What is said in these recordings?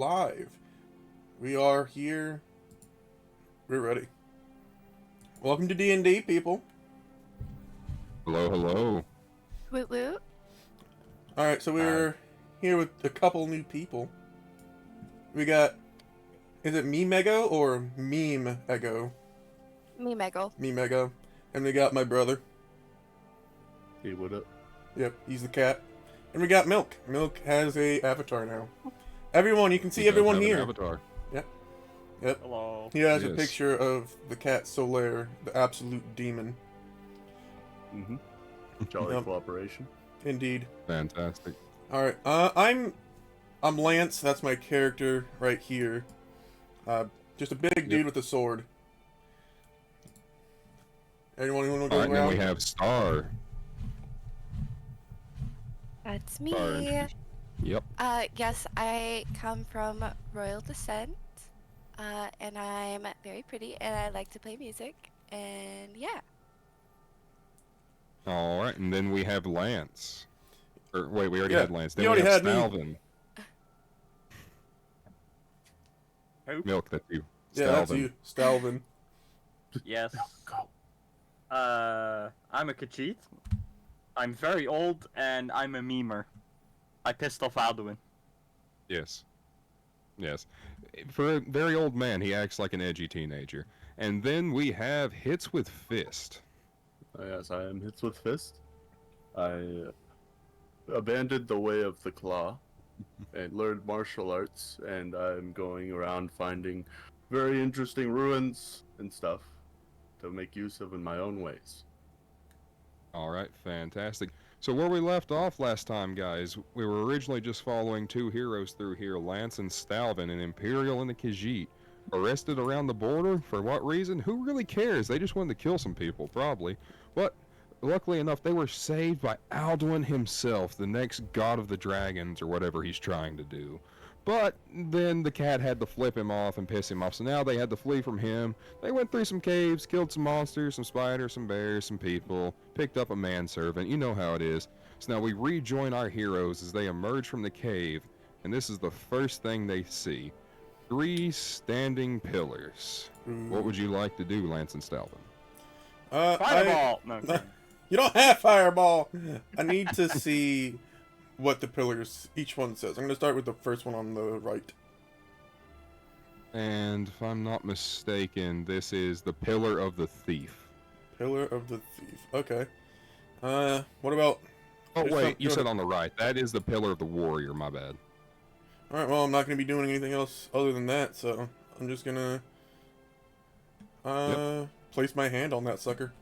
Live. We are here. We're ready. Welcome to D&D, people. Hello, hello. Woot woot. Alright, so we're here with a couple new people. We got... Is it Me Mego or Meme Ego? Me, Mego. Me Mego. And we got my brother. Hey, what up? Yep, he's the cat. And we got Milk. Milk has a avatar now. Everyone, you can see He does everyone have an here. Avatar. Yep. Hello. He has a Yes. picture of the cat Solaire, the absolute demon. Mm-hmm. Jolly Yep. cooperation. Indeed. Fantastic. Alright, I'm Lance, that's my character right here. Just a big dude with a sword. Anyone want to go Alright, then around? we have Star. That's Star me. introduced. Yep. Yes, I come from royal descent. And I'm very pretty and I like to play music. And yeah. Alright, and then we have Lance. Or, wait, we already Yeah, had Lance. Then you we already have had me. Stalvin. Who? Milk, that's you. Yeah, that's Stalvin. you, Stalvin. Yes. Go. I'm a Khajiit. I'm very old and I'm a memer. I pissed off Alduin. Yes. Yes. For a very old man, he acts like an edgy teenager. And then we have Hits with Fist. Yes, I am Hits with Fist. I abandoned the way of the claw and learned martial arts, and I'm going around finding very interesting ruins and stuff to make use of in my own ways. Alright, fantastic. So where we left off last time, guys, we were originally just following two heroes through here, Lance and Stalvin, an Imperial and a Khajiit. Arrested around the border? For what reason? Who really cares? They just wanted to kill some people, probably. But, luckily enough, they were saved by Alduin himself, the next god of the dragons, or whatever he's trying to do. But then the cat had to flip him off and piss him off, so now they had to flee from him. They went through some caves, killed some monsters, some spiders, some bears, some people, picked up a manservant, you know how it is. So now we rejoin our heroes as they emerge from the cave, and this is the first thing they see. 3 standing pillars. What would you like to do, Lance and Stalvin? Fireball! No, okay. You don't have fireball! I need to see what the pillars, each one says. I'm going to start with the first one on the right. And if I'm not mistaken, this is the Pillar of the Thief. Pillar of the Thief. Okay. What about... Oh There's wait, some- you go said ahead. on the right. That is the Pillar of the Warrior, my bad. Alright, well, I'm not going to be doing anything else other than that, so I'm just going to place my hand on that sucker.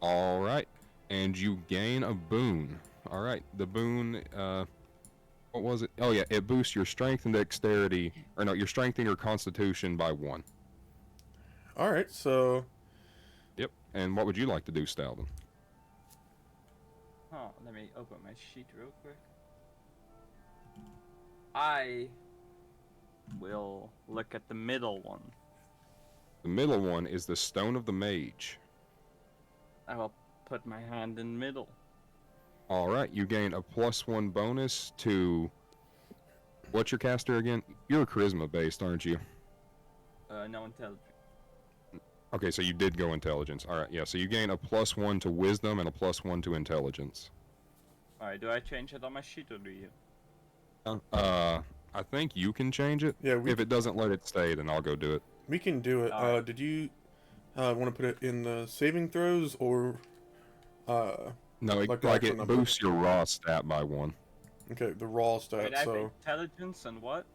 Alright. And you gain a boon. Alright, the boon, what was it? Oh yeah, it boosts your strength and dexterity, or no, your strength and your constitution by 1. Alright, so... Yep. And what would you like to do, Stalvin? Oh, let me open my sheet real quick. I will look at the middle one. The middle one is the Stone of the Mage. I will put my hand in middle. Alright, you gain a +1 bonus to... What's your caster again? You're charisma based, aren't you? No intelligence. Okay, so you did go intelligence. Alright, yeah, so you gain a +1 to wisdom and a +1 to intelligence. Alright, do I change it on my sheet or do you? I think you can change it. Yeah, If it doesn't let it stay, then I'll go do it. we can do it. Alright. Did you want to put it in the saving throws, or... No, Like the it actual number. boosts your raw stat by 1. Okay, the raw stat, Wait, I have so... intelligence and what?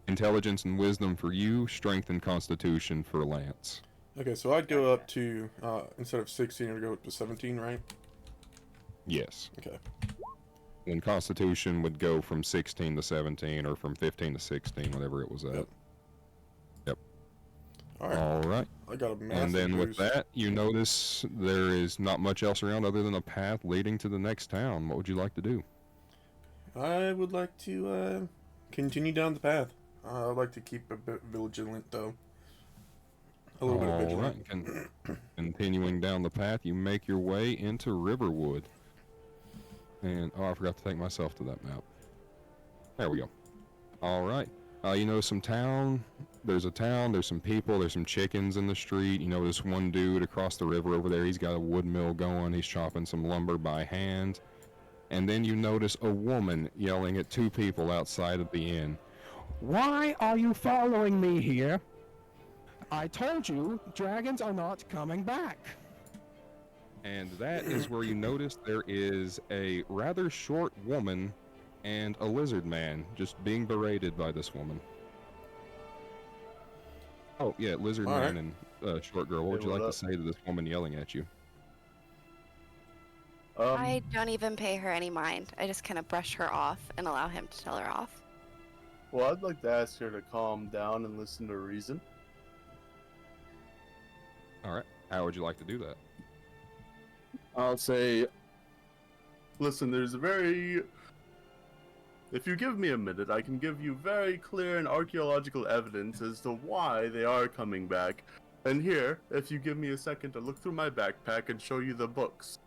Intelligence and wisdom for you, strength and constitution for Lance. Okay, so I'd go up to, instead of 16, I'd go up to 17, right? Yes. Okay. And constitution would go from 16 to 17, or from 15 to 16, whatever it was at. Yep. Alright, Alright. I got a massive And then with boost. that, you notice there is not much else around other than a path leading to the next town. What would you like to do? I would like to, continue down the path. I'd like to keep a bit vigilant, though. A little bit of vigilant. Alright, continuing down the path, you make your way into Riverwood. And, oh, I forgot to take myself to that map. There we go. All right. You know some town. There's a town. There's some people. There's some chickens in the street. You know this one dude across the river over there. He's got a wood mill going. He's chopping some lumber by hand. And then you notice a woman yelling at two people outside of the inn. Why are you following me here? I told you dragons are not coming back. And that is where you notice there is a rather short woman and a lizard man just being berated by this woman. Oh, yeah, lizard All man and short girl. What would Hey, you what like up? to say to this woman yelling at you? I don't even pay her any mind. I just kind of brush her off and allow him to tell her off. Well, I'd like to ask her to calm down and listen to reason. All right. How would you like to do that? I'll say, listen, there's a very... If you give me a minute, I can give you very clear and archaeological evidence as to why they are coming back. And here, if you give me a second to look through my backpack and show you the books.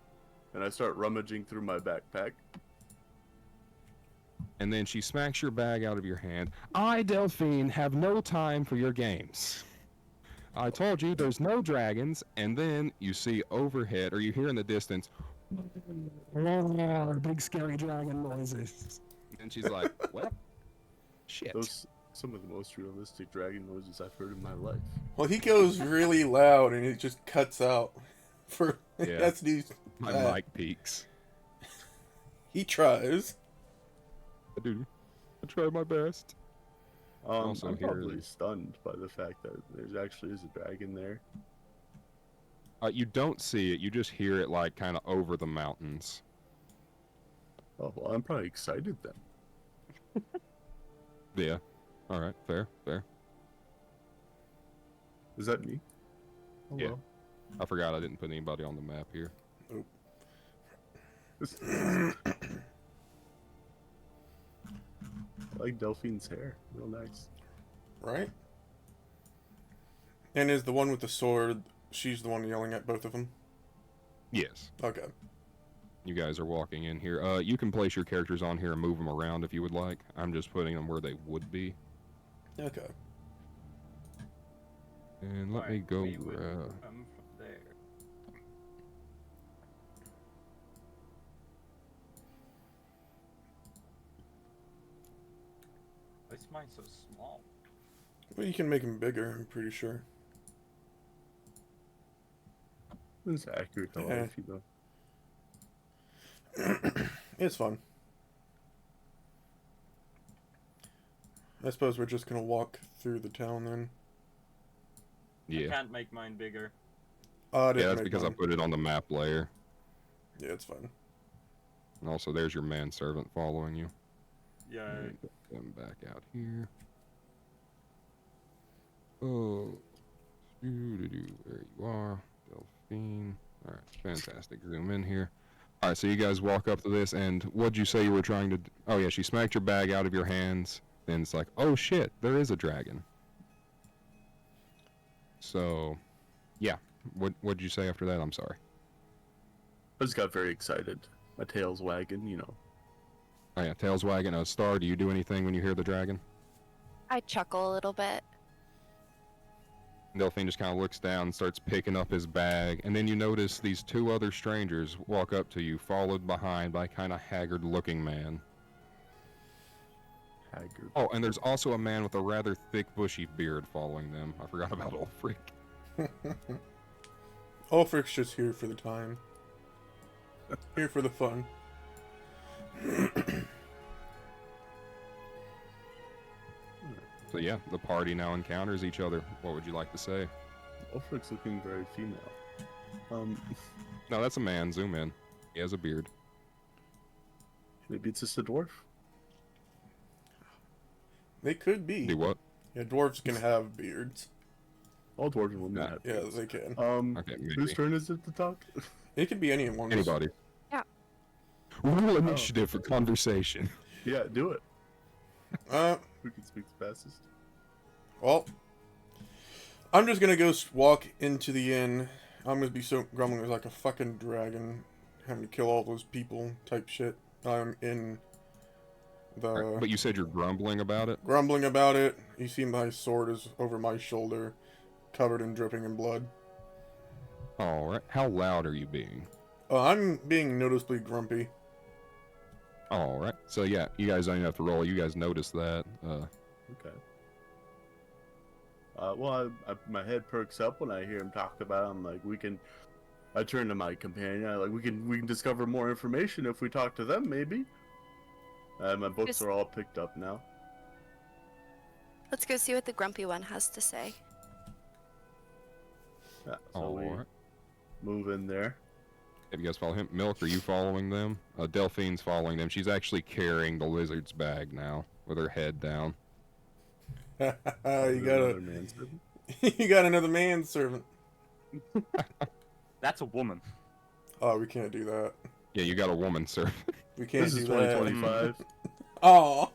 And I start rummaging through my backpack. And then she smacks your bag out of your hand. I, Delphine, have no time for your games. I told you there's no dragons, and then you see overhead, or you hear in the distance, big scary dragon noises. And she's like, well, shit. Those some of the most realistic dragon noises I've heard in my life. Well, he goes really loud and it just cuts out. For Yeah. that's these. My mic peaks. He tries. Dude, I tried my best. Also I'm here- probably stunned by the fact that there's actually is a dragon there. You don't see it, you just hear it like kind of over the mountains. Oh, well, I'm probably excited then. Yeah. All right, fair. Is that me? Oh, Yeah. well. I forgot I didn't put anybody on the map here. I like Delphine's hair. Real nice. Right? And is the one with the sword, she's the one yelling at both of them? Yes. Okay. You guys are walking in here. You can place your characters on here and move them around if you would like. I'm just putting them where they would be. Okay. And let me Alright, go. we would come from there. Why is mine so small? Well, you can make him bigger, I'm pretty sure. It's accurate to Yeah. life, you know. It's fun. I suppose we're just gonna walk through the town then. I Yeah. can't make mine bigger. I Yeah, didn't that's make because I mine. put it on the map layer. Yeah, it's fine. And also, there's your manservant following you. Yeah. Get them back out here. Oh, doo-doo-doo, there you are, Delphine. All right, fantastic. Zoom in here. All right, so you guys walk up to this, and what'd you say you were trying to? Oh yeah, she smacked your bag out of your hands. Then it's like, oh shit, there is a dragon. So, yeah. What'd you say after that? I'm sorry. I just got very excited. My tail's wagging, you know. Oh yeah, tails wagging. Star, do you do anything when you hear the dragon? I chuckle a little bit. Delphine just kind of looks down and starts picking up his bag, and then you notice these two other strangers walk up to you, followed behind by a kind of haggard-looking man. Haggard. Oh, and there's also a man with a rather thick, bushy beard following them. I forgot about Ulfric. Ulfric's just here for the time. Here for the fun. So yeah, the party now encounters each other. What would you like to say? Ulfric's looking very female. No, that's a man. Zoom in. He has a beard. Maybe it's just a dwarf. They could be. Do what? Yeah, dwarves can have beards. All dwarves and women Yeah. have Yeah, beards. they can. Okay, maybe. Whose turn is it to talk? It could be anyone. Anybody. Yeah. Roll initiative for conversation. Yeah, do it. Uh, Who can speak the fastest? well, I'm just gonna go walk into the inn. I'm gonna be so grumbling like a fucking dragon, having to kill all those people type shit. I'm in The But you said you're grumbling about it? grumbling about it. You see my sword is over my shoulder, covered and dripping in blood. Alright. How loud are you being? I'm being noticeably grumpy. Alright. So yeah, you guys don't even have to roll. You guys notice that. Okay. Well, my head perks up when I hear him talk about it. I'm like, we can. I turn to my companion. We can discover more information if we talk to them, maybe. My books Just- are all picked up now. Let's go see what the grumpy one has to say. Yeah, so we Alright. move in there. Have you guys follow him? Milk, are you following them? Delphine's following them. She's actually carrying the lizard's bag now, with her head down. You Another got a manservant. you got another manservant. That's a woman. Oh, we can't do that. Yeah, you got a woman, sir. We can't This do is that. 2025. Oh,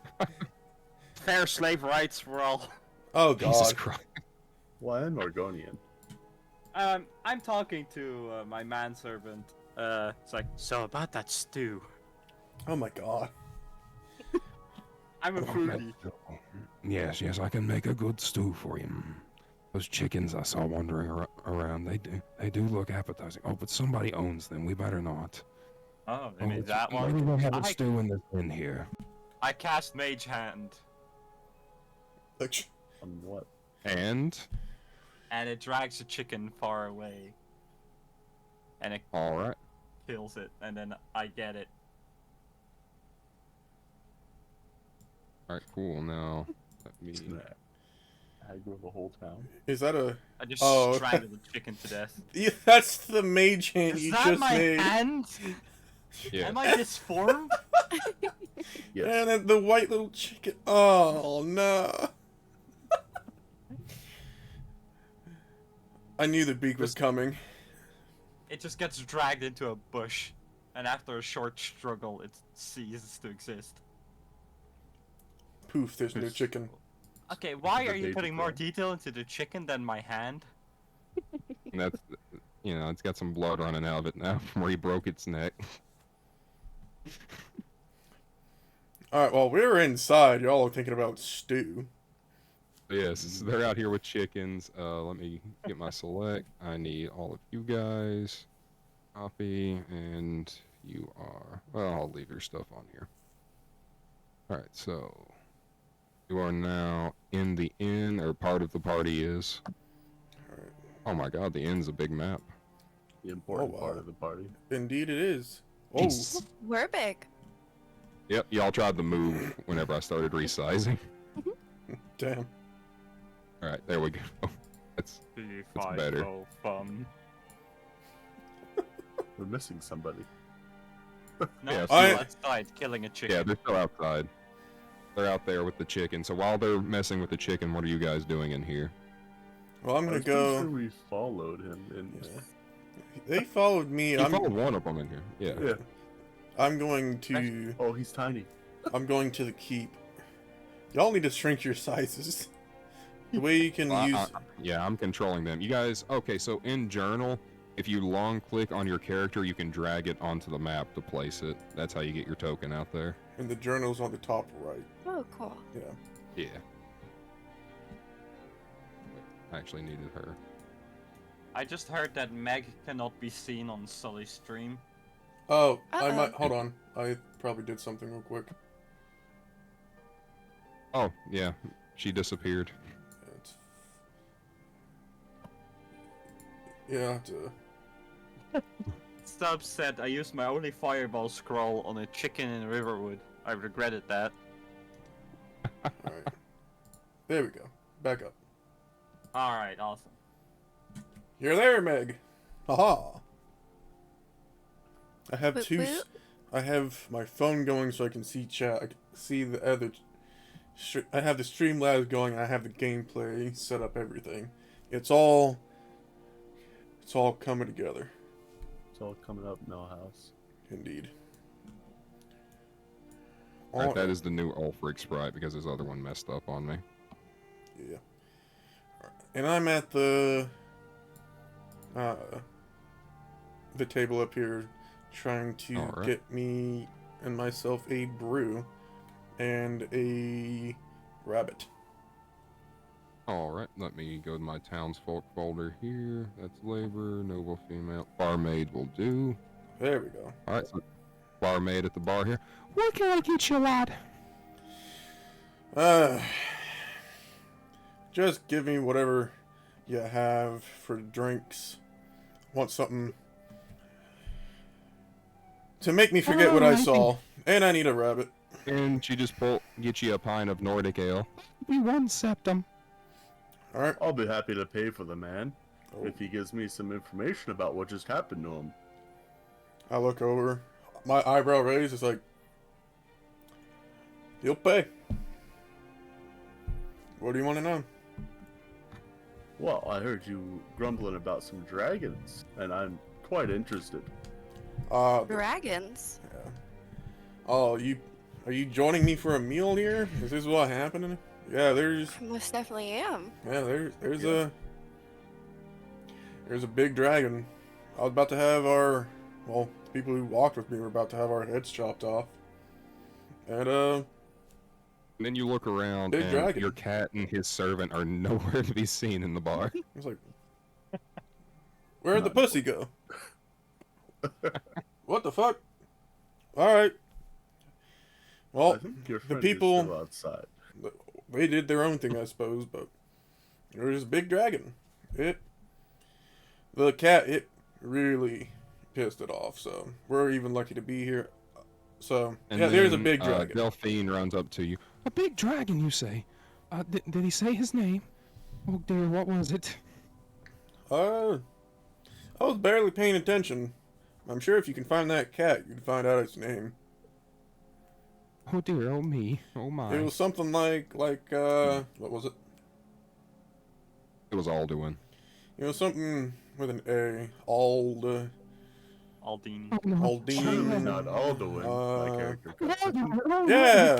Fair slave rights for all. oh Jesus God. Christ. Well, I'm Argonian. I'm talking to my manservant. It's like, so about that stew. Oh my God. I'm a foodie. Yes, I can make a good stew for you. Those chickens I saw wandering around, they do look appetizing. Oh, but somebody owns them. We better not. Oh, Oh, maybe that Maybe one. we'll have a I- stew in here. I cast Mage Hand, Like, On what? And? and it drags the chicken far away. And it Alright. kills it, and then I get it. Alright, cool. Now, let me... Aggro the whole town. is that a? I just Oh. strangle the chicken to death. Yeah, that's the mage hand Is you that just my made. hand? Yeah. Am I disformed? Yes. And then the white little chicken. Oh no! I knew the beak was coming. It just gets dragged into a bush, and after a short struggle, it ceases to exist. Poof! There's no chicken. Okay, why The are you baby putting more girl. detail into the chicken than my hand? And that's, you know, it's got some blood running out of it now from where he broke its neck. All right. Well, we're inside. Y'all are thinking about stew. Yes, they're out here with chickens. Let me get my select. I need all of you guys. Copy, and you are... Well, I'll leave your stuff on here. Alright, so... You are now in the inn, or part of the party is. Alright. Oh my god, the inn's a big map. The important Oh, wow. part of the party. Indeed, it is. Oh, Jesus. We're big. Yep, y'all tried to move whenever I started resizing. damn. Alright, there we go. That's better. Fun. We're missing somebody. No, Yeah, still I- outside killing a chicken. Yeah, they're still outside. They're out there with the chicken. So while they're messing with the chicken, what are you guys doing in here? Well, I'm I gonna was pretty go. sure we followed him. And Yeah. They followed me. You I'm. followed one of them in here. Yeah. yeah. I'm going to. Oh, he's tiny. I'm going to the keep. Y'all need to shrink your sizes. The way you can Well, use. yeah, I'm controlling them. You guys, okay, so in Journal, if you long click on your character, you can drag it onto the map to place it. That's how you get your token out there. And the journal's on the top right. Oh, cool. Yeah. Yeah. I actually needed her. I just heard that Meg cannot be seen on Sully's stream. Oh, I Uh-oh. might. Hold on. I probably did something real quick. Oh, yeah, she disappeared. It's... Yeah. Stubbs said I used my only fireball scroll on a chicken in Riverwood. I regretted that. All right. There we go. Back up. Alright, awesome. You're there, Meg. Haha. I have Woot two. woot. I have my phone going so I can see chat. I can see the other. I have the Streamlabs going. I have the gameplay set up. Everything. It's all. It's all coming together. It's all coming up in our house. Indeed. Alright, that is the new Ulfric sprite because his other one messed up on me. Yeah. And I'm at the table up here trying to Alright. get me and myself a brew. and a rabbit. Alright, let me go to my townsfolk folder here. That's labor, noble female. Barmaid will do. There we go. Alright, so barmaid at the bar here. What can I get you, lad? Just give me whatever you have for drinks. Want something to make me forget what I saw. And I need a rabbit. And she just get you a pint of Nordic ale. Be one septum. Alright. I'll be happy to pay for the man Oh. if he gives me some information about what just happened to him. I look over. My eyebrow raised. It's like, he'll pay. What do you want to know? Well, I heard you grumbling about some dragons, and I'm quite interested. Dragons. Yeah. Oh, are you joining me for a meal here? Is this what happened? Yeah, there's I most definitely am. there's Yeah. a big dragon. I was about to have the people who walked with me were about to have our heads chopped off. And And then you look around Big and dragon. your cat and his servant are nowhere to be seen in the bar. it's like, where'd the pussy go? What the fuck? All right. Well, I think your the friend people- is still outside. they did their own thing, I suppose, but there was a big dragon. The cat really pissed it off, so we're even lucky to be here. So, And yeah, there's a then, big dragon. Delphine runs up to you. A big dragon, you say? Did he say his name? Oh dear, what was it? I was barely paying attention. I'm sure if you can find that cat, you'd find out its name. Oh dear, oh me, oh my. It was something like, what was it? It was Alduin. It was something with an A. Aldine. Oh, no. Surely not Alduin, my Uh, character. Yeah,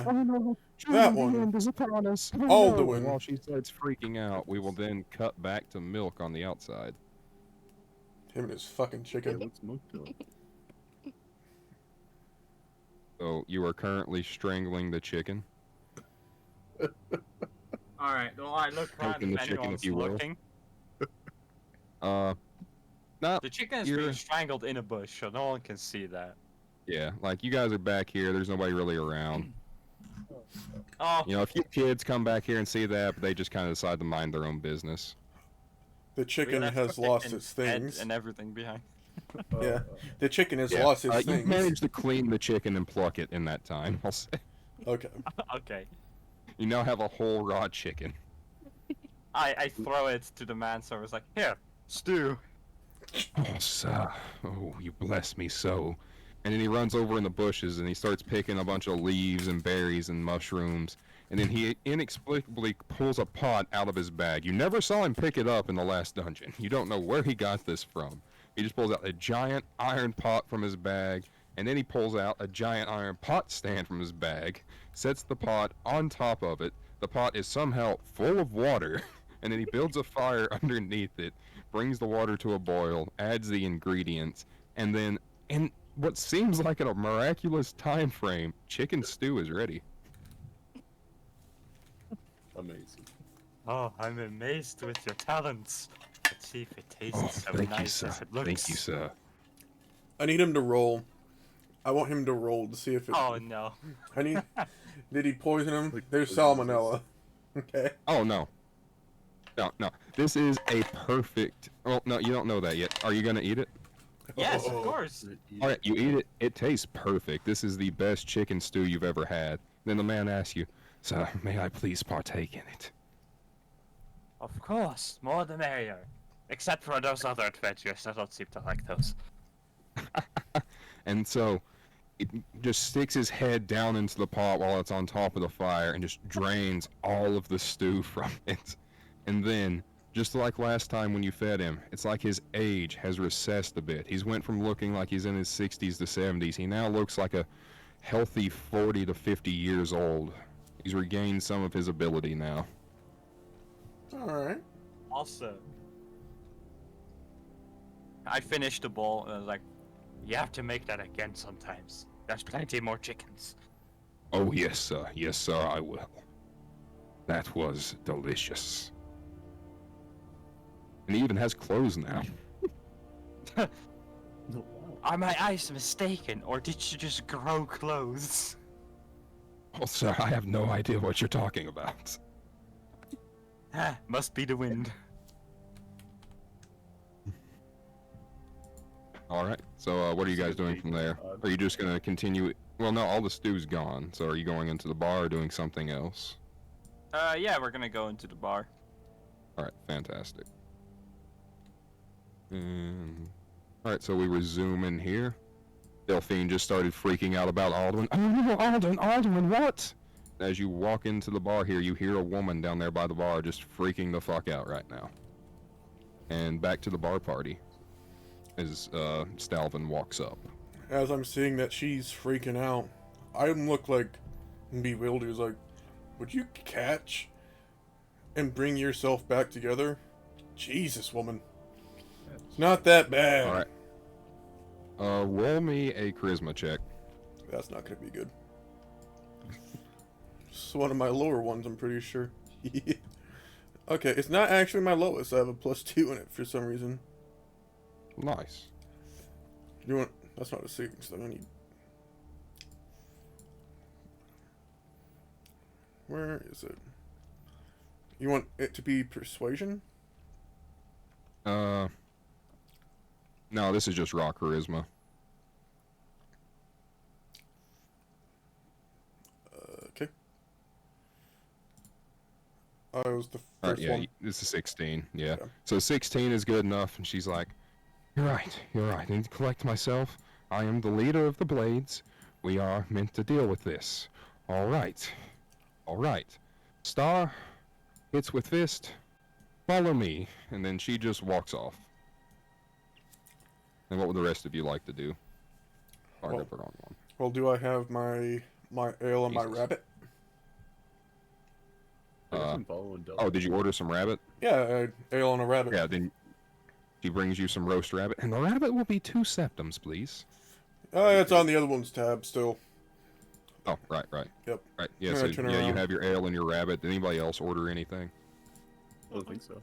Oh, no. that The one. hand is upon us. Oh, Alduin. no. While she starts freaking out, we will then cut back to Milk on the outside. Him and his fucking Okay, chicken. let's move to it. So you are currently strangling the chicken. Alright, well, I look around Poking if the chicken, anyone's if you will. looking. Not The chicken is You're- being strangled in a bush, so no one can see that. yeah, like you guys are back here. There's nobody really around. Oh, You know, a few kids come back here and see that, but they just kind of decide to mind their own business. The we chicken left has the lost chicken's its head things. and everything behind. Yeah, the chicken has Yeah, lost its you things. managed to clean the chicken and pluck it in that time. I'll say. Okay. Okay. You now have a whole raw chicken. I throw it to the man, so it's like, here, stew. Oh, sir. Oh, you bless me so. And then he runs over in the bushes and he starts picking a bunch of leaves and berries and mushrooms. And then he inexplicably pulls a pot out of his bag. You never saw him pick it up in the last dungeon. You don't know where he got this from. He just pulls out a giant iron pot from his bag, and then he pulls out a giant iron pot stand from his bag, sets the pot on top of it. The pot is somehow full of water, and then he builds a fire underneath it, brings the water to a boil, adds the ingredients, and then, in what seems like a miraculous time frame, chicken stew is ready. Amazing. Oh, I'm amazed with your talents. Let's see if it tastes Oh, so thank you, nice sir. as it looks. Thank you, sir. I need him to roll. I want him to roll to see if it. Oh no. Did he poison him? Like, There's poison salmonella. Okay. Oh, no. No. This is a perfect... Well, no, you don't know that yet. Are you going to eat it? Yes, of Oh. course. All right, you eat it. It tastes perfect. This is the best chicken stew you've ever had. Then the man asks you, Sir, may I please partake in it? Of course, more the merrier. Except for those other adventurers, I don't seem to like those. and so it just sticks his head down into the pot while it's on top of the fire and just drains all of the stew from it. And then, just like last time when you fed him, it's like his age has recessed a bit. He's went from looking like he's in his 60s to 70s. He now looks like a healthy 40 to 50 years old. He's regained some of his ability now. Alright. Also, I finished the bowl and I was like, you have to make that again sometimes. There's plenty more chickens. Oh, yes, sir. Yes, sir, I will. That was delicious. And he even has clothes now. Oh, wow. Are my eyes mistaken, or did you just grow clothes? Oh, sir, I have no idea what you're talking about. Ah, must be the wind. All right. So what are you guys doing from there? Are you just gonna continue? Well, no, all the stew's gone. So are you going into the bar or doing something else? Yeah, we're gonna go into the bar. All right, fantastic. All right, so we resume in here. Delphine just started freaking out about Alduin. Oh, no, Alduin, what? As you walk into the bar here, you hear a woman down there by the bar just freaking the fuck out right now. And back to the bar party as Stalvin walks up. As I'm seeing that she's freaking out, I look like bewildered. It's like, would you catch and bring yourself back together? Jesus, woman. It's not that bad. All right. Roll me a charisma check. That's not gonna be good. It's one of my lower ones, I'm pretty sure. Okay, it's not actually my lowest. I have a +2 in it for some reason. Nice. You want? That's not a 6. Then I need. Where is it? You want it to be persuasion? No, this is just raw charisma. Okay. It was the All right, first yeah, one. this is 16. Yeah. Yeah. So 16 is good enough, and she's like, You're right. I need to collect myself. I am the leader of the Blades. We are meant to deal with this. All right. Star, hits with fist, follow me, and then she just walks off. And what would the rest of you like to do? Oh, I Well- got the wrong one. Well, do I have my ale and my Jesus. rabbit? I guess Uh, I'm following Del. Oh, did you order some rabbit? Yeah, ale and a rabbit. Yeah, then she brings you some roast rabbit. And the rabbit will be 2 septums, please. It's on the other one's tab still. Oh, right. Yep. Right, yeah, Yeah, so turn yeah, you around. have your ale and your rabbit. Did anybody else order anything? I don't think so.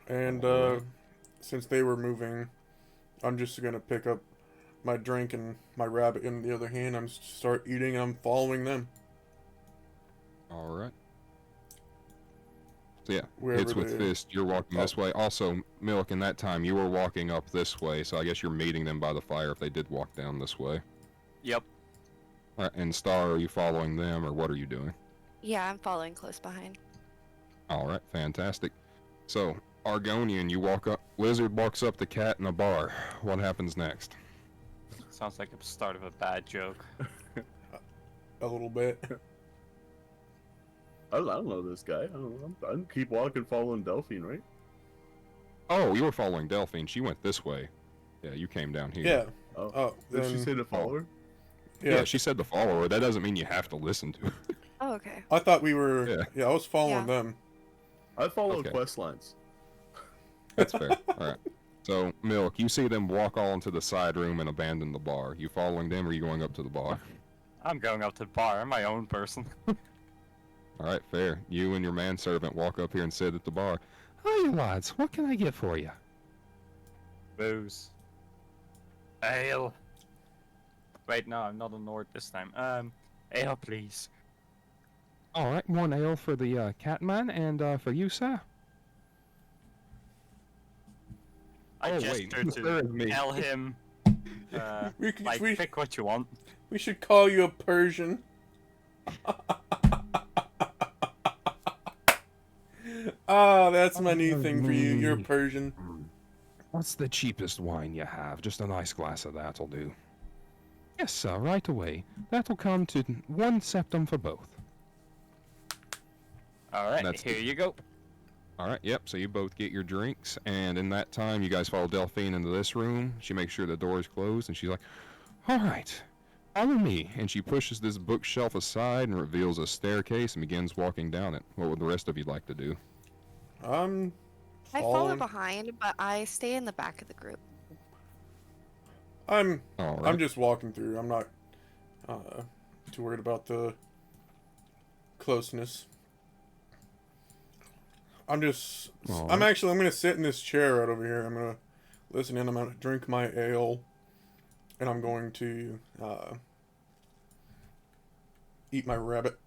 And since they were moving, I'm just gonna pick up my drink and my rabbit in the other hand. I'm start eating and I'm following them. All right. So yeah, Wherever hits with they- fist. You're walking this way. Also, Milk, in that time, you were walking up this way, so I guess you're meeting them by the fire if they did walk down this way. Yep. All right, and Star, are you following them, or what are you doing? Yeah, I'm following close behind. All right, fantastic. So, Argonian, you walk up. Lizard walks up the cat in a bar. What happens next? Sounds like the start of a bad joke. A little bit. I don't know this guy. I don't know. I keep walking, following Delphine, right? Oh, you were following Delphine. She went this way. Yeah, you came down here. Yeah. Oh, Oh, did she then, say to follow her? Yeah, yeah. she said to follow her. That doesn't mean you have to listen to her. Oh, okay. I thought we were. Yeah. Yeah, I was following Yeah. them. I follow Okay. quest lines. That's fair. All right. So, Milk, you see them walk all into the side room and abandon the bar. You following them, or you going up to the bar? I'm going up to the bar. I'm my own person. All right, fair. You and your manservant walk up here and sit at the bar. Hiya, lads. What can I get for you? Booze. Ale. Wait, no, I'm not a Nord this time. Ale, please. All right, 1 ale for the Catman, and for you, sir. I Oh, gestured wait, there is me. to tell him, We could, like, we, pick what you want. we should call you a Persian. Ah, that's my new thing for you. You're Persian. What's the cheapest wine you have? Just a nice glass of that'll do. Yes, sir, right away. That'll come to 1 septum for both. Alright, That's here the- you go. All right, yep. So you both get your drinks, and in that time, you guys follow Delphine into this room. She makes sure the door is closed, and she's like, All right. "Follow me." And she pushes this bookshelf aside and reveals a staircase and begins walking down it. What would the rest of you like to do? I'm I follow following. behind, but I stay in the back of the group. All right. I'm just walking through. I'm not. too worried about the closeness. I'm Alright. gonna sit in this chair right over here. I'm gonna listen in. I'm gonna drink my ale, and I'm going to eat my rabbit.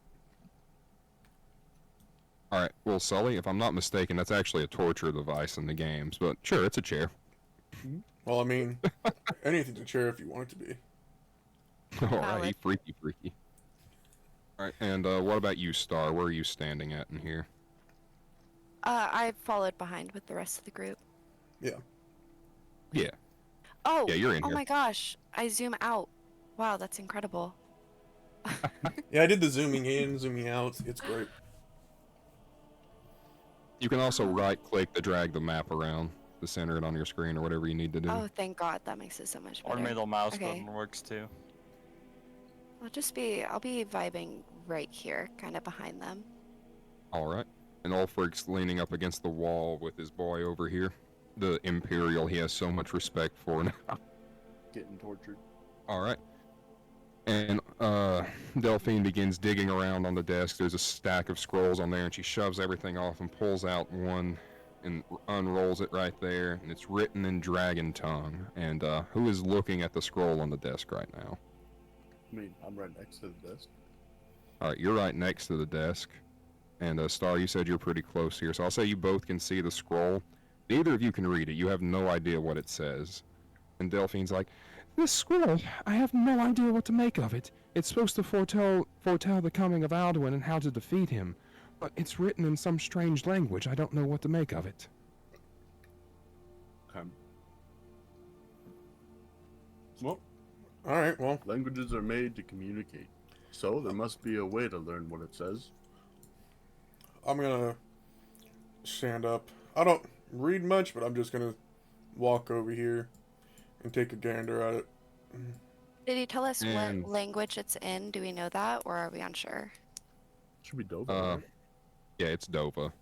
Alright, well, Sully, if I'm not mistaken, that's actually a torture device in the games, but sure, it's a chair. Well, I mean, anything's a chair if you want it to be. Alright, freaky, freaky. Alright, and what about you, Star? Where are you standing at in here? I followed behind with the rest of the group. Yeah. Oh, Yeah, you're in oh here. my gosh, I zoom out. Wow, that's incredible. Yeah, I did the zooming in, zooming out. It's great. You can also right-click to drag the map around to center it on your screen or whatever you need to do. Oh, thank God, that makes it so much Or better. middle mouse Okay. button works too. I'll be vibing right here, kind of behind them. Alright. And Ulfric's leaning up against the wall with his boy over here. The Imperial he has so much respect for now. Getting tortured. Alright. And Delphine begins digging around on the desk. There's a stack of scrolls on there, and she shoves everything off and pulls out one and unrolls it right there. And it's written in dragon tongue. And who is looking at the scroll on the desk right now? I mean, I'm right next to the desk. Alright, you're right next to the desk. And Star, you said you're pretty close here, so I'll say you both can see the scroll. Neither of you can read it. You have no idea what it says. And Delphine's like, This scroll, I have no idea what to make of it. It's supposed to foretell the coming of Alduin and how to defeat him. But it's written in some strange language. I don't know what to make of it. Okay. Well, Alright, well, languages are made to communicate. So there must be a way to learn what it says. I'm gonna stand up. I don't read much, but I'm just gonna walk over here and take a gander at it. Did he tell us And- what language it's in? Do we know that, or are we unsure? Should be dope. yeah, it's Dova.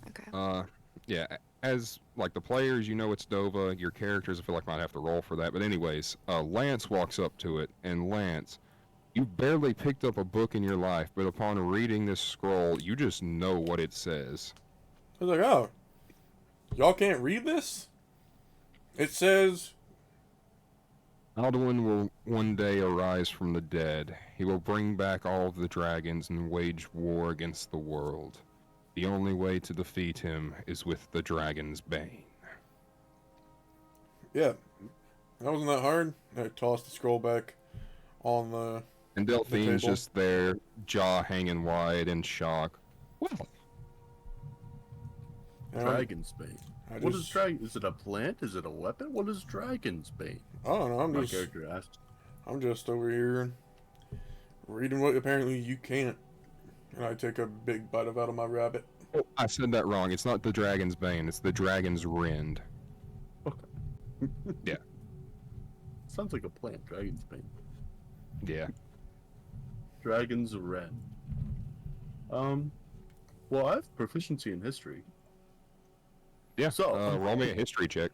Okay. Yeah, as like the players, you know it's Dova. Your characters, I feel like might have to roll for that. But anyways, Lance walks up to it, and Lance, you barely picked up a book in your life, but upon reading this scroll, you just know what it says. I was like, oh, y'all can't read this? It says, Alduin will one day arise from the dead. He will bring back all of the dragons and wage war against the world. The only way to defeat him is with the dragon's bane. yeah, that wasn't that hard. I tossed the scroll back on the And Delphine's table. just there, jaw hanging wide in shock. Well, and Dragon's bane. I What is just- dragon? Is it a plant? Is it a weapon? What is dragon's bane? I don't know. My character asked. I'm just over here reading what apparently you can't. And I take a big bite out of my rabbit. oh, I said that wrong. It's not the dragon's bane, it's the dragon's rend. Yeah. Sounds like a plant. Dragon's bane. Yeah. Dragon's ren. Well, I have proficiency in history. Yeah, So- roll me a history check.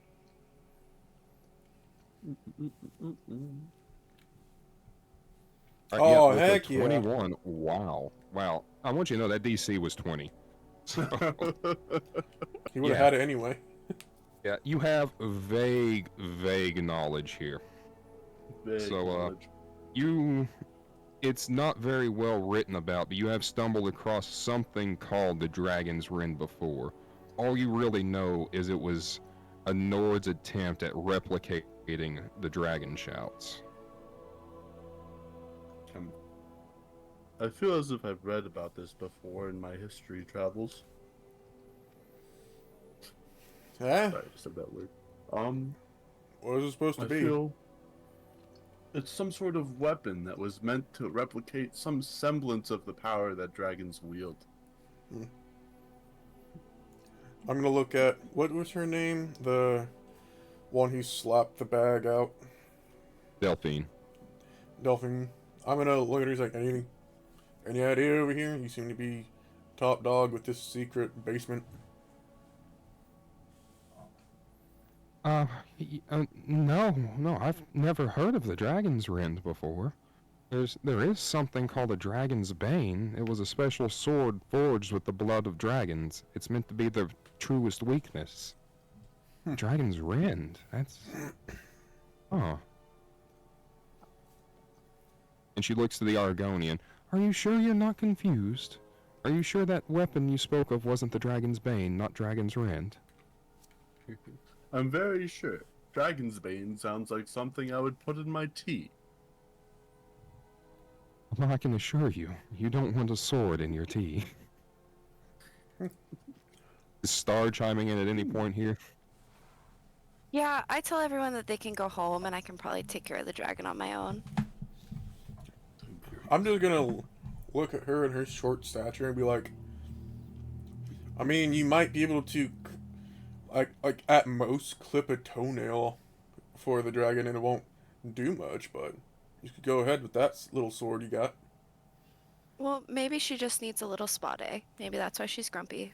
Oh, with a heck yeah. 21. Wow. Wow. I want you to know that DC was 20. So, He would have Yeah. had it anyway. yeah, you have vague knowledge here. Vague So, knowledge. It's not very well written about, but you have stumbled across something called the Dragon's Rend before. All you really know is it was a Nord's attempt at replicating the dragon shouts. I feel as if I've read about this before in my history travels. Huh? Sorry, I just said that word. What is it supposed to I be? feel it's some sort of weapon that was meant to replicate some semblance of the power that dragons wield. I'm gonna look at, what was her name? The one who slapped the bag out. Delphine. Delphine. I'm gonna look at her. He's like, any idea over here? You seem to be top dog with this secret basement. No, I've never heard of the Dragon's Rend before. There is something called a dragon's bane. It was a special sword forged with the blood of dragons. It's meant to be the truest weakness. Dragon's rend. That's... Oh. And she looks to the Argonian. Are you sure you're not confused? Are you sure that weapon you spoke of wasn't the dragon's bane, not dragon's rend? I'm very sure. Dragon's Bane sounds like something I would put in my tea. Well, I can assure you, you don't want a sword in your tea. Is Star chiming in at any point here? Yeah, I tell everyone that they can go home and I can probably take care of the dragon on my own. I'm just gonna look at her and her short stature and be like, I mean, you might be able to, like at most, clip a toenail for the dragon and it won't do much, but you could go ahead with that little sword you got. Well, maybe she just needs a little spa day. Maybe that's why she's grumpy.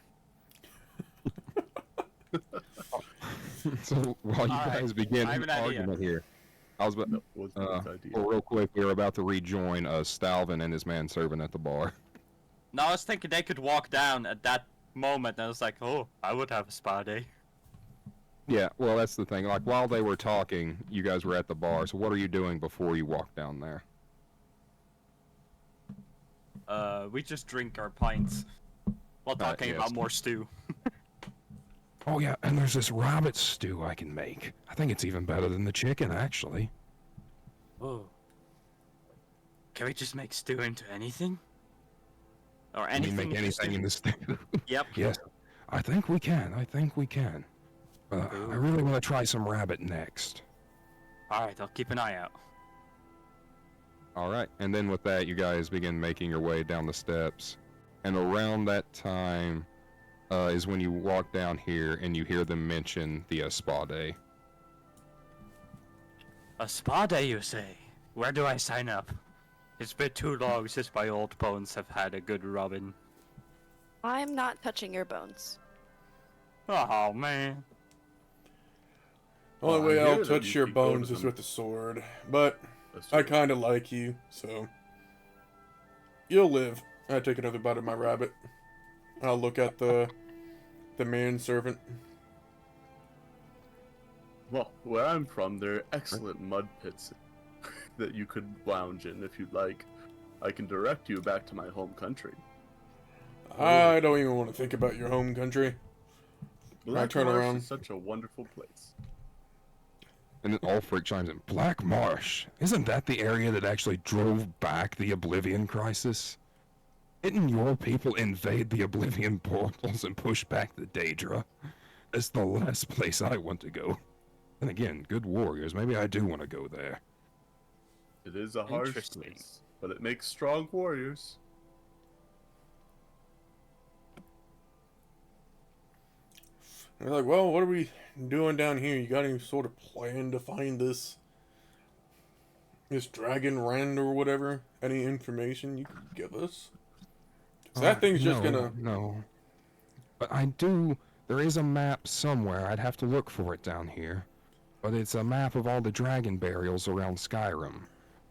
So while you Alright, guys begin I have an an idea. argument here, I was about, No, wasn't a good idea. well, real quick, we were about to rejoin Stalvin and his manservant at the bar. No, I was thinking they could walk down at that moment, and I was like, oh, I would have a spa day. Yeah, well, that's the thing. Like, while they were talking, you guys were at the bar, so what are you doing before you walk down there? We just drink our pints while talking yes. about more stew. Oh, yeah, and there's this rabbit stew I can make. I think it's even better than the chicken, actually. Oh. Can we just make stew into anything? Or Can you anything? make anything in the stew? Yep. Yes, I think we can. I think we can. I really want to try some rabbit next. Alright, I'll keep an eye out. All right, and then with that, you guys begin making your way down the steps. And around that time is when you walk down here and you hear them mention the spa day. A spa day, you say? Where do I sign up? It's been too long since my old bones have had a good rubbing. I'm not touching your bones. Oh, man. The only Well, way I I'll hear that touch you your could go to bones is them. with a sword, but That's I true. kind of like you, so you'll live. I take another bite of my rabbit. I'll look at the manservant. Well, where I'm from, there are excellent mud pits that you could lounge in if you'd like. I can direct you back to my home country. I don't even want to think about your home country. Black turn Marsh around. is such a wonderful place. And then Ulfric chimes in, Black Marsh? Isn't that the area that actually drove back the Oblivion Crisis? Didn't your people invade the Oblivion portals and push back the Daedra? It's the last place I want to go. And again, good warriors, maybe I do want to go there. It is a harsh Interesting. place, but it makes strong warriors. They're like, well, what are we doing down here? You got any sort of plan to find this dragon rend or whatever? Any information you could give us? 'Cause that thing's just gonna... No. But I do... There is a map somewhere. I'd have to look for it down here. But it's a map of all the dragon burials around Skyrim.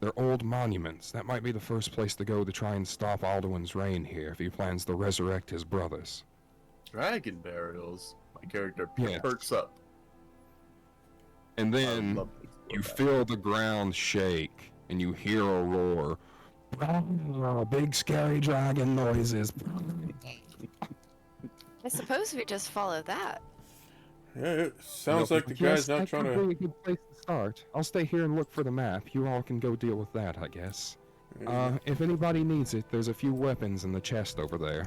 They're old monuments. That might be the first place to go to try and stop Alduin's reign here if he plans to resurrect his brothers. Dragon burials. My character Yes. perks up. And I then love to explore you that. feel the ground shake and you hear a roar. Big scary dragon noises. I suppose we just follow that. Yeah, it sounds like the guy's not trying That to... could be a good place to start. I'll stay here and look for the map. You all can go deal with that, I guess. If anybody needs it, there's a few weapons in the chest over there.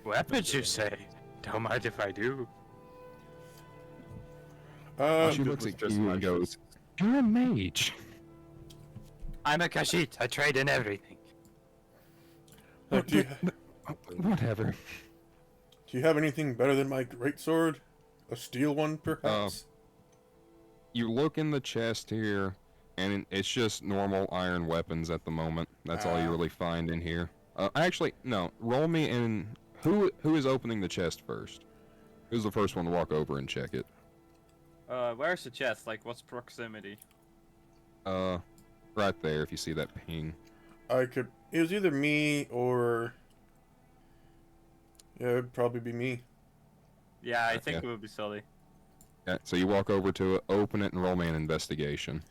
Weapons, you say? Don't mind if I do. She It looks was at just you my and goes, fist. You're a mage. I'm a Khajiit. I trade in everything. do Whatever. you have anything better than my greatsword? A steel one, perhaps? You look in the chest here, and it's just normal iron weapons at the moment. That's all you really find in here. Actually, no. Roll me in. Who is opening the chest first? Who's the first one to walk over and check it? Where's the chest? Like, what's proximity? Right there, if you see that ping. I could. It was either me or. Yeah, it'd probably be me. Yeah, I Yeah. think it would be silly. Yeah, so you walk over to it, open it, and roll me an investigation.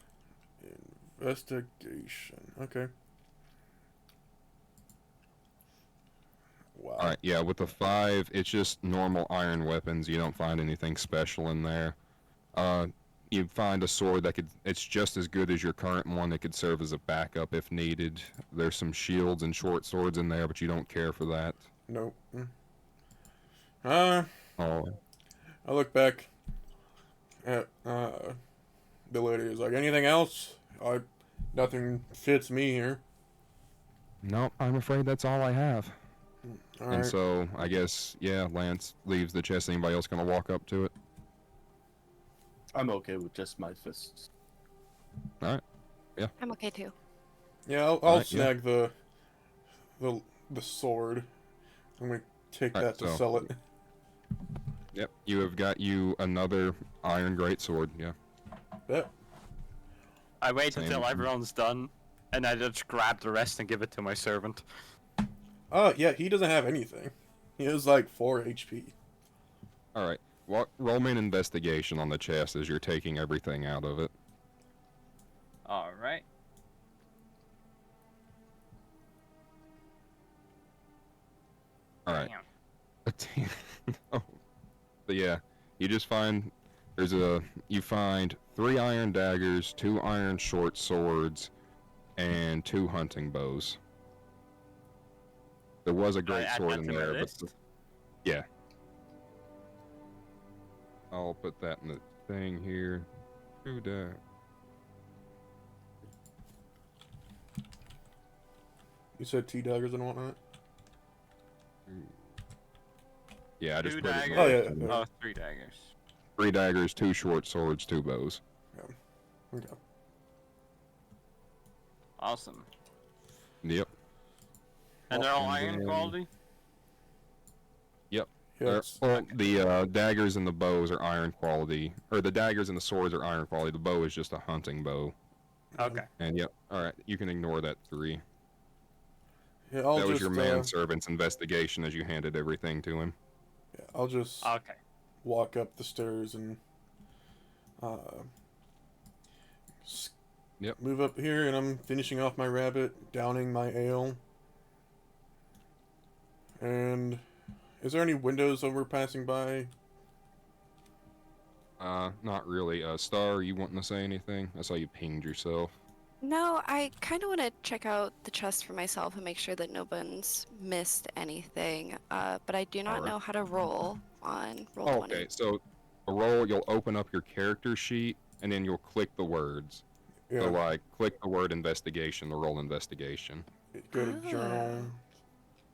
Investigation. Okay. Wow. Alright, yeah, with the 5, it's just normal iron weapons. You don't find anything special in there. You find a sword that it's just as good as your current one. It could serve as a backup if needed. There's some shields and short swords in there, but you don't care for that. Nope. Oh, I look back at the lady. Is like, anything else? Nothing fits me here. no, I'm afraid that's all I have. All And right. so, I guess, yeah, Lance leaves the chest. Anybody else gonna walk up to it? I'm okay with just my fists. I'm okay too. Yeah, I'll Alright, yeah. snag the sword. I'm gonna take Alright, that to so- sell it. Yep, you have got you another iron greatsword, yeah. Bet. I wait Same. until everyone's done, and I just grab the rest and give it to my servant. Yeah, he doesn't have anything. He has like 4 HP. Alright, roll me an investigation on the chest as you're taking everything out of it. Alright. Alright. Damn. Oh. But yeah, you just find you find 3 iron daggers, 2 iron short swords, and 2 hunting bows. There was a Do I great add sword that in to my there, but list? yeah. I'll put that in the thing here. Who da- You said T-daggers and whatnot? Yeah, I just 2 put it in daggers. the Oh, list. yeah. Oh, 3 daggers. 3 daggers, 2 short swords, 2 bows. Okay. Awesome. Yep. And they're all And iron then- quality? Yeah, Well, the daggers and the bows are iron quality, or the daggers and the swords are iron quality. The bow is just a hunting bow. Okay. And yep, all right, you can ignore that 3. yeah, I'll That was just your manservant's investigation as you handed everything to him. yeah, I'll just Okay. walk up the stairs and Yep. move up here, and I'm finishing off my rabbit, downing my ale. And is there any windows that we're passing by? Not really. Star, you wanting to say anything? I saw you pinged yourself. No, I kind of want to check out the chest for myself and make sure that no one's missed anything. But I do not Alright. know how to roll on roll Oh, 20. okay, so a roll, you'll open up your character sheet, and then you'll click the words. Yeah, So, like, click the word investigation, the roll investigation. go to journal.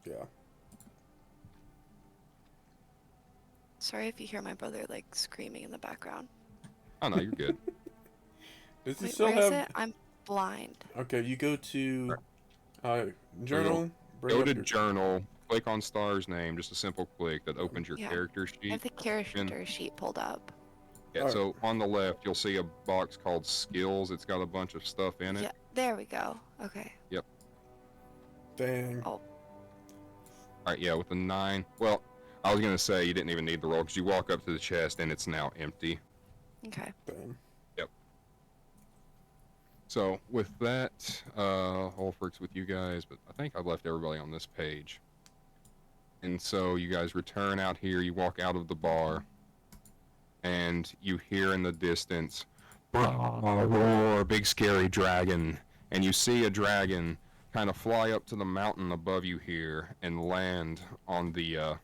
Yeah. Sorry if you hear my brother like screaming in the background. Oh, no, you're good. Does he Wait, still where is have? it? I'm blind. Okay, you go to journal. Bring Go up to your journal, click on Star's name, just a simple click that opens your Yeah. character I sheet. have the character sheet pulled up. Yeah, Alright. so on the left, you'll see a box called skills. It's got a bunch of stuff in it. Yeah, there we go. Okay. Dang. Oh, Alright, yeah, with the 9. Well, I was gonna say you didn't even need the roll because you walk up to the chest and it's now empty. okay. Dang. So with that, Ulfric's with you guys, but I think I've left everybody on this page. And so you guys return out here, you walk out of the bar, and you hear in the distance, roar, big scary dragon. And you see a dragon kind of fly up to the mountain above you here and land on the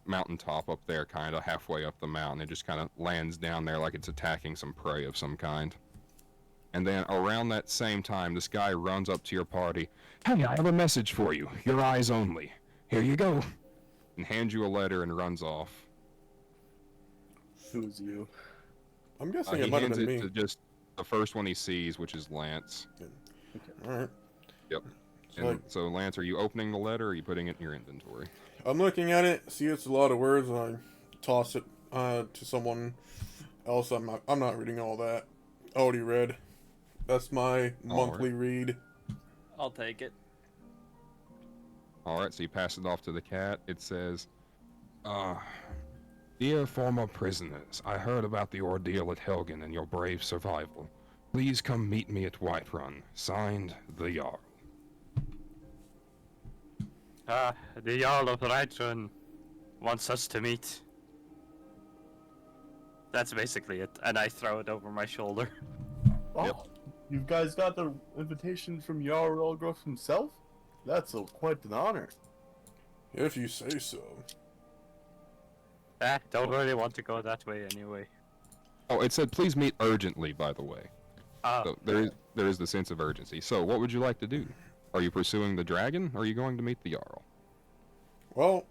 mountaintop up there, kind of halfway up the mountain. It just kind of lands down there like it's attacking some prey of some kind. And then around that same time, this guy runs up to your party. Hey, I have a message for you. Your eyes only. Here you go. And hands you a letter and runs off. Who's you? I'm guessing He it might have hands been it me. to just the first one he sees, which is Lance. All right. Yep. So, And so, Lance, are you opening the letter or are you putting it in your inventory? I'm looking at it. See, it's a lot of words, and I toss it to someone else. I'm not reading all that. Already read. That's my monthly read. I'll take it. Alright, so you pass it off to the cat. It says, Dear former prisoners, I heard about the ordeal at Helgen and your brave survival. Please come meet me at Whiterun. Signed, the Jarl. The Jarl of Whiterun wants us to meet. That's basically it, and I throw it over my shoulder. Oh, Yep. you guys got the invitation from Jarl Rolgrove himself? That's quite an honor. If you say so. Don't really want to go that way anyway. oh, it said please meet urgently, by the way. Oh, So there is the sense of urgency. So what would you like to do? Are you pursuing the dragon, or are you going to meet the Jarl? Well,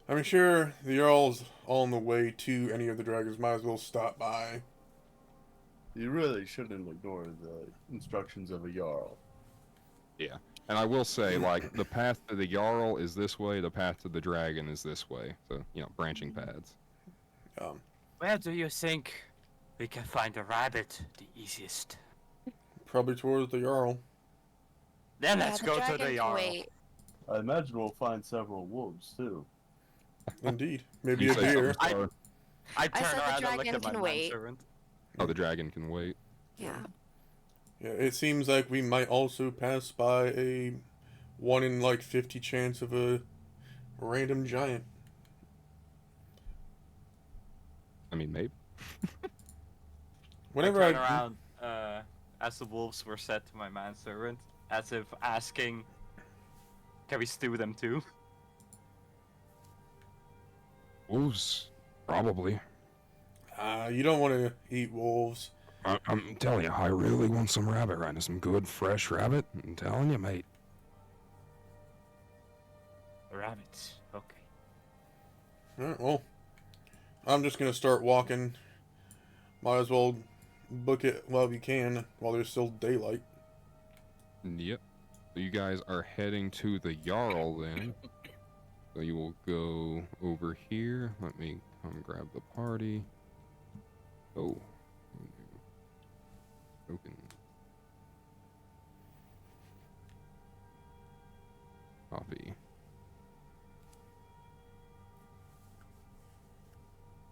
I'm sure the Jarl's on the way to any of the dragons. Might as well stop by. You really shouldn't ignore the instructions of a Jarl. Yeah. And I will say, like, the path to the Jarl is this way, the path to the dragon is this way. So, you know, branching paths. where do you think we can find a rabbit the easiest? Probably towards the Jarl. Then Yeah, let's the go to dragon the can Jarl. wait. I imagine we'll find several wolves too. Indeed. Maybe You a say deer. something, Star? I turn said the around and look dragon at my can wait. manservant. Oh, the dragon can wait. Yeah. Yeah, it seems like we might also pass by a 1 in like 50 chance of a random giant. I mean, maybe. Whenever I turn around as the wolves were said to my manservant, as if asking, can we stew them too? Wolves, probably. you don't want to eat wolves. I'm telling you, I really want some rabbit right now. Some good, fresh rabbit. I'm telling you, mate. Rabbits. Okay. Alright, well, I'm just gonna start walking. Might as well book it while we can, while there's still daylight. Yep. So you guys are heading to the Jarl then. So you will go over here. Let me come grab the party. Oh. Token. Copy.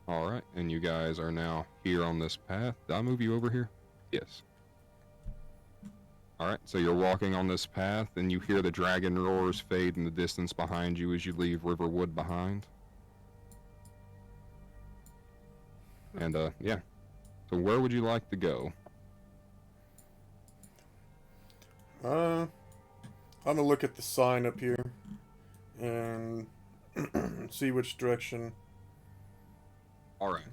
Alright, and you guys are now here on this path. Did I move you over here? Yes. Alright, so you're walking on this path, and you hear the dragon roars fade in the distance behind you as you leave Riverwood behind. And, yeah. So where would you like to go? I'm gonna look at the sign up here and see which direction. Alright.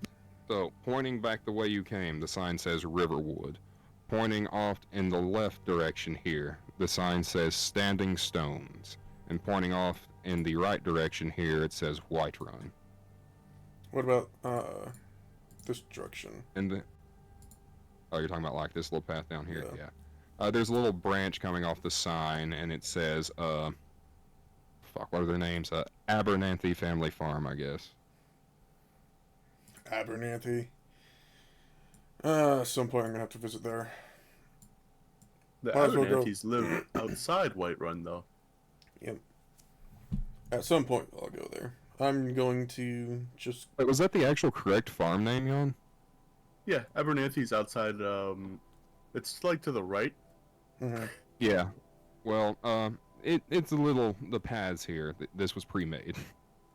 So, pointing back the way you came, the sign says Riverwood. Pointing off in the left direction here, the sign says Standing Stones. And pointing off in the right direction here, it says Whiterun. What about this direction? And the... Oh, you're talking about like this little path down here? Yeah. Yeah. There's a little branch coming off the sign, and it says, fuck, what are their names? Abernathy Family Farm, I guess. Abernathy. At some point I'm gonna have to visit there. The Might as well go. Abernathy's live outside Whiterun, though. Yep. At some point I'll go there. I'm going to just... Wait, was that the actual correct farm name, Jan? Yeah, Abernathy's outside. It's like to the right. Mhm. Yeah. Well, it's a little, the paths here, this was pre-made.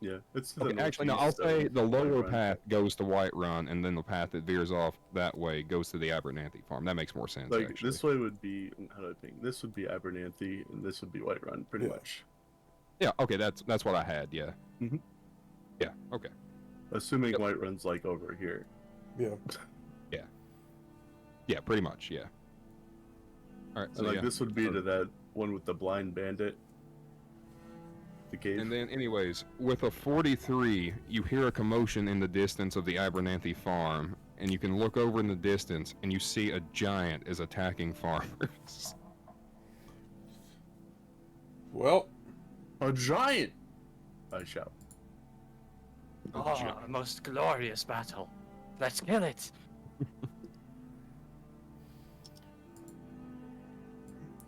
Yeah, it's to the Okay, actually, no, I'll northeast say of the lower Whiterun. path goes to Whiterun, and then the path that veers off that way goes to the Abernathy farm. That makes more sense, Like actually. this way would be, how do I think? This would be Abernathy, and this would be Whiterun, pretty Yeah. much. Yeah, okay, that's what I had, yeah. Mhm. Yeah, okay. Assuming Yep. Whiterun's like over here. Yeah. Yeah, pretty much, yeah. Alright, so And like yeah. this would be to that one with the blind bandit. The cave. And then, anyways, with a 43, you hear a commotion in the distance of the Abernathy farm, and you can look over in the distance, and you see a giant is attacking farmers. Well, A giant! I shout. Oh, a most glorious battle. Let's kill it.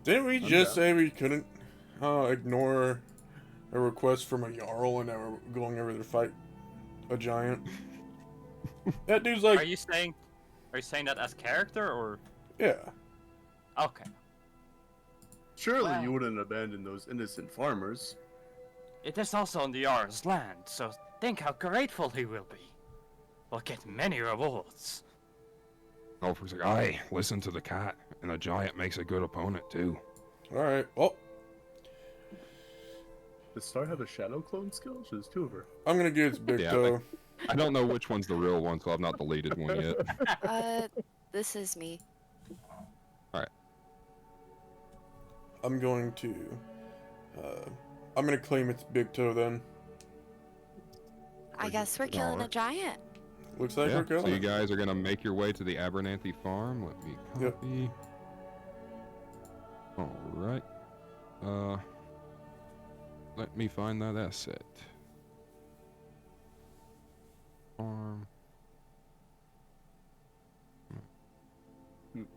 Didn't we I'm just down. say we couldn't ignore a request from a Jarl and now we're going over to fight a giant? That dude's like, Are you saying that as character or? yeah. Okay. Surely Well- you wouldn't abandon those innocent farmers. It is also on the Jarl's land, so think how grateful he will be. We'll get many rewards. Ulfric's like, aye, listen to the cat, and a giant makes a good opponent too. Alright, well, Does Star have a shadow clone skill? There's two of her. I'm gonna give it to Big Yeah, Toe. I don't know which one's the real one, so I've not deleted one yet. This is me. I'm going to, I'm gonna claim it's Big Toe then. I guess we're killing a Alright. giant. Looks like Yeah, we're going. so you guys are gonna make your way to the Abernathy farm. Let me Yep. copy. Alright. Let me find that asset. Farm.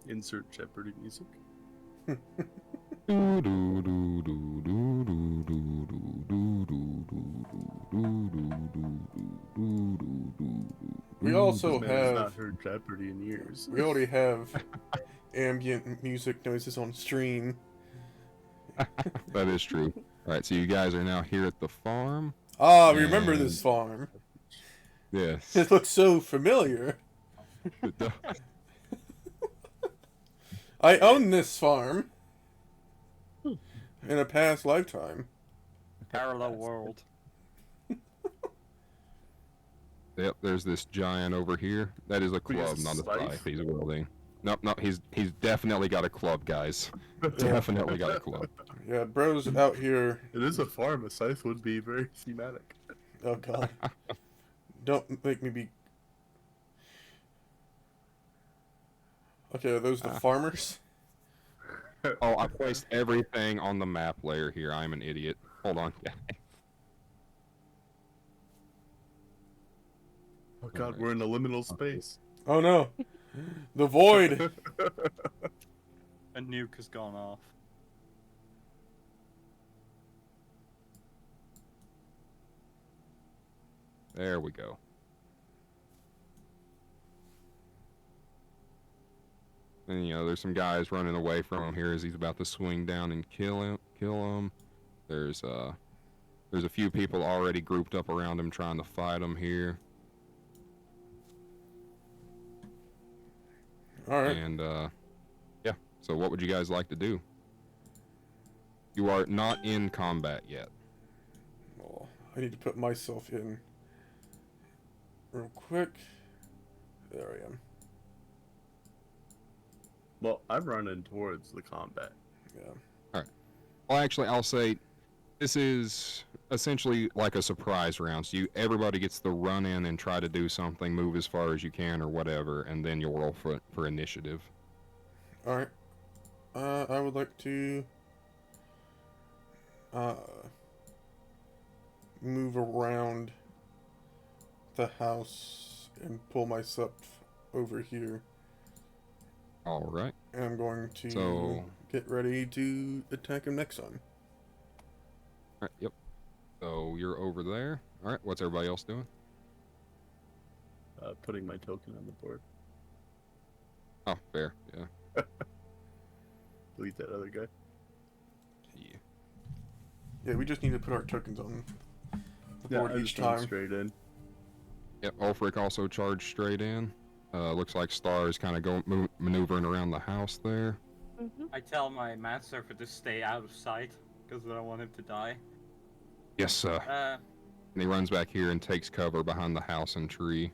Insert Jeopardy music. Do, do, do, do, do, do, do, do, do, do, do, do, do, do. We also This man has have, not heard Jeopardy in years. we already have ambient music noises on stream. That is true. Alright, so you guys are now here at the farm. Ah, remember And- this farm. Yes. It looks so familiar. It does. I own this farm. In a past lifetime. Parallel world. Yep, there's this giant over here. That is a He has club, a not a scythe? scythe. He's wielding. Nope, he's definitely got a club, guys. Definitely got a club. Yeah, bro's out here. It is a farm. A scythe would be very thematic. Oh god. Don't make me be. Okay, are those the farmers? Oh, I placed everything on the map layer here. I'm an idiot. Hold on. Oh god, we're in a liminal space. Oh no. The void. A nuke has gone off. There we go. And you know, there's some guys running away from him here as he's about to swing down and kill him. There's a few people already grouped up around him trying to fight him here. Alright. And yeah. So what would you guys like to do? You are not in combat yet. Well, I need to put myself in real quick. There I am. Well, I'm running towards the combat. Yeah. Well, actually, I'll say this is essentially like a surprise round. So everybody gets to run in and try to do something, move as far as you can or whatever, and then you'll roll for initiative. Alright. I would like to move around the house and pull myself over here. All right. And I'm going to So- get ready to attack him next time. All right. Yep. So you're over there. All right. What's everybody else doing? Putting my token on the board. Oh, fair. Yeah. Delete that other guy. Yeah. Yeah, we just need to put our tokens on the Yeah, board I each just went time. straight in. Yep. Ulfric also charged straight in. Looks like Star is kind of maneuvering around the house there. I tell my manservant to stay out of sight because I don't want him to die. Yes, sir. And he runs back here and takes cover behind the house and tree.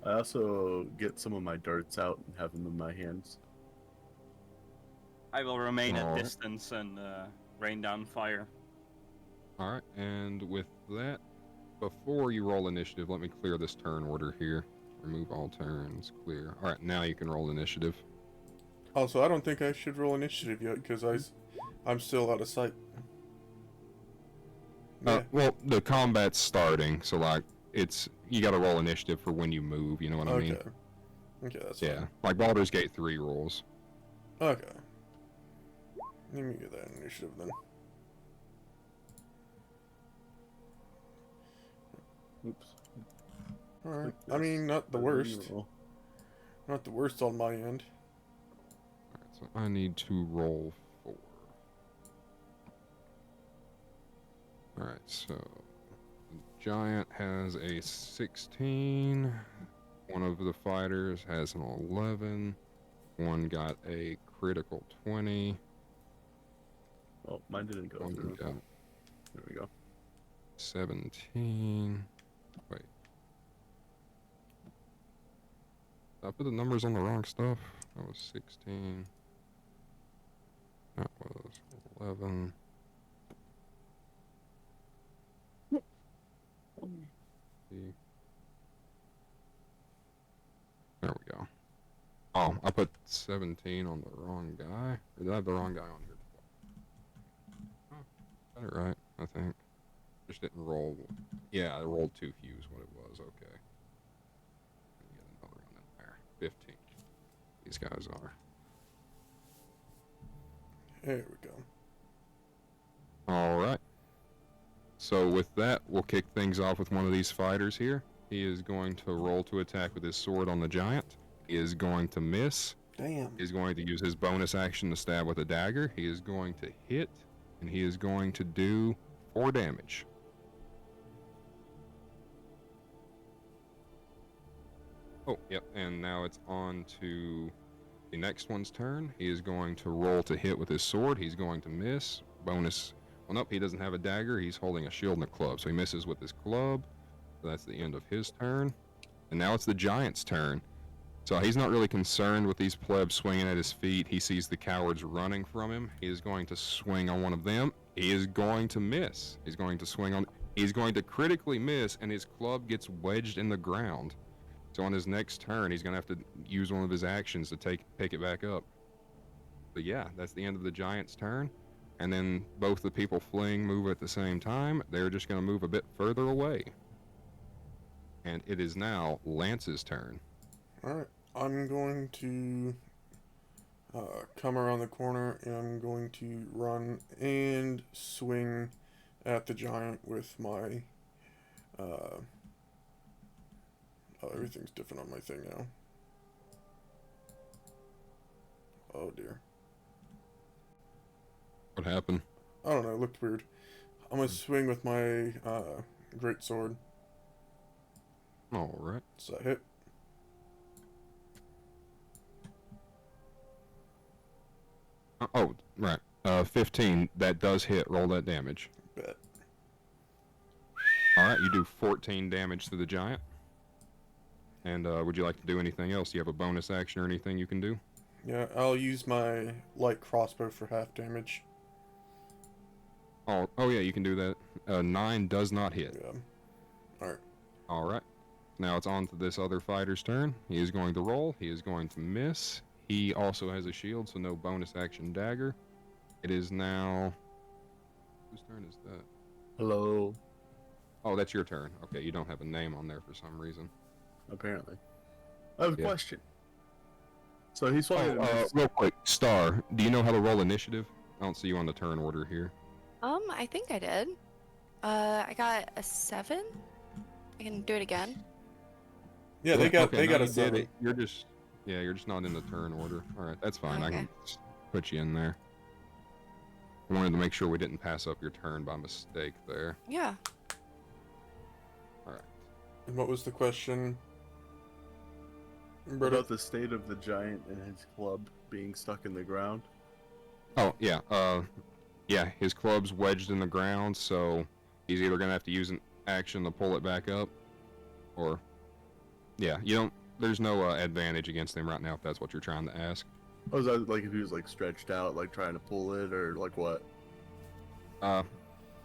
I also get some of my darts out and have them in my hands. I will remain at Alright. distance and rain down fire. All right, and with that, before you roll initiative, let me clear this turn order here. Remove all turns, clear. All right, now you can roll initiative. Also, I don't think I should roll initiative yet because I'm still out of sight. Yeah. Well, the combat's starting, so like you got to roll initiative for when you move. You know what I mean? Okay, that's Yeah, fine. like Baldur's Gate 3 rolls. Okay. Let me get that initiative then. Oops. Alright. I mean, not the worst. Not the worst on my end. Alright, so I need to roll 4. Alright, so the giant has a 16. One of the fighters has an 11. One got a critical 20. Oh, mine didn't go One through. got There we go. 17. Wait. Did I put the numbers on the wrong stuff? That was 16. That was 11. There we go. Oh, I put 17 on the wrong guy. Or did I have the wrong guy on here? Oh, got it right, I think. Just didn't roll. Yeah, I rolled too few is what it was. Okay. Get another one in there. 15. These guys are. There we go. Alright. So with that, we'll kick things off with one of these fighters here. He is going to roll to attack with his sword on the giant. He is going to miss. Damn. He's going to use his bonus action to stab with a dagger. He is going to hit, and he is going to do 4 damage. Oh, yep, and now it's on to the next one's turn. He is going to roll to hit with his sword. He's going to miss. Bonus. Well, nope, he doesn't have a dagger. He's holding a shield and a club, so he misses with his club. So that's the end of his turn. And now it's the giant's turn. So he's not really concerned with these plebs swinging at his feet. He sees the cowards running from him. He is going to swing on one of them. He is going to miss. He's going to swing on... He's going to critically miss, and his club gets wedged in the ground. So on his next turn, he's going to have to use one of his actions to pick it back up. But yeah, that's the end of the giant's turn. And then both the people fleeing move at the same time. They're just going to move a bit further away. And it is now Lance's turn. Alright. I'm going to come around the corner and I'm going to run and swing at the giant with my... oh, everything's different on my thing now. Oh dear. What happened? I don't know, it looked weird. I'm gonna swing with my great sword. Alright. Does that hit? Oh, right. 15. That does hit. Roll that damage. Bet. Alright, you do 14 damage to the giant. And would you like to do anything else? Do you have a bonus action or anything you can do? Yeah, I'll use my light crossbow for half damage. Oh yeah, you can do that. 9 does not hit. Yeah. Alright. Alright. Now it's on to this other fighter's turn. He is going to roll. He is going to miss. He also has a shield, so no bonus action dagger. It is now... Whose turn is that? Hello. Oh, that's your turn. Okay, you don't have a name on there for some reason. Apparently. I have a Yeah. question. So he's swung at Real quick, Star, do you know how to roll initiative? I don't see you on the turn order here. I think I did. I got a 7. I can do it again. Yeah, they got okay, they got no, a you did 7. it. You're just not in the turn order. All right, that's fine. I Okay. can just put you in there. I wanted to make sure we didn't pass up your turn by mistake there. Yeah. All right. And what was the question? What Brother? about the state of the giant and his club being stuck in the ground? Oh yeah. Yeah. His club's wedged in the ground, so he's either gonna have to use an action to pull it back up, or yeah, you don't. There's no advantage against him right now if that's what you're trying to ask. Oh, is that like if he was like stretched out, like trying to pull it, or like what?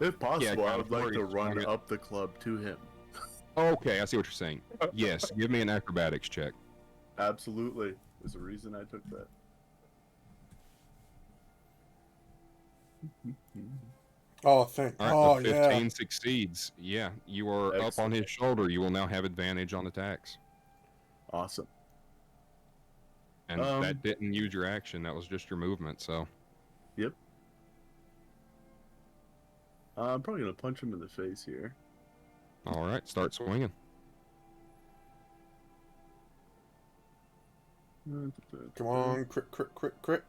If possible, I kind would of like where to he's run swung it. up the club to him. Okay, I see what you're saying. Yes, give me an acrobatics check. Absolutely. There's a reason I took that. Oh, thank. All right, Oh, the yeah. 15 succeeds. Yeah, you are up on Excellent. his shoulder. You will now have advantage on attacks. Awesome. And that didn't use your action. That was just your movement. So. Yep. I'm probably gonna punch him in the face here. All right, start swinging. Come on, crit, crit, crit, crit.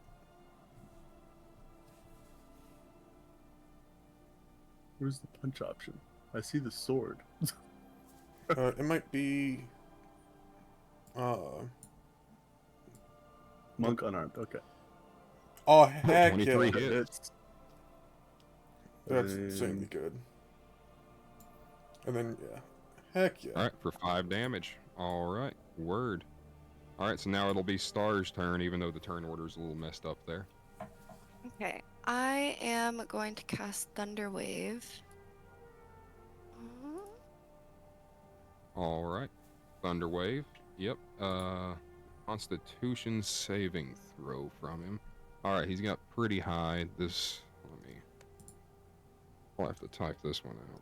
Where's the punch option? I see the sword. It might be. Monk unarmed. Okay. Oh heck 23 yeah! hits. That's And- insanely good. And then yeah, heck yeah. All right, for 5 damage. All right, word. All right, so now it'll be Star's turn, even though the turn order's a little messed up there. Okay, I am going to cast Thunder Wave. All right, Thunder Wave. Yep. Constitution saving throw from him. All right, he's got pretty high. This. Let me. I'll have to type this one out.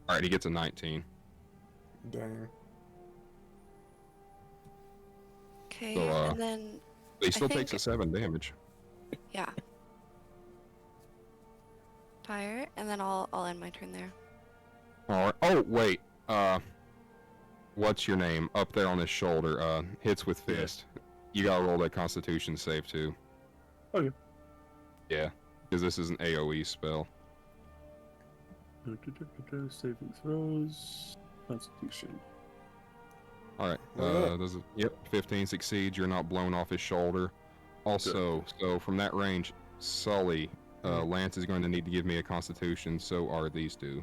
All right, he gets a 19. Dang. Okay, So, and then He still takes think- a 7 damage. yeah. Fire, and then I'll end my turn there. All right. Oh wait. What's your name? Up there on his shoulder. Hits with fist. You gotta roll that Constitution save too. Okay. Yeah, because this is an AOE spell. Saving throws. Constitution. All right. Yeah. Does it? Yep. 15 succeeds. You're not blown off his shoulder. Also, so from that range, Sully, Lance is going to need to give me a Constitution. So are these two.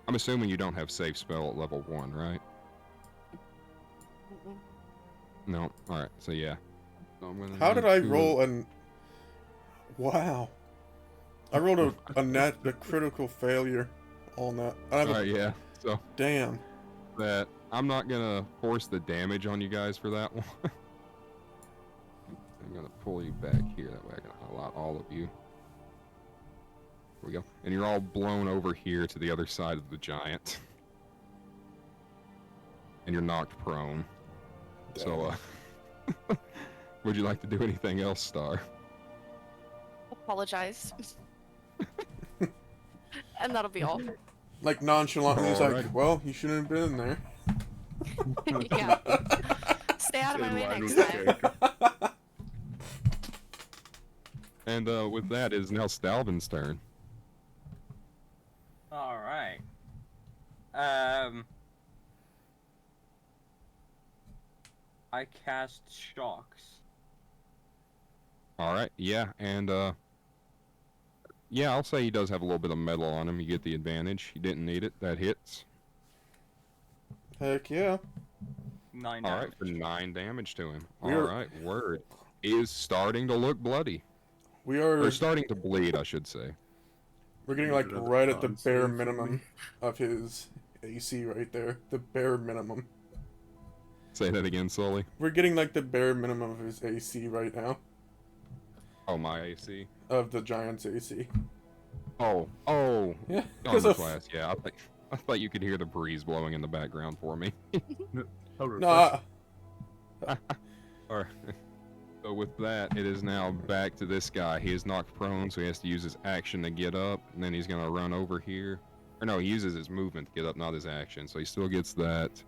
I'm assuming you don't have save spell at level 1, right? No. All right. So yeah. So I'm gonna How need did I to- roll an? Wow. I rolled a critical failure on that. I have All a, right. Yeah. So damn. that I'm not gonna force the damage on you guys for that one. I'm gonna pull you back here. That way I can highlight all of you. Here we go. And you're all blown over here to the other side of the giant. And you're knocked prone. So, would you like to do anything else, Star? Apologize. And that'll be all. Like nonchalantly, he's like, Alright. "Well, you shouldn't have been there." Yeah. Stay out of my In way line next with the time. character. And with that, it is now Stalvin's turn. All right. I cast shocks. All right, yeah, and yeah, I'll say he does have a little bit of metal on him. You get the advantage. He didn't need it. That hits. Heck yeah. 9 All damage. right, for 9 damage to him. We All are- right, word. He is starting to look bloody. We are. Or starting to bleed, I should say. We're getting like Another right at the con bare save for minimum me. of his AC right there. The bare minimum. Say that again, Sully. We're getting like the bare minimum of his AC right now. Oh, my AC. Of the Giants' AC. Oh, Yeah. Because armor of class. Yeah, I thought you could hear the breeze blowing in the background for me. How no. All right. So with that, it is now back to this guy. He is knocked prone, so he has to use his action to get up, and then he's gonna run over here. Or no, he uses his movement to get up, not his action. So he still gets that.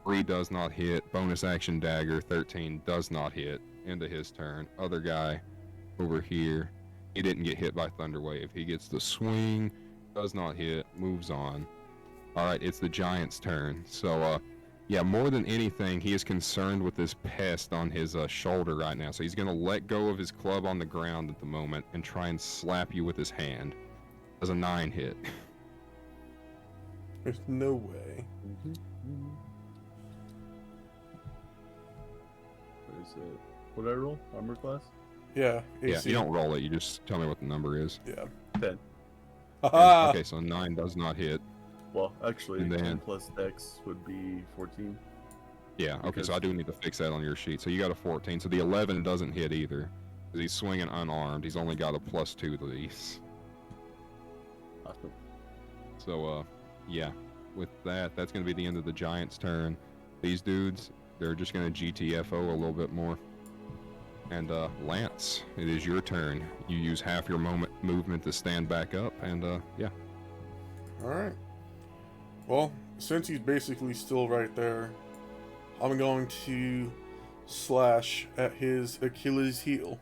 3 does not hit. Bonus action dagger. 13 does not hit. Into his turn. Other guy over here. He didn't get hit by Thunderwave. He gets the swing. Does not hit. Moves on. All right, it's the Giant's turn. So, yeah, more than anything, he is concerned with this pest on his shoulder right now. So he's going to let go of his club on the ground at the moment and try and slap you with his hand. Does a 9 hit. There's no way. Is it? What did I roll? Armor class? Yeah. Yeah, AC. you don't roll it. You just tell me what the number is. Yeah. 10. Haha. Okay, so 9 does not hit. Well, actually, And then- 10 plus dex would be 14. Yeah, okay, Because- so I do need to fix that on your sheet. So you got a 14. So the 11 doesn't hit either. Because he's swinging unarmed. He's only got a +2 to these. Awesome. So, yeah. With that, that's going to be the end of the Giant's turn. These dudes, they're just going to GTFO a little bit more. And Lance, it is your turn. You use half your movement to stand back up, and yeah. Alright. Well, since he's basically still right there, I'm going to slash at his Achilles heel.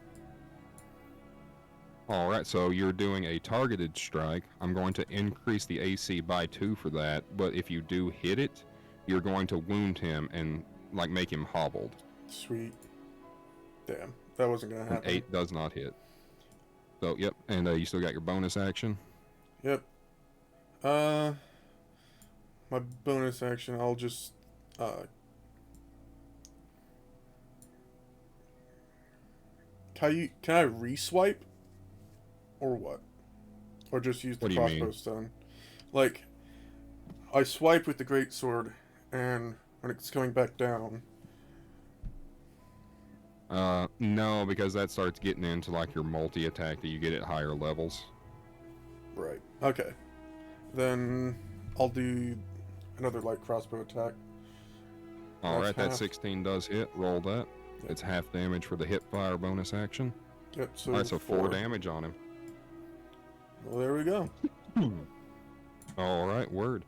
Alright, so you're doing a targeted strike. I'm going to increase the AC by 2 for that, but if you do hit it, you're going to wound him and, like, make him hobbled. Sweet. Damn, that wasn't gonna An happen. 8 does not hit. So, yep, and you still got your bonus action. Yep. My bonus action, I'll just, can I re-swipe? Or what? Or just use the What do you mean? crossbow stone? Like, I swipe with the greatsword, and when it's coming back down... No, because that starts getting into, like, your multi-attack that you get at higher levels. Right. Okay. Then I'll do another light crossbow attack. Alright, that half. 16 does hit. Roll that. Yep. It's half damage for the hip fire bonus action. Yep, so Alright, so 4 damage on him. Well, there we go. Alright, word.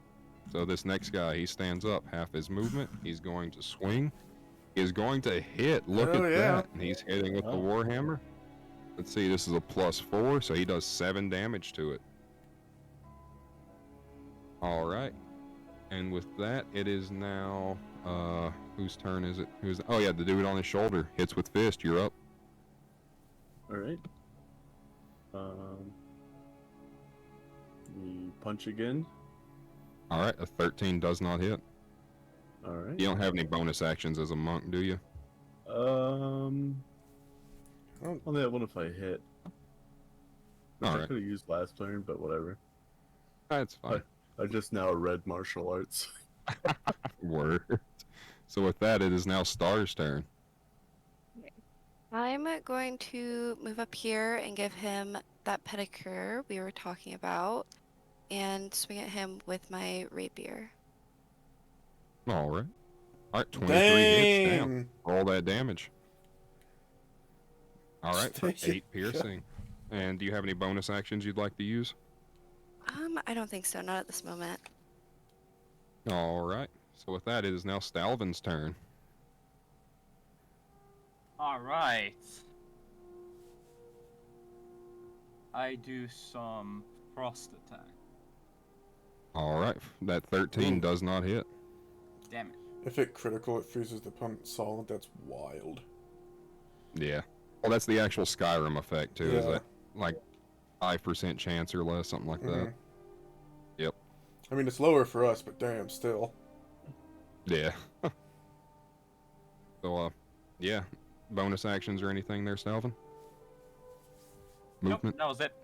So this next guy, he stands up, half his movement. He's going to swing. He is going to hit. Look Hell at yeah. that. He's hitting with the Wow. Warhammer. Let's see, this is a +4, so he does 7 damage to it. Alright. And with that, it is now, whose turn is it? Oh yeah, the dude on his shoulder. Hits with fist, you're up. Alright. We punch again. Alright, a 13 does not hit. Alright. You don't have any bonus actions as a monk, do you? Only that one if I hit. Which I Alright. could have used last turn, but whatever. That's fine. I just now read martial arts. Word. So with that, it is now Star's turn. I'm going to move up here and give him that pedicure we were talking about and swing at him with my rapier. Alright. Alright, 23 hits. Damn. Dang! Roll that damage. Alright, for Thank you. 8 piercing. And do you have any bonus actions you'd like to use? I don't think so, not at this moment. Alright. So with that, it is now Stalvin's turn. Alright. I do some frost attack. Alright, that 13 Ooh. does not hit. Damn it. If it critical, it freezes the opponent solid. That's wild. Yeah. Well, that's the actual Skyrim effect, too. Is Yeah. that, like, 5% chance or less, something like that. Mhm. Yep. I mean, it's lower for us, but damn, still. Yeah. So, yeah. Bonus actions or anything there, Stalvin? Movement? Nope, that was it.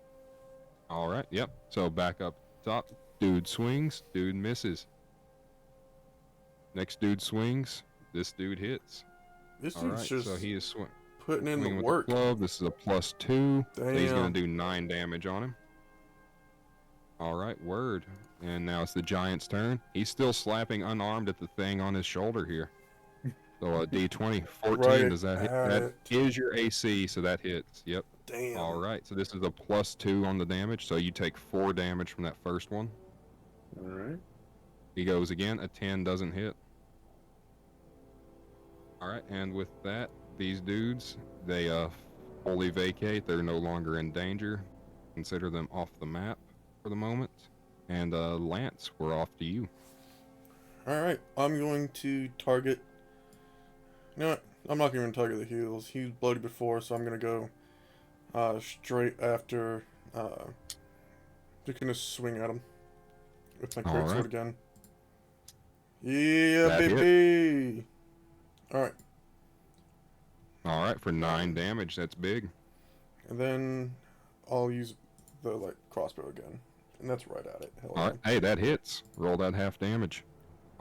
Alright, yep. So back up top. Dude swings, dude misses. Next dude swings, this dude hits. This dude's Alright, just so he is putting in swinging the with work. the club. This is a +2. So he's Damn. going to do 9 damage on him. Alright, word. And now it's the giant's turn. He's still slapping unarmed at the thing on his shoulder here. So a D20, 14, Right does that hit? at That it. is your AC, so that hits. Yep. Damn. Alright, so this is a +2 on the damage, so you take 4 damage from that first one. Alright. He goes again, a 10 doesn't hit. Alright, and with that, these dudes, they fully vacate. They're no longer in danger. Consider them off the map for the moment. And Lance, we're off to you. Alright, I'm going to target... You know what? I'm not going to target the heels. He was bloody before, so I'm going to go straight after... just going to swing at him. With my Alright. greatsword again. Yeah, That hit. baby! Alright, Alright, for 9 damage, that's big. and then I'll use the like crossbow again. And that's right at it. Hell yeah. Alright, hey, that hits. Roll that half damage.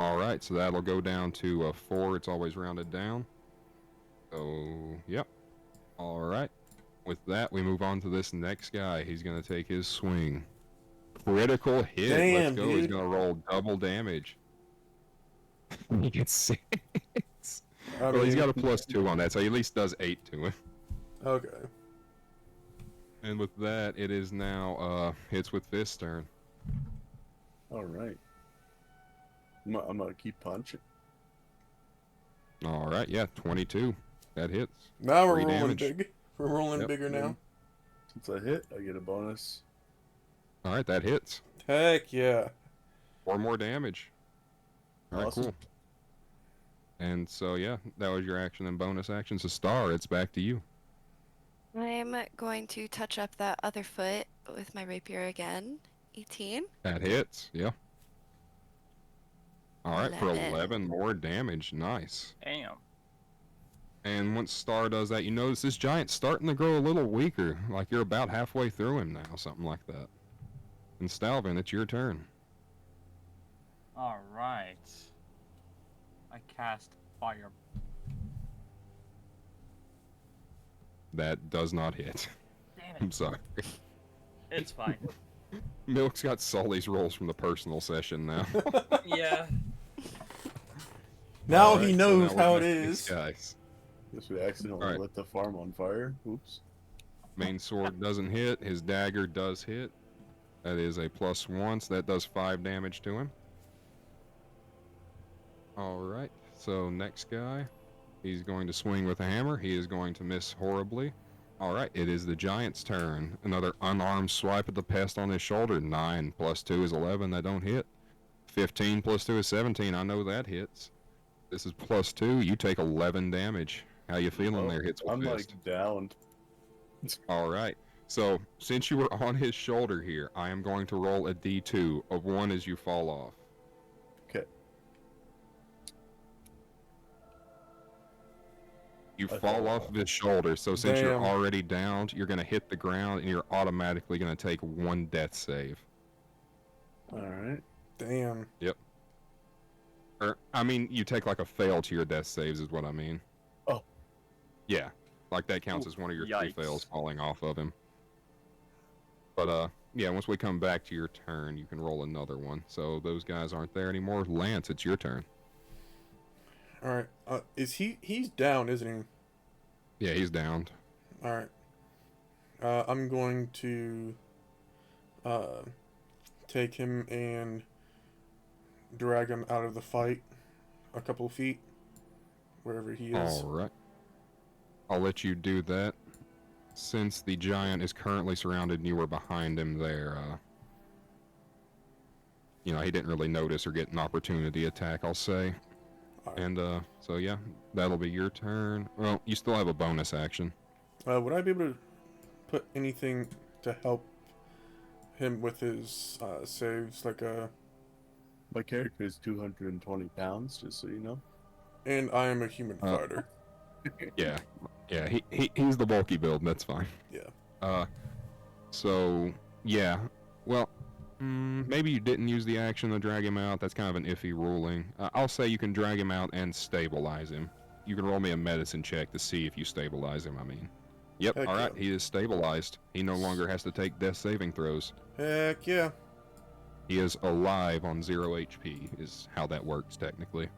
Alright, so that'll go down to 4. It's always rounded down. So, yep. Alright. With that, we move on to this next guy. He's going to take his swing. Critical hit. Damn, Let's go. He's dude. going to roll double damage. He gets 6. I Well, he's mean, got a +2 on that, so he at least does 8 to him. Okay. And with that, it is now hits with Fist's turn. All right. I'm gonna keep punching. All right, yeah, 22. That hits. Now we're 3 rolling damage. big. We're rolling Yep. bigger now. Since I hit, I get a bonus. All right, that hits. Heck yeah. 4 more damage. All right, Awesome. cool. And so, yeah, that was your action and bonus action. So, Star, it's back to you. I'm going to touch up that other foot with my rapier again. 18. That hits, yeah. All right, for 11. 11 more damage. Nice. Damn. And once Star does that, you notice this giant's starting to grow a little weaker. Like you're about halfway through him now, something like that. And Stalvin, it's your turn. All right. I cast fire. That does not hit. Damn I'm it. sorry. It's fine. Milk's got Sully's rolls from the personal session now. Yeah. Now Alright, he so knows now how we're it back to these is. Guys. Guess we accidentally Alright. lit the farm on fire. Oops. Main sword doesn't hit. His dagger does hit. That is a +1, so that does 5 damage to him. Alright, so next guy. He's going to swing with a hammer. He is going to miss horribly. Alright, it is the giant's turn. Another unarmed swipe at the pest on his shoulder. 9 + 2 is 11. That don't hit. 15 + 2 is 17. I know that hits. This is +2. You take 11 damage. How you feeling there, Hits with I'm Fist? like down. Alright, so since you were on his shoulder here, I am going to roll a d2 of 1 as you fall off. Okay. You I fall fall off off. of his shoulder, so since you're Damn. already downed, you're going to hit the ground and you're automatically going to take 1 death save. All right. Damn. Or, I mean, you take like a fail to your death saves is what I mean. Oh. Yeah, like that counts as one of your 3 Yikes. fails falling off of him. But, yeah, once we come back to your turn, you can roll another one. So those guys aren't there anymore. Lance, it's your turn. Alright. He's down, isn't he? Yeah, he's downed. Alright. I'm going to take him and drag him out of the fight a couple feet, wherever he is. Alright. I'll let you do that. Since the giant is currently surrounded and you were behind him there, you know, he didn't really notice or get an opportunity attack, I'll say. Alright. And, so yeah, that'll be your turn. Well, you still have a bonus action. Would I be able to put anything to help him with his saves, like My character is 220 pounds, just so you know. and I am a human fighter. Yeah. Yeah, he's the bulky build, that's fine. Yeah. So, yeah. Well, maybe you didn't use the action to drag him out. That's kind of an iffy ruling. I'll say you can drag him out and stabilize him. You can roll me a medicine check to see if you stabilize him, I mean. Yep, Heck alright, yeah. he is stabilized. He no longer has to take death saving throws. Heck yeah. He is alive on 0 HP, is how that works technically.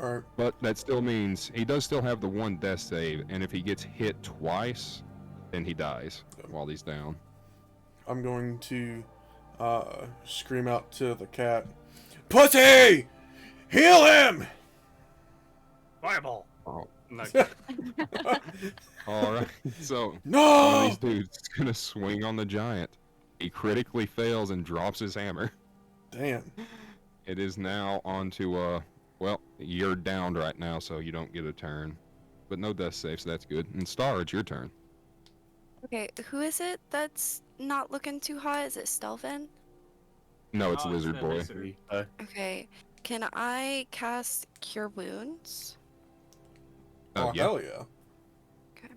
Alright. But that still means he does still have the 1 death save, and if he gets hit twice, then he dies while he's down. I'm going to scream out to the cat, "Pussy! Heal him!" Fireball. Oh. No. Alright, so one of No! these dudes is gonna swing on the giant. He critically fails and drops his hammer. Damn. It is now on to, well, you're downed right now, so you don't get a turn. But no death save, so that's good. And Star, it's your turn. Okay, who is it that's not looking too hot? Is it Stelvin? No, it's Oh, Lizard the Boy. lizard. Okay. Can I cast Cure Wounds? Oh, yeah. hell yeah. Okay.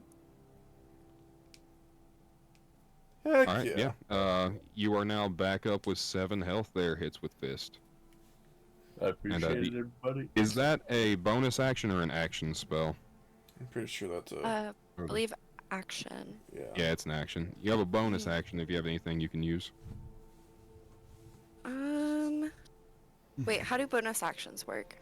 Heck Alright, yeah. You are now back up with 7 health there, Hits with Fist. I appreciate it, everybody. Is that a bonus action or an action spell? I'm pretty sure that's a... I believe action. yeah. Yeah, it's an action. You have a bonus action if you have anything you can use. Wait, how do bonus actions work?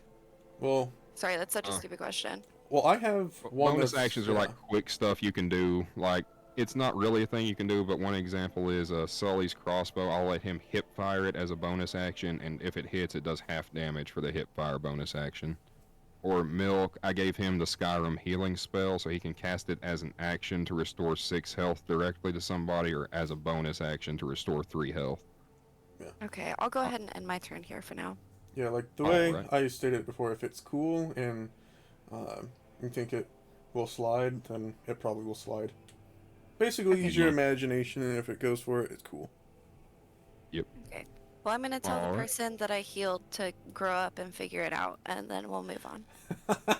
Well, Sorry, that's such a stupid question. Well, I have one Bonus that's, actions are yeah. like quick stuff you can do. Like, it's not really a thing you can do, but one example is Sully's crossbow. I'll let him hip fire it as a bonus action, and if it hits, it does half damage for the hip fire bonus action. Or Milk, I gave him the Skyrim healing spell, so he can cast it as an action to restore 6 health directly to somebody, or as a bonus action to restore 3 health. Okay, I'll go ahead and end my turn here for now. Yeah, like the way Alright. I stated before, if it's cool and you think it will slide, then it probably will slide. Basically, Okay. use your imagination, and if it goes for it, it's cool. Okay. Well, I'm gonna tell the Alright. person that I healed to grow up and figure it out, and then we'll move on. I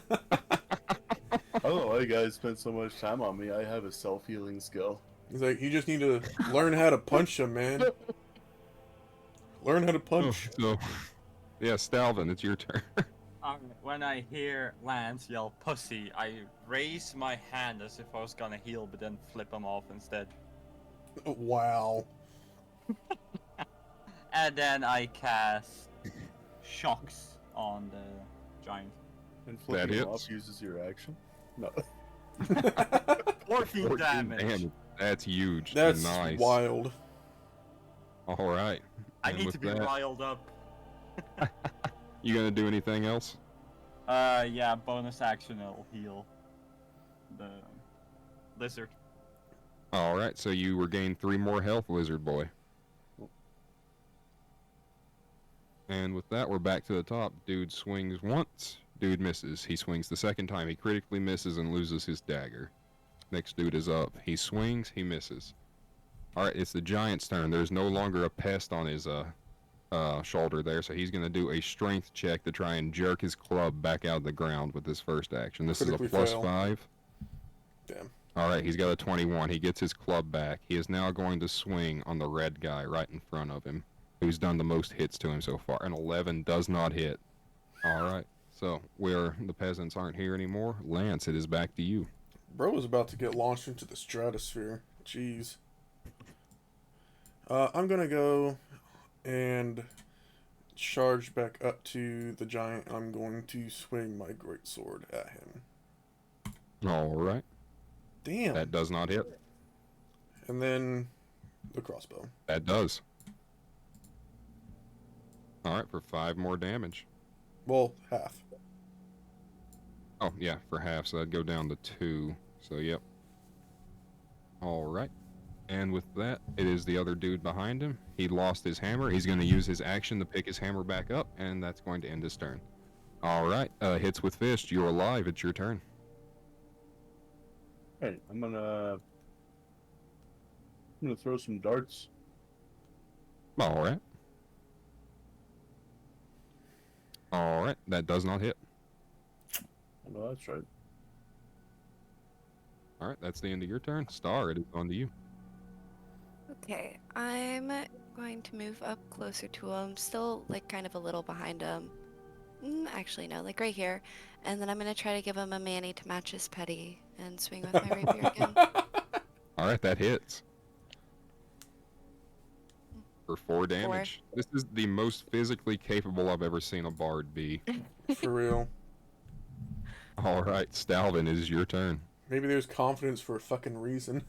don't know why you guys spend so much time on me. I have a self-healing skill. He's like, you just need to learn how to punch him, man. Learn how to punch. So, yeah, Stalvin, it's your turn. When I hear Lance yell pussy, I raise my hand as if I was gonna heal, but then flip him off instead. Wow. And then I cast shocks on the giant. And flipping hits. him off uses your action? No. 14 14 damage. That's huge. That's nice. wild. Alright. I And need with to be that, riled up. You gonna do anything else? Yeah, bonus action will heal the lizard. Alright, so you regain 3 more health, Lizard Boy. And with that, we're back to the top. Dude swings once. Dude misses. He swings the second time. He critically misses and loses his dagger. Next dude is up. He swings. He misses. Alright, it's the giant's turn. There's no longer a pest on his shoulder there, so he's going to do a strength check to try and jerk his club back out of the ground with his first action. This Critically is a fail. +5. Damn. Alright, he's got a 21. He gets his club back. He is now going to swing on the red guy right in front of him, who's done the most hits to him so far. An 11 does not hit. Alright, so where the peasants aren't here anymore, Lance, it is back to you. Bro was about to get launched into the stratosphere. Jeez. I'm gonna go and charge back up to the giant. I'm going to swing my greatsword at him. Alright, Damn. that does not hit. And then the crossbow. That does. Alright, for 5 more damage. Well, half. Oh, yeah, for half, so that'd go down to 2. So, yep. Alright. And with that, it is the other dude behind him. He lost his hammer. He's going to use his action to pick his hammer back up, and that's going to end his turn. Alright, hits with fist. You're alive. It's your turn. Hey, I'm gonna throw some darts. Alright. Alright, that does not hit. Oh, that's right. Alright, that's the end of your turn. Star, it is on to you. Okay, I'm going to move up closer to him, still like kind of a little behind him. Actually, no, like right here. And then I'm going to try to give him a mani to match his petty and swing with my rapier again. Alright, that hits. For 4 damage. This is the most physically capable I've ever seen a bard be. For real. Alright, Stalvin, it is your turn. Maybe there's confidence for a fucking reason.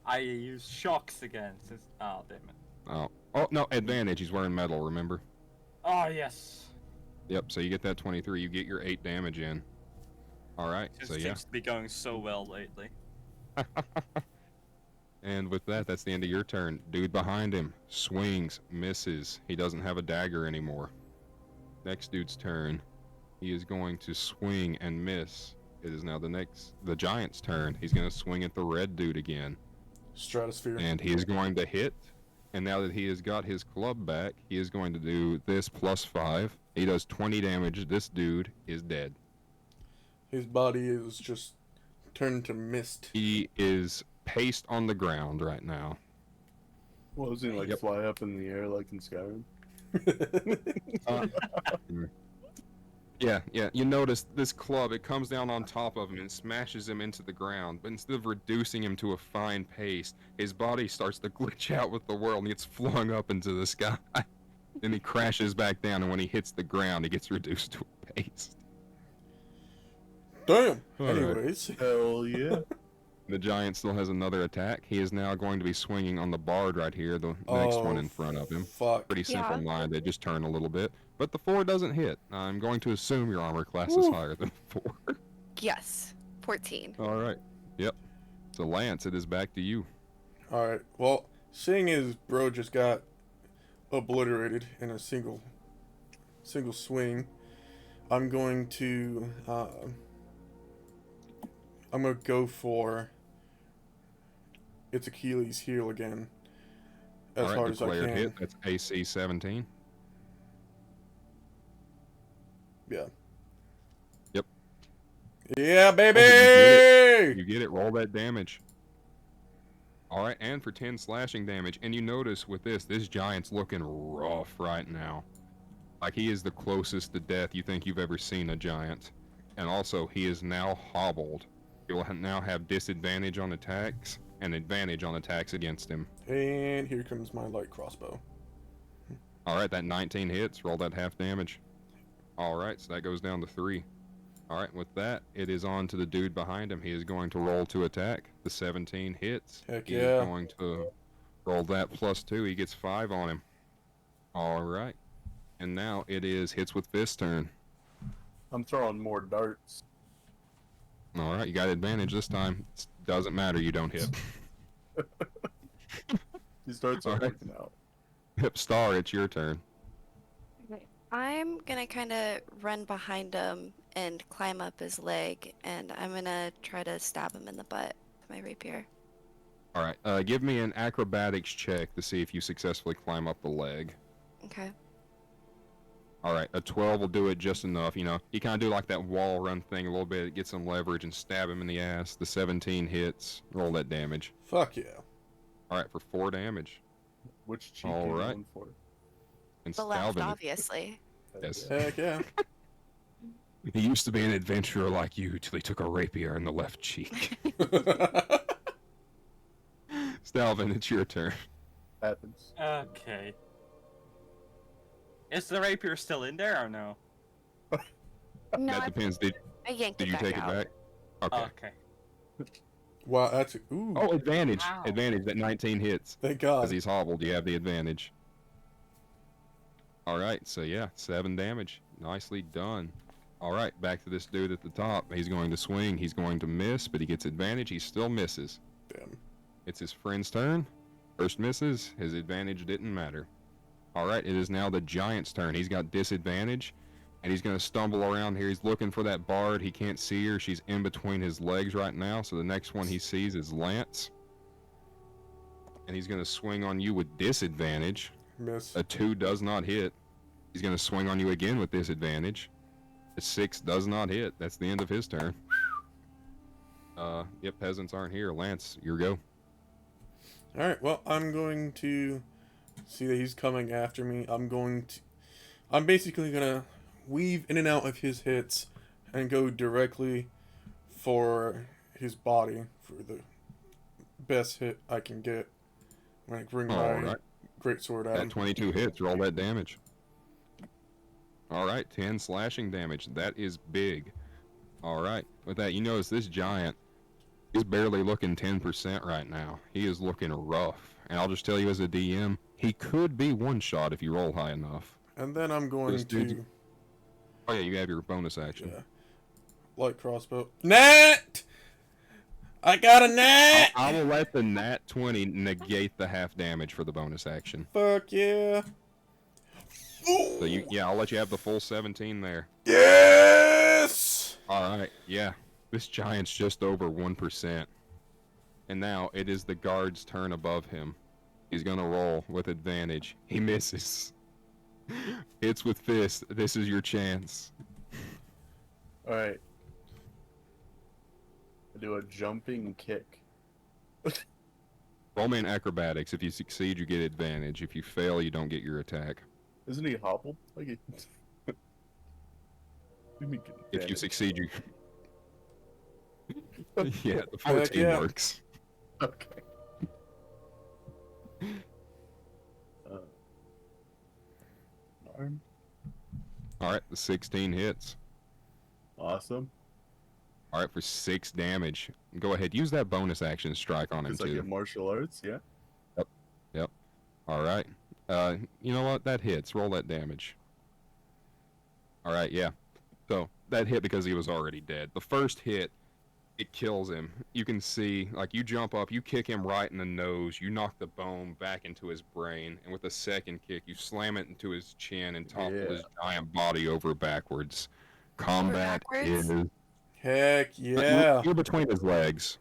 I use shocks again since. Oh, damn it. Oh, no, advantage. He's wearing metal, remember? Oh, yes. Yep, so you get that 23. You get your 8 damage in. Alright, This so yeah. seems to be going so well lately. And with that, that's the end of your turn. Dude behind him swings, misses. He doesn't have a dagger anymore. Next dude's turn. He is going to swing and miss. It is now the giant's turn. He's going to swing at the red dude again. Stratosphere. And he is going to hit. And now that he has got his club back, he is going to do this +5. He does 20 damage. This dude is dead. His body is just turned to mist. He is paced on the ground right now. What was he like? Yep. Fly up in the air like in Skyrim? Yeah. You notice this club, it comes down on top of him and smashes him into the ground. But instead of reducing him to a fine paste, his body starts to glitch out with the world and gets flung up into the sky. Then he crashes back down, and when he hits the ground, he gets reduced to a paste. Damn. All right. Anyways. Hell yeah. The giant still has another attack. He is now going to be swinging on the bard right here, the next one in front of him. Fuck. Pretty simple Yeah. mind. They just turn a little bit. But the 4 doesn't hit. I'm going to assume your armor class is Woo. higher than 4. Yes. 14. All right. Yep. So Lance, it is back to you. Alright, well, seeing as bro just got obliterated in a single swing, I'm going to go for its Achilles heel again as All right, hard as I declared can. hit. That's AC 17. Yeah. Yep. Yeah, baby! You get it. Roll that damage. All right, and for 10 slashing damage. And you notice with this giant's looking rough right now. Like he is the closest to death you think you've ever seen a giant. And also, he is now hobbled. He will now have disadvantage on attacks and advantage on attacks against him. And here comes my light crossbow. All right, that 19 hits. Roll that half damage. All right, so that goes down to 3. All right, with that, it is on to the dude behind him. He is going to roll to attack. The 17 hits. Heck He yeah. is going to roll that plus 2. He gets 5 on him. All right. And now it is hits with fist turn. I'm throwing more darts. All right, you got advantage this time. Doesn't matter, you don't hit. These darts are Alright. working out. Hip Star, it's your turn. Okay. I'm gonna kind of run behind him and climb up his leg, and I'm gonna try to stab him in the butt with my rapier. All right, give me an acrobatics check to see if you successfully climb up the leg. Okay. All right, a 12 will do it just enough. You know, you kind of do like that wall run thing a little bit, get some leverage and stab him in the ass. The 17 hits. Roll that damage. Fuck yeah. All right, for 4 damage. Which cheek All are you right. going for? And The left, Stalvin, obviously. Yes. Heck yeah. He used to be an adventurer like you till he took a rapier in the left cheek. Stalvin, it's your turn. Happens. Okay. Is the rapier still in there or no? No, That depends. Did I yanked you it back take out. it back? Okay. Okay. Wow, that's ooh. Oh, advantage. Ow. Advantage. That 19 hits. Thank Because God. he's hobbled, you have the advantage. Alright, so yeah, 7 damage. Nicely done. Alright, back to this dude at the top. He's going to swing. He's going to miss, but he gets advantage. He still misses. Damn. It's his friend's turn. First misses. His advantage didn't matter. Alright, it is now the giant's turn. He's got disadvantage, and he's going to stumble around here. He's looking for that bard. He can't see her. She's in between his legs right now, so the next one he sees is Lance. And he's going to swing on you with disadvantage. Miss. A 2 does not hit. He's going to swing on you again with disadvantage. A 6 does not hit. That's the end of his turn. Yep, peasants aren't here. Lance, your go. Alright, well, I'm going to see that he's coming after me. I'm basically gonna weave in and out of his hits and go directly for his body for the best hit I can get. When I bring my Alright. great sword at That him. 22 hits. Roll that damage. Alright, 10 slashing damage. That is big. Alright, with that, you notice this giant is barely looking 10% right now. He is looking rough. And I'll just tell you as a DM, he could be one shot if you roll high enough. And then I'm going This dude's- to Oh yeah, you have your bonus action. light crossbow. Nat! I got a nat! I will let the nat 20 negate the half damage for the bonus action. Fuck yeah. So I'll let you have the full 17 there. Yes! Alright, yeah. This giant's just over 1%. And now it is the guard's turn above him. He's gonna roll with advantage. He misses. Hits with fist. This is your chance. Alright. I do a jumping kick. Roll me in acrobatics. If you succeed, you get advantage. If you fail, you don't get your attack. Isn't he hobbled? Like he... Give me good If you advantage. succeed, you... Yeah, the 14 yeah. works. Okay. Arm. Alright, the 16 hits. Awesome. All right, for 6 damage. Go ahead, use that bonus action strike on him Because I too. get martial arts, yeah. Yep. All right. You know what? That hits. Roll that damage. All right, yeah. So that hit because he was already dead. The first hit, it kills him. You can see, like, you jump up, you kick him right in the nose, you knock the bone back into his brain, and with the second kick, you slam it into his chin and topple his giant body over backwards. Combat backwards? is. Heck yeah. You're between his legs.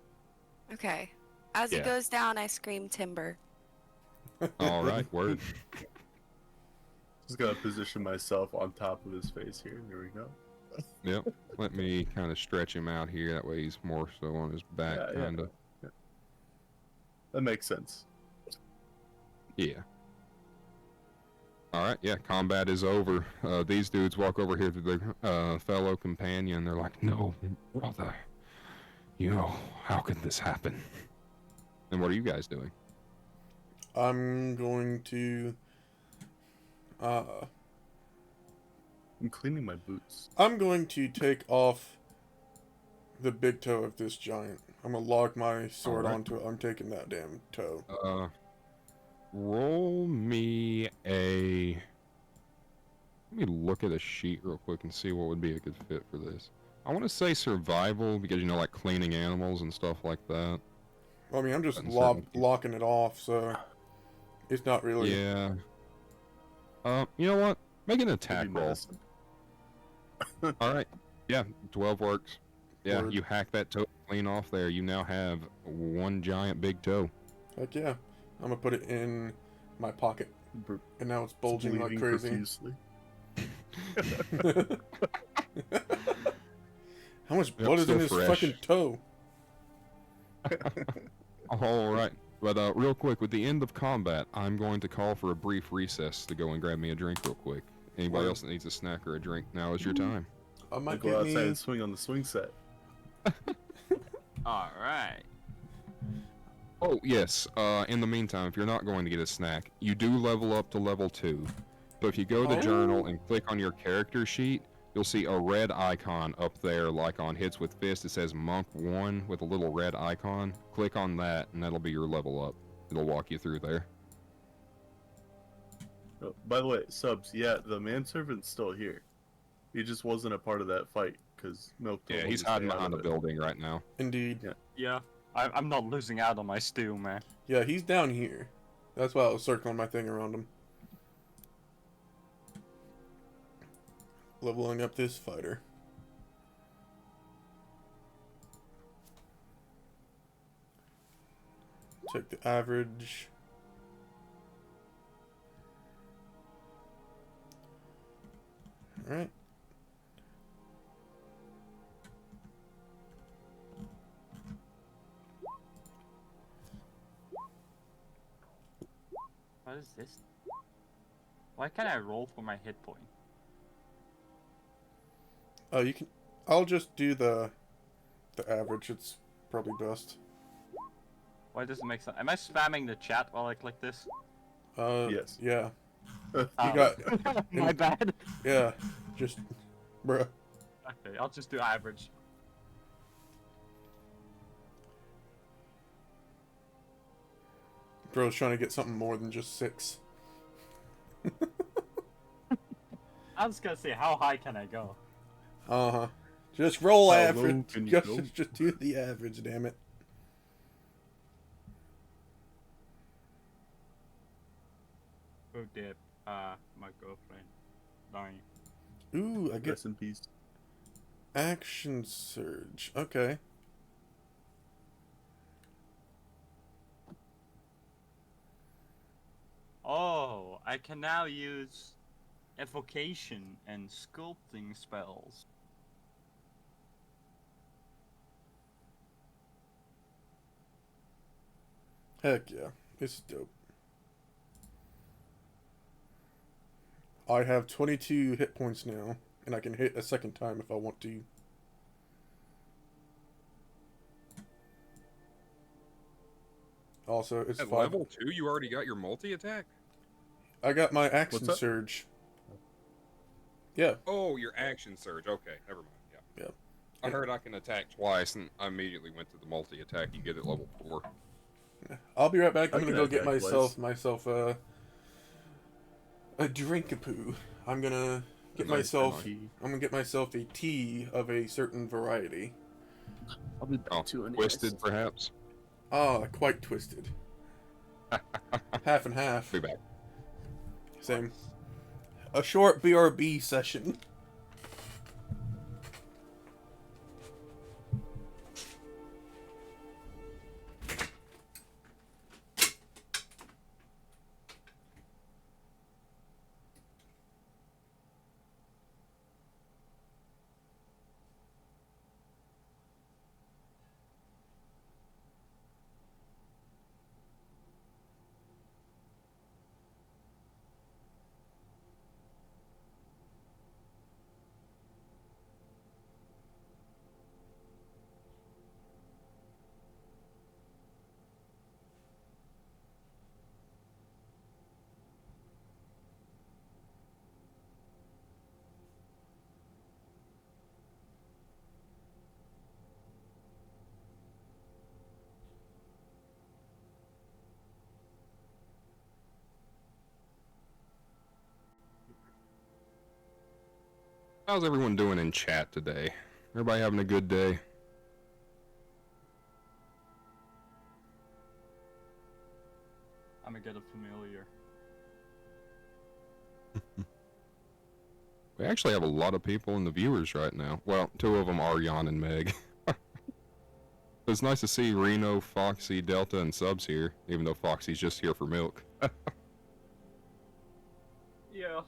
Okay. As he Yeah. goes down, I scream timber. All right, word. Just gotta position myself on top of his face here. There we go. Yep. Let me kind of stretch him out here. That way he's more so on his back, Yeah, kind of. yeah. That makes sense. Yeah. All right, yeah, combat is over. These dudes walk over here to their fellow companion. They're like, no, brother. You know, how could this happen? And what are you guys doing? I'm going to I'm cleaning my boots. I'm going to take off the big toe of this giant. I'm gonna lock my sword Alright. onto it. I'm taking that damn toe. Roll me a... Let me look at a sheet real quick and see what would be a good fit for this. I want to say survival, because, you know, like cleaning animals and stuff like that. I mean, I'm just Certain certain- locking it off, so it's not really. Yeah. You know what? Make an Could attack be roll. medicine. Alright. Yeah, 12 works. Yeah, Word. you hack that toe clean off there. You now have one giant big toe. Heck yeah. I'm gonna put it in my pocket, Br- and now it's bulging like bleeding crazy. profusely. How much Yep, blood is in still this fresh. fucking toe? Alright. But real quick, with the end of combat, I'm going to call for a brief recess to go and grab me a drink real quick. Anybody Word. else that needs a snack or a drink, now is your time. I I'll might go get outside me. and swing on the swing set. All right. Oh, yes. In the meantime, if you're not going to get a snack, you do level up to level 2. So if you go to Oh. Journal and click on your character sheet, you'll see a red icon up there, like on Hits with Fist. It says Monk 1 with a little red icon. Click on that, and that'll be your level up. It'll walk you through there. Oh, by the way, subs, yeah, the manservant's still here. He just wasn't a part of that fight, because Milk told Yeah, him he's to stay hiding out behind a of it. building right now. Indeed. Yeah. I'm not losing out on my stew, man. Yeah, he's down here. That's why I was circling my thing around him. Leveling up this fighter. Take the average. Alright. What is this? Why can't I roll for my hit point? Oh, you can. I'll just do the average. It's probably best. Why does it make sense? Am I spamming the chat while I click this? Yes. Yeah. Oh. got- My bad. Yeah. Just, bruh. Okay, I'll just do average. Bro's trying to get something more than just 6. I was gonna say, how high can I go? Uh huh. Just roll How low average. can you Just, go? just do the average, damn it. Who did? My girlfriend dying. Ooh, I get Rest in peace. action surge. Okay. Oh, I can now use evocation and sculpting spells. Heck yeah. It's dope. I have 22 hit points now, and I can hit a second time if I want to. Also, it's At 5. level 2, you already got your multi-attack? I got my action What's that? surge. Yeah. Oh, your action surge. Okay, never mind. Yeah. I heard I can attack twice, and I immediately went to the multi-attack. You get at level 4. I'll be right back. I I'm gonna can go get attack myself a drink-a-poo. I'm gonna get Nice myself. tea. I'm gonna get myself a tea of a certain variety. I'll be back Oh, too. anyways. twisted, perhaps? Ah, quite twisted. Half and half. Be back. Same. A short BRB session. How's everyone doing in chat today? Everybody having a good day? I'm gonna get a familiar. We actually have a lot of people in the viewers right now. Well, 2 of them are Jan and Meg. It's nice to see Reno, Foxy, Delta, and Subs here, even though Foxy's just here for milk. Yeah.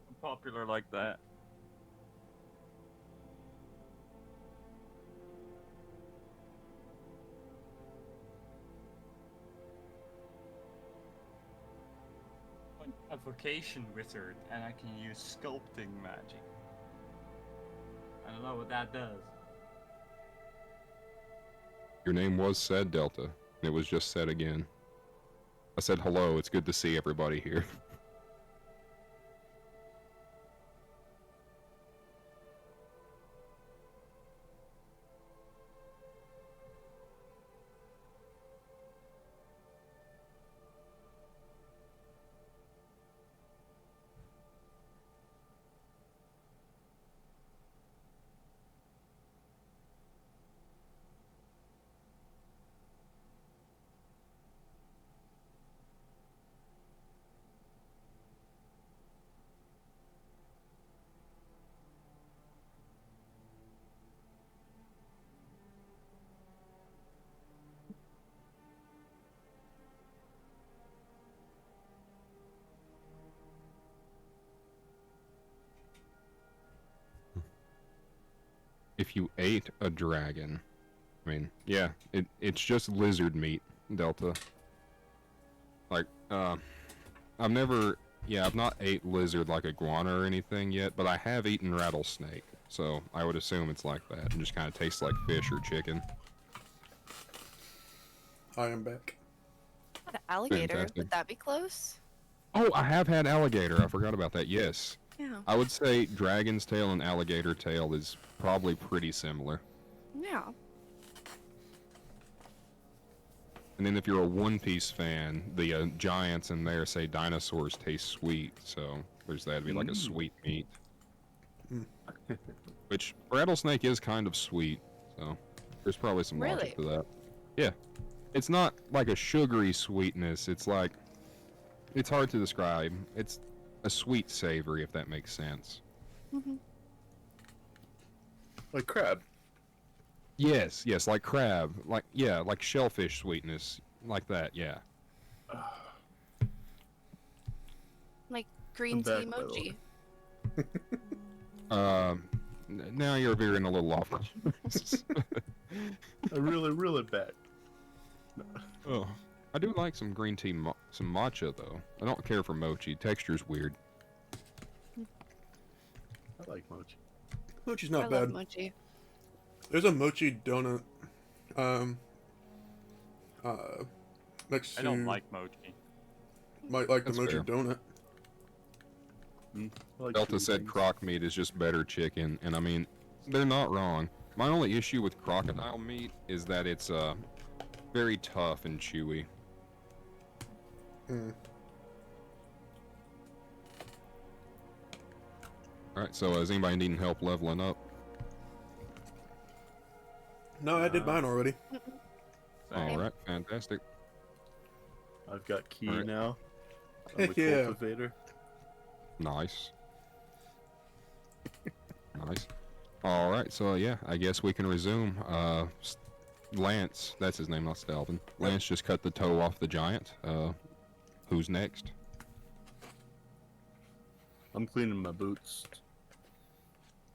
I'm popular like that. I'm a vocation wizard and I can use sculpting magic. I don't know what that does. Your name was said, Delta, and it was just said again. I said hello, it's good to see everybody here. If you ate a dragon, I mean, yeah, it's just lizard meat, Delta. Like, I've not ate lizard like iguana or anything yet, but I have eaten rattlesnake, so I would assume it's like that, and just kind of tastes like fish or chicken. I am back. An alligator, Fantastic. would that be close? Oh, I have had alligator, I forgot about that, yes. Yeah. I would say dragon's tail and alligator tail is probably pretty similar. Yeah. And then if you're a One Piece fan, the giants in there say dinosaurs taste sweet, so there's that to be like a sweet meat. Which rattlesnake is kind of sweet, so there's probably some logic to that. Yeah. It's not like a sugary sweetness, it's like, it's hard to describe. It's a sweet savory, if that makes sense. Mm-hmm. Like crab. Yes, like crab, like shellfish sweetness, like that, yeah. Like green I'm tea back, by the mochi. Now you're veering a little off. I really bad. Oh, I do like some green tea, some matcha though. I don't care for mochi. Texture's weird. I like mochi. Mochi's I not love bad. mochi. There's a mochi donut. Next to I don't like mochi. might like the That's mochi fair. donut. I like Delta sweet said things. crock meat is just better chicken, and I mean, they're not wrong. My only issue with crocodile meat is that it's very tough and chewy. Mm. Alright, so is anybody needing help leveling up? No, I did mine already. Alright, fantastic. I've got key Alright. now. I'm a Yeah. cultivator. Nice. Nice. Alright, so yeah, I guess we can resume. Lance, that's his name, not Stalvin. Lance just cut the toe off the giant. Who's next? I'm cleaning my boots.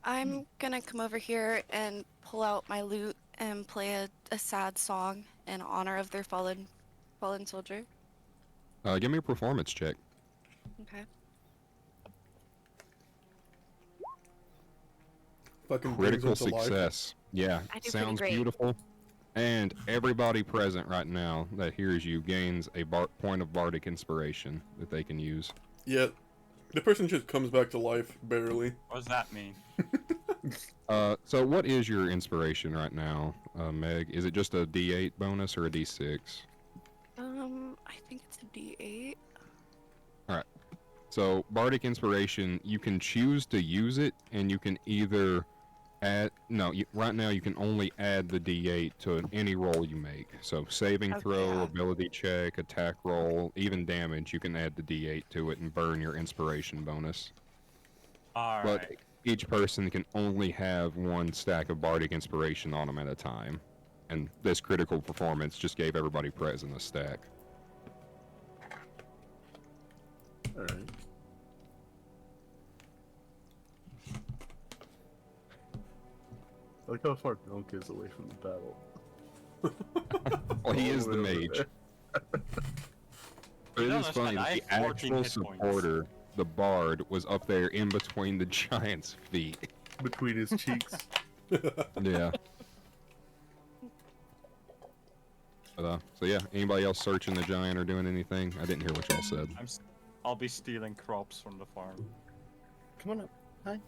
I'm gonna come over here and pull out my lute and play a sad song in honor of their fallen soldier. Give me a performance check. Okay. Fucking brings Critical them to life. success. Yeah, I do pretty sounds great. beautiful. And everybody present right now that hears you gains a point of bardic inspiration that they can use. Yeah. The person just comes back to life, barely. What does that mean? So what is your inspiration right now, Meg? Is it just a D8 bonus or a D6? I think it's a D8. So bardic inspiration, you can choose to use it, and you can either add. No, right now you can only add the D8 to any roll you make. So saving Okay, throw, yeah. ability check, attack roll, even damage, you can add the D8 to it and burn your inspiration bonus. Alright. But each person can only have one stack of bardic inspiration on them at a time. And this critical performance just gave everybody present a stack. Alright. I like how far Milk is away from the battle. Well, he All is the the way over mage. there. But it You is don't funny understand, that I the have 14 actual hit points. supporter, the bard, was up there in between the giant's feet. Between his cheeks. Yeah. But, so yeah, anybody else searching the giant or doing anything? I didn't hear what y'all said. I'll be stealing crops from the farm. Come on up. Hi.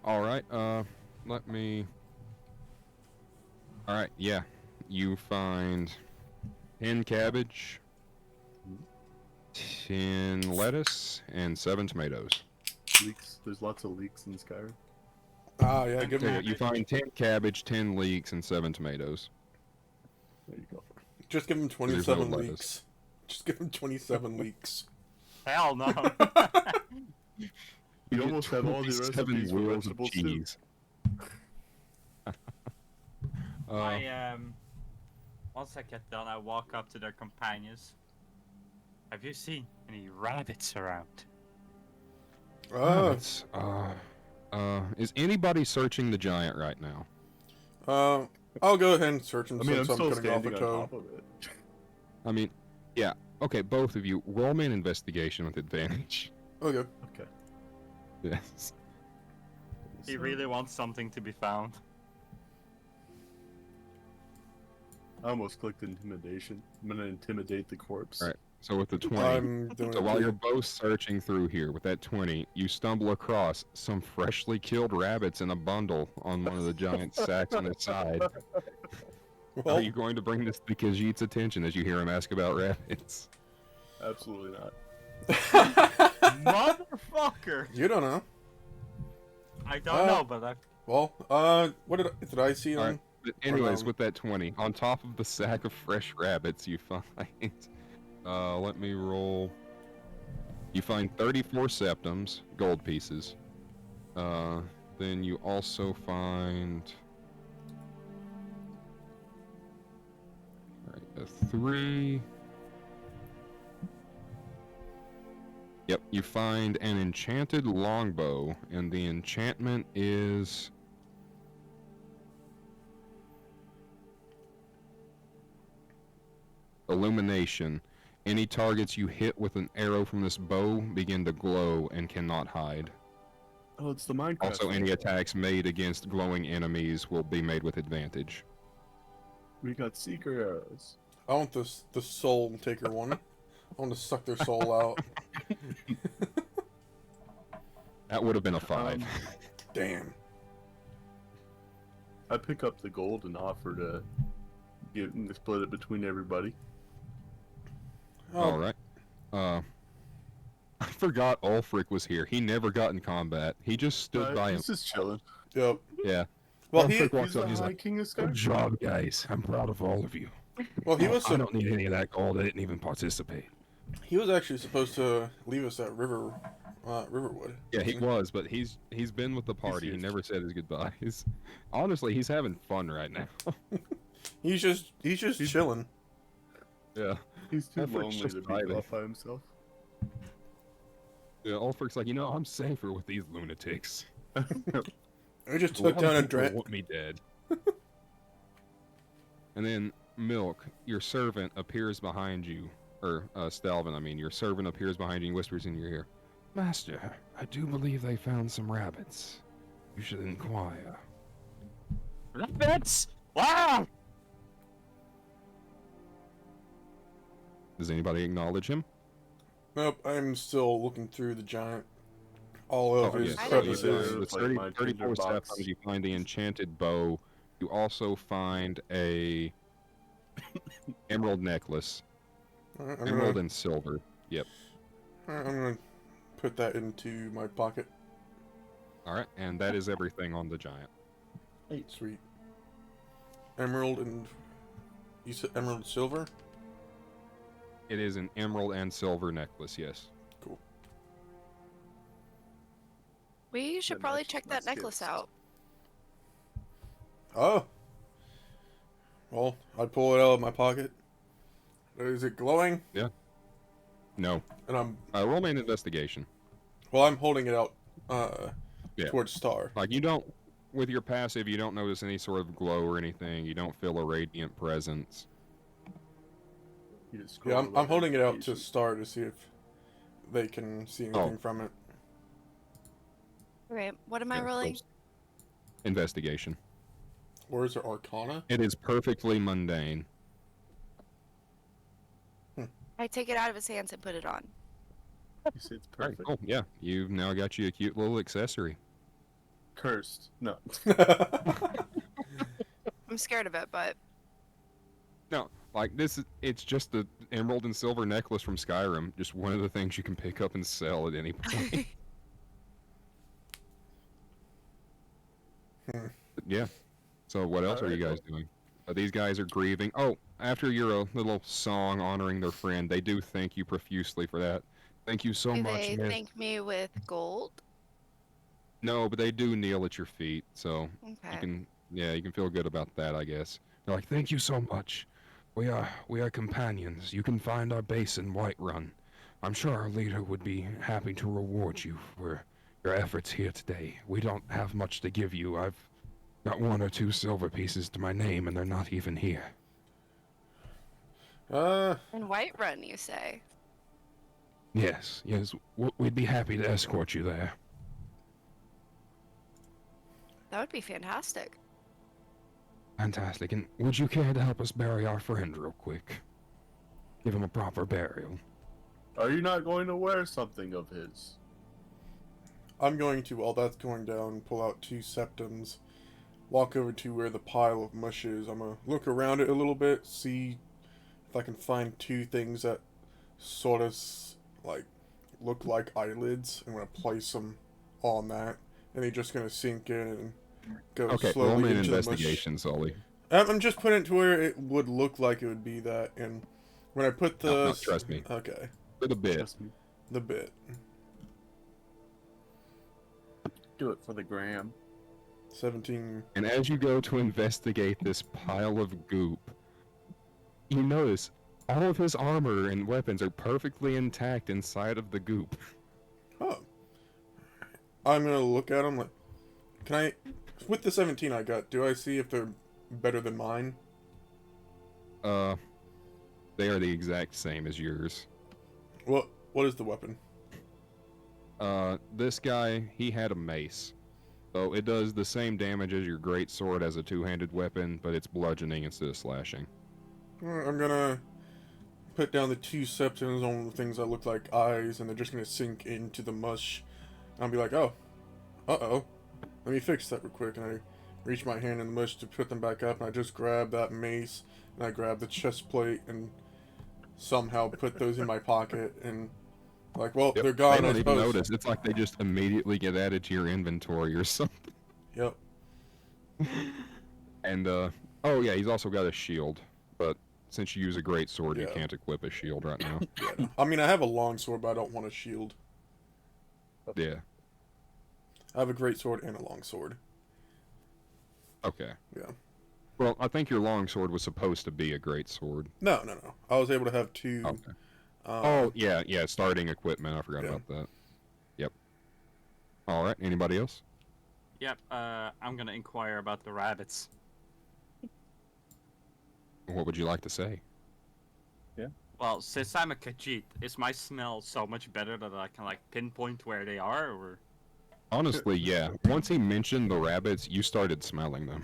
Alright, let me... Alright, yeah. You find 10 cabbage, 10 lettuce, and 7 tomatoes. Leeks. There's lots of leeks in Skyrim. Ah, yeah, give So me. you find 10 cabbage, 10 leeks, and 7 tomatoes. There you go. Just give him There's no 27 lettuce. leaks. Just give him 27 leaks. Hell no! You get almost have all the 27 recipes for wheels of vegetable soup. cheese. Once I get done, I walk up to their companions. Have you seen any rabbits around? Rabbits. Is anybody searching the giant right now? I'll go ahead and search him I mean, I'm since I'm still cutting off a standing on toe. top of it. I mean, yeah. Okay, both of you, roll me an investigation with advantage. Okay. Okay. Yes. He really wants something to be found. I almost clicked intimidation. I'm gonna intimidate the corpse. Alright. So with the 20, I'm doing so it while too. you're both searching through here with that 20, you stumble across some freshly killed rabbits in a bundle on one of the giant sacks on its side. Well, Are you going to bring this to Khajiit's attention as you hear him ask about rabbits? Absolutely not. Motherfucker! you don't know. I don't know, but I. Well, what did I see on? Alright. But anyways, on. with that 20, on top of the sack of fresh rabbits you find, let me roll. You find 34 septums, gold pieces. Then you also find a 3. Yep, you find an enchanted longbow, and the enchantment is illumination. Any targets you hit with an arrow from this bow begin to glow and cannot hide. Oh, it's the Minecraft. Also, any attacks made against glowing enemies will be made with advantage. We got seeker arrows. I want the soul taker one. I want to suck their soul out. That would have been a 5. Damn. I pick up the gold and offer to split it between everybody. All right. I forgot Ulfric was here. He never got in combat. He just stood by him. He's just chilling. Yep. Yeah. Well, Ulfric He's walks the up. He's High like, King of Good Skyrim. job, guys. I'm proud of all of you. well, he was I don't need any of that gold. I didn't even participate. he was actually supposed to leave us at Riverwood. yeah, he was, but he's been with the party. He here. never said his goodbyes. Honestly, he's having fun right now. He's just chilling. Yeah. He's too Ulfric's lonely just to be vibing. off by himself. Yeah, Ulfric's like, I'm safer with these lunatics. I just A lot took of down a people dragon. want me dead. And then Milk, your servant, appears behind you. Or, Stalvin, I mean, your servant appears behind you and whispers in your ear. Master, I do believe they found some rabbits. You should inquire. Rabbits! Wow! Does anybody acknowledge him? Nope, I'm still looking through the giant. All of his yes. I So don't you crevices. find Like the 30, my 34 Tinder box. sapphires, you find the enchanted bow. You also find a emerald necklace. Alright, I'm Emerald gonna, and silver. Yep. alright, I'm gonna put that into my pocket. Alright, and that is everything on the giant. Sweet. Emerald and you said emerald and silver? It is an emerald and silver necklace, yes. We should That probably matches check my that necklace skills. out. Oh. Well, I pull it out of my pocket. Is it glowing? No. And I'm Roll me an investigation. I'm holding it out Yeah. towards Star. Like, you don't, with your passive, you don't notice any sort of glow or anything. You don't feel a radiant presence. You just Yeah, scroll I'm holding it out to notifications. Star to see if they can see anything from it. Right. What am I Yeah, rolling? close. Investigation. Or is it Arcana? It is perfectly mundane. I take it out of his hands and put it on. You say it's Alright, perfect. cool. Yeah, you've now got you a cute little accessory. Cursed. No. I'm scared of it, but No, like it's just the emerald and silver necklace from Skyrim. Just one of the things you can pick up and sell at any point. But yeah. So what else are you guys doing? These guys are grieving. Oh, after your little song honoring their friend, they do thank you profusely for that. Thank you so do much, they man. thank me with gold? No, but they do kneel at your feet, so you Okay. can feel good about that, I guess. They're like, thank you so much. We are companions. You can find our base in Whiterun. I'm sure our leader would be happy to reward you for your efforts here today. We don't have much to give you. I've got 1 or 2 silver pieces to my name, and they're not even here. In Whiterun, you say? Yes, we'd be happy to escort you there. That would be fantastic. Fantastic. And would you care to help us bury our friend real quick? Give him a proper burial. Are you not going to wear something of his? I'm going to, while that's going down, pull out 2 septums, walk over to where the pile of mush is. I'm going to look around it a little bit, see if I can find 2 things that sort of, like, look like eyelids. I'm going to place them on that, and they're just going to sink in and go Okay, roll slowly me an into the mush. investigation, Sully. I'm just putting it to where it would look like it would be that, and when I put the... No, trust me. Okay, For the bit. Trust me. the bit. Do it for the gram. 17. And as you go to investigate this pile of goop, you notice all of his armor and weapons are perfectly intact inside of the goop. Oh. I'm gonna look at them like... Can I... With the 17 I got, do I see if they're better than mine? They are the exact same as yours. What is the weapon? This guy, he had a mace. So it does the same damage as your great sword as a 2-handed weapon, but it's bludgeoning instead of slashing. Alright, I'm gonna put down the 2 septums on the things that look like eyes, and they're just gonna sink into the mush. I'll be like, oh, uh-oh. Let me fix that real quick, and I reach my hand in the bush to put them back up, and I just grab that mace, and I grab the chest plate, and somehow put those in my pocket, and like, well, Yep. they're gone, They I don't even suppose. notice. It's like they just immediately get added to your inventory or something. Yep. And, oh yeah, he's also got a shield. But since you use a great sword, you Yeah. can't equip a shield right now. Yeah. I mean, I have a long sword, but I don't want a shield. Yeah. I have a great sword and a long sword. Okay. Yeah. Well, I think your long sword was supposed to be a great sword. No. I was able to have two. Okay. Oh, yeah, starting equipment. I forgot Yeah. about that. Yep. All right. Anybody else? Yep, I'm gonna inquire about the rabbits. What would you like to say? Well, since I'm a Khajiit, is my smell so much better that I can, like, pinpoint where they are, or...? Honestly, yeah. Once he mentioned the rabbits, you started smelling them.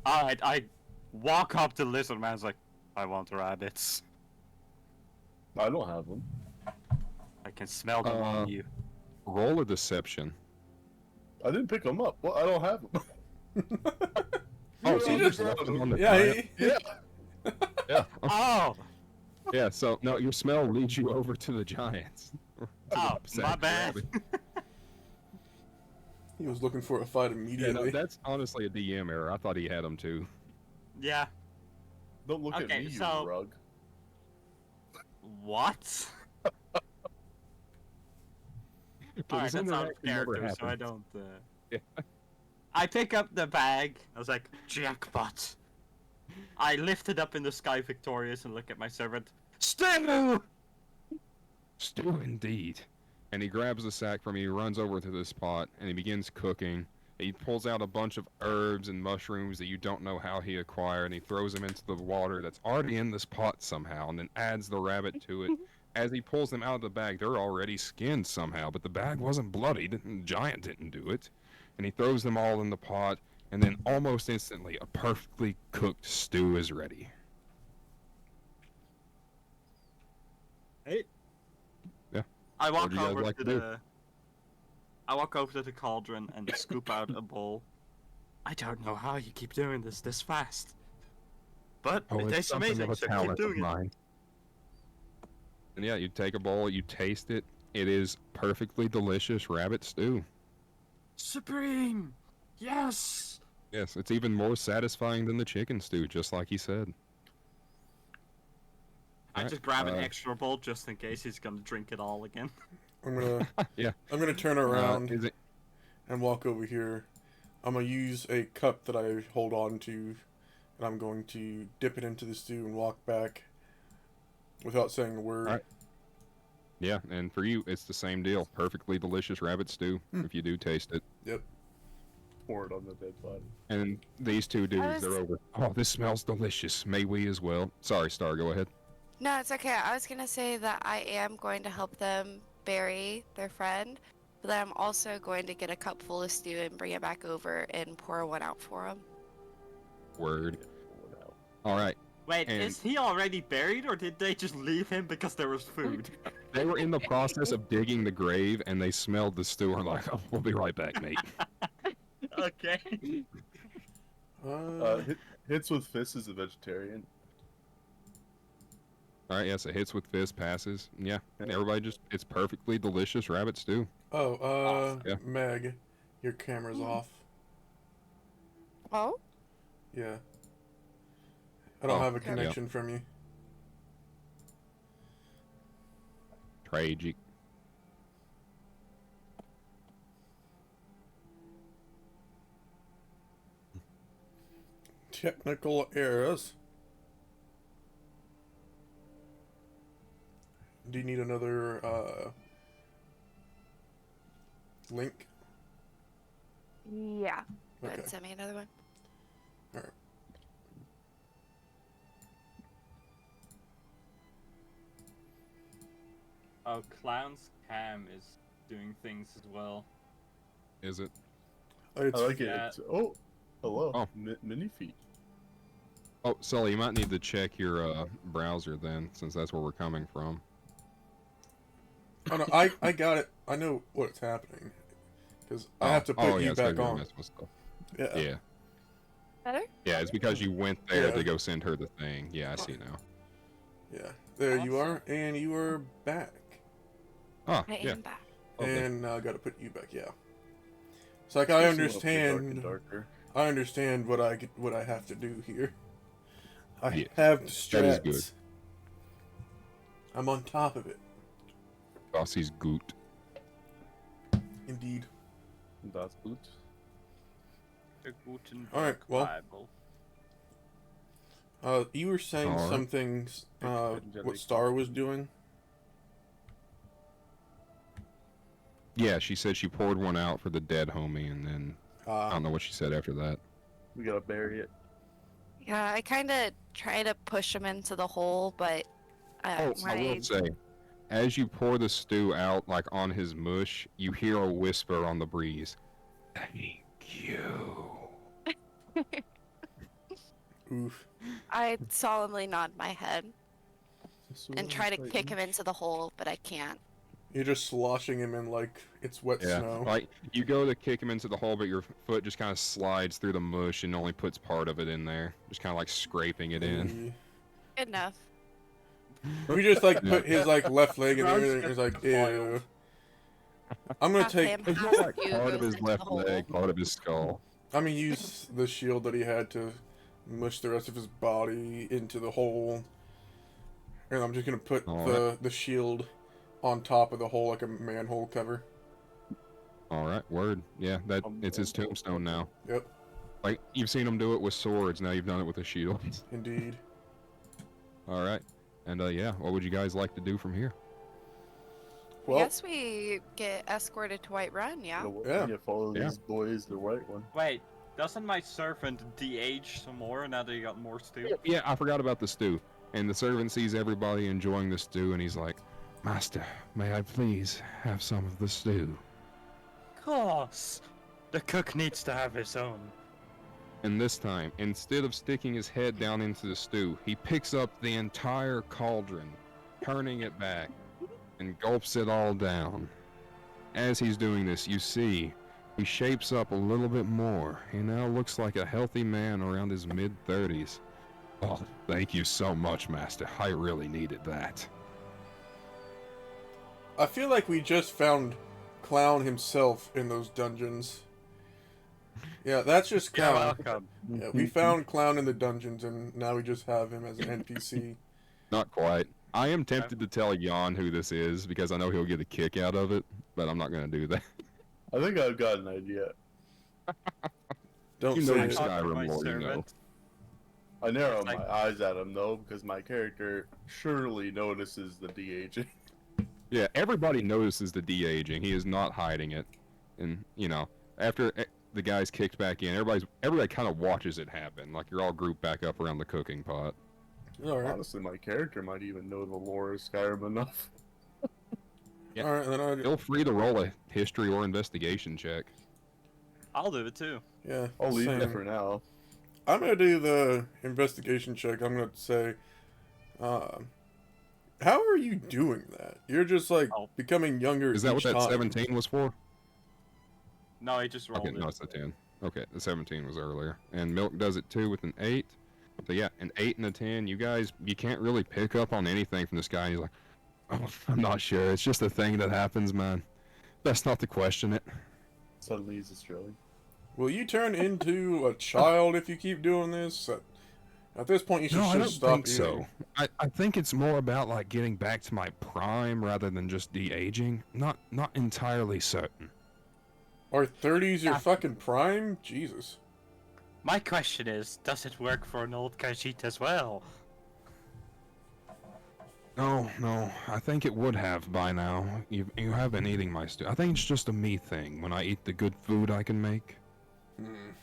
Alright, I walk up to Lizard Man's like, I want rabbits. I don't have them. I can smell them on you. Roll a deception. I didn't pick them up. Well, I don't have them. Oh, so You you just just left them on the Yeah. giant? Yeah. Yeah. Oh! Yeah, so, no, your smell leads you over to the giants. Oh, Sack my of bad. rabbit. He was looking for a fight Yeah, immediately. no, that's honestly a DM error. I thought he had them too. Yeah. Don't look at Okay, me, so- you rug. What? Alright, that's out of character, so I don't, Yeah. I pick up the bag. I was like, jackpot. I lift it up in the sky victorious and look at my servant. Stew! Stew indeed. And he grabs the sack from you, runs over to this pot, and he begins cooking. He pulls out a bunch of herbs and mushrooms that you don't know how he acquired, and he throws them into the water that's already in this pot somehow, and then adds the rabbit to it. As he pulls them out of the bag, they're already skinned somehow, but the bag wasn't bloodied, and the giant didn't do it. And he throws them all in the pot, and then almost instantly, a perfectly cooked stew is ready. Hey. Yeah. I What walk do you guys over like to to do? the. I walk over to the cauldron and scoop out a bowl. I don't know how you keep doing this fast, but Oh, it it's tastes something amazing. of a So keep talent of doing it. mine. And yeah, you take a bowl, you taste it. It is perfectly delicious rabbit stew. Supreme. Yes. Yes, it's even more satisfying than the chicken stew, just like he said. I Alright, just grab an uh, extra bowl just in case he's gonna drink it all again. I'm gonna Yeah. I'm gonna turn around Is it? and walk over here. I'm gonna use a cup that I hold on to, and I'm going to dip it into the stew and walk back without saying a word. Alright. Yeah, and for you, it's the same deal. Perfectly delicious rabbit stew, if you do taste it. Yep. Pour it on the dead body. And these two dudes, was- they're over. Oh, this smells delicious. May we as well? Sorry, Star, go ahead. No, it's okay. I was gonna say that I am going to help them bury their friend, but then I'm also going to get a cup full of stew and bring it back over and pour one out for them. Word. Pour it out. Alright. Wait, And- is he already buried, or did they just leave him because there was food? They were in the process of digging the grave, and they smelled the stew and were like, oh, we'll be right back, mate. Okay. Hits with Fist is a vegetarian. Alright, yeah, so hits with fist, passes. Yeah, and everybody just, it's perfectly delicious rabbit stew. Oh, Yeah. Meg, your camera's off. Oh? Yeah. I don't Oh, have a okay. connection from you. Tragic. Technical errors. Do you need another link? Yeah. Go ahead Okay. and send me another one. Alright. Oh, Clown's cam is doing things as well. Is it? It's, I like it. Yeah. It's, oh, hello. Oh. Mini feet. Oh, Sully, you might need to check your browser then, since that's where we're coming from. Oh no, I got it. I know what's happening. Because I have to put yeah, you so back you're on. messing with stuff. Yeah. Yeah. Better? Yeah, it's because you went there Yeah. to go send her the thing. Yeah, I see now. Yeah, there you Awesome. are, and you are back. Ah, I yeah. am back. Lovely. And now I gotta put you back. Yeah. It's like Makes me wanna play Dark and understand. Darker. I understand what I have to do here. I Yeah, have the that is strats. good. I'm on top of it. Bossy's goot. Indeed. That's good. The Gutenberg Alright, well. Bible. You were saying Alright. some things. What Angelic Star was doing. Yeah, she said she poured one out for the dead homie, and then I don't know what she said after that. We gotta bury it. Yeah, I kind of try to push him into the hole, but I my will say, as you pour the stew out, like on his mush, you hear a whisper on the breeze. Thank you. Oof. I solemnly nod my head and try to kick him into the hole, but I can't. You're just sloshing him in like it's wet Yeah, snow. like you go to kick him into the hole, but your foot just kind of slides through the mush and only puts part of it in there, just kind of like scraping it in. Good enough. We just like Yeah. put his like left leg in there, Gross. and it's like, ew. I'm gonna Half take. him, It's half not like you part of goes his into left the hole. leg, part of his skull. I'm gonna use the shield that he had to mush the rest of his body into the hole, and I'm just gonna put Alright. the shield on top of the hole like a manhole cover. All right, word. Yeah, it's his tombstone now. Yep, Like you've seen him do it with swords, now you've done it with a shield. indeed. All right, and yeah, what would you guys like to do from here? I Well, guess we get escorted to Whiterun, yeah? Yeah. You follow Yeah. these boys the right one. Wait, doesn't my servant de-age some more now that you got more stew? Yeah, I forgot about the stew. And the servant sees everybody enjoying the stew, and he's like, "Master, may I please have some of the stew?" Of course. The cook needs to have his own. And this time, instead of sticking his head down into the stew, he picks up the entire cauldron, turning it back, and gulps it all down. As he's doing this, you see, he shapes up a little bit more. He now looks like a healthy man around his mid-30s. Oh, thank you so much, Master. I really needed that. I feel like we just found Clown himself in those dungeons. Yeah, that's just You're Clown. welcome. Yeah, we found Clown in the dungeons, and now we just have him as an NPC. Not quite. I am tempted to tell Jan who this is because I know he'll get a kick out of it, but I'm not going to do that. I think I've got an idea. Don't You know say your it. Talk to Skyrim my lore, you know. servant. I narrow It's like- my eyes at him though, because my character surely notices the de-aging. Yeah, everybody notices the de-aging. He is not hiding it. And, you know, after the guy's kicked back in, everybody kind of watches it happen. Like, you're all grouped back up around the cooking pot. Alright. Honestly, my character might even know the lore of Skyrim enough. Yeah. Alright, then I. Feel free to roll a history or investigation check. I'll do it too. Yeah. I'll leave same. it for now. I'm gonna do the investigation check. I'm gonna say, how are you doing that? You're just like Oh. becoming younger. Is that what each that time. 17 was for? No, he just rolled Okay, it. no, it's a 10. Okay, the 17 was earlier. And Milk does it too with an 8. So yeah, an 8 and a 10. You guys, you can't really pick up on anything from this guy. He's like, oh, I'm not sure. It's just a thing that happens, man. Best not to question it. Suddenly he's Australian. Will you turn into a child if you keep doing this? At this point, you should No, I just don't stop think eating. so. I think it's more about like getting back to my prime rather than just de-aging. Not entirely certain. Are 30s your Yeah. fucking prime? Jesus. My question is, does it work for an old Khajiit as well? No, I think it would have by now. You have been eating my stew. I think it's just a me thing when I eat the good food I can make.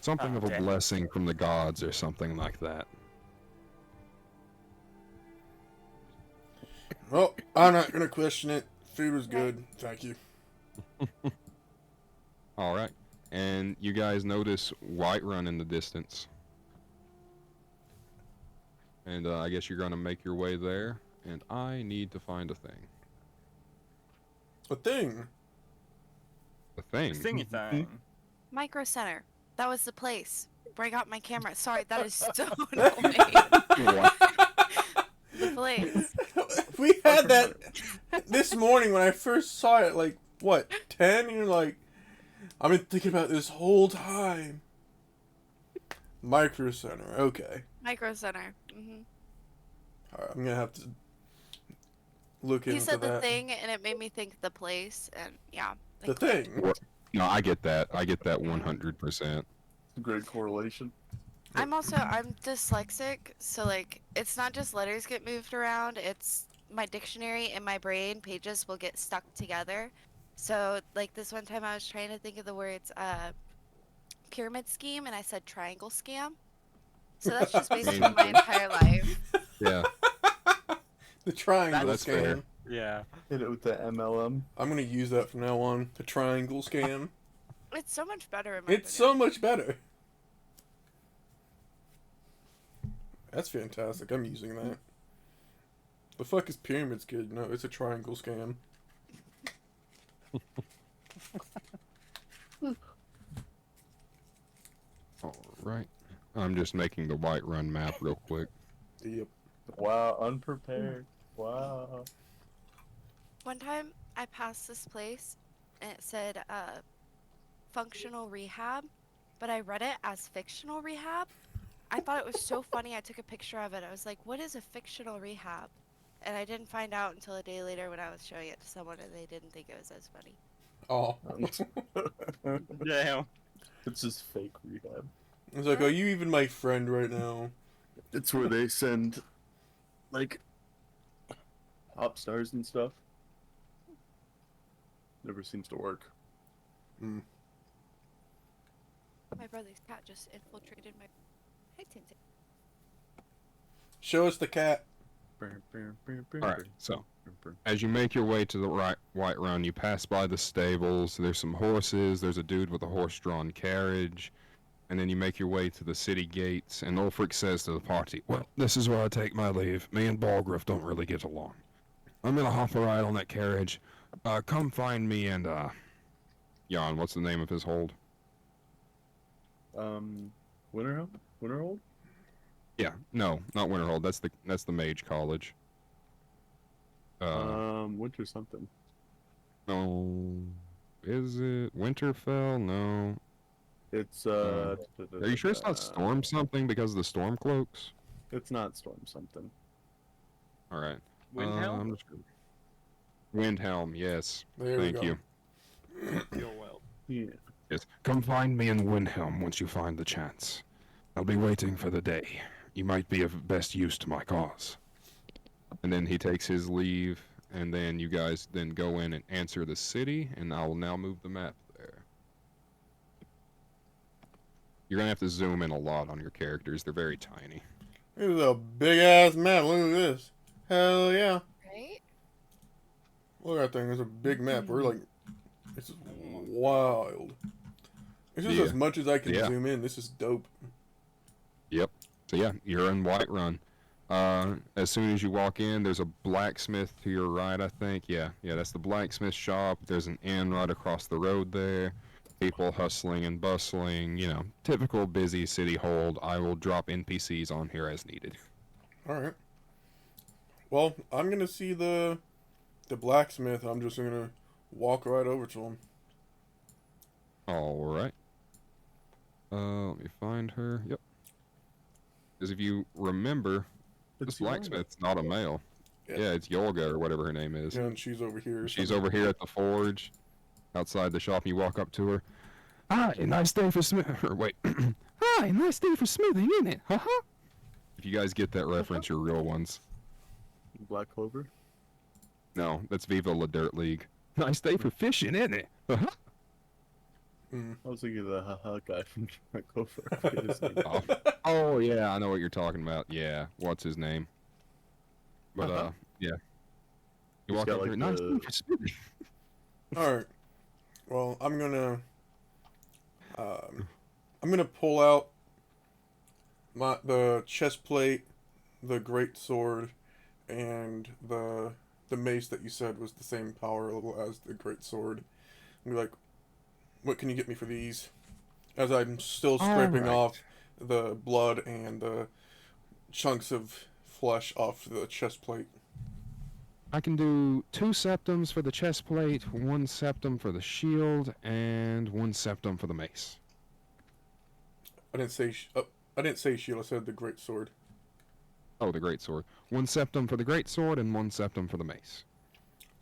Something Oh, of a damn. blessing from the gods or something like that. Well, I'm not gonna question it. Food was good. Thank you. All right, and you guys notice Whiterun in the distance, and I guess you're gonna make your way there. And I need to find a thing. A thing. A thing. Thingy thing. Micro Center. That was the place. bring out my camera. Sorry, that is so annoying. The place. We had that this morning when I first saw it, like, what, 10? And you're like, I've been thinking about this whole time. Micro Center, okay. Micro Center. Alright, I'm gonna have to look into He said the that. thing, and it made me think the place, and yeah. The thing. No, I get that. I get that 100%. Great correlation. I'm dyslexic, so like it's not just letters get moved around, it's my dictionary and my brain pages will get stuck together. So like this one time I was trying to think of the words pyramid scheme and I said triangle scam. So that's just basically my entire life. Yeah. The triangle That's scam. fair. Yeah. Hit it with the MLM. I'm gonna use that from now on. The triangle scam. It's so much better in my It's so much better. That's fantastic. I'm using that. The fuck is pyramids, kid? No, it's a triangle scam. Alright. I'm just making the Whiterun map real quick. Yep. Wow, unprepared. Wow. One time I passed this place and it said functional rehab, but I read it as fictional rehab. I thought it was so funny. I took a picture of it. I was like, what is a fictional rehab? And I didn't find out until a day later when I was showing it to someone and they didn't think it was as funny. Oh. Damn. It's just fake rehab. I was like, are you even my friend right now? It's where they send, like, pop stars and stuff. Never seems to work. Mm. My brother's cat just infiltrated my... Hey, Tintin. Show us the cat. Alright, so as you make your way to the Whiterun, you pass by the stables. There's some horses. There's a dude with a horse-drawn carriage. And then you make your way to the city gates, and Ulfric says to the party, "Well, this is where I take my leave. Me and Balgruuf don't really get along. I'm gonna hop a ride on that carriage. Come find me and, Jan, what's the name of his hold?" Winterhold? Winterhold? Yeah, no, not Winterhold. That's the Mage College. Winter something. No, is it Winterfell? No. It's, Are you sure it's not Storm something because of the Storm Cloaks? It's not Storm something. Alright. Windhelm? I'm just gonna... Windhelm, yes. There we Thank go. you. You're well. Yeah. Yes. Come find me in Windhelm once you find the chance. I'll be waiting for the day. You might be of best use to my cause. And then he takes his leave, and then you guys then go in and answer the city, and I will now move the map there. You're gonna have to zoom in a lot on your characters. They're very tiny. This is a big ass map. Look at this. Hell yeah. Right? Look at that thing. It's a big map. We're like, this is wild. This is Yeah. as much as I can Yeah. zoom in. This is dope. Yep. So yeah, you're in Whiterun. As soon as you walk in, there's a blacksmith to your right, I think. Yeah, that's the blacksmith shop. There's an inn right across the road there. People hustling and bustling, typical busy city hold. I will drop NPCs on here as needed. Alright. Well, I'm gonna see the blacksmith. I'm just gonna walk right over to him. Alright. Let me find her. Yep. Because if you remember, this It's Yolga. blacksmith's not a male. Yeah. Yeah, it's Yolga or whatever her name is. Yeah, and she's over here. She's over here at the forge, outside the shop. You walk up to her. Hi, nice day for smith. Or wait. Hi, nice day for smithing, isn't it? Haha. If you guys get that reference, you're real ones. Black Clover? No, that's Viva La Dirt League. Nice day for fishing, isn't it? Haha. Mm. I was thinking of the haha guy from Black Clover. I forget his name. Oh yeah, I know what you're talking about. Yeah, what's his name? But yeah. You He's walk got, up like, here. Nice the- day for smithing. Alright. Well, I'm gonna pull out the chest plate, the great sword, and the mace that you said was the same power level as the great sword. And be like, what can you get me for these? As I'm still scraping Alright. off the blood and the chunks of flesh off the chest plate. I can do 2 septums for the chest plate, 1 septum for the shield, and 1 septum for the mace. I didn't say I didn't say shield. I said the great sword. Oh, the great sword. 1 septum for the great sword and 1 septum for the mace.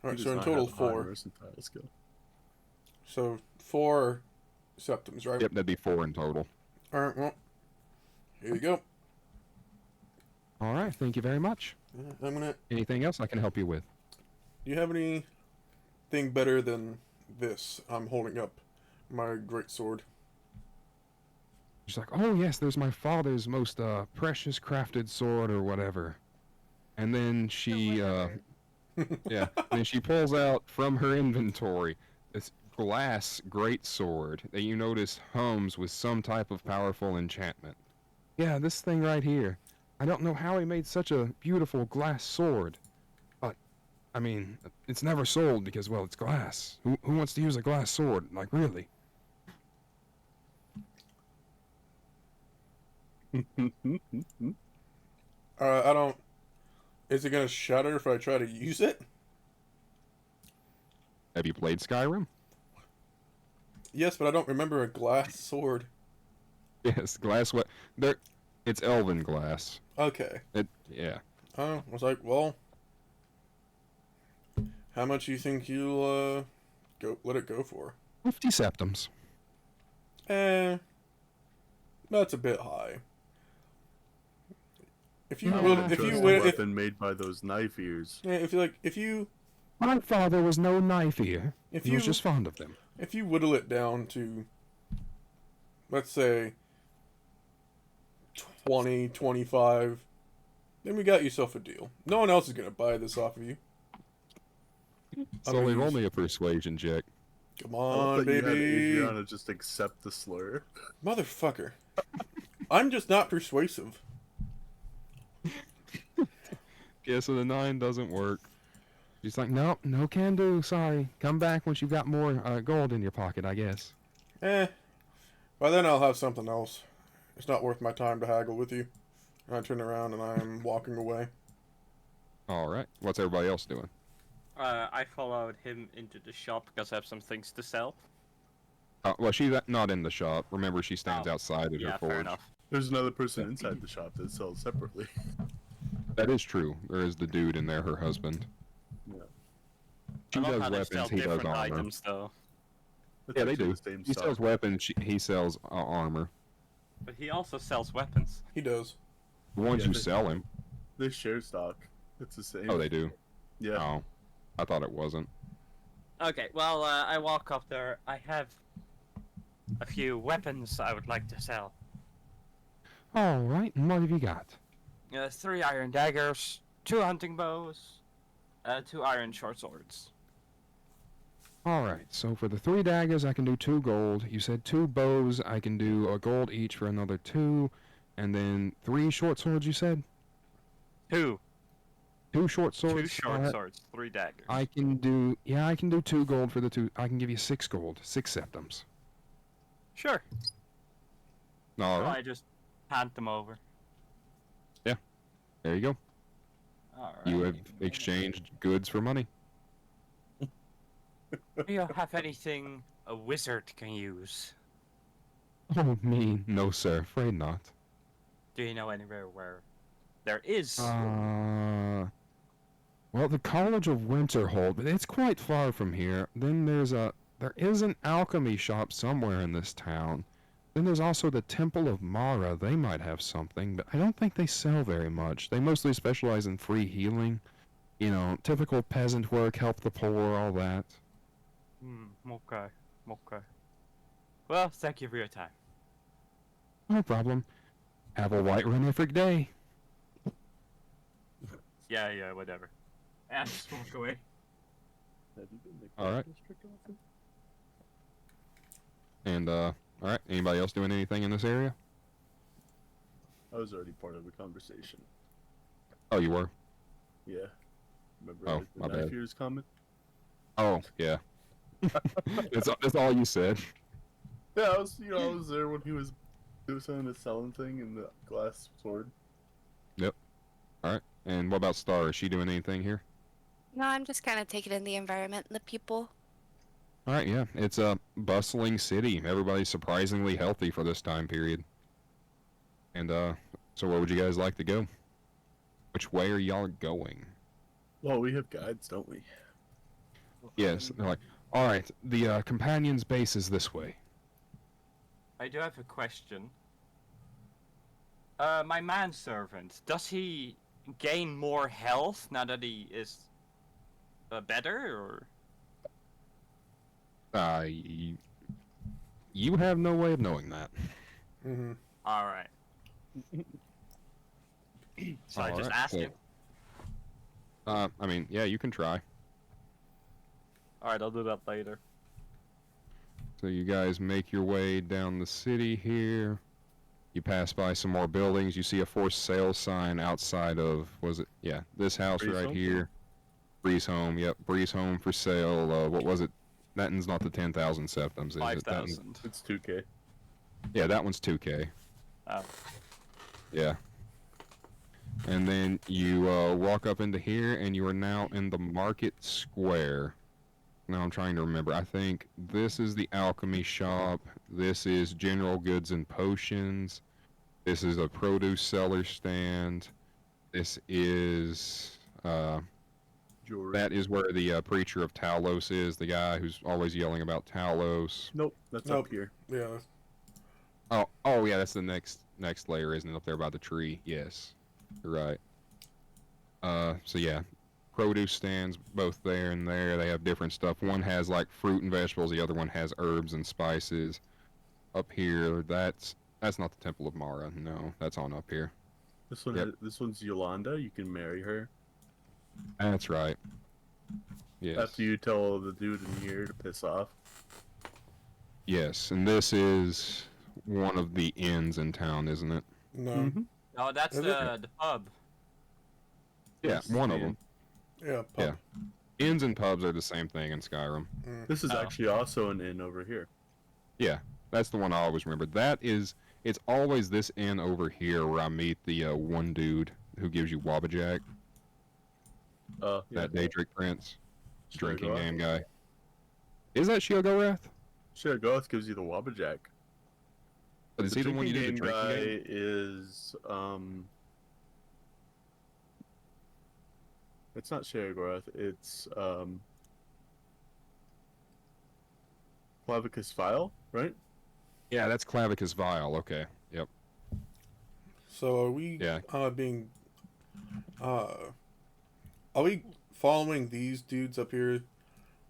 All right, He so does in not total have a high 4. mercantile skill. So 4 septums, right? Yep, that'd be 4 in total. All right. Well, here you go. All right, thank you very much. I'm gonna. Anything else I can help you with? Do you have anything better than this? I'm holding up my great sword. She's like, oh yes, there's my father's most precious crafted sword or whatever. And then she, yeah, then she pulls out from her inventory this glass great sword that you notice hums with some type of powerful enchantment. Yeah, this thing right here. I don't know how he made such a beautiful glass sword, but I mean, it's never sold because, well, it's glass. Who wants to use a glass sword? Like, really? I don't. Is it gonna shatter if I try to use it? Have you played Skyrim? Yes, but I don't remember a glass sword. Yes, glass. What? There, it's elven glass. Okay. Yeah. I was like, well, how much you think you'll let it go for? 50 septums. That's a bit high. If you No, will, I if trust you the will, weapon made by those knife ears. yeah, if you My father was no knife ear. If He was you- just fond of them. if you whittle it down to, let's say, 20, 25, then we got yourself a deal. No one else is gonna buy this off of you. So gonna leave use- only a persuasion check. Come I on, love that you had baby, Adriana just accept the slur. motherfucker. I'm just not persuasive. Yeah, so the 9 doesn't work. She's like, nope, no can do, sorry. Come back once you've got more gold in your pocket, I guess. By then I'll have something else. It's not worth my time to haggle with you. And I turn around and I'm walking away. Alright, what's everybody else doing? I followed him into the shop because I have some things to sell. Well, she's not in the shop. Remember, she stands Oh, outside of Yeah, her forge. fair enough. There's another person inside the shop that sells separately. That is true. There is the dude in there, her husband. Yeah. She I love does how they sell weapons, he does different armor. items, though. It's Yeah, they actually do. the same He stock. sells weapons, he sells armor. But he also sells weapons. He does. The ones Yeah, who they- sell him. They share stock. It's the same. Oh, they do? Yeah. Oh. I thought it wasn't. Okay, well, I walk up there. I have a few weapons I would like to sell. Alright, and what have you got? 3 iron daggers, 2 hunting bows, 2 iron short swords. Alright, so for the 3 daggers, I can do 2 gold. You said 2 bows, I can do a gold each for another 2. And then 3 short swords, you said? 2. 2 short swords? 2 short Alright. swords, 3 daggers. I can do, yeah, I can do 2 gold for the 2. I can give you 6 gold, 6 septums. Sure. So Alright, I just hand them over. there you go. Alright. You have exchanged goods for money. Do you have anything a wizard can use? Oh, me? No, sir, afraid not. Do you know anywhere where there is? Well, the College of Winterhold, but it's quite far from here. Then there is an alchemy shop somewhere in this town. Then there's also the Temple of Mara. They might have something, but I don't think they sell very much. They mostly specialize in free healing. You know, typical peasant work, help the poor, all that. Okay. Well, thank you for your time. No problem. Have a white runnific day. Yeah, whatever. And just walk away. Have you been the Alright. district often? And, alright, anybody else doing anything in this area? I was already part of the conversation. Oh, you were? Yeah. Remember Oh, my the knife bad. ears comment? Oh, yeah. that's all you said. Yeah, I was there when he was There was a selling thing in the glass sword. Alright. And what about Star? Is she doing anything here? No, I'm just kind of taking in the environment and the people. Alright, yeah. It's a bustling city. Everybody's surprisingly healthy for this time period. And, so where would you guys like to go? Which way are y'all going? Well, we have guides, don't we? Yes, they're like, alright, the, companion's base is this way. I do have a question. My manservant, does he gain more health now that he is better, or? You have no way of knowing that. Mm-hmm. All right. So I just Alright, ask cool. him. I mean, yeah, you can try. All right, I'll do that later. So you guys make your way down the city here. You pass by some more buildings. You see a for sale sign outside of, was it? Yeah, this house Breeze right Home? here. Breeze Home, yep. Breeze Home for sale. What was it? That one's not the 10,000 septums, is it? That one's- 5,000. It's 2K. Yeah, that one's 2K. Oh. Yeah. And then you walk up into here, and you are now in the market square. Now I'm trying to remember. I think this is the alchemy shop. This is general goods and potions. This is a produce seller stand. This is Jewelry. that is where the preacher of Talos is. The guy who's always yelling about Talos. Nope, that's Nope. up here. Yeah. Oh yeah, that's the next layer, isn't it? Up there by the tree. Yes, you're right. So yeah, produce stands both there and there. They have different stuff. One has like fruit and vegetables. The other one has herbs and spices. Up here, that's not the Temple of Mara. No, that's on up here. This one, Yep. this one's Yolanda. You can marry her That's right. Yes. after you tell the dude in here to piss off. Yes, and this is one of the inns in town, isn't it? No. Mm-hmm. No, that's Is it? the pub. Yeah, Yes, one of man. them. Yeah. Pub. Yeah. Inns and pubs are the same thing in Skyrim. Mm. This is Oh. actually also an inn over here. Yeah, that's the one I always remember. It's always this inn over here where I meet the one dude who gives you Wabbajack, Yeah. that Daedric Prince, drinking Sheogoth. game guy. Is that Sheogorath? Sheogoth gives you the Wabbajack. But is he the one you do the drinking drinking guy game? is it's not Sheogoth, it's Clavicus Vile, right? Yeah, that's Clavicus Vile. Okay. Yep. So are we Yeah. being are we following these dudes up here?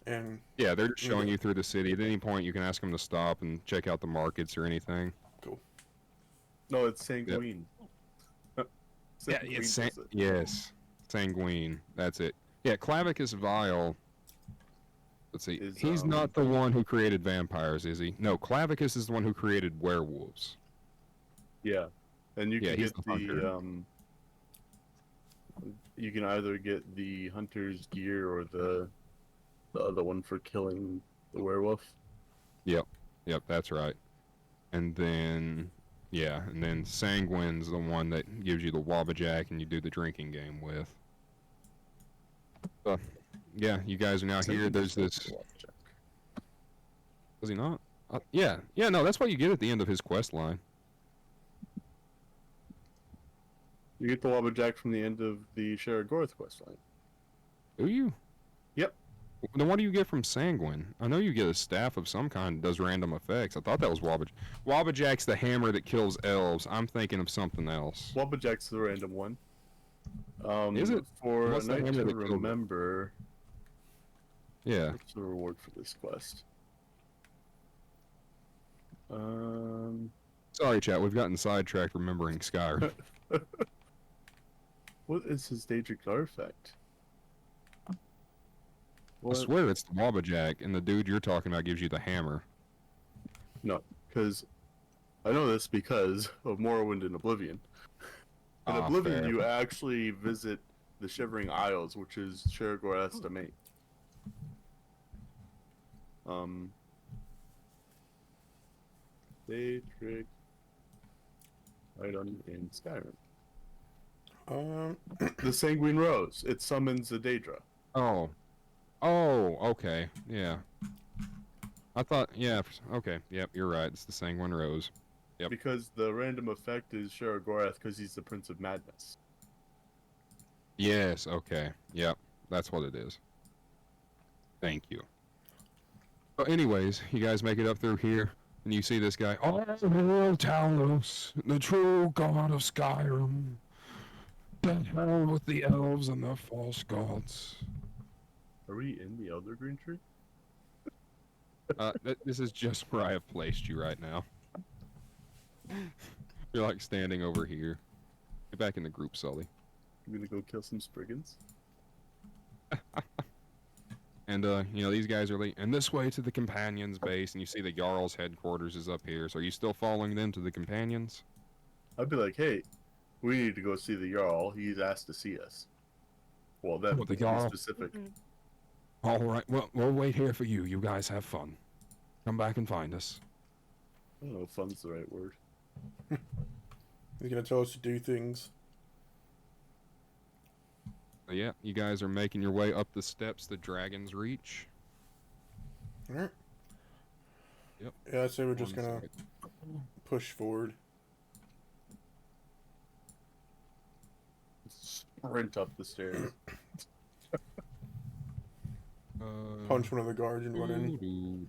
And Yeah, they're just showing Okay. you through the city. At any point, you can ask them to stop and check out the markets or anything. No, it's Sanguine. Yes. does it. Yes. Sanguine. That's it. Yeah, Clavicus Vile. Let's see. Is, He's not the one who created vampires, is he? No, Clavicus is the one who created werewolves. Yeah. And you Yeah, can he's get the hunter. you can either get the hunter's gear or the other one for killing the werewolf. Yep, that's right. And then, yeah, and then Sanguine's the one that gives you the Wabbajack and you do the drinking game with. Yeah, you guys are now here. There's this. Was he not? Yeah, no, that's what you get at the end of his quest line. You get the Wabbajack from the end of the Sheragorth questline. Do you? Yep. Then what do you get from Sanguine? I know you get a staff of some kind that does random effects. I thought that was Wabbajack. Wabbajack's the hammer that kills elves. I'm thinking of something else. Wabbajack's the random one. Is it? For What's a the night hammer to that killed it? remember, Yeah. what's the reward for this quest? Sorry, chat. We've gotten sidetracked remembering Skyrim. What is his Daedric artifact? I What? swear it's the Wabbajack, and the dude you're talking about gives you the hammer. No, because I know this because of Morrowind and Oblivion. In Oblivion, fair. you actually visit the Shivering Isles, which is Sheragorth's domain. Daedric item in Skyrim. Um, The Sanguine Rose. It summons the Daedra. Oh. Oh, okay. Yeah. I thought, yeah, okay. Yep, you're right. It's the Sanguine Rose. Yep. Because the random effect is Sharagorath because he's the Prince of Madness. Yes, okay. Yep, that's what it is. Thank you. But anyways, you guys make it up through here, and you see this guy. Oh, hail Talos, the true god of Skyrim. The hell with the elves and the false gods. Are we in the Elder Green Tree? This is just where I have placed you right now. You're like standing over here. Get back in the group, Sully. I'm gonna go kill some Spriggans. And, you know, these guys are and this way to the Companions base, and you see the Jarl's headquarters is up here. So are you still following them to the Companions? I'd be like, hey, we need to go see the Jarl. He's asked to see us. Well, that What, the to be Jarl? specific. All right, well, we'll wait here for you. You guys have fun. Come back and find us. I don't know if fun's the right word. he's gonna tell us to do things. Yeah, you guys are making your way up the steps the dragons reach. Alright. Yep. Yeah, I'd say we're just One gonna sec. push forward. Sprint up the stairs. Punch one of the guards and run in.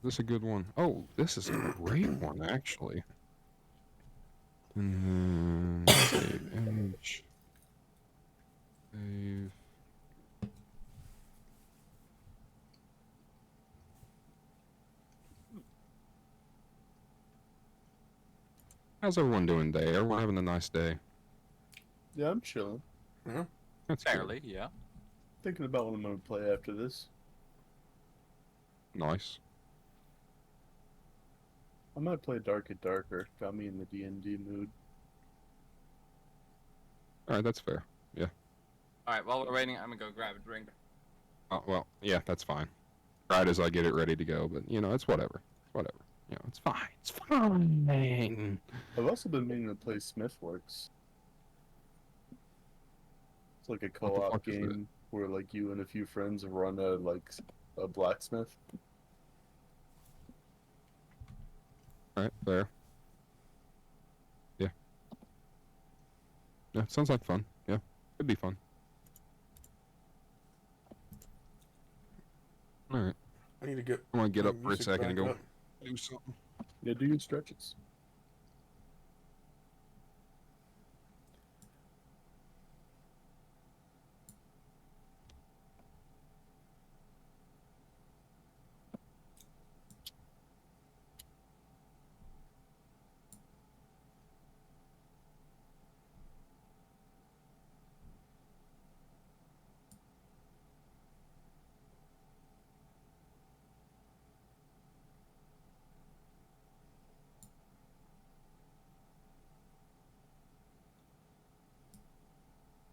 This is a good one. Oh, this is a great one, actually. And then save image. Save. How's everyone doing today? Everyone having a nice day? Yeah, I'm chilling. Yeah. That's good. Fairly, yeah. Thinking about what I'm gonna play after this. Nice. I might play Dark and Darker. Got me in the D&D mood. All right, that's fair. Yeah. Alright, while we're waiting, I'm gonna go grab a drink. Oh, well, yeah, that's fine. Right as I get it ready to go, but you know, it's whatever. It's whatever. You know, it's fine. It's fine. I've also been meaning to play Smithworks. It's like a co-op fuck is that? game where like you and a few friends run a blacksmith. All right, fair. Yeah. Yeah, sounds like fun. Yeah, it'd be fun. All right. I need to get. I want to get my up for a music second and back go up. do something. Yeah, do your stretches.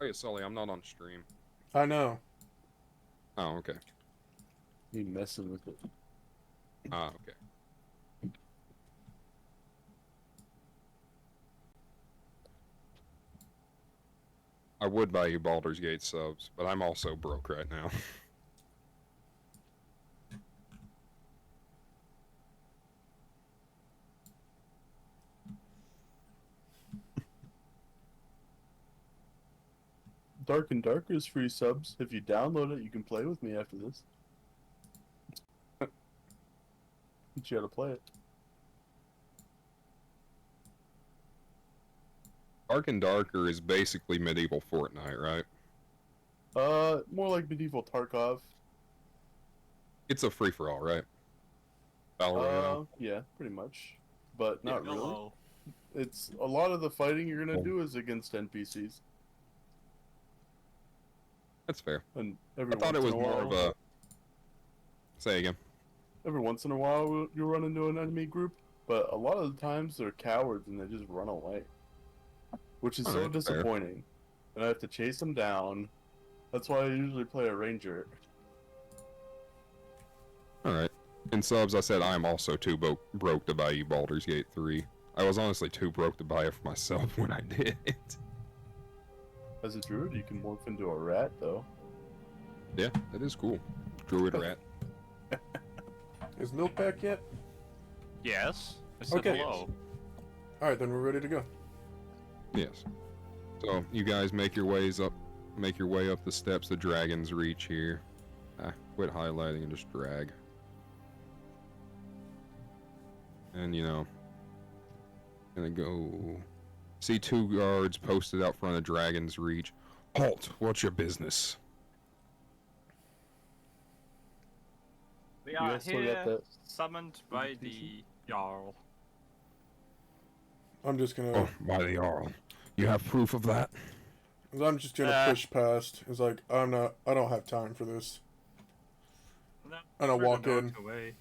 Hey, Sully, I'm not on stream. I know. Oh, okay. You messing with it. Ah, okay. I would buy you Baldur's Gate subs, but I'm also broke right now. Dark and Darker is free subs. If you download it, you can play with me after this. Teach you how to play it. Dark and Darker is basically medieval Fortnite, right? More like medieval Tarkov. It's a free-for-all, right? Battle Royale. Yeah, pretty much. But not really. Hello. It's a lot of the fighting you're gonna do is against NPCs. That's fair. And every I thought it once was in a more of while, a... Say again. every once in a while you run into an enemy group, but a lot of the times they're cowards and they just run away. Which is so Alright, fair. disappointing. And I have to chase them down. That's why I usually play a ranger. Alright. In subs, I said I'm also too broke to buy you Baldur's Gate 3. I was honestly too broke to buy it for myself when I did it. As a druid, you can morph into a rat, though. Yeah, that is cool. Druid rat. Is milk back yet? Yes. I said Okay. hello. Alright, then we're ready to go. Yes. So you guys make your way up the steps the dragons reach here. Quit highlighting and just drag. And you know, gonna go see 2 guards posted out front of Dragon's Reach. Halt! What's your business? We You are guys still got here that? summoned by the Jarl. I'm just gonna Oh, by the Jarl. You have proof of that? push past. It's like I don't have time for this. No, And I further walk in. north away.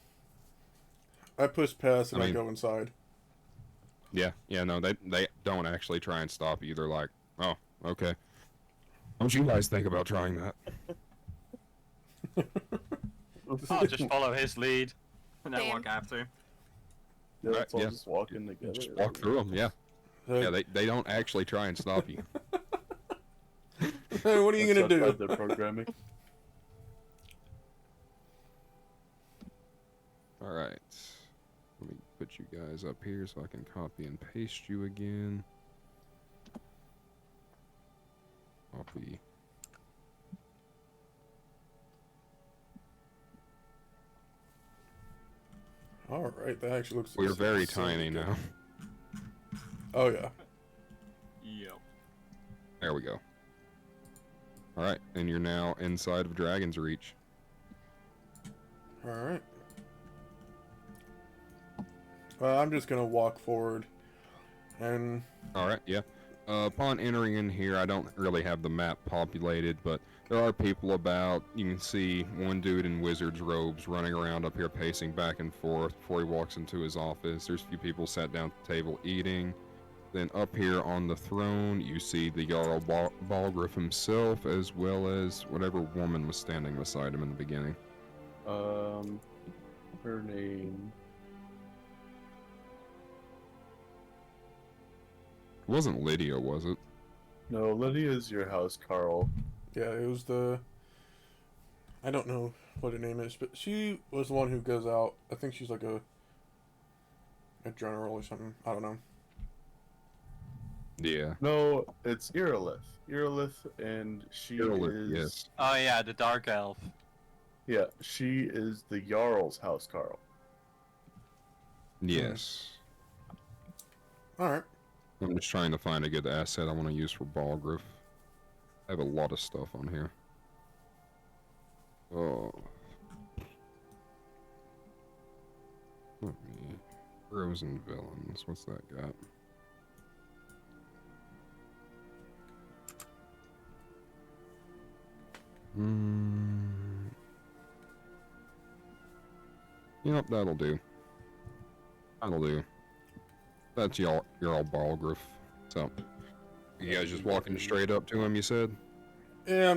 I push past and I I mean- go inside. Yeah, no, they don't actually try and stop you. They're like, oh, okay. What you guys think about trying that? I'll just follow his lead. And then Damn. walk after him. Yeah, let's all yeah. just walk in together. Just walk through them, yeah. Hey, Yeah, they don't actually try and stop you. hey, what are you That's gonna outside do? their programming. Alright. Let me put you guys up here so I can copy and paste you again. Copy. Alright, that actually looks. We're very so tiny good. now. Oh yeah. Yep. There we go. Alright, and you're now inside of Dragon's Reach. Alright. Well, I'm just gonna walk forward, and Alright, yeah. Upon entering in here, I don't really have the map populated, but there are people about. You can see one dude in wizard's robes running around up here pacing back and forth before he walks into his office. There's a few people sat down at the table eating. Then up here on the throne, you see the Jarl Balgriff himself, as well as whatever woman was standing beside him in the beginning. Her name. It wasn't Lydia, was it? No, Lydia's your house, Carl. yeah, it was the. I don't know what her name is, but she was the one who goes out. I think she's like a general or something. I don't know. Yeah. No, it's Irilith. Irilith, and she Irilith, is. yes. Oh yeah, the dark elf. Yeah, she is the Jarl's house, Carl. Yes. Alright. I'm just trying to find a good asset I want to use for Balgriff. I have a lot of stuff on here. Oh. Let me... Frozen Villains. What's that got? Yep, that'll do. That'll do. That's y'all, you're all Balgriff. So, you guys just walking straight up to him, you said? Yeah,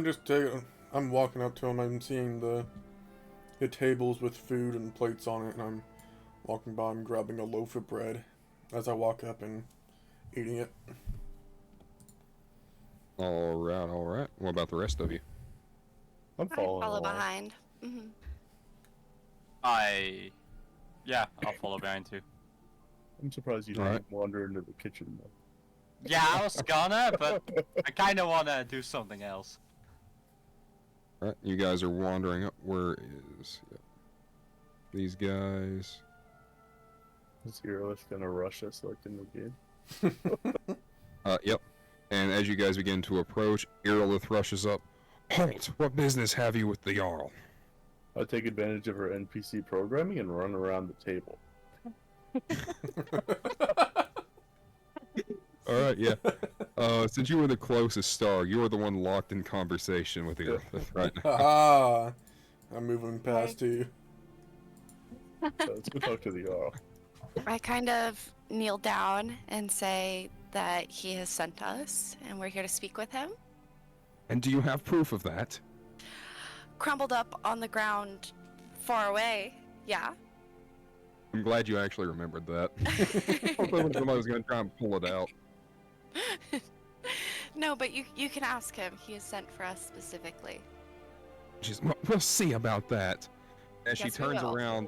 I'm walking up to him. I'm seeing the tables with food and plates on it, and I'm walking by and grabbing a loaf of bread as I walk up and eating it. Alright, alright. What about the rest of you? I'm I following follow along. behind. Yeah, I'll follow behind too. I'm surprised you didn't Alright. wander into the kitchen, though. Yeah, I was gonna, but I kind of want to do something else. Alright, you guys are wandering up. Where is... Yep. These guys... Is Irilith gonna rush us like in the game? Yep. And as you guys begin to approach, Irilith rushes up. Halt! What business have you with the Jarl? I take advantage of her NPC programming and run around the table. Alright, yeah. Since you were the closest star, you were the one locked in conversation with Irilith right now. Ah, I'm moving past you. So let's go talk to the Jarl. I kind of kneel down and say that he has sent us and we're here to speak with him. And do you have proof of that? Crumbled up on the ground far away. Yeah. I'm glad you actually remembered that. I thought somebody was going to try and pull it out. No, but you can ask him. He is sent for us specifically. We'll see about that. As she Yes, we turns will. around,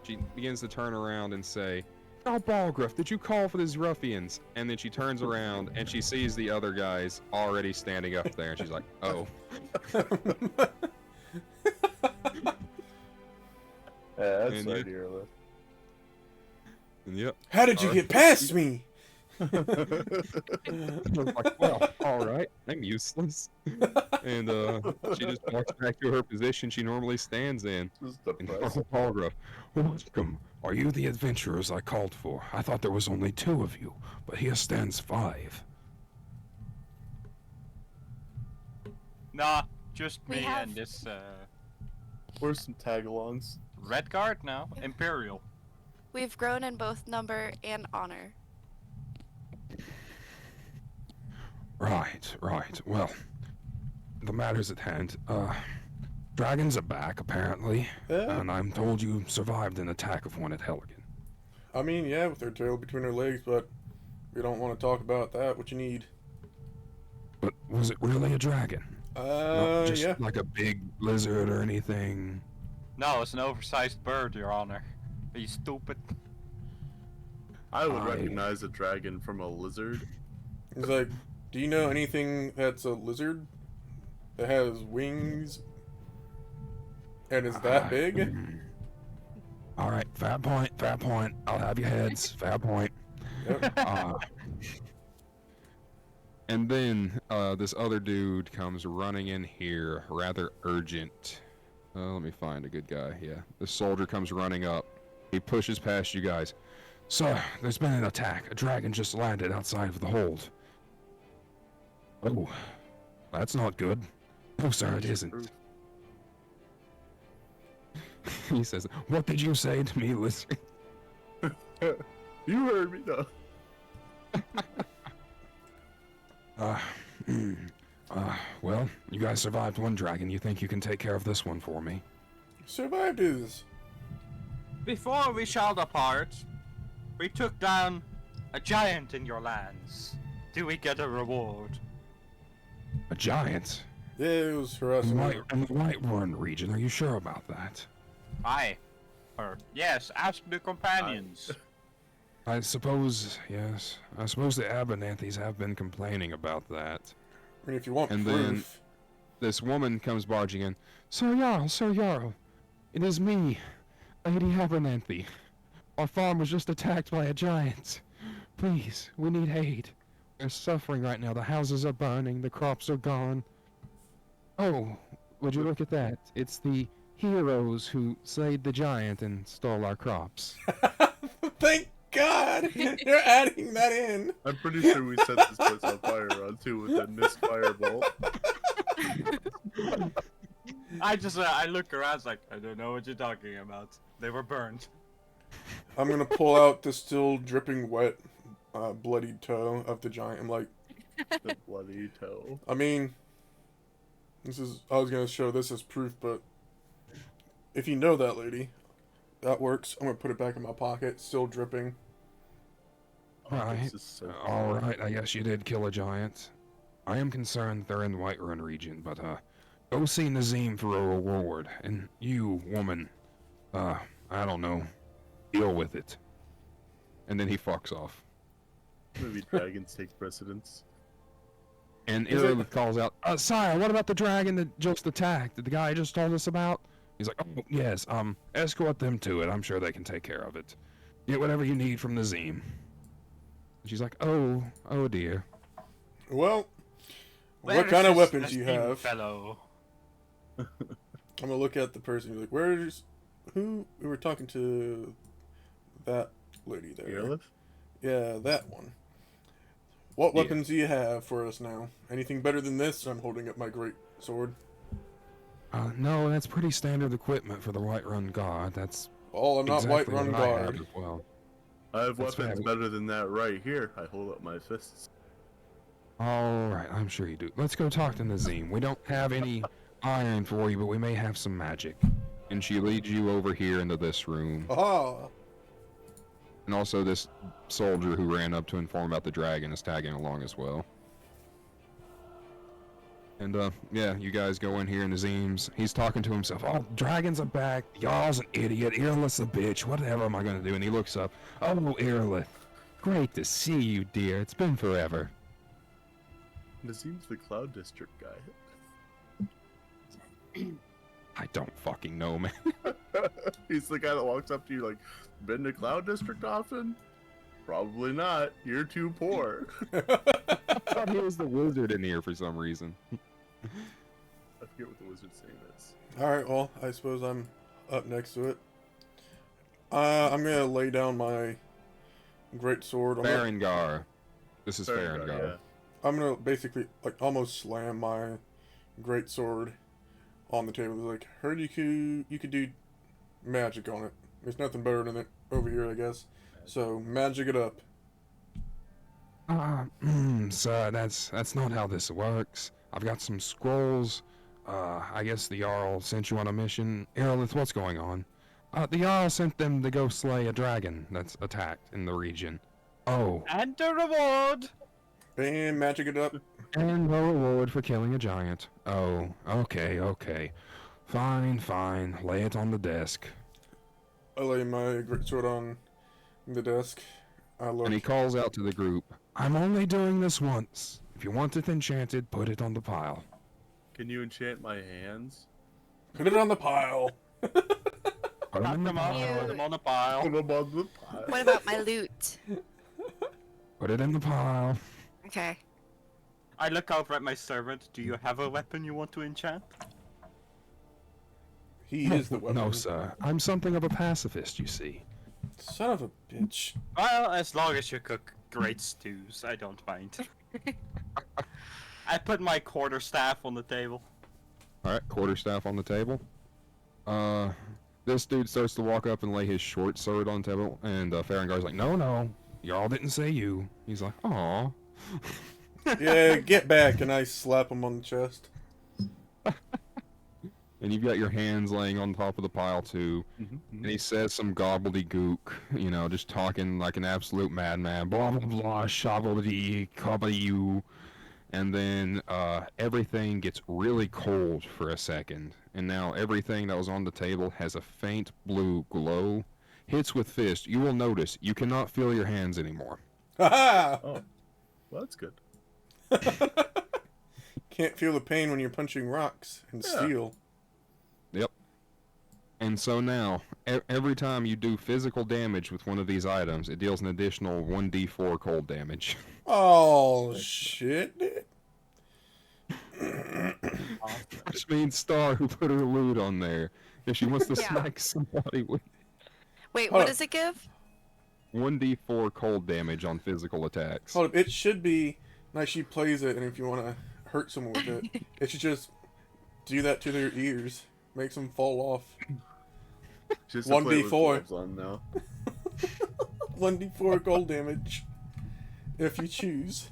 she begins to turn around and say, "Oh, Balgruff, did you call for these ruffians?" And then she turns around and she sees the other guys already standing up there, and she's like, "Oh." Yeah, that's And right you- here, Liv. And yep. How did you get past me? I was like, "Well, all right, I'm useless." And she just walks back to her position she normally stands in. Just And depressing. Balgruff, Welcome. Are you the adventurers I called for? I thought there was only 2 of you, but here stands 5. Nah, just We me have- and this Where's some tag-alongs? red guard now, Imperial. We've grown in both number and honor. Right. Well, the matters at hand. Dragons are back, apparently. Yeah. And I'm told you survived an attack of one at Helligan. I mean, yeah, with their tail between their legs, but we don't want to talk about that. What you need? But was it really a dragon? Not just Yeah. like a big lizard or anything? No, it's an oversized bird, Your Honor. Are you stupid? I would I- recognize a dragon from a lizard. He's like, do you know anything that's a lizard that has wings and is that big? All right, fair point. I'll have your heads. Fair point. Yep. And then this other dude comes running in here, rather urgent. Let me find a good guy. Yeah, this soldier comes running up. He pushes past you guys. Sir, there's been an attack. A dragon just landed outside of the hold. Oh, that's not good. No, sir, it isn't. He says, What did you say to me, lizard? You heard me, though. Well, you guys survived one dragon. You think you can take care of this one for me? Survived his. Before we shall depart, we took down a giant in your lands. Do we get a reward? A giant? Yeah, it was for us. In the Whiterun region, are you sure about that? Aye. Or, yes, ask the companions. I suppose, yes. I suppose the Abernathy's have been complaining about that. I mean, if you want And proof. this woman comes barging in. Sir Jarl, it is me, Lady Abernathy. Our farm was just attacked by a giant. Please, we need aid. We're suffering right now. The houses are burning, the crops are gone. Oh, would you look at that? It's the heroes who slayed the giant and stole our crops. Thank God! You're adding that in. I'm pretty sure we set this place on fire on too with a Nisk fireball. I look around, it's like, I don't know what you're talking about. They were burned. I'm gonna pull out the still dripping wet, bloodied toe of the giant. I'm like, The bloody toe. I mean, I was gonna show this as proof, but if you know that lady, that works. I'm gonna put it back in my pocket, still dripping. Right. This is so Alright, I guess you did kill a giant. I am concerned they're in the Whiterun region, but go see Nazim for a reward. And you, woman, I don't know, deal with it. And then he fucks off. Maybe dragons take precedence. And Is it- Ilith calls out, Sire, what about the dragon that just attacked? The guy just told us about? He's like, oh, yes, escort them to it. I'm sure they can take care of it. Get whatever you need from Nazim. She's like, oh dear. Well, Where what is kind of this weapons you esteemed have? fellow? I'm gonna look at the person. Be like, where's who? We were talking to that lady there. Airlift? Yeah, that one. What Yeah. weapons do you have for us now? Anything better than this? I'm holding up my great sword. No, that's pretty standard equipment for the Whiterun Guard. That's Oh, I'm not exactly White Run what I have Guard. as well. I have That's weapons right. better than that right here. I hold up my fists. Alright, I'm sure you do. Let's go talk to Nazim. We don't have any iron for you, but we may have some magic. and she leads you over here into this room. Ah, And also this soldier who ran up to inform about the dragon is tagging along as well. And yeah, you guys go in here and Azim's, he's talking to himself, oh, dragons are back, y'all's an idiot, Earlith's a bitch, whatever am I gonna do? And he looks up, oh, Earlith, great to see you, dear, it's been forever. Nazim's the Cloud District guy. I don't fucking know, man. He's the guy that walks up to you like, been to Cloud District often? Probably not. You're too poor. I thought he was the wizard in here for some reason. I forget what the wizard's name is. Alright, well, I suppose I'm up next to it. I'm gonna lay down my great sword. Farengar. This is Farengar, Farengar. yeah. I'm gonna basically, like, almost slam my great sword on the table. Like, heard you could do magic on it. There's nothing better than it over here, I guess. So, magic it up. Sir, that's not how this works. I've got some scrolls. I guess the Jarl sent you on a mission. Earlith, what's going on? The Jarl sent them to go slay a dragon that's attacked in the region. Oh, And a reward! And magic it up. and no reward for killing a giant. Oh, okay. Fine. Lay it on the desk. I lay my great sword on the desk. I look. And he calls out to the group. I'm only doing this once. If you want it enchanted, put it on the pile. Can you enchant my hands? Put it on the pile. Put Put them in the them on, pile. put them on the pile. Put 'em on the pile. What about my loot? Put it in the pile. Okay. I look over at my servant. Do you have a weapon you want to enchant? He is the weapon. No, sir. I'm something of a pacifist, you see. Son of a bitch. Well, as long as you cook great stews, I don't mind. I put my quarterstaff on the table. Alright, quarterstaff on the table. This dude starts to walk up and lay his short sword on the table, and Farengar's like, no, y'all didn't say you. He's like, aw. Yeah, get back, and I slap him on the chest. And you've got your hands laying on top of the pile too. And he says some gobbledygook, you know, just talking like an absolute madman. Blah blah blah, shovelity, cobble you. And then everything gets really cold for a second. And now everything that was on the table has a faint blue glow. Hits with fist, you will notice you cannot feel your hands anymore. Ha Oh, well, that's good. Can't feel the pain when you're punching rocks and Yeah. steel. Yep. And so now, every time you do physical damage with one of these items, it deals an additional 1d4 cold damage. Oh, shit. Which means Star, who put her loot on there, if she wants to Yeah. smack somebody with Wait, Hold what up. does it give? 1d4 cold damage on physical attacks. Hold up, it should be like she plays it, and if you want to hurt someone with it, it should just do that to their ears. Makes them fall off. Just to play with 1d4. gloves on now. 1d4 gold damage. If you choose.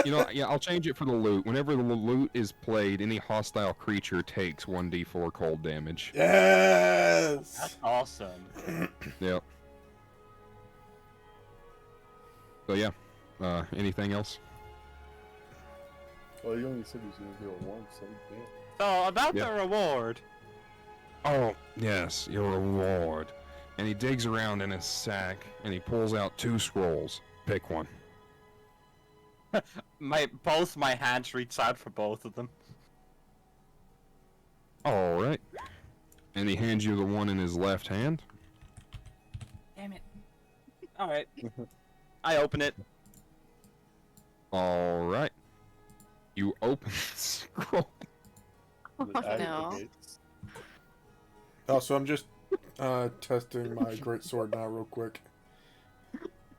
You know, yeah, I'll change it for the loot. Whenever the loot is played, any hostile creature takes 1d4 cold damage. Yes! That's awesome. Yep. So yeah, anything else? Well, you only said he was going to do it once, so yeah. So, about Yeah. the reward. Oh, yes, your reward. And he digs around in his sack, and he pulls out 2 scrolls. Pick one. Both my hands reach out for both of them. Alright. And he hands you the one in his left hand. Damn it. Alright. I open it. Alright. You open the scroll. Oh It no. aggregates. Oh, so I'm just testing my great sword now real quick.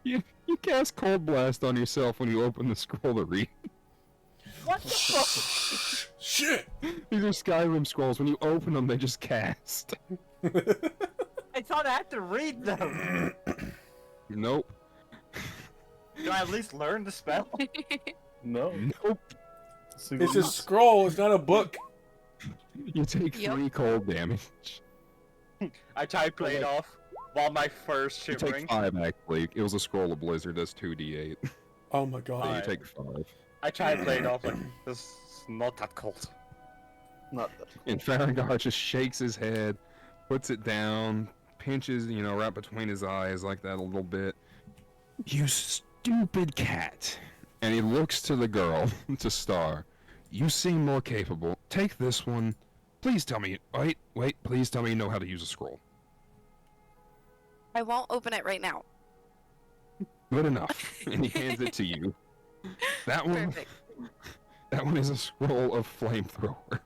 You cast Cold Blast on yourself when you open the scroll to read. What the fuck? Shit! These are Skyrim scrolls. When you open them, they just cast. I thought I had to read them. Nope. Do I at least learn the spell? No. Nope. It's a scroll, it's not a book. You take Yep. 3 cold damage. I try play it off while my fur's You shivering. take 5 actually. It was a scroll of blizzard. That's 2d8. Oh my god. So you Alright. take 5. I try to play it off like this is not that cold. Not that. And Farragar just shakes his head, puts it down, pinches, right between his eyes like that a little bit. You stupid cat. And he looks to the girl, to Star. You seem more capable. Take this one. Please tell me. Wait. Please tell me you know how to use a scroll. I won't open it right now. Good enough. And he hands it to you. That one. Perfect. That one is a scroll of flamethrower.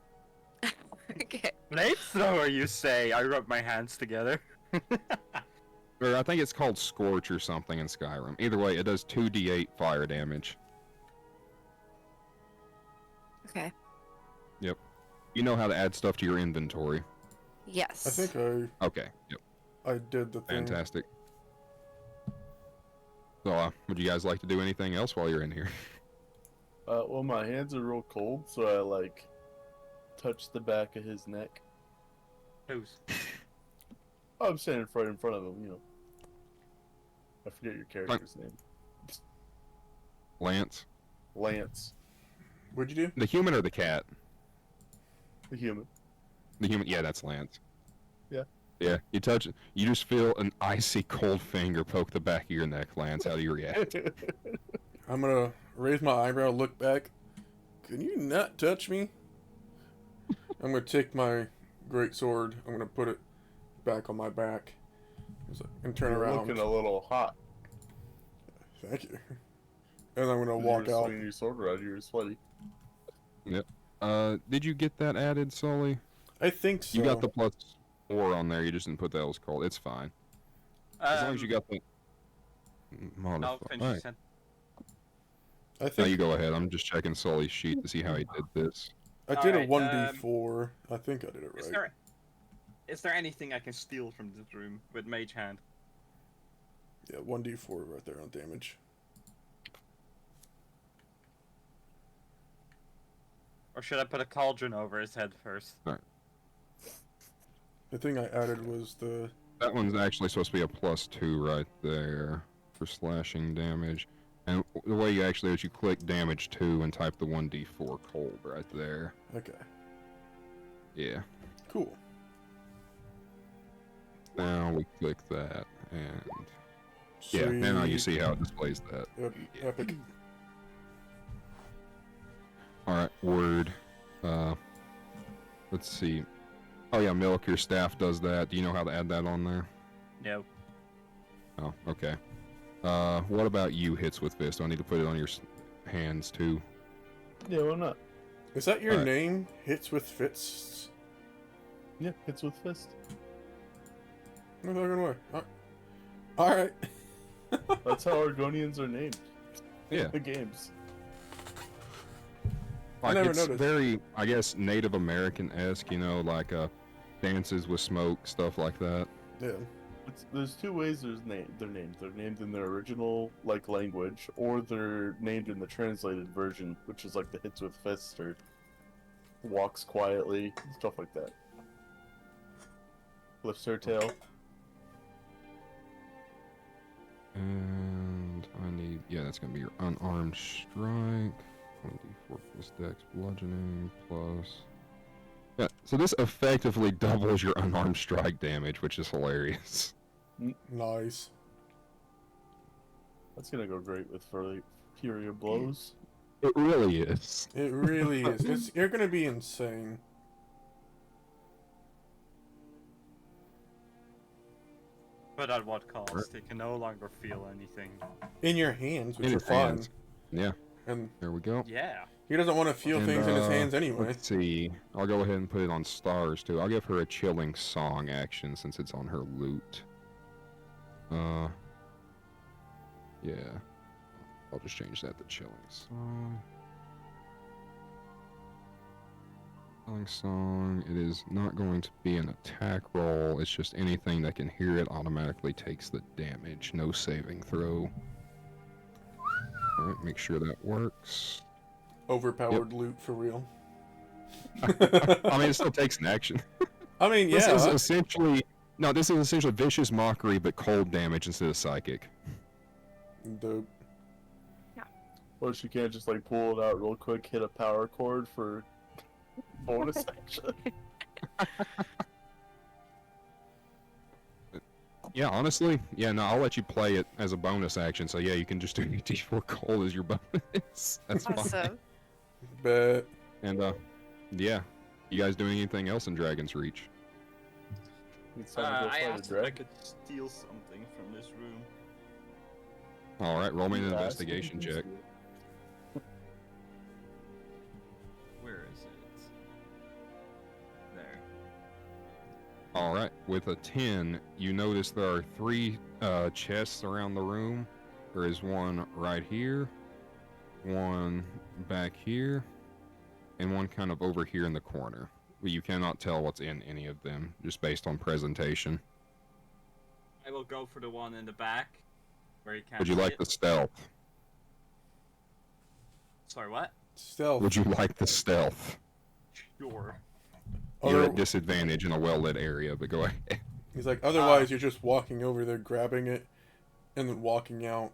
Okay. Flamethrower, you say? I rub my hands together. Or I think it's called Scorch or something in Skyrim. Either way, it does 2d8 fire damage. Okay. You know how to add stuff to your inventory. Yes. I think Okay, yep, I did the thing. fantastic. So, would you guys like to do anything else while you're in here? Well, my hands are real cold, so I like touch the back of his neck. Who's? Oh, I'm standing right in front of him, I forget your character's name. Lance? Lance, What'd you do? The human or the cat? the human. The human, yeah, that's Lance. Yeah. Yeah, you touch it, you just feel an icy cold finger poke the back of your neck, Lance. How do you react? I'm gonna raise my eyebrow, look back. Can you not touch me? I'm gonna take my great sword. I'm gonna put it back on my back and turn You're around. looking a little hot. Thank you. And I'm gonna walk You're out. swinging your sword around, you're sweaty. Did you get that added, Sully? I think so. You got the +4 on there, you just didn't put that it was cold. It's fine. As long as you got the... No, Motherfucker. finish Alright. your I No, think you go ahead. I'm just checking Sully's sheet to see how he did this. I did Alright, a 1d4. I think I did it right. Is there anything I can steal from this room with Mage Hand? Yeah, 1d4 right there on damage. Or should I put a cauldron over his head first? The thing I added was the... That one's actually supposed to be a +2 right there for slashing damage. And the way you actually do is you click damage 2 and type the 1d4 cold right there. Okay, Yeah. cool. Now we click that and... Yeah, now you see how it displays that. Yep, epic. Alright, word. Let's see. Oh yeah, milk, your staff does that. Do you know how to add that on there? No. Oh, okay. What about you, Hits with Fist? Do I need to put it on your hands too? Yeah, why not? Is that your Alright. name? Hits with Fists? Yeah, hits with fist. No fucking way. Alright. That's how Argonians are named. Yeah. The games. Like, never it's noticed. very, I guess, Native American-esque, like dances with smoke, stuff like that. Yeah. There's two ways they're named. They're named in their original language, or they're named in the translated version, which is like the hits with fists or walks quietly, stuff like that. Lifts her tail. And I need, yeah, that's gonna be your unarmed strike. 1d4 plus dex bludgeoning plus. Yeah, so this effectively doubles your unarmed strike damage, which is hilarious. Nice. That's gonna go great with Fury of Blows. It really is. It really is. You're gonna be insane. But at what cost? He can no longer feel anything. In your hands, which In are his fine. hands. Yeah, And there we go. Yeah. he doesn't want to feel And, things in his hands anyway. Let's see. I'll go ahead and put it on stars too. I'll give her a chilling song action since it's on her loot. Yeah. I'll just change that to chilling song. Chilling song. It is not going to be an attack roll. It's just anything that can hear it automatically takes the damage. No saving throw. Alright, make sure that works. Overpowered loot for real. I mean, it still takes an action. I mean, This yeah. is essentially No, this is essentially vicious mockery, but cold damage instead of psychic. Dope. Or she can't just like pull it out real quick, hit a power chord for bonus action. Yeah, honestly, yeah, no, I'll let you play it as a bonus action. So yeah, you can just do your D4 cold as your bonus. That's fine. Awesome. Bet. And yeah, you guys doing anything else in Dragon's Reach? It's time to go I fight a asked if I dragon. could steal something from this room. All right, roll me an Ask if you investigation can check. see it. Where is it? There. All right, with a 10, you notice there are 3 chests around the room. There is one right here, one back here, and one kind of over here in the corner. But you cannot tell what's in any of them, just based on presentation. I will go for the one in the back, where you can't Would you see like it. the stealth? Sorry, what? Stealth. Would you like the stealth? Sure. You're Other- at disadvantage in a well-lit area, but go ahead. He's like, otherwise you're just walking over there, grabbing it, and then walking out.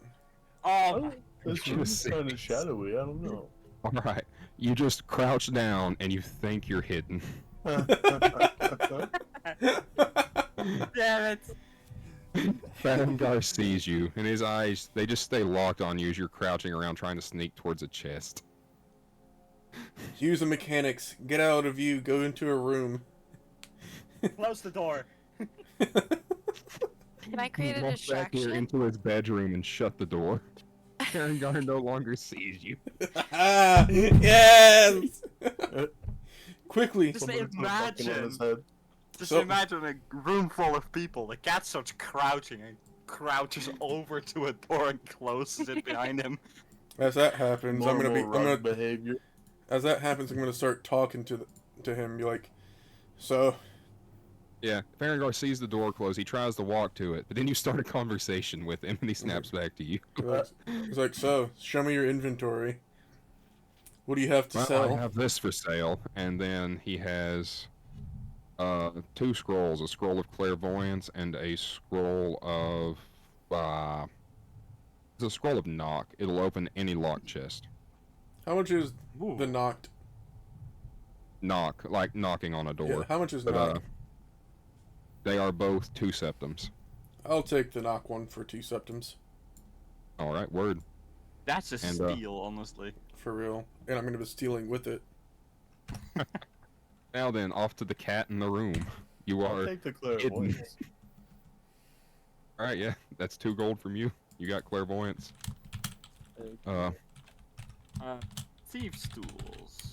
Oh, This You're room's sick. kind of shadowy. I don't know. All right, you just crouch down and you think you're hidden. damn it! Faramgar sees you, and his eyes, they just stay locked on you as you're crouching around trying to sneak towards a chest. Use the mechanics. Get out of view. Go into a room. Close the door. Can I create a Walk back here distraction? into his bedroom and shut the door. Faramgar no longer sees you. Ah, yes! Quickly. Just Someone put a bucket on his imagine. head. Just So- imagine a room full of people. The cat starts crouching and crouches over to a door and closes it behind him. As that happens, I'm Normal gonna rug behavior. as that happens, I'm gonna start talking to him. Be like, so, Yeah, Faramgar sees the door close. He tries to walk to it, but then you start a conversation with him, and he snaps back to you. he's like, so, show me your inventory. What do you have to Well, sell? I have this for sale, and then he has 2 scrolls: a scroll of clairvoyance and a scroll of it's a scroll of knock. It'll open any locked chest. How much is Ooh. the knocked? Knock, like knocking on a door. Yeah, how much is But knocked? they are both 2 septums. I'll take the knock one for 2 septums. All right, word. That's a And, steal, honestly. For real. And I'm gonna be stealing with it. Now then, off to the cat in the room. You I'll are. take the clairvoyance. All right, yeah, that's 2 gold from you. You got clairvoyance. Thieves' tools.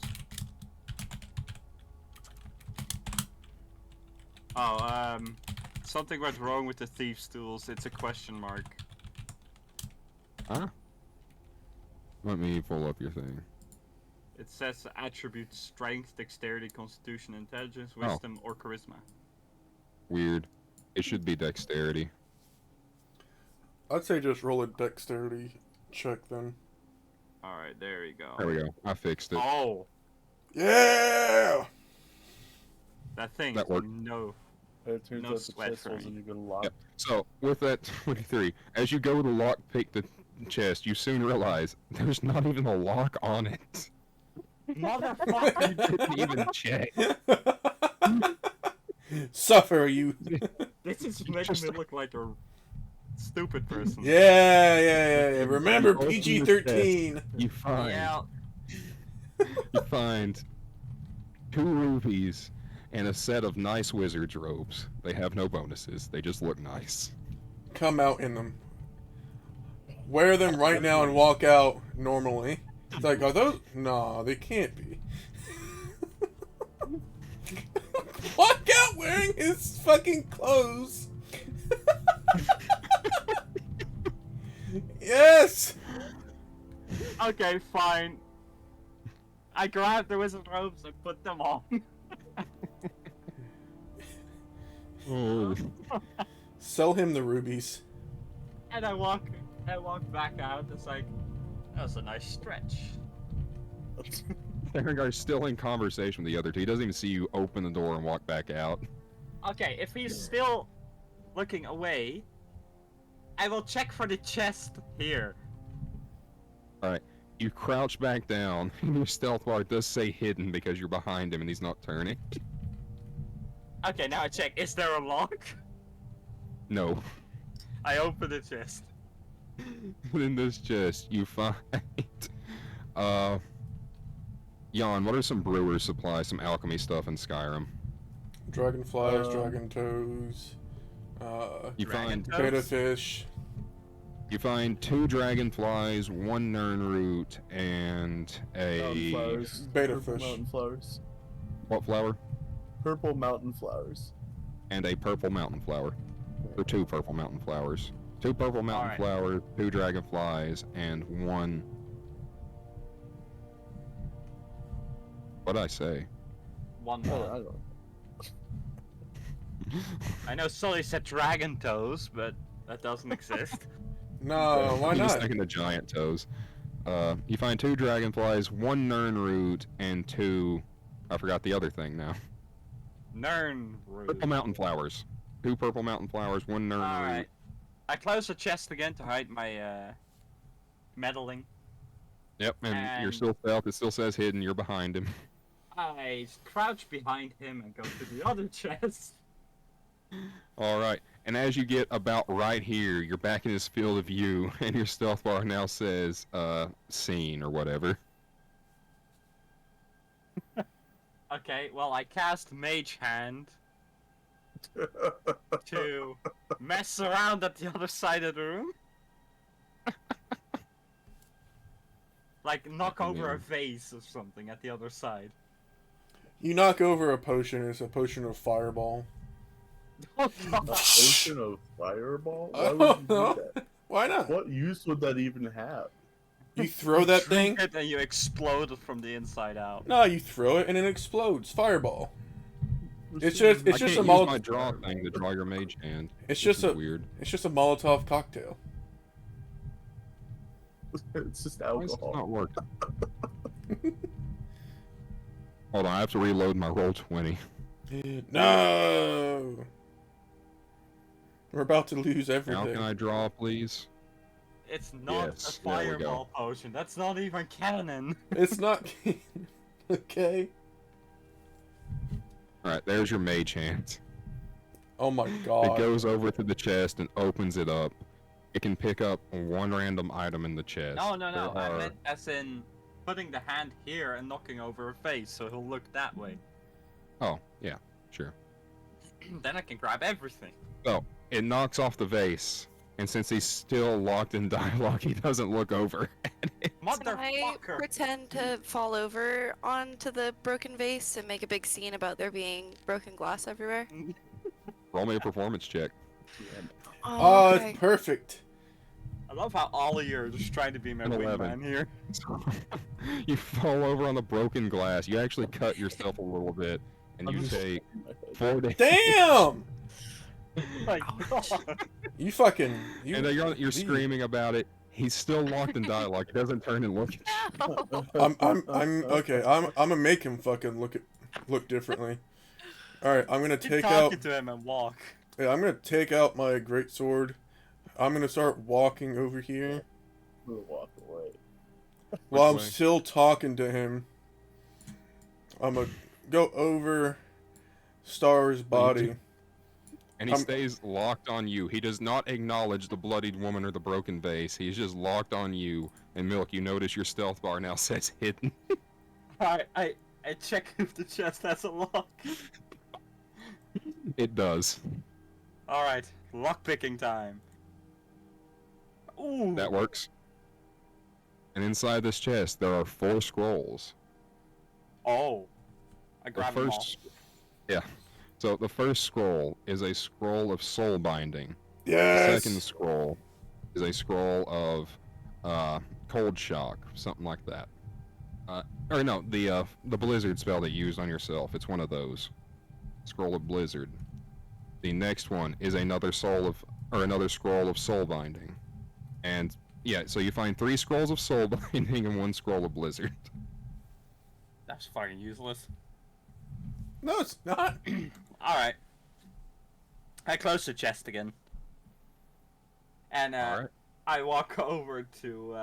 Oh, something went wrong with the thieves' tools. It's a question mark. Huh? Let me pull up your thing. It says attribute strength, dexterity, constitution, intelligence, Oh. wisdom, or charisma. Weird. It should be dexterity. I'd say just roll a dexterity check then. Alright, there you go. There we go. I fixed it. Oh, Yeah! that thing. That worked. No. It turns No out the sweat chest for wasn't me. even locked. Yep. So, with that 23, as you go to lock pick the chest, you soon realize there's not even a lock on it. Motherfucker! You didn't even check. Suffer, you. This is making me look like a stupid person. Yeah. Remember Open the PG-13. You find Yeah. you find 2 rubies and a set of nice wizard's robes. They have no bonuses. They just look nice. Come out in them. Wear them right now and walk out normally. It's like, are those? Nah, they can't be. Walk out wearing his fucking clothes. Yes. Okay, fine. I grabbed the wizard robes and put them on. Oh. Sell him the rubies. And I walk back out. It's like, that was a nice stretch. Faramgar's still in conversation with the other 2. He doesn't even see you open the door and walk back out. Okay, if he's still looking away, I will check for the chest here. Alright. You crouch back down, and your stealth bar does say hidden because you're behind him and he's not turning. Okay, now I check. Is there a lock? No. I open the chest. In this chest, you find... Jan, what are some brewer's supplies, some alchemy stuff in Skyrim? Dragonflies, dragon toes, You Dragon find toes? beta fish. You find 2 dragonflies, 1 nern root, and Mountain a... flowers. Beta Purple fish. mountain flowers. What flower? Purple mountain flowers. And a purple mountain flower. Or 2 purple mountain flowers. 2 purple mountain Alright. flowers, 2 dragonflies, and 1... What'd I say? One Oh, more. I don't. I know Sully said dragon toes, but that doesn't exist. No, why I'm just not? thinking of giant toes. You find 2 dragonflies, 1 nern root, and 2... I forgot the other thing now. Nern root. Purple mountain flowers. 2 purple mountain flowers, 1 nern root. Alright. I close the chest again to hide my meddling. Yep, and you're And- still stealth. It still says hidden. You're behind him. I crouch behind him and go to the other chest. All right, and as you get about right here, you're back in his field of view, and your stealth bar now says seen or whatever. Okay, well I cast Mage Hand to mess around at the other side of the room. Like knock over a vase or something at the other side. You knock over a potion. It's a potion of fireball. Oh A god. potion of fireball? I Why would don't you do know. that? Why not? What use would that even have? You throw that thing. Drink it and you explode from the inside out. No, you throw it and it explodes. Fireball. It's I just can't a use Molotov. my draw thing to draw your mage hand. It's This just is a weird. It's just a Molotov cocktail. It's just Why is this alcohol. not working? Hold on, I have to reload my roll 20. No. We're about to lose Now everything. can I draw, please? It's not Yes, a there we go. fireball potion. That's not even canon. It's not. Okay. All right, there's your mage hand. Oh my It god. goes over to the chest and opens it up. It can pick up 1 random item in the chest. No, no, no. There I are- meant as in putting the hand here and knocking over a face so he'll look that way. Oh, yeah, sure. Then I can grab everything. It knocks off the vase, and since he's still locked in dialogue, he doesn't look over. Can I Motherfucker! pretend to fall over onto the broken vase and make a big scene about there being broken glass everywhere? Roll me a performance check. Oh, okay. it's perfect. I love how all of you are just trying to be my An 11. wingman here. You fall over on the broken glass. You actually cut yourself a little bit, and you I'm just- take 4 days. Damn! My god. You fucking. You, And you're you- screaming about it. He's still locked in dialogue. He doesn't turn and look at you. No. I'm okay. I'm gonna make him fucking look differently. All right, I'm gonna Keep take talking out. to him and walk. Yeah, I'm gonna take out my great sword. I'm gonna start walking over here I'm gonna walk away. while I'm way? still talking to him. I'm gonna go over Star's body. And he I'm- stays locked on you. He does not acknowledge the bloodied woman or the broken vase. He's just locked on you. And Milk, you notice your stealth bar now says hidden. I check if the chest has a lock. It does. Alright, lockpicking time. Ooh. That works. And inside this chest, there are 4 scrolls. Oh. I The grab them all. first, yeah. So the first scroll is a scroll of soul binding. The Yes. second scroll is a scroll of cold shock, something like that. Or no, the blizzard spell that you used on yourself. It's one of those. Scroll of blizzard. The next one is another scroll of soul binding. And yeah, so you find 3 scrolls of soul binding and 1 scroll of blizzard. That's fucking useless. No, it's not. Alright. I close the chest again. And Alright. I walk over to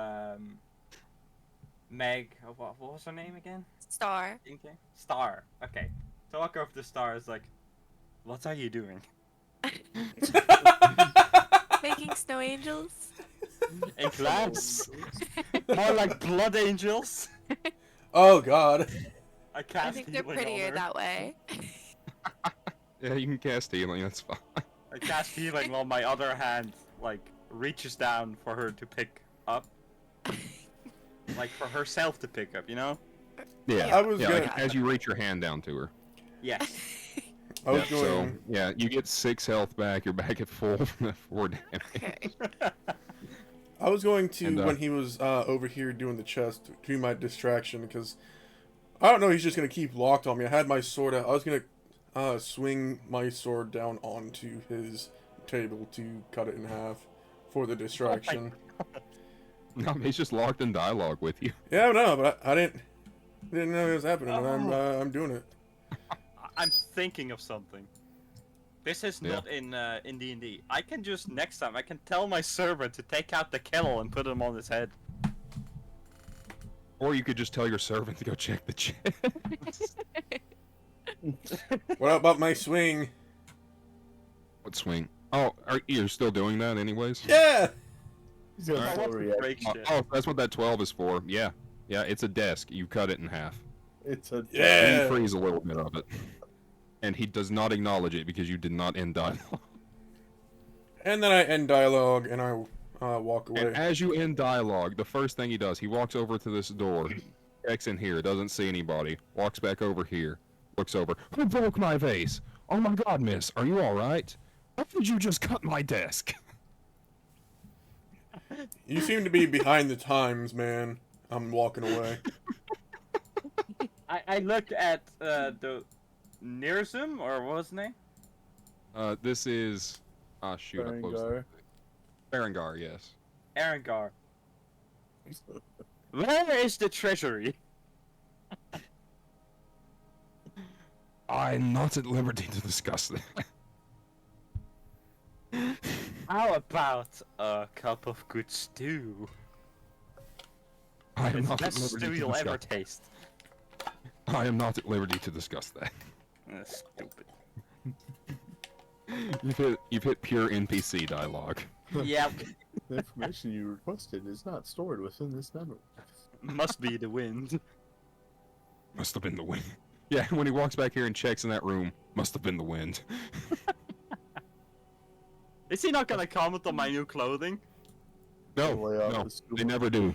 Meg. What was her name again? Star. Okay. Star. Okay. So I walk over to Star. Is like, what are you doing? Making snow angels. In glass. More like blood angels. Oh God. I I cast think they're healing prettier on her. that way. Yeah, you can cast healing, that's fine. I cast healing while my other hand like reaches down for her to pick up. Like for herself to pick up, you know? Yeah, I was yeah, gonna- like as you reach your hand down to her. Yes. I was Yeah, going. so, yeah, you get 6 health back, you're back at full 4 damage. Okay. I was going to And, when he was over here doing the chest do my distraction because I don't know. He's just gonna keep locked on me. I had my sword out. I was gonna swing my sword down onto his table to cut it in half for the distraction. No, he's just locked in dialogue with you. Yeah, no, but I didn't know it was happening, and I'm doing it. I'm thinking of something. This is Yeah. not in D&D. I can just next time I can tell my servant to take out the kettle and put him on his head. Or you could just tell your servant to go check the chest. What about my swing? What swing? Oh, you're still doing that anyways? Yeah. He's gonna Alright. slow react. Break shit. Oh, that's what that 12 is for. Yeah. Yeah, it's a desk. You cut it in half. It's a Yeah. And you freeze a little bit of it. And he does not acknowledge it because you did not end dialogue. And then I end dialogue and I walk away. And as you end dialogue, the first thing he does, he walks over to this door, checks in here, doesn't see anybody, walks back over here, looks over. Who broke my vase? Oh my god, miss, are you alright? Why did you just cut my desk? You seem to be behind the times, man. I'm walking away. I look at the Nirzum, or what was his name? This is... Ah, shoot, I closed Berengar. it. Berengar, yes. Arengar. Where is the treasury? I'm not at liberty to discuss that. How about a cup of good stew? I am It's not the at best liberty stew to you'll ever discuss. taste. I am not at liberty to discuss that. Stupid. You've hit pure NPC dialogue. Yep. The information you requested is not stored within this memory. Must be the wind. Must have been the wind. Yeah, when he walks back here and checks in that room, must have been the wind. Is he not gonna comment on my new clothing? No, Lay off no, the scuba. they never do.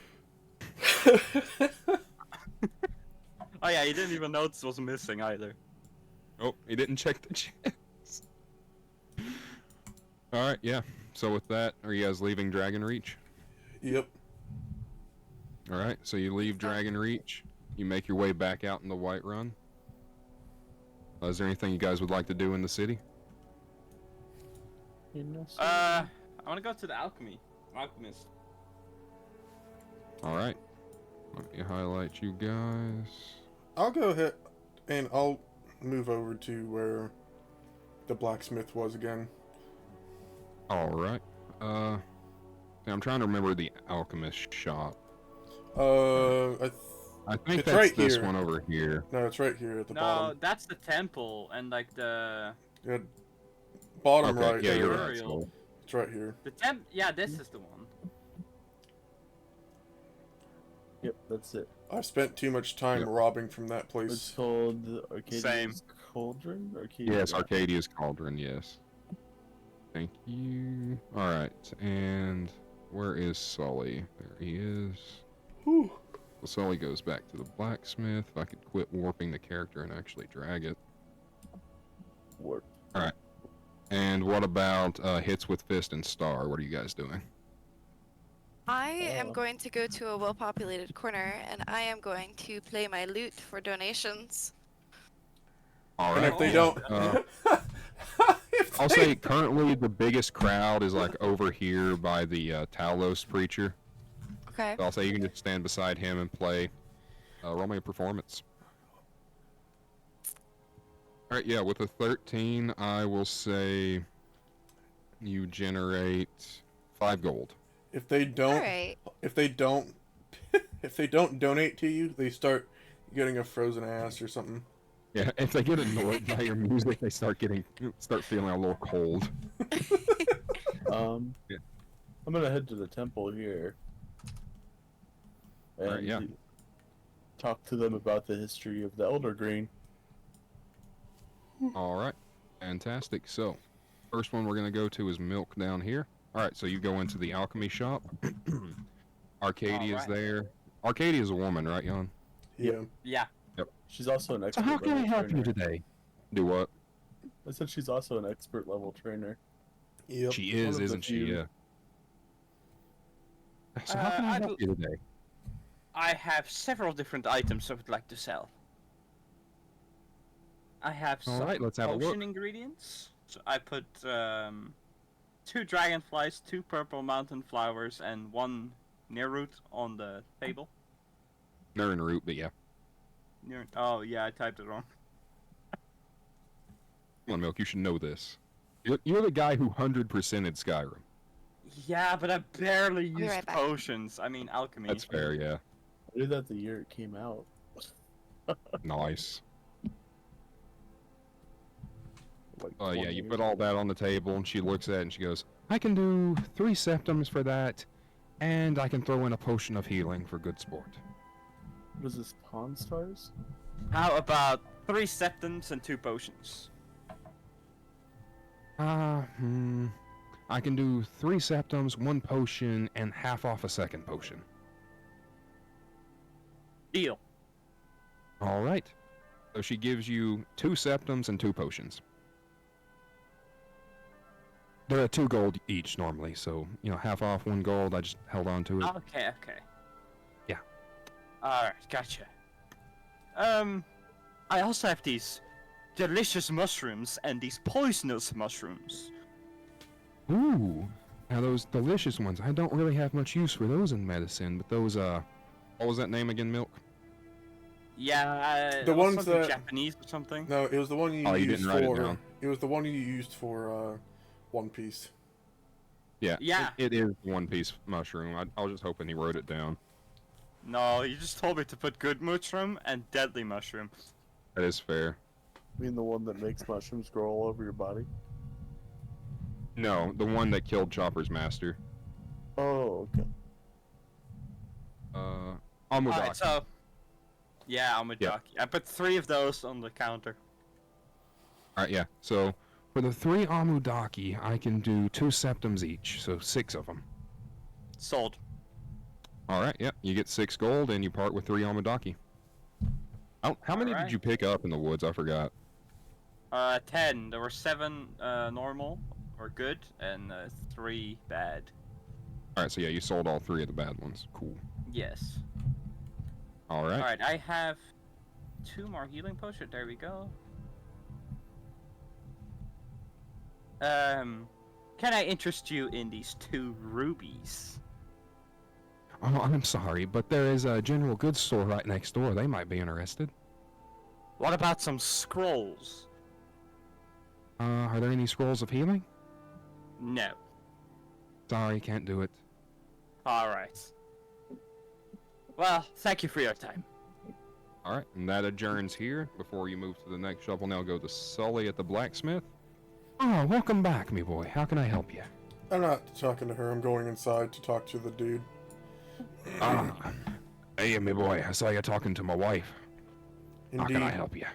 Oh yeah, he didn't even notice it was missing either. Oh, he didn't check the chest. Alright, yeah. So with that, are you guys leaving Dragon Reach? Yep. Alright, so you leave Dragon Reach, you make your way back out in the Whiterun. Is there anything you guys would like to do in the city? I wanna go to the alchemist. Alright. Let me highlight you guys. I'll go ahead and I'll move over to where the blacksmith was again. Alright. I'm trying to remember the alchemist shop. I think It's that's right this here. one over here. No, it's right here at the No, bottom. that's the temple and like the Yeah, bottom Okay, right. yeah, there. you're right. Burial. So, It's right here. Yeah, this is the one. Yep, that's it. I spent too much time Yep. robbing from that It's place. called Arcadia's Same. Cauldron? Arcadia. yes, Arcadia's Cauldron, yes. Thank you. Alright, and where is Sully? There he is. Whew. So Sully goes back to the blacksmith. If I could quit warping the character and actually drag it. Warp. And what about hits with fist and star? What are you guys doing? I am Oh. going to go to a well-populated corner, and I am going to play my lute for donations. All And right. if they don't, if I'll they- say currently the biggest crowd is like over here by the Talos preacher. Okay. So I'll say you can just stand beside him and play. Roll me a performance. All right, yeah. With a 13, I will say you generate 5 gold. If they don't, Alright. if they don't, if they don't donate to you, they start getting a frozen ass or something. Yeah, if they get annoyed by your music, they start feeling a little cold. Yeah. I'm gonna head to the temple here. And Alright, yeah. talk to them about the history of the Elder Green. Alright, fantastic. So, first one we're going to go to is Milk down here. Alright, so you go into the alchemy shop. Arcadia's Alright. there. Arcadia's a woman, right, Jan? Yeah. Yeah. She's also an So expert how can I level help you trainer. today? Do what? I said she's also an expert level trainer. Yep. She One is, of the isn't she? few. Yeah. So how can I I'd help l- you today? I have several different items I would like to sell. I have some Alright, let's have a potion look. ingredients. So I put 2 dragonflies, 2 purple mountain flowers, and 1 nearroot on the table. Nern root, but yeah. Oh yeah, I typed it wrong. Come on, Milk, you should know this. You're the guy who 100%ed Skyrim. Yeah, but I barely be used right back. potions. I mean alchemy. That's fair, yeah. I did that the year it came out. Nice. Like Oh, yeah, 20 you years put all ago. that on the table, and she looks at it and she goes, I can do 3 septums for that, and I can throw in a potion of healing for good sport. What is this, Pawn Stars? How about 3 septums and 2 potions? I can do 3 septums, 1 potion, and half off a second potion. Deal. Alright. So she gives you 2 septums and 2 potions. They're at 2 gold each normally, so, half off 1 gold, I just held on to it. Okay. Yeah. Alright, gotcha. I also have these delicious mushrooms and these poisonous mushrooms. Ooh, now those delicious ones. I don't really have much use for those in medicine, but those, what was that name again, Milk? Yeah, The it was ones something that- Japanese or something. No, it was the one you Oh, you used didn't write it for. down. It was the one you used for One Piece. Yeah, Yeah. it is One Piece mushroom. I was just hoping he wrote it down. No, you just told me to put good mushroom and deadly mushroom. That is fair. I mean the one that makes mushrooms grow all over your body? No, the one that killed Chopper's master. Oh, okay. Amudaki. Alright, so... Yeah, Amadaki. Yeah. I put 3 of those on the counter. Alright, yeah. So, for the 3 Amudaki, I can do 2 septums each, so 6 of them. Sold. Alright, yeah. You get 6 gold, and you part with 3 Amudaki. How many did Alright. you pick up in the woods? I forgot. 10. There were 7 normal, or good, and 3 bad. Alright, so yeah, you sold all 3 of the bad ones. Cool. Yes. Alright. Alright, I have 2 more healing potions. There we go. Can I interest you in these 2 rubies? Oh, I'm sorry, but there is a general goods store right next door. They might be interested. What about some scrolls? Are there any scrolls of healing? No. Sorry, can't do it. Alright. Well, thank you for your time. Alright, and that adjourns here. Before you move to the next shop, we'll now go to Sully at the blacksmith. Oh, welcome back, me boy. How can I help you? I'm not talking to her. I'm going inside to talk to the dude. Ah, hey, me boy. I saw you talking to my wife. How Indeed. can I help you?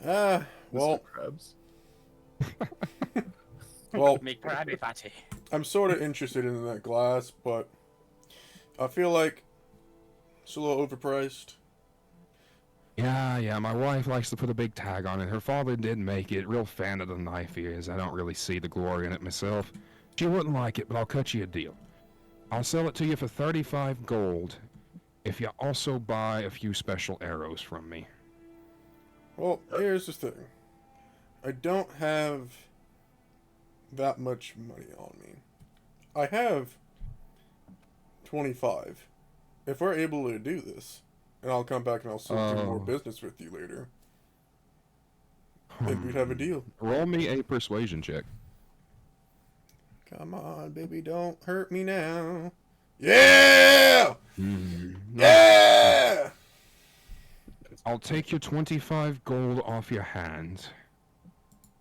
Well, Mr. Krabs. well, Make Krabby Patty. I'm sort of interested in that glass, but I feel like it's a little overpriced. Yeah, my wife likes to put a big tag on it. Her father did make it. Real fan of the knife he is. I don't really see the glory in it myself. She wouldn't like it, but I'll cut you a deal. I'll sell it to you for 35 gold if you also buy a few special arrows from me. Well, here's the thing. I don't have that much money on me. I have 25. If we're able to do this, and I'll come back and I'll still do more Oh. business with you later, then we'd have a deal. Roll me a persuasion check. Come on, baby, don't hurt me now. Yeah! No. Yeah! I'll take your 25 gold off your hand.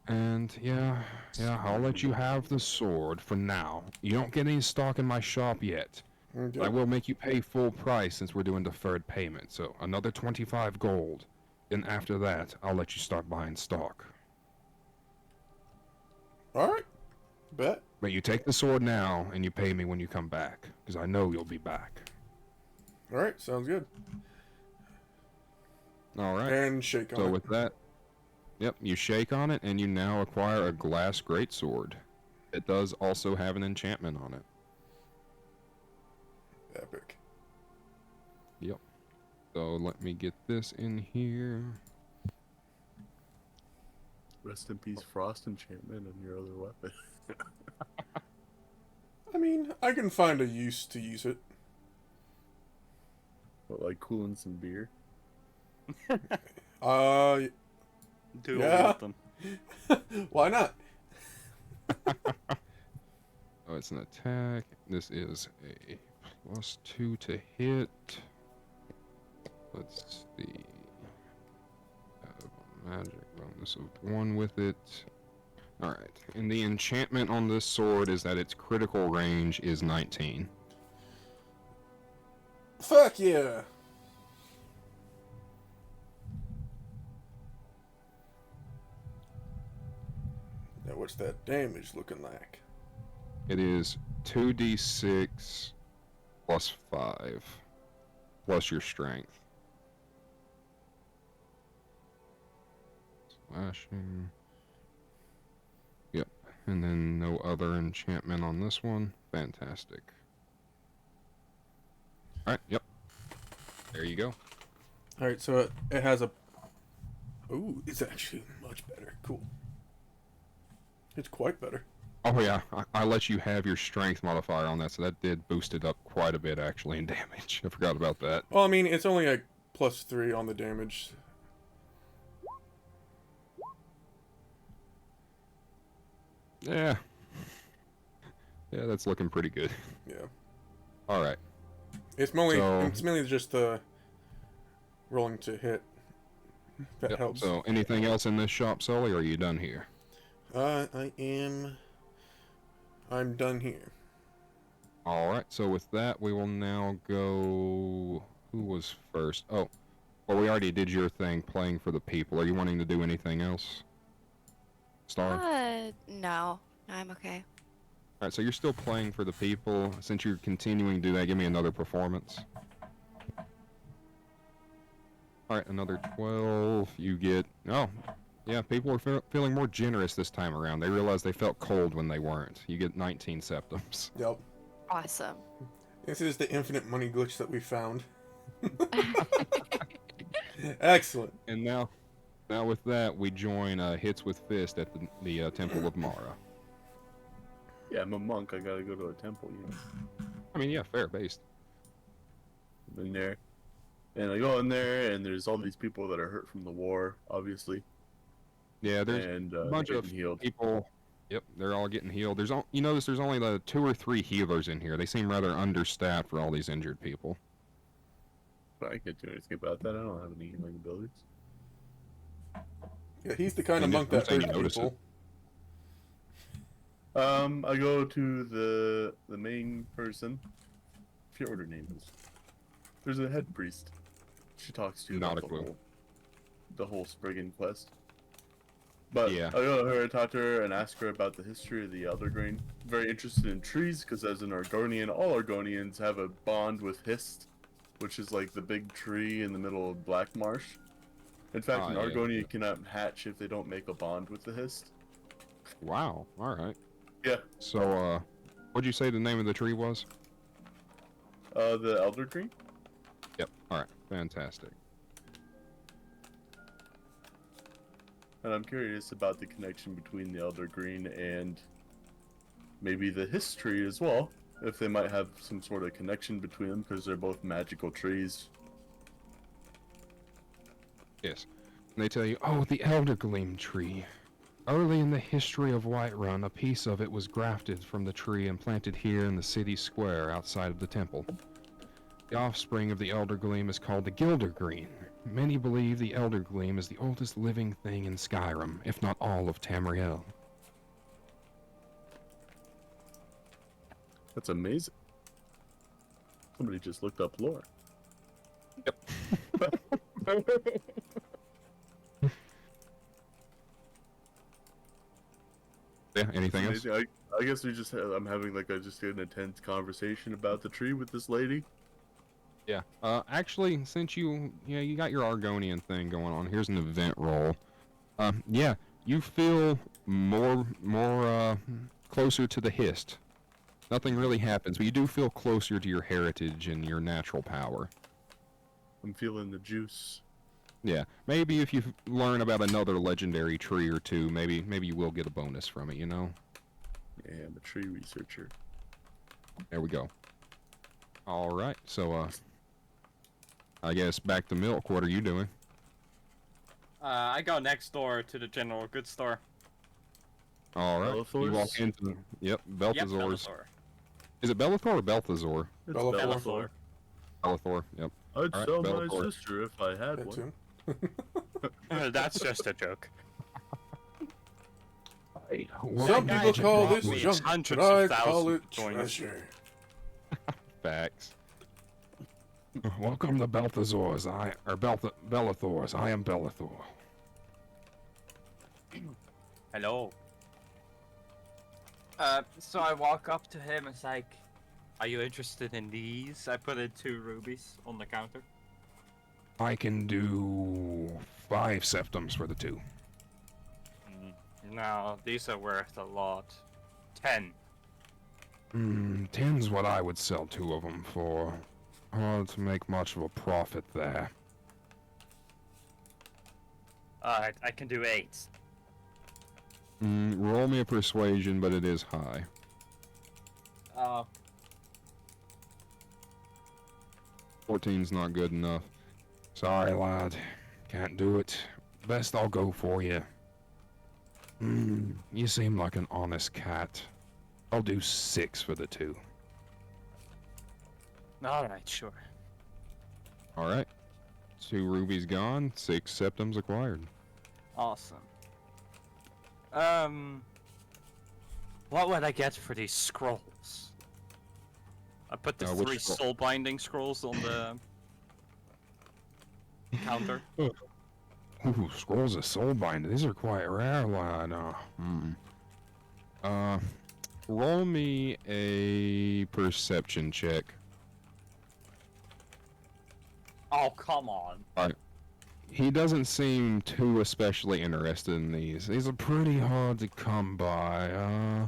And yeah, I'll let you have the sword for now. You don't get any stock in my shop yet. Okay. But I will make you pay full price since we're doing deferred payment. So another 25 gold. Then after that, I'll let you start buying stock. Alright. Bet. But you take the sword now and you pay me when you come back. Because I know you'll be back. Alright, sounds good. Alright. And shake on So it. with that, yep, you shake on it and you now acquire a glass greatsword. It does also have an enchantment on it. Epic. Yep. So let me get this in here. Rest in peace, Frost enchantment and your other weapon. I mean, I can find a use to use it. What, like cooling some beer? Dual Yeah. wield them. Why not? Oh, it's an attack. This is a +2 to hit. Let's see. Magic bonus of 1 with it. Alright. And the enchantment on this sword is that its critical range is 19. Fuck yeah! Now what's that damage looking like? It is 2d6 plus 5 plus your strength. Slashing. Yep. And then no other enchantment on this one. Fantastic. Alright, yep. There you go. Alright, so it has a... Ooh, it's actually much better. Cool. It's quite better. Oh yeah, I let you have your strength modifier on that, so that did boost it up quite a bit actually in damage. I forgot about that. Well, I mean, it's only a +3 on the damage. Yeah. Yeah, that's looking pretty good. Yeah. Alright. It's mainly just the rolling to hit. That Yep, helps. so anything else in this shop, Sully, or are you done here? I'm done here. Alright, so with that, we will now go... Who was first? Oh, well, we already did your thing, playing for the people. Are you wanting to do anything else? Star? No. I'm okay. Alright, so you're still playing for the people. Since you're continuing to do that, give me another performance. Alright, another 12. You get... Oh, yeah, people are feeling more generous this time around. They realized they felt cold when they weren't. You get 19 septums. Yep. Awesome. This is the infinite money glitch that we found. Excellent. And now with that, we join Hits with Fist at the Temple of Mara. Yeah, I'm a monk. I gotta go to a temple, you know. I mean, yeah, fair based. I'm in there. And I go in there, and there's all these people that are hurt from the war, obviously. Yeah, there's And a bunch of getting healed. people. Yep, they're all getting healed. You notice there's only the 2 or 3 healers in here. They seem rather understaffed for all these injured people. But I can't do anything about that. I don't have any healing abilities. Yeah, he's the kind of And monk I'm that saying hurts you notice people. I go to the main person. I forget what her name is. There's a head priest. She talks to you Not about a clue. the whole Spriggan quest. But Yeah. I go to her, talk to her, and ask her about the history of the Elder Grain. Very interested in trees, because as an Argonian, all Argonians have a bond with Hist, which is like the big tree in the middle of Black Marsh. In fact, Ah, an yeah. Argonian cannot hatch if they don't make a bond with the Hist. Wow. All right. Yeah. So, what'd you say the name of the tree was? The Elder Grain? Yep. All right. Fantastic. And I'm curious about the connection between the Elder Green and maybe the history as well. If they might have some sort of connection between them, because they're both magical trees. Yes. And they tell you, oh, the Elder Gleam tree. Early in the history of Whiterun, a piece of it was grafted from the tree and planted here in the city square outside of the temple. The offspring of the Elder Gleam is called the Gildergreen. Many believe the Elder Gleam is the oldest living thing in Skyrim, if not all of Tamriel. That's amazing. Somebody just looked up lore. Yeah, anything else? Amazing. I guess I'm having like just an intense conversation about the tree with this lady. Yeah. Actually, since you got your Argonian thing going on, here's an event roll. Yeah, you feel more closer to the Hist. Nothing really happens, but you do feel closer to your heritage and your natural power. I'm feeling the juice. Yeah, maybe if you learn about another legendary tree or two, maybe you will get a bonus from it, you know? Yeah, I'm a tree researcher. There we go. Alright, so, I guess back to Milk, what are you doing? I go next door to the general goods store. Alright, you Bellathor's? walk into, yep, Yep, Belthazor's. Bellathor. Is it Bellathor or Balthazor? It's Bellathor. Bellathor, yep. I'd Alright, sell Bellathor. my sister if I had That one. too. That's just a joke. Some people call this me junk, hundreds but I of call it thousands going. treasure. Facts. Welcome to Bellathor's. Bellathor's. I am Bellathor. Hello. So I walk up to him and it's like, are you interested in these? I put in 2 rubies on the counter. I can do 5 septums for the 2. No, these are worth a lot. 10. 10's what I would sell 2 of them for. Hard to make much of a profit there. Alright, I can do 8. Roll me a persuasion, but it is high. Oh. 14's not good enough. Sorry, lad. Can't do it. Best I'll go for you. You seem like an honest cat. I'll do 6 for the 2. Alright, sure. Alright. 2 rubies gone, 6 septums acquired. Awesome. What would I get for these scrolls? I put the Which 3 scroll? soul binding scrolls on the counter. Ooh, scrolls of soul binding. These are quite rare, lad. Roll me a perception check. Oh, come on. He doesn't seem too especially interested in these. These are pretty hard to come by.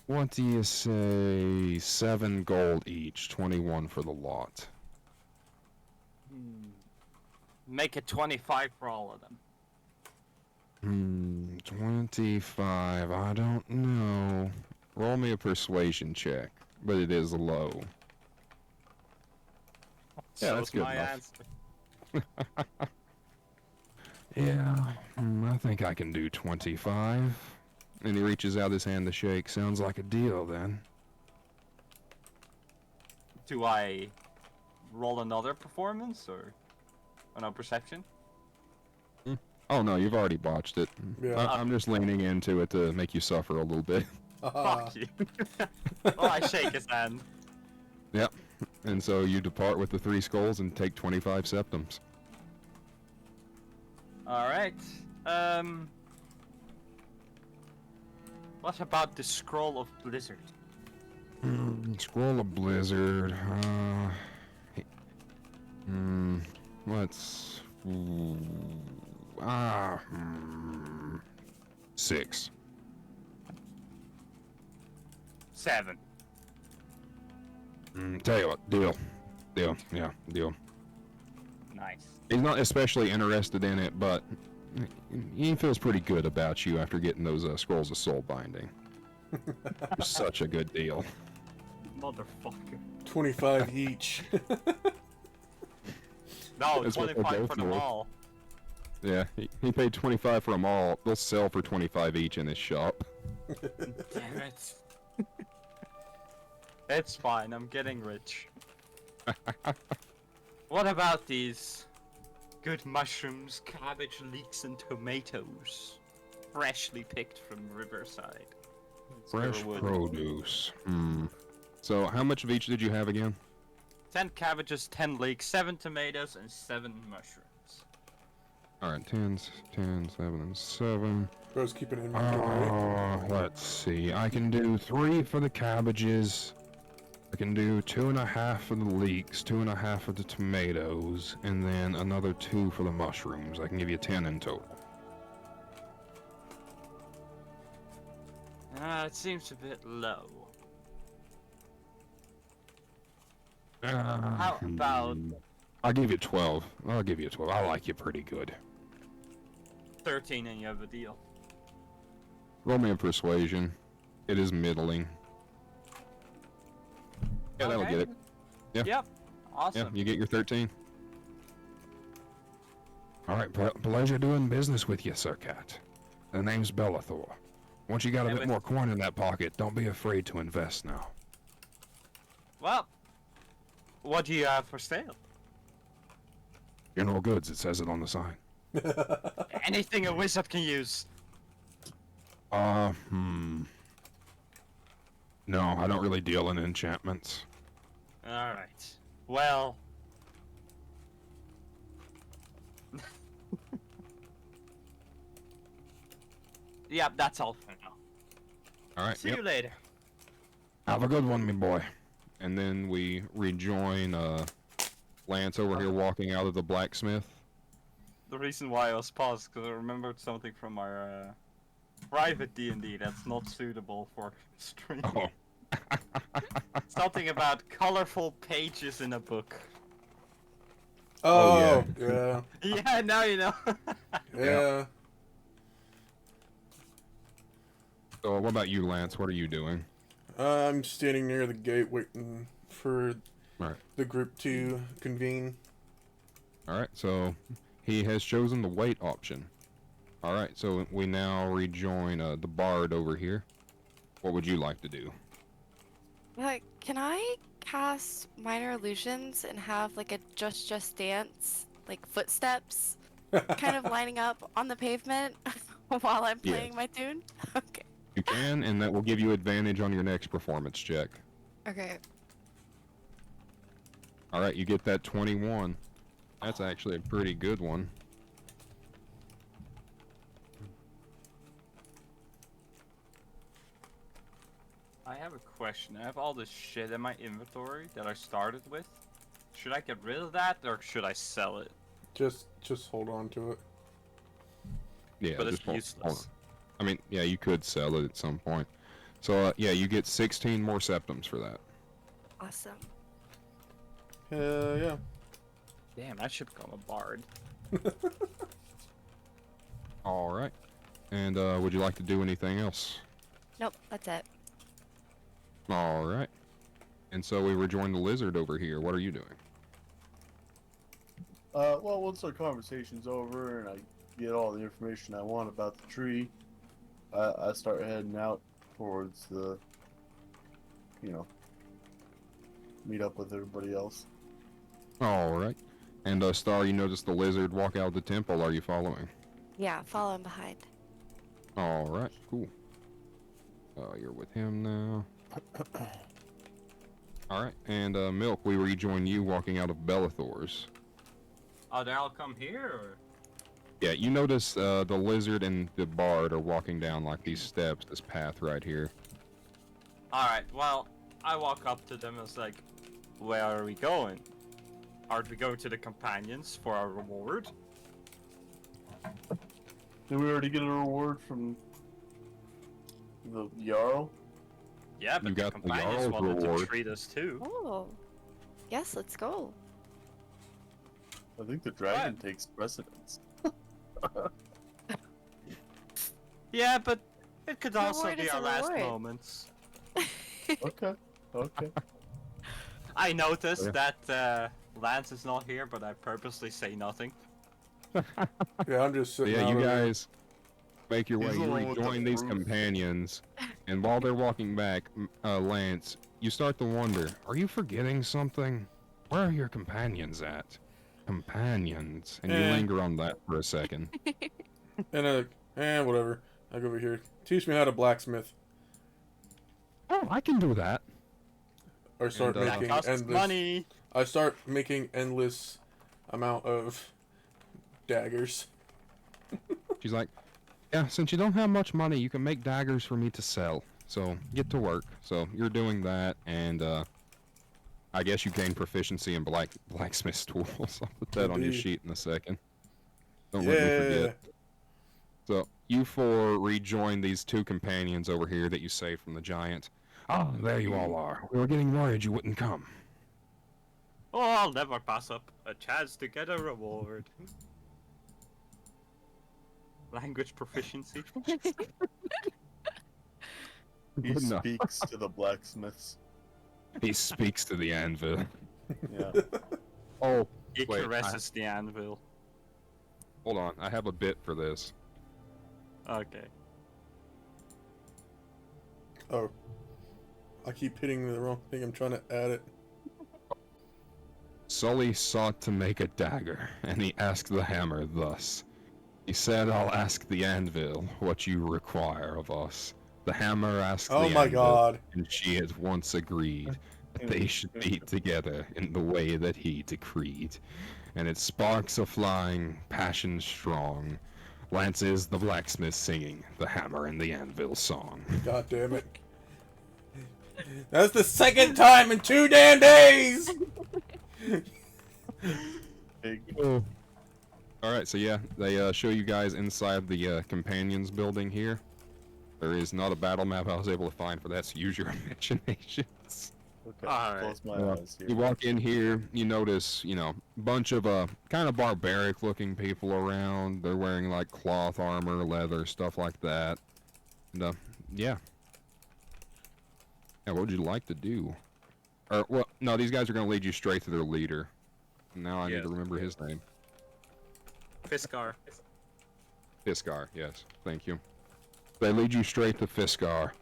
What do you say? 7 gold each, 21 for the lot. Make it 25 for all of them. 25. I don't know. Roll me a persuasion check, but it is low. Yeah, So that's is good my enough. answer. Yeah, I think I can do 25. And he reaches out his hand to shake. Sounds like a deal, then. Do I roll another performance or no perception? Oh, no, you've already botched it. Yeah. I'm just leaning into it to make you suffer a little bit. Fuck you. Well, I shake his hand. Yep. And so you depart with the 3 skulls and take 25 septums. Alright. What about the Scroll of Blizzard? Scroll of Blizzard. Let's. 6. 7. Tell you what, deal. Deal. Yeah, deal. Nice. He's not especially interested in it, but he feels pretty good about you after getting those scrolls of soul binding. Such a good deal. Motherfucker. 25 each. No, That's what 25 they'll for go them for. all. Yeah, he paid 25 for them all. They'll sell for 25 each in his shop. Damn it. It's fine, I'm getting rich. What about these good mushrooms, cabbage, leeks, and tomatoes? Freshly picked from Riverside. Fresh Riverwood. produce. So how much of each did you have again? 10 cabbages, 10 leeks, 7 tomatoes, and 7 mushrooms. Alright, 10, 7, and 7. Bro's keeping inventory. Let's see. I can do 3 for the cabbages. I can do 2.5 for the leeks, 2.5 for the tomatoes, and then another 2 for the mushrooms. I can give you 10 in total. It seems a bit low. Uh, How about I'll give you 12. I'll give you 12. I like you pretty good. 13 and you have a deal? Roll me a persuasion. It is middling. Yeah, that'll Okay. get it. Yeah. Yep. Yeah, Awesome. you get your 13. Alright, pleasure doing business with you, Sir Cat. The name's Bellathor. Once you got a Yeah, bit but- more coin in that pocket, don't be afraid to invest now. Well, what do you have for sale? General goods, it says it on the sign. Anything a wizard can use. No, I don't really deal in enchantments. Alright. Well. Yep, that's all for now. Alright, See yep. you later. Have a good one, me boy. And then we rejoin, Lance over here walking out of the blacksmith. The reason why I was paused because I remembered something from our private D&D that's not suitable for stream. Oh. Something about colorful pages in a book. Oh, yeah. Yeah, now you know. Yeah. So what about you, Lance? What are you doing? I'm standing near the gate waiting for Alright. the group to convene. Alright, so he has chosen the wait option. Alright, so we now rejoin the bard over here. What would you like to do? Can I cast minor illusions and have like a just dance, like footsteps, kind of lining up on the pavement while I'm playing Yes. my tune? Okay. You can, and that will give you advantage on your next performance check. Okay. Alright, you get that 21. That's actually a pretty good one. I have a question. I have all this shit in my inventory that I started with. Should I get rid of that or should I sell it? Just hold on to it. Yeah, But it's just hold on. useless. I mean, yeah, you could sell it at some point. So, yeah, you get 16 more septums for that. Awesome. Yeah. Damn, I should become a bard. Alright. And, would you like to do anything else? Nope, that's it. Alright. And so we rejoin the lizard over here. What are you doing? Well, once our conversation's over and I get all the information I want about the tree, I start heading out towards the, meet up with everybody else. Alright. And, Star, you notice the lizard walk out of the temple. Are you following? Yeah, following behind. Alright, cool. You're with him now. Alright, and, Milk, we rejoin you walking out of Bellathor's. Oh, they all come here or? Yeah, you notice, the lizard and the bard are walking down, like, these steps, this path right here. Alright, well, I walk up to them and it's like, where are we going? Are we going to the companions for our reward? Did we already get a reward from the Jarl? Yeah, but You the got the companions Jarl's wanted to reward. treat us too. Oh. Yes, let's go. I think the dragon takes precedence. Yeah, but it could also Reward be is our a last reward. moments. Okay. I noticed Yeah. that Lance is not here, but I purposely say nothing. Yeah, I'm just sitting Yeah, out you over here. guys make your way. He's the You one with the rejoin these proof. companions, and while they're walking back, Lance, you start to wonder: are you forgetting something? Where are your companions at? Companions, and you Eh. linger on that for a second. And whatever. I go over here. Teach me how to blacksmith. Oh, I can do that. Or start And, That making costs endless. money. I start making endless amount of daggers. She's like, yeah, since you don't have much money, you can make daggers for me to sell. So get to work. So you're doing that, and I guess you gain proficiency in blacksmith tools. I'll put that on your Indeed. sheet in a second. Don't let me Yeah. forget. So you four rejoin these two companions over here that you saved from the giant. Ah, there you all are. We were getting worried you wouldn't come. Oh, I'll never pass up a chance to get a reward. Language proficiency. He Good enough. speaks to the blacksmiths. He speaks to the anvil. Yeah. Oh, He Wait, caresses the anvil. hold on. I have a bit for this. Okay. Oh. I keep hitting the wrong thing. I'm trying to add it. Sully sought to make a dagger, and he asked the hammer thus. He said, I'll ask the anvil what you require of us. The hammer asked Oh the my anvil, god. and she at once agreed that they should be together in the way that he decreed. And its sparks are flying, passion strong. Lance is the blacksmith singing the hammer and the anvil song. God damn it. That's the second time in 2 damn days! Big. Alright, so yeah, they show you guys inside the companions building here. There is not a battle map I was able to find for that, so use your imaginations. Okay. Alright. Close my eyes here. You walk in here, you notice, you know, bunch of kind of barbaric looking people around. They're wearing like cloth armor, leather, stuff like that. And yeah. Yeah, what would you like to do? Or well, no, these guys are gonna lead you straight to their leader. Now I need to remember his name. Fiskar. Fiskar, yes. Thank you. They lead you straight to Fiskar.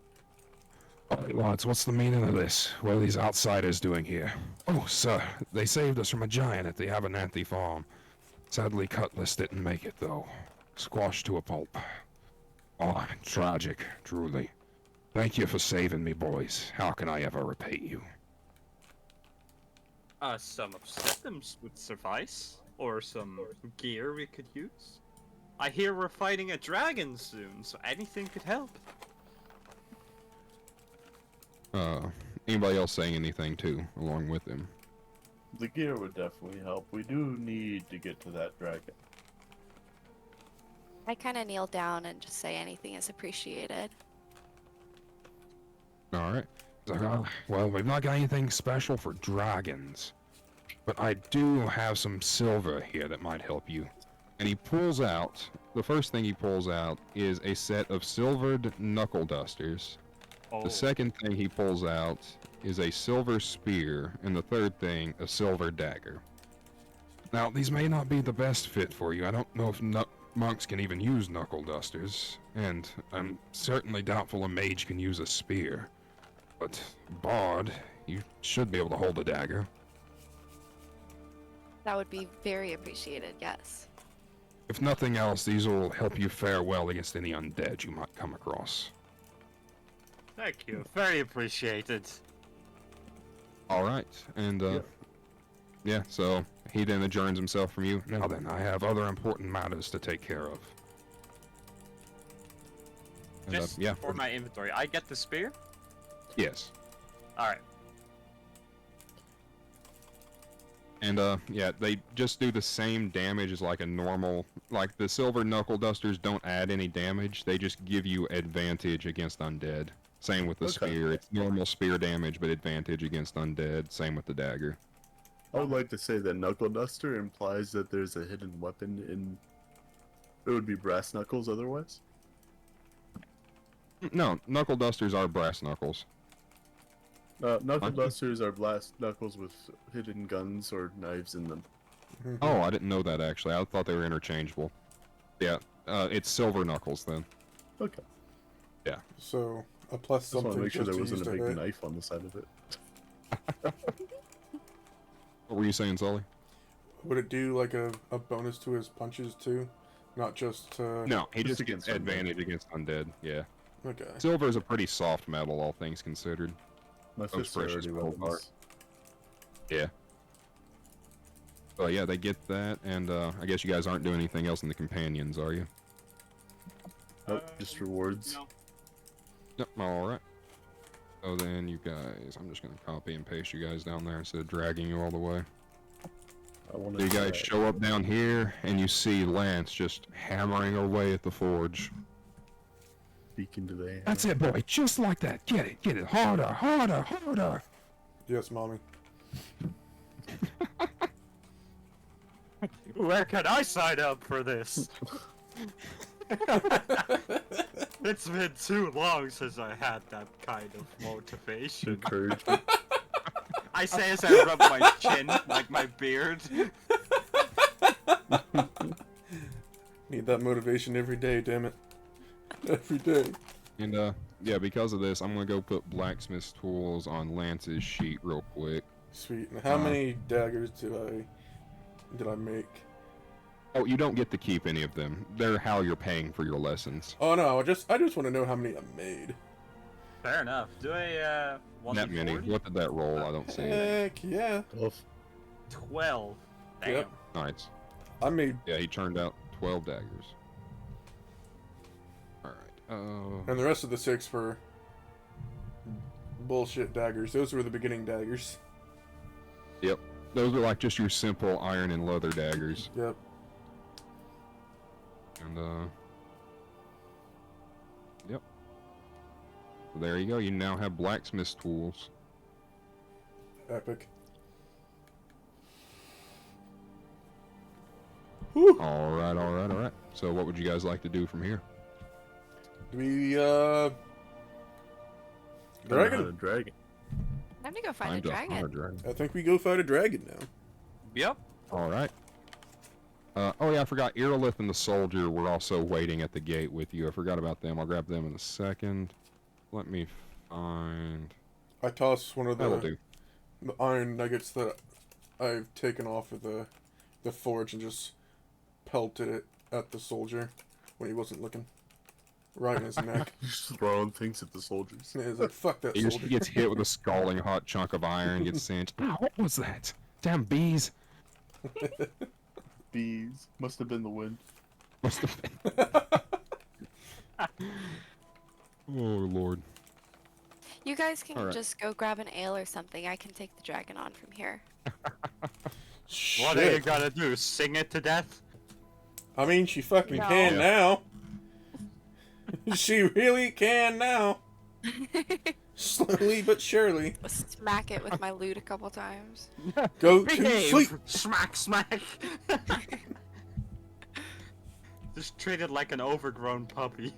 Oh, lads, what's the meaning of this? What are these outsiders doing here? Oh, sir, they saved us from a giant at the Abernathy farm. Sadly, Cutlass didn't make it, though. Squashed to a pulp. Oh, tragic, truly. Thank you for saving me, boys. How can I ever repay you? Some of systems would suffice. Or some gear we could use. I hear we're fighting a dragon soon, so anything could help. Anybody else saying anything too, along with him? The gear would definitely help. We do need to get to that dragon. I kind of kneel down and just say anything is appreciated. Alright. Well, we've not got anything special for dragons. But I do have some silver here that might help you. And he pulls out, the first thing he pulls out is a set of silvered knuckle dusters. Oh. The second thing he pulls out is a silver spear, and the third thing, a silver dagger. Now, these may not be the best fit for you. I don't know if monks can even use knuckle dusters, and I'm certainly doubtful a mage can use a spear. But, Bard, you should be able to hold a dagger. That would be very appreciated, yes. If nothing else, these will help you fare well against any undead you might come across. Thank you. Very appreciated. Alright, and yeah, so he then adjourns himself from you. Now then, I have other important matters to take care of. And, Just yeah, for my inventory, I get the spear? yes. Alright. And yeah, they just do the same damage as like a normal, like the silver knuckle dusters don't add any damage, they just give you advantage against undead. Same with the Okay. spear, it's normal spear damage, but advantage against undead, same with the dagger. I would like to say that Knuckle Duster implies that there's a hidden weapon in... It would be brass knuckles otherwise? No, knuckle dusters are brass knuckles. Knuckle Aren't they? Dusters are brass knuckles with hidden guns or knives in them. Oh, I didn't know that actually. I thought they were interchangeable. Yeah, it's silver knuckles then. Okay. So a plus Just want something to make sure just there to wasn't use a to big hit. knife on the side of it. What were you saying, Sully? Would it do like a bonus to his punches too? Not just No, he Just just gets against undead. advantage against undead. Yeah, Okay. silver is a pretty soft metal, all things considered. My Most fists are precious already gold weapons. Yeah. Oh yeah, they get that, and I guess you guys aren't doing anything else in the companions, are you? Nope, just rewards. No. Yep. All right. So then you guys, I'm just gonna copy and paste you guys down there instead of dragging you all the way. I want So you guys to show up down here, and you see Lance just hammering away at the forge. peek into the air. That's it, boy. Just like that. Get it. Harder, harder, harder. Yes, mommy. Where can I sign up for this? It's been too long since I had that kind of motivation. Encouragement. I say as I rub my chin, like my beard. Need that motivation every day, damn it. Every day. And yeah, because of this, I'm gonna go put blacksmith's tools on Lance's sheet real quick. Sweet. And how many daggers did I make? Oh, you don't get to keep any of them. They're how you're paying for your lessons. Oh no, I just want to know how many I made. Fair enough. Do I want That many. What did that roll? I don't see it. Heck yeah. 12. Damn. Yep. Nice. I made, Yeah, he turned out 12 daggers. Alright. and the rest of the 6 were bullshit daggers. Those were the beginning daggers. Yep. Those are like just your simple iron and leather daggers. Yep. And yep. There you go. You now have blacksmith's tools. Epic. Whew. Alright. So what would you guys like to do from here? We, Dragon. dragon. Dragon. Time to go find a Time to dragon. hunt a dragon. I think we go fight a dragon now. Yep. Alright. Oh yeah, I forgot. Irilith and the soldier were also waiting at the gate with you. I forgot about them. I'll grab them in a second. Let me find... I tossed one of That'll the do. iron nuggets that I've taken off of the forge and just pelted it at the soldier when he wasn't looking. Right in his neck. Just throwing things at the soldiers. And he's like, fuck that He just soldier. gets hit with a scalding hot chunk of iron, gets singed. Ow, what was that? Damn bees. Bees. Must have been the wind. Must have been. Oh, Lord. You guys can Alright. just go grab an ale or something. I can take the dragon on from here. What are you Shit. gonna do? Sing it to death? I mean, she fucking No. can Yeah. now. She really can now. Slowly but surely. Smack it with my lute a couple times. Go to Behave! sleep. Smack, smack! Just treat it like an overgrown puppy.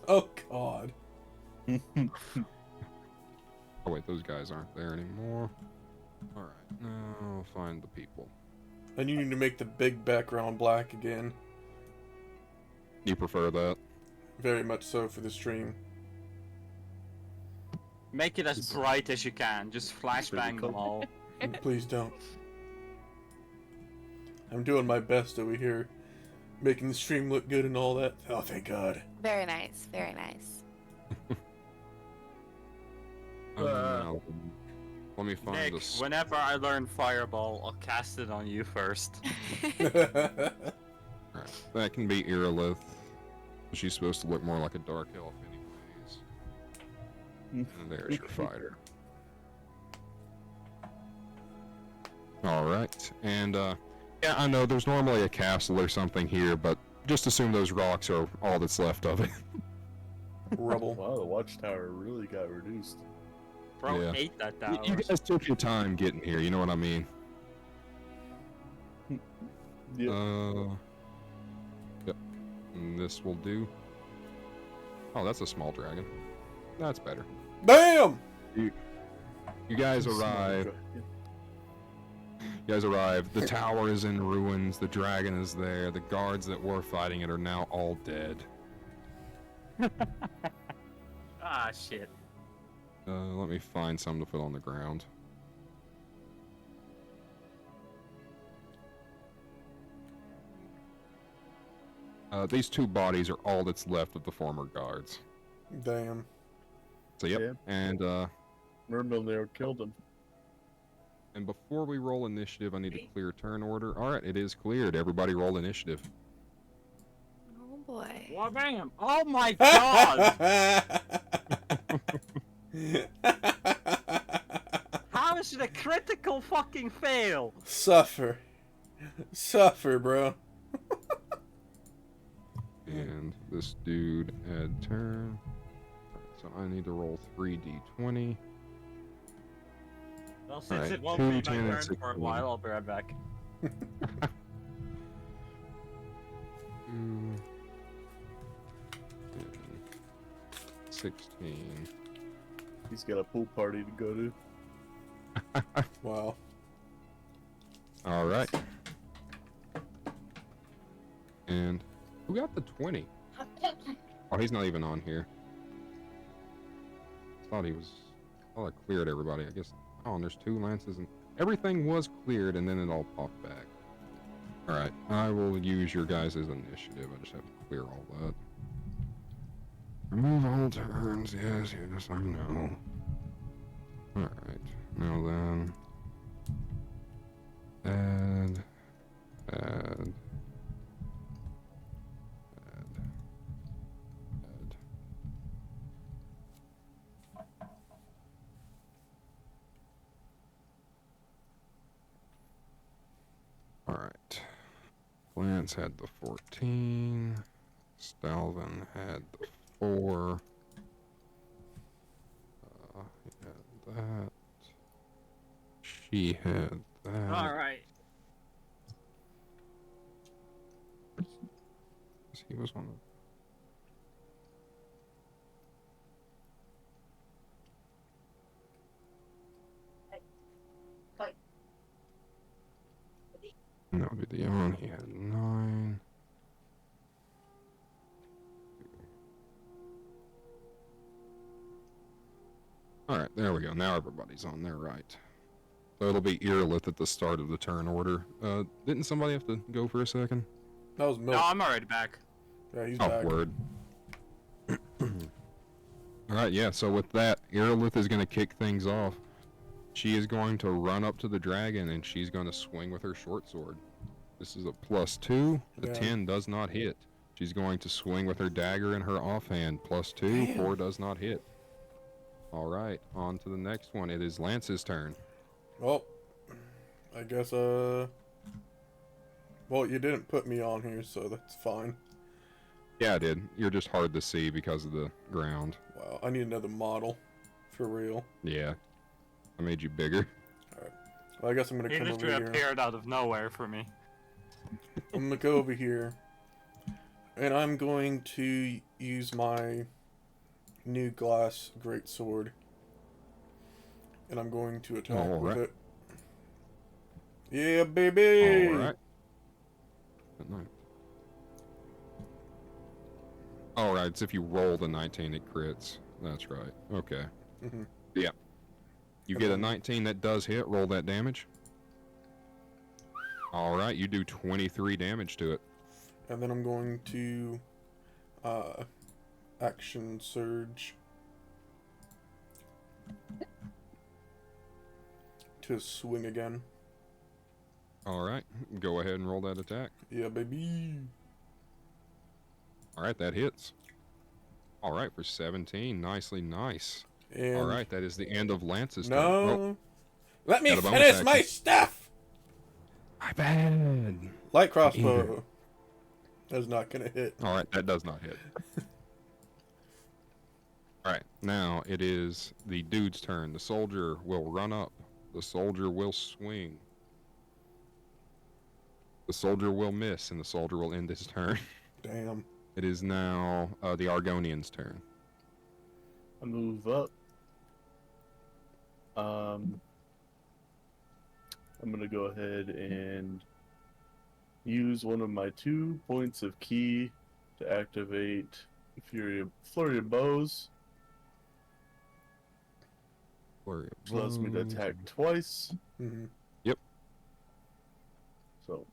Oh god. Oh wait, those guys aren't there anymore. Alright, now find the people. And you need to make the big background black again. You prefer that? Very much so for the stream. Make it as bright as you can. Just flashbang them all. Please don't. I'm doing my best over here. Making the stream look good and all that. Oh, thank God. Very nice, very nice. Now, let me find Nick, this. whenever I learn Fireball, I'll cast it on you first. Alright, that can be Irilith. She's supposed to look more like a dark elf anyways. And there's your fighter. Alright, and yeah, I know there's normally a castle or something here, but just assume those rocks are all that's left of it. Rubble. Wow, the watchtower really got reduced. Bro, Yeah. ate that You tower. guys took your time getting here, you know what I mean? Yeah. Yep. And this will do. Oh, that's a small dragon. That's better. Damn! You guys Small arrive. dragon. You guys arrive. The tower is in ruins. The dragon is there. The guards that were fighting it are now all dead. Ah, shit. Let me find some to put on the ground. These 2 bodies are all that's left of the former guards. Damn. So yep, Yeah. and Myrmidon killed him. and before we roll initiative, I need to clear turn order. All right, it is cleared. Everybody roll initiative. Oh boy. Well, bam! Oh my god! How is it a critical fucking fail? Suffer. Suffer, bro. And this dude had turn. Alright, so I need to roll 3d20. Well, since Alright, it won't 2, be 10, my and turn for a 16. while, I'll be right back. 2, 16. He's got a pool party to go to. Wow. All right. And who got the 20? Oh, he's not even on here. Thought he was. Oh, I cleared everybody. I guess. Oh, and there's 2 lances and everything was cleared, and then it all popped back. All right, I will use your guys' initiative. I just have to clear all that. Remove all turns. Yes, yes, I know. All right, now then. Add. Add. Alright. Lance had the 14. Stalvin had the 4. He had that. She had that. Alright. He was on the... No, Dion, he had 9. Alright, there we go. Now everybody's on there, right. So it'll be Earlith at the start of the turn order. Didn't somebody have to go for a second? That was Milk. No, I'm already back. Yeah, he's Oh, back. word. Alright, yeah, so with that, Earlith is going to kick things off. She is going to run up to the dragon, and she's going to swing with her short sword. This is a +2. The Yeah. 10 does not hit. She's going to swing with her dagger in her offhand. +2. Damn. 4 does not hit. Alright, on to the next one. It is Lance's turn. Well, I guess, well, you didn't put me on here, so that's fine. Yeah, I did. You're just hard to see because of the ground. Wow, I need another model. For real. Yeah. I made you bigger. Well, I guess I'm gonna He come over literally here. appeared out of nowhere for me. I'm gonna go over here. And I'm going to use my new glass greatsword. And I'm going to attack with Alright. it. Yeah, baby! Alright. Alright, it's if you roll the 19, it crits. That's right. Okay. Mhm. Yeah. You get a 19 that does hit, roll that damage. Alright, you do 23 damage to it. And then I'm going to action surge to swing again. Alright, go ahead and roll that attack. Yeah, baby. Alright, that hits. Alright, for 17. Nicely nice. And Alright, that is the end of Lance's turn. no, Oh, let me got a bonus finish my action. stuff. my bad. Light crossbow is not gonna hit. Alright, that does not hit. Alright, now it is the dude's turn. The soldier will run up. The soldier will swing. The soldier will miss, and the soldier will end his turn. Damn. It is now the Argonian's turn. I move up. I'm gonna go ahead and use one of my 2 points of key to activate Flurry of Bows, Flurry which allows me to of attack blows. twice. Mm-hmm. So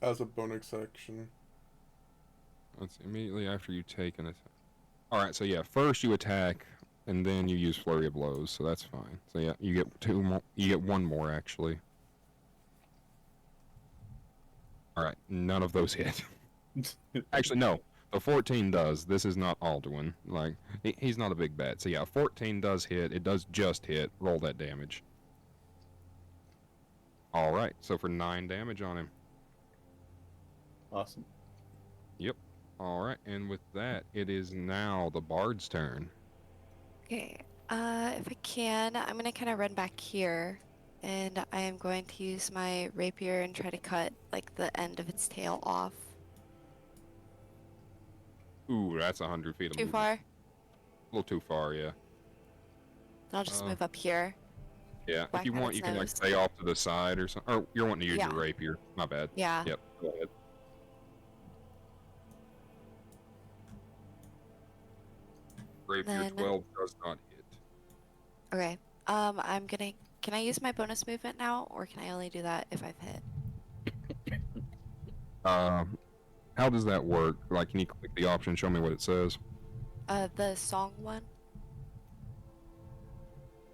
As a bonus action. That's immediately after you take an attack. Alright, so yeah, first you attack, and then you use Flurry of Blows, so that's fine. So yeah, you get 2 more. You get 1 more, actually. Alright, none of those hit. Actually, no. The 14 does. This is not Alduin. Like, he's not a big bat. So yeah, 14 does hit. It does just hit. Roll that damage. Alright, so for 9 damage on him. awesome. Yep. Alright, and with that, it is now the Bard's turn. Okay. If I can, I'm gonna kind of run back here, and I am going to use my rapier and try to cut like the end of its tail off. Ooh, that's 100 feet of Too movement. far? A little too far, yeah. Then I'll just Uh, move up here. Yeah, if Whack you at want, its you can like nose. stay off to the side or something. Or you're wanting to use Yeah. your rapier. My bad. Yeah. Yep. Go ahead. Rapier Then- 12 does not hit. Okay. I'm gonna. Can I use my bonus movement now, or can I only do that if I've hit? How does that work? Like, can you click the option? Show me what it says. The song one.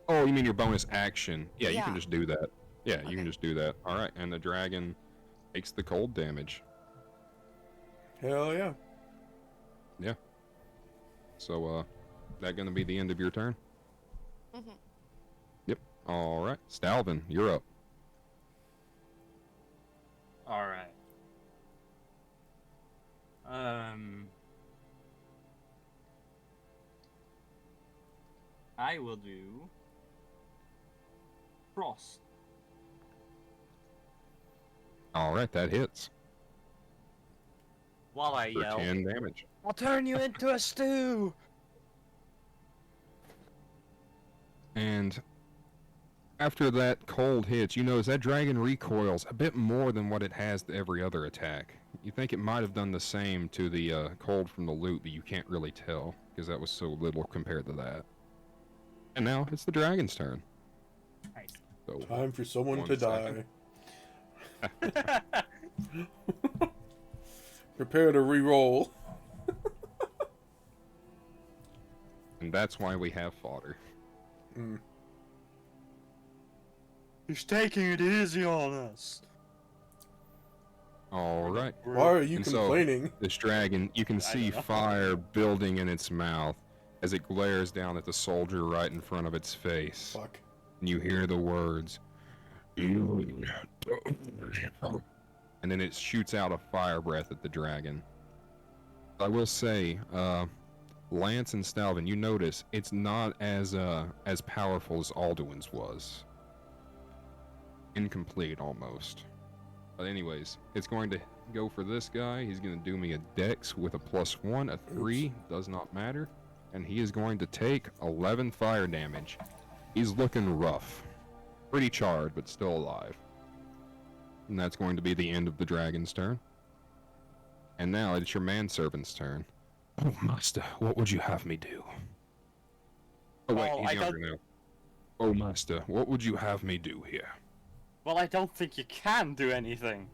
Oh, you mean your bonus action? Yeah, you can Yeah. just do that. Yeah, you Okay. can just do that. All right, and the dragon takes the cold damage. Hell yeah. So, that gonna be the end of your turn? Mm-hmm. Yep. All right, Stalvin, you're up. Alright. I will do Frost. All right, that hits While I for yell, 10 damage. I'll turn you into a stew! And after that cold hits, you notice that dragon recoils a bit more than what it has to every other attack. You think it might have done the same to the cold from the loot, but you can't really tell because that was so little compared to that. And now it's the dragon's turn. Nice. So, Time for someone One to second. die. Prepare to re-roll. and that's why we have fodder. Mm. He's taking it easy on us. All right. Why are you And so- complaining? This dragon, you can see don't know. fire building in its mouth as it glares down at the soldier right in front of its face. Fuck. And you hear the words, and then it shoots out a fire breath at the dragon. I will say, Lance and Stalvin, you notice it's not as powerful as Alduin's was. Incomplete almost. But anyways, it's going to go for this guy. He's going to do me a dex with a +1, a 3, does not matter. And he is going to take 11 fire damage. He's looking rough. Pretty charred, but still alive. And that's going to be the end of the dragon's turn. And now it's your manservant's turn. Oh, master, what would you have me do? Oh wait, Well, he's I younger now. Oh, master, what would you have me do here? Well, I don't think you can do anything.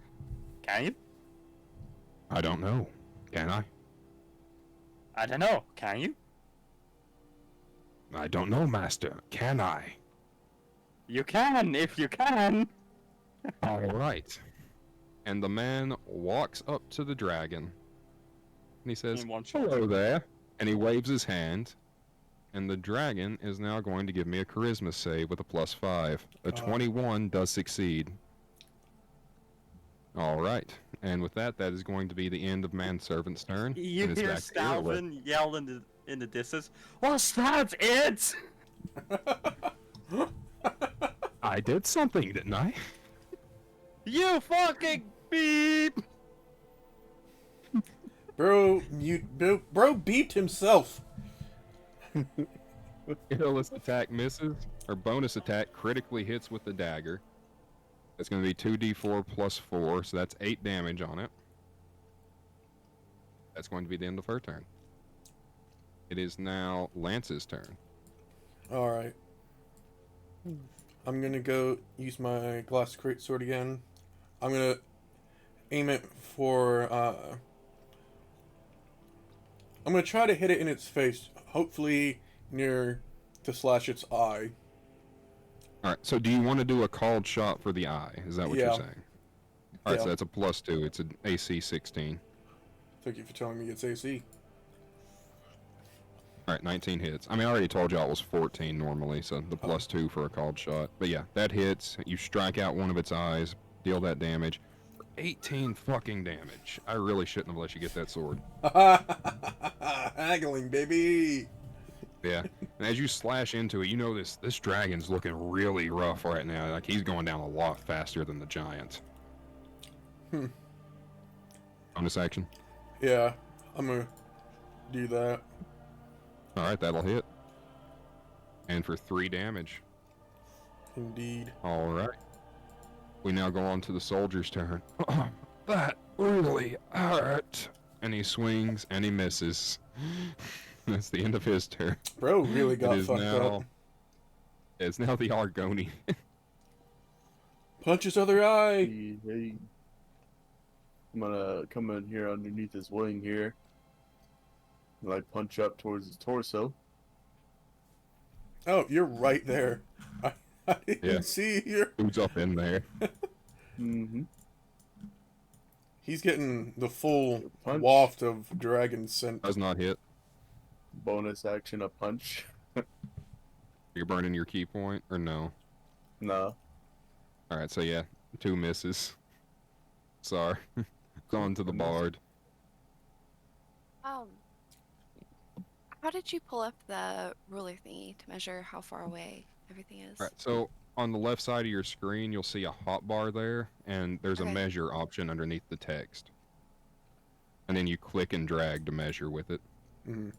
Can you? I don't know. Can I? I don't know. Can you? I don't know, master. Can I? You can, if you can. All right. And the man walks up to the dragon. And he says, In one shot. "Hello there." And he waves his hand. And the dragon is now going to give me a charisma save with a +5. A 21 does succeed. All right. And with that, that is going to be the end of manservant's turn. You and it's hear back to Riverwood. Stalvin yell in the distance, "Was that it?" I did something, didn't I? You fucking beep! Bro beeped himself. Fearless attack misses. Or bonus attack critically hits with the dagger. It's going to be 2d4 plus 4, so that's 8 damage on it. That's going to be the end of her turn. It is now Lance's turn. Alright. I'm gonna go use my glass crate sword again. I'm gonna aim it for, I'm gonna try to hit it in its face, hopefully near to slash its eye. Alright, so do you want to do a called shot for the eye? Is that what you're Yeah. saying? Alright, Yeah. so that's a +2. It's an AC 16. Thank you for telling me it's AC. Alright, 19 hits. I mean, I already told you it was 14 normally, so the +2 for a called shot. But yeah, that hits. You strike out one of its eyes, deal that damage. 18 fucking damage. I really shouldn't have let you get that sword. Haggling, baby! Yeah. And as you slash into it, you know this dragon's looking really rough right now. Like, he's going down a lot faster than the giant. Bonus action. Yeah, I'm gonna do that. Alright, that'll hit. And for 3 damage. Indeed. Alright. We now go on to the soldier's turn. That really hurt. And he swings and he misses. That's the end of his turn. Bro really got It is fucked now. up. It's now the Argoni. Punch his other eye! Hey. I'm gonna come in here underneath his wing here. Like punch up towards his torso. Oh, you're right there. I didn't Yeah. see you. Who's up in there? Mm-hmm. He's getting the full Punch. waft of dragon scent. Does not hit. Bonus action, a punch. You're burning your key point, or no? No. Alright, so yeah, 2 misses. Sorry. On to the bard. How did you pull up the ruler thingy to measure how far away everything is? Alright, so on the left side of your screen, you'll see a hotbar there, and there's a Okay. measure option underneath the text. And then you click and drag to measure with it. Mm-hmm.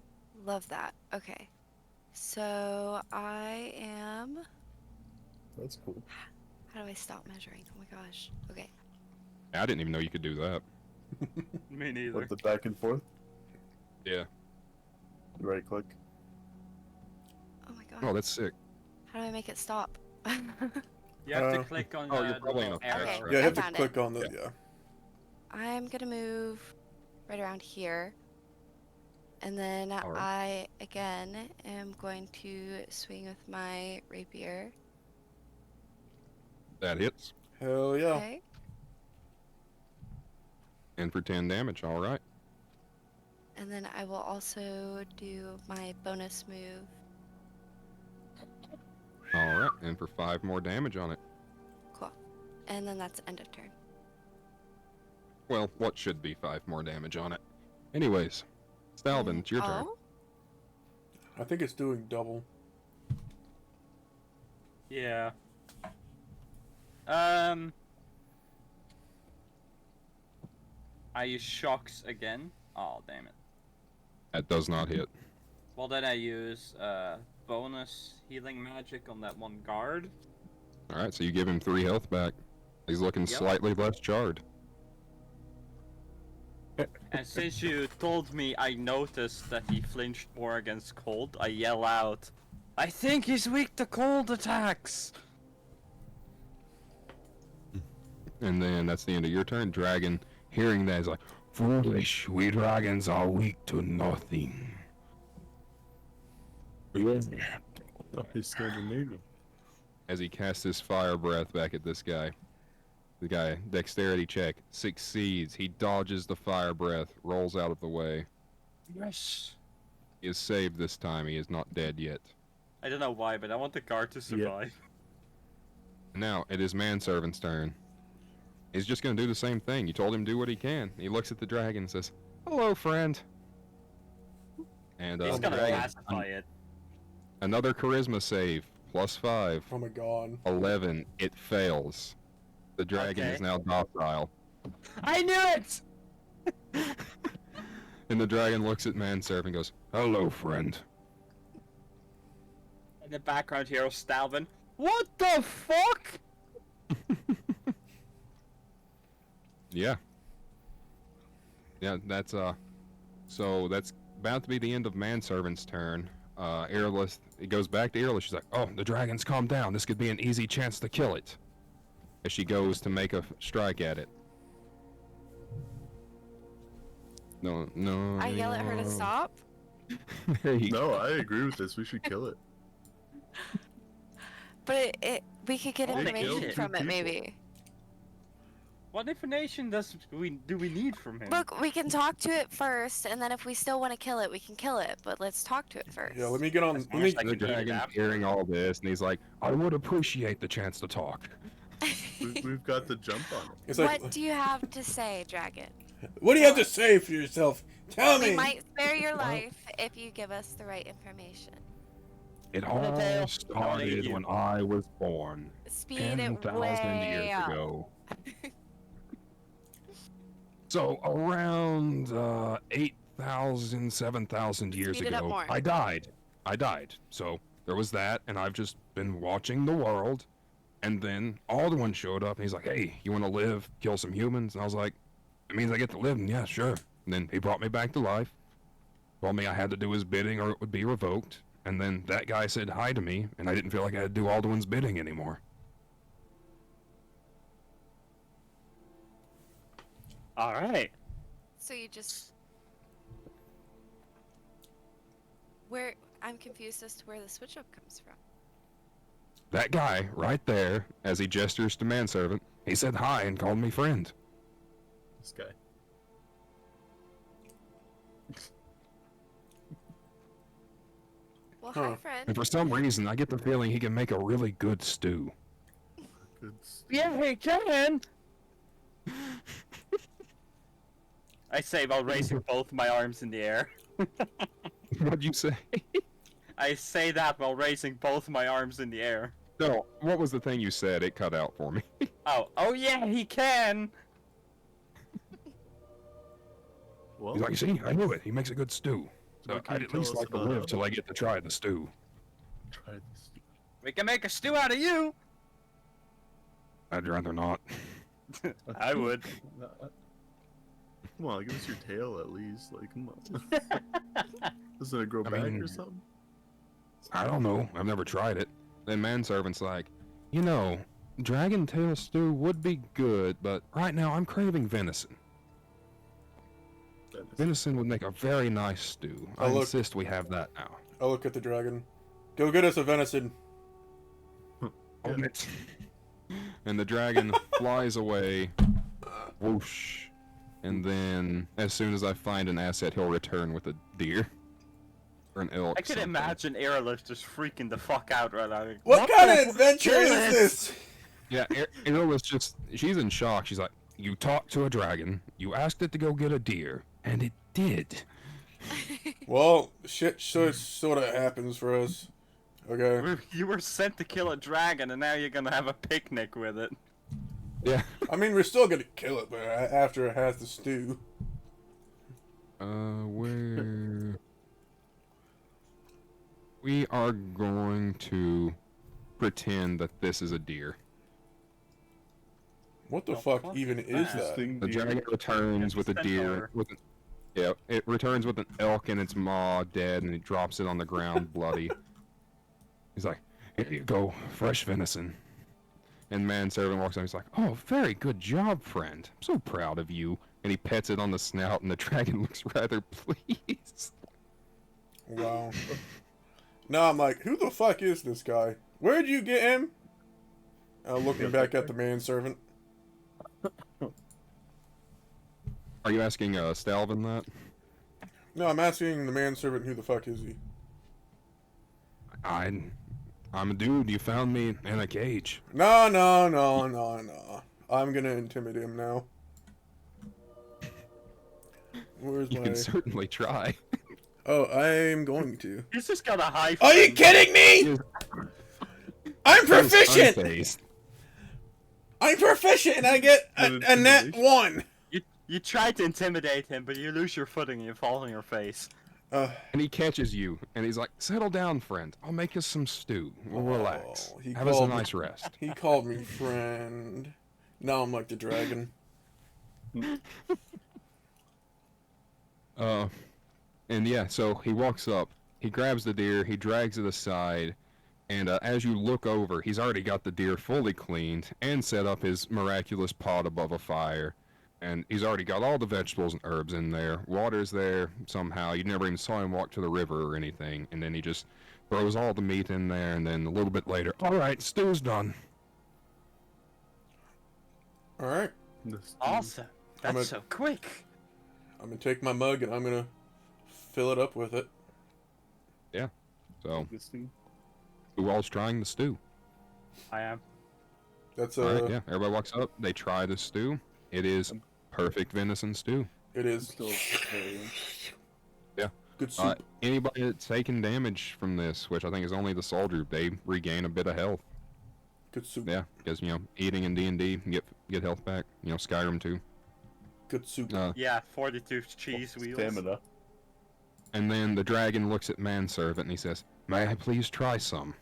Love that. Okay. So I am. That's cool. How do I stop measuring? Oh my gosh. Okay. I didn't even know you could do that. Me neither. With the back and forth. Yeah. Right click. Oh my god. Oh, that's sick. How do I make it stop? You have to Uh, click on oh, the you're probably in a little text, arrow. right? Yeah, you I have to found it. click on the, yeah. I'm gonna move right around here. And then Alright. I, again, am going to swing with my rapier. That hits. Hell yeah. Okay. And for 10 damage, alright. And then I will also do my bonus move. Alright, and for 5 more damage on it. Cool. And then that's end of turn. Well, what should be 5 more damage on it? Anyways, Stalvin, it's your turn. Oh, I think it's doing double. Yeah. I use shocks again. Oh, damn it. That does not hit. Well, then I use bonus healing magic on that one guard. Alright, so you give him 3 health back. He's looking Yep. slightly less charred. And since you told me I noticed that he flinched more against cold, I yell out, I think he's weak to cold attacks! And then that's the end of your turn. Dragon, hearing that, is like, Foolish, we dragons are weak to nothing. Oh, he's Scandinavian. as he casts his fire breath back at this guy. The guy, dexterity check, succeeds. He dodges the fire breath, rolls out of the way. Yes! He is saved this time. He is not dead yet. I don't know why, but I want the guard to survive. Now, it is Manservant's turn. He's just gonna do the same thing. You told him to do what he can. He looks at the dragon and says, "Hello, friend." And He's gonna dragon, pacify it. another charisma save, +5, Oh my god. 11. It fails. The dragon Okay. is now docile. I knew it! And the dragon looks at Manservant and goes, Hello, friend. In the background here, Stalvin. What the fuck? Yeah. Yeah, that's so that's about to be the end of Manservant's turn. Airless, it goes back to Airless. She's like, "Oh, the dragon's calmed down. This could be an easy chance to kill it." As she goes to make a strike at it. No, no. I yell at her to stop. There you No, I agree with this. We should kill it. But we could get Oh, they information killed from two it, people. maybe. What information do we need from him? Look, we can talk to it first, and then if we still want to kill it, we can kill it. But let's talk to it first. Yeah, let me get on. As Let long me. as I The can eat it dragon's after. hearing all this, and he's like, "I would appreciate the chance to talk." We've got the jump on it. It's like, What do you have to say, dragon? what do you have to say for yourself? Tell We me. might spare your life if you give us the right information. It Wanna all tell? started you. when I was born Speed 10,000 it way years up. ago. So around 8,000, 7,000 years Speed it up ago, more. I died. So there was that, and I've just been watching the world. And then Alduin showed up, and he's like, "Hey, you want to live, kill some humans?" And I was like, "It means I get to live." And yeah, sure. And then he brought me back to life. Told me I had to do his bidding or it would be revoked. And then that guy said hi to me, and I didn't feel like I had to do Alduin's bidding anymore. All right. So you just where I'm confused as to where the switch up comes from. That guy, right there, as he gestures to Manservant, he said hi and called me friend. This guy. Well, Huh. hi, friend. And for some reason, I get the feeling he can make a really good stew. Good. Yeah, he can. I say while raising both my arms in the air. What'd you say? I say that while raising both my arms in the air. No, what was the thing you said? It cut out for me. Oh yeah, he can. Well, He's like, "See, I knew it. He makes a good stew. So What can I'd you at tell least us like to about live how- till I get to try the stew." try this. We can make a stew out of you. I'd rather not. I would. Come on, give us your tail at least. Like, come on. Doesn't it grow I back mean- or something? I don't know. I've never tried it. Then Manservant's like, "You know, dragon tail stew would be good, but right now I'm craving venison. Venison would make a very nice stew. I look. insist we have that now." I look at the dragon. Go get us a venison. On it. And the dragon flies away. Whoosh. And then, as soon as I find an asset, he'll return with a deer. Or an elk. I can something. imagine Airless just freaking the fuck out right now. Like, What kind of the- adventure is Yes. this? Yeah, Errol was just, she's in shock. She's like, "You talked to a dragon, you asked it to go get a deer, and it did." Well, shit sort of happens for us. Okay. You were sent to kill a dragon, and now you're gonna have a picnic with it. Yeah. I mean, we're still gonna kill it, but after it has the stew. Where... We are going to pretend that this is a deer. What the The fuck fuck even is is that? that? Interesting The deer. dragon returns with a deer. Centaur. With an, yeah, it returns with an elk in its maw, dead, and he drops it on the ground, bloody. He's like, "Here you go, fresh venison." And Manservant walks up. He's like, "Oh, very good job, friend. I'm so proud of you." And he pets it on the snout, and the dragon looks rather pleased. Wow. Now I'm like, who the fuck is this guy? Where'd you get him? Looking back at the manservant. Are you asking Stalvin that? No, I'm asking the manservant who the fuck is he? I'm a dude. You found me in a cage. No. I'm gonna intimidate him now. Where's You my... can certainly try. Oh, I'm going to. He's just got a high. Are you kidding me? I'm proficient! Unfazed. I'm proficient and I get a net 1! You try to intimidate him, but you lose your footing and you fall on your face. And he catches you, and he's like, "Settle down, friend. I'll make us some stew. We'll relax. Oh, he Have us a called me- nice rest." He called me friend. Now I'm like the dragon. And yeah, so he walks up, he grabs the deer, he drags it aside, and as you look over, he's already got the deer fully cleaned and set up his miraculous pot above a fire. And he's already got all the vegetables and herbs in there. Water's there somehow. You never even saw him walk to the river or anything. And then he just throws all the meat in there, and then a little bit later, all right, stew's done. All right. Awesome. I'm That's a- so quick. I'm gonna take my mug and I'm gonna fill it up with it. So, This thing. who all's trying the stew? I am. That's All right, yeah, everybody walks up, they try the stew. It is perfect venison stew. It is Still vegetarian. good soup. Anybody that's taking damage from this, which I think is only the soldier, they regain a bit of health. Good soup. Yeah, because, eating in D&D, get health back. Skyrim too. Good soup. Yeah, 42 cheese wheels. Stamina. And then the dragon looks at manservant and he says, "May I please try some?"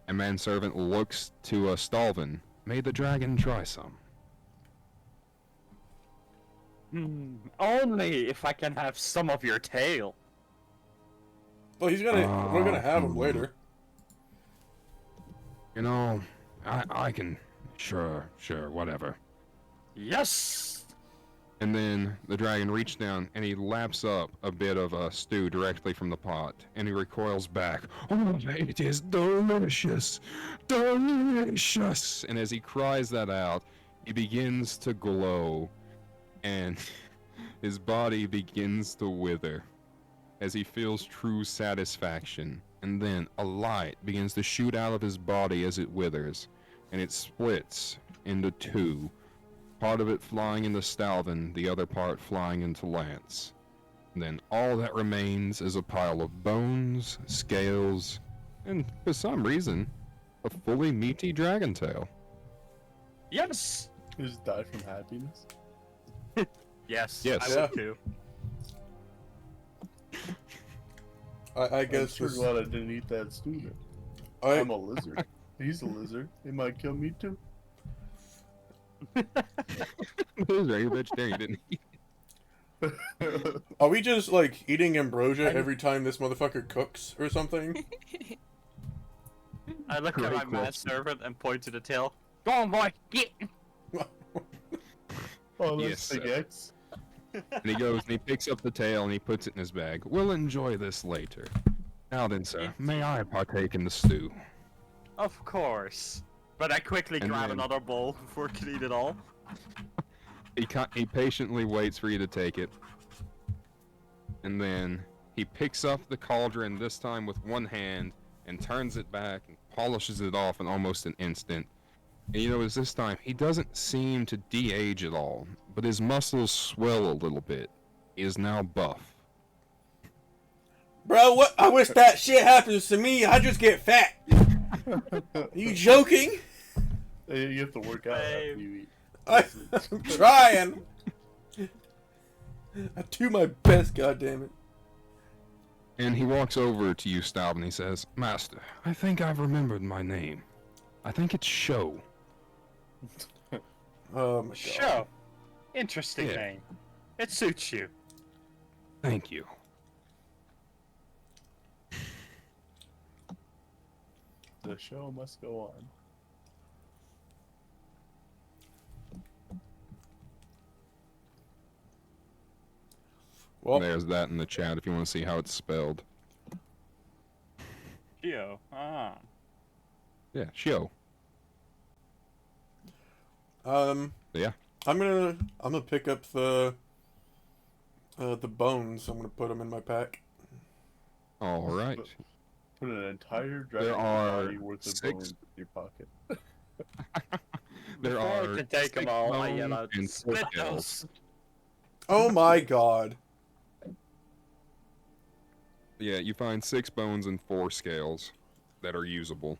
And manservant looks to Stalvin. "May the dragon try some?" Only if I can have some of your tail. Well, we're gonna have him later. I can. Sure, whatever. Yes! And then the dragon reaches down and he laps up a bit of stew directly from the pot, and he recoils back. Oh, it is delicious! Delicious! And as he cries that out, he begins to glow, and his body begins to wither as he feels true satisfaction. And then a light begins to shoot out of his body as it withers, and it splits into two. Part of it flying into Stalvin, the other part flying into Lance. And then all that remains is a pile of bones, scales, and for some reason, a fully meaty dragon tail. Yes! You just die from happiness. Yes, Yes. I would too. I I'm guess sure this, glad I didn't eat that stew then. I, I'm a lizard. He's a lizard. He might kill me too. Are you vegetarian? Didn't eat. are we just like eating ambrosia every time this motherfucker cooks or something? I look at Great my question. manservant and point to the tail. Go on, boy, get! Oh, that's Yes, big sir. X. And he goes and he picks up the tail and he puts it in his bag. "We'll enjoy this later. Now then, sir, may I partake in the stew?" Of course. But I quickly And grab then- another bowl before I can eat it all. He patiently waits for you to take it. And then he picks up the cauldron, this time with one hand, and turns it back and polishes it off in almost an instant. And you notice this time, he doesn't seem to de-age at all, but his muscles swell a little bit. He is now buff. Bro, what? I wish that shit happens to me. I just get fat. Are you joking? Hey, you have to work out after Babe. you eat. I'm trying. I do my best, goddammit. And he walks over to you, Staub, and he says, Master, I think I've remembered my name. I think it's Show. Oh my god. Sure. Interesting Yeah. name. It suits you. Thank you. The show must go on. Well, there's that in the chat if you want to see how it's spelled. Geo. Ah. Yeah, Shio. Yeah. I'm gonna pick up the bones. I'm gonna put them in my pack. All right. Put an entire dragon are body worth of 6 bones in your pocket. There Before are I can take them 6 all, I yell bones out, and 4 split scales. those! Oh my god. Yeah, you find 6 bones and 4 scales that are usable.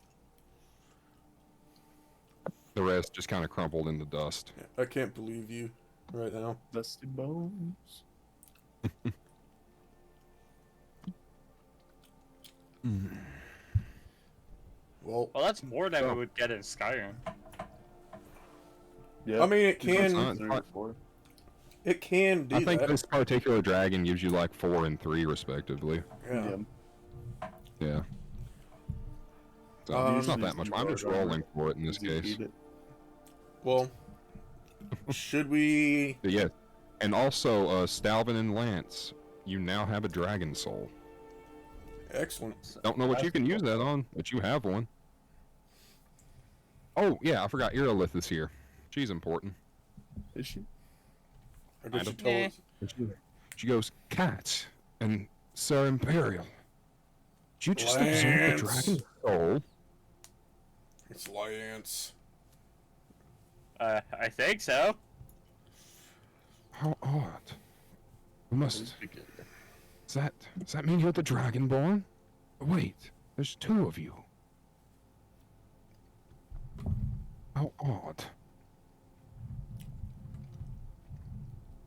The rest just kind of crumpled into dust. I can't believe you right now. Dusty bones. Well, Well, that's more than Oh. we would get in Skyrim. Yeah. I mean, it There's can not- 3 or 4. It can do I think that. this particular dragon gives you like 4 and 3 respectively. Yeah. Yeah. So it's not that much. I'm just rolling for it in this case. Well, should we? But yeah. And also, Stalvin and Lance, you now have a dragon soul. Excellent. Don't know what you can use that on, but you have one. Oh, yeah, I forgot Irolith is here. She's important. Is she? I guess I you don't- told us. She goes, Cat and Sir Imperial. Did you just absorb the Lance. dragon soul? It's Lance. I think so. How odd. We must... Does that mean you're the Dragonborn? Wait, there's 2 of you. How odd.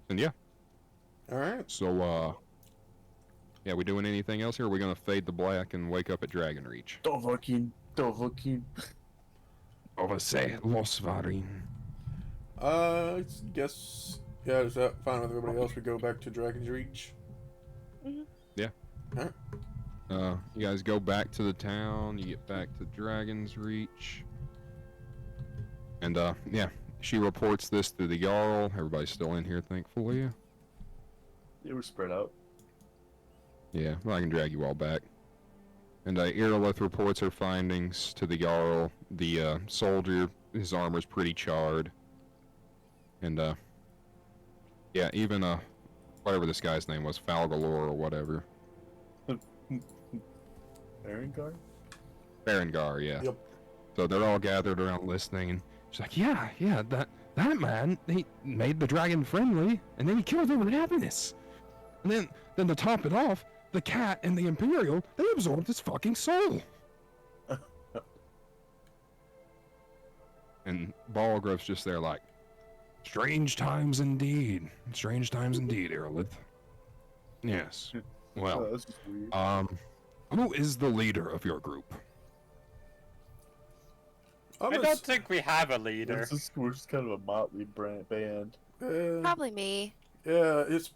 And yeah, Alright. so, yeah, we doing anything else here? Or are we gonna fade to black and wake up at Dragon Reach? Dovahkiin. Oversee Los Varin. I guess. Yeah, is that fine with everybody else? We go back to Dragon's Reach. You guys go back to the town, you get back to Dragon's Reach. And, yeah, she reports this to the Jarl. Everybody's still in here, thankfully. They were spread out. Yeah, well, I can drag you all back. And, Irolith reports her findings to the Jarl. The, soldier, his armor's pretty charred. And, yeah, even, whatever this guy's name was, Falgalore or whatever. Berengar? Berengar, yeah. Yep. So they're all gathered around listening, and she's like, yeah, that man, he made the dragon friendly, and then he killed it with happiness. And then to top it off, the cat and the Imperial, they absorbed his fucking soul. And Balgrove's just there like, strange times indeed, Irolith. Yes. Well, That's just weird. who is the leader of your group? I'm I a don't s- think we have a leader. We're just kind of a motley band. Probably me. Yeah, it's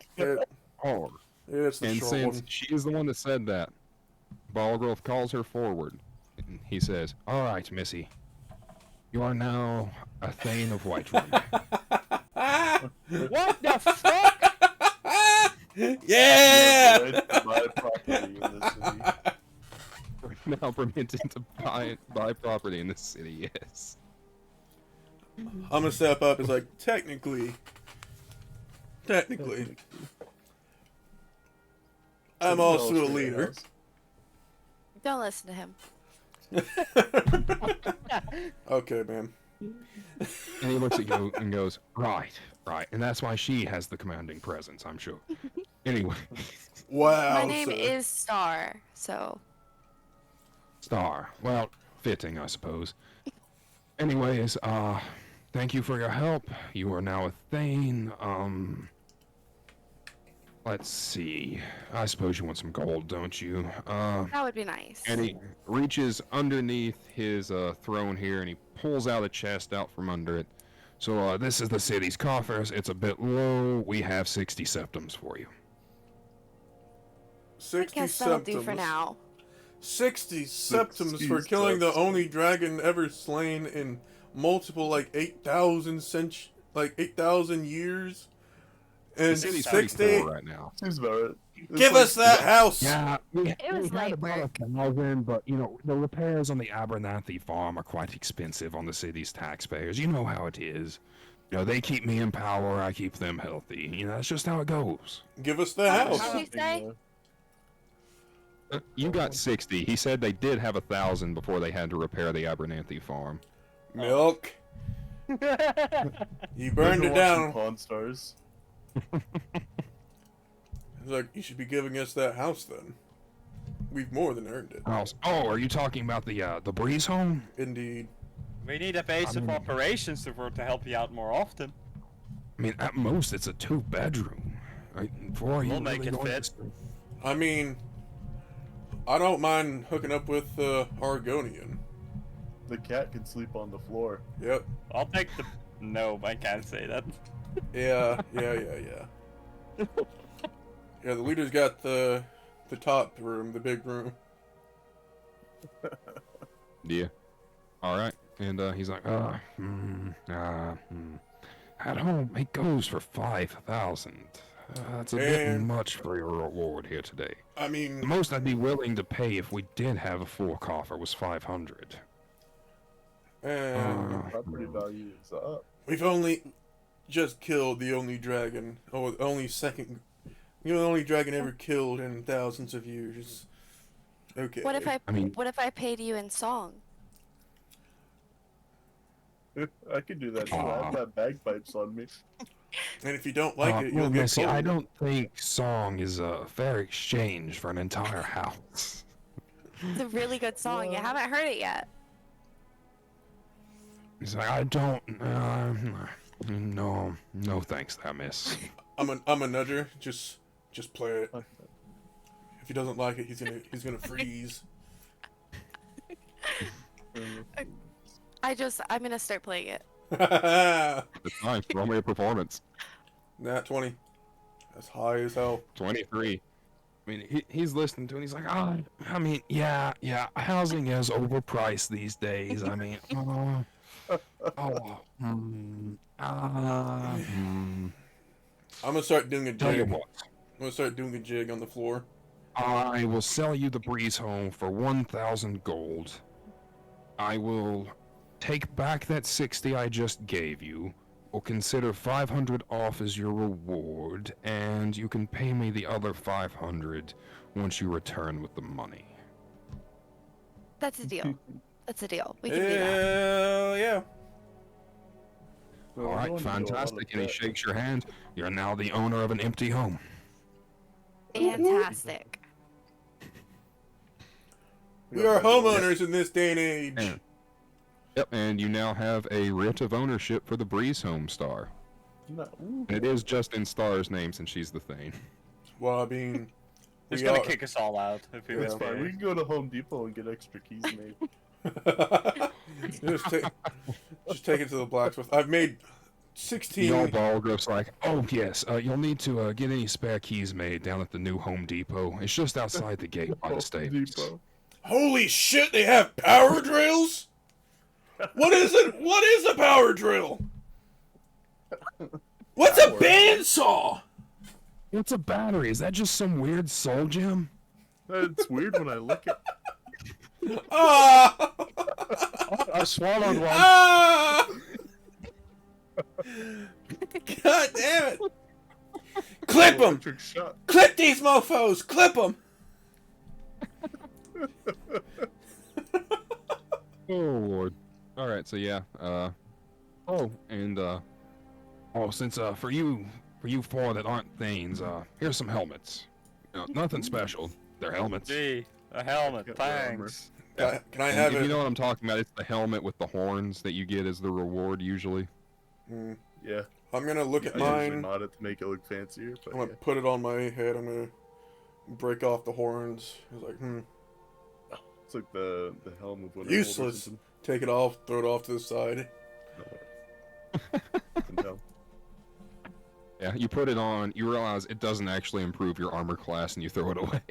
Oh, it's the and short since one. she is the one that said that, Balgrove calls her forward. And he says, all right, Missy. You are now a Thane of Whiterun. What the fuck? Yeah! You have the right to buy property in this city. Now permitted to buy property in this city, yes. I'm gonna step up. It's like technically, I'm also a leader. Don't listen to him. Okay, man. And he looks at you and goes, right. And that's why she has the commanding presence, I'm sure. Anyway, Wow. My name sir. is Star, so Star. Well, fitting, I suppose. Anyways, thank you for your help. You are now a Thane. Let's see. I suppose you want some gold, don't you? that would be nice. And he reaches underneath his throne here, and he pulls out a chest out from under it. So this is the city's coffers. It's a bit low. We have 60 septums for you. I 60 guess that'll do for septums. now. 60 septums 60 for killing the septums. only dragon ever slain in multiple, like 8,000 years. The And city's pretty 60. full right now. Seems about it. It's Give like- us that house. Yeah, It was light work. 1,000, but you know the repairs on the Abernathy farm are quite expensive on the city's taxpayers. You know how it is. You know they keep me in power, I keep them healthy. You know that's just how it goes. Give us the How house. did you say? You got 60. He said they did have 1,000 before they had to repair the Abernathy farm. Milk. You They've burned been it watching down. Pawn Stars. It's like, you should be giving us that house then. We've more than earned it. Oh, are you talking about the Breeze home? Indeed. We need a base of mean- operations to help you out more often. I mean, at most it's a 2-bedroom. Right? For you We'll make really it going fit. to- I mean, I don't mind hooking up with Argonian. The cat can sleep on the floor. Yep. I'll take the. No, I can't say that. Yeah. Yeah, the leader's got the top room, the big room. Yeah. All right. And he's like, at home, it goes for 5,000. That's a bit And- much for your reward here today. I The mean, most I'd be willing to pay if we did have a full coffer was 500. and Property value is up. we've only just killed the only dragon, or the only dragon ever killed in thousands of years. Okay. What if I mean- what if I paid you in song? I can do that too. I have my bagpipes on me. And if you don't like it, you'll well, get Missy, cold. I don't think song is a fair exchange for an entire house. It's a really good song. You haven't heard it yet. He's like, I don't. No, thanks, there, miss. I'm a nudger. Just play it. If he doesn't like it, he's gonna freeze. I'm gonna start playing it. it's nice. Roll me a performance. Nat 20. That's high as hell. 23. I mean, he's listening to it. And he's like, I mean, yeah. Housing is overpriced these days. I mean, I'm gonna start doing a Tell you jig. what, I'm gonna start doing a jig on the floor. I will sell you the breeze home for 1,000 gold. I will take back that 60 I just gave you. We'll consider 500 off as your reward, and you can pay me the other 500 once you return with the money. That's a deal. That's a deal. We can do that. Hell yeah. Well, All I right, don't need a lot of fantastic. And he debt. shakes your hand. You're now the owner of an empty home. Fantastic. We are homeowners in this day and age. Yeah. Yep, and you now have a writ of ownership for the Breeze Home Star. No, ooh. And it is just in Star's name since she's the Thane. Well, I mean, He's we gonna are. kick us all out if he It's was fine. We here. can go to Home Depot and get extra keys made. just take it to the blacksmith. I've made 16. The old Balgriff's like, oh yes, you'll need to get any spare keys made down at the new Home Depot. It's just outside the gate by the Home stables. Depot. Holy shit! They have power drills. What is it? What is a power drill? What's a bandsaw? What's a battery? Is that just some weird soul gem? It's weird when I look at. Ah! I swallowed one. Ah! God damn it! Clip them! Electric shock. Clip these mofos! Clip them! Oh lord. Alright, so yeah, Since for you four that aren't Thanes, here's some helmets. Nothing special. They're helmets. Gee, a helmet, Get the armor. thanks. Can I and have if it? you know what I'm talking about, it's the helmet with the horns that you get as the reward usually. Yeah. I'm gonna look at I usually mine. mod it to make it look fancier, but I'm gonna yeah. put it on my head. I'm gonna break off the horns. It's like, It's like the helm of Winterhold or useless. something. Take it off, throw it off to the side. No, I can tell. Yeah, you put it on, you realize it doesn't actually improve your armor class, and you throw it away.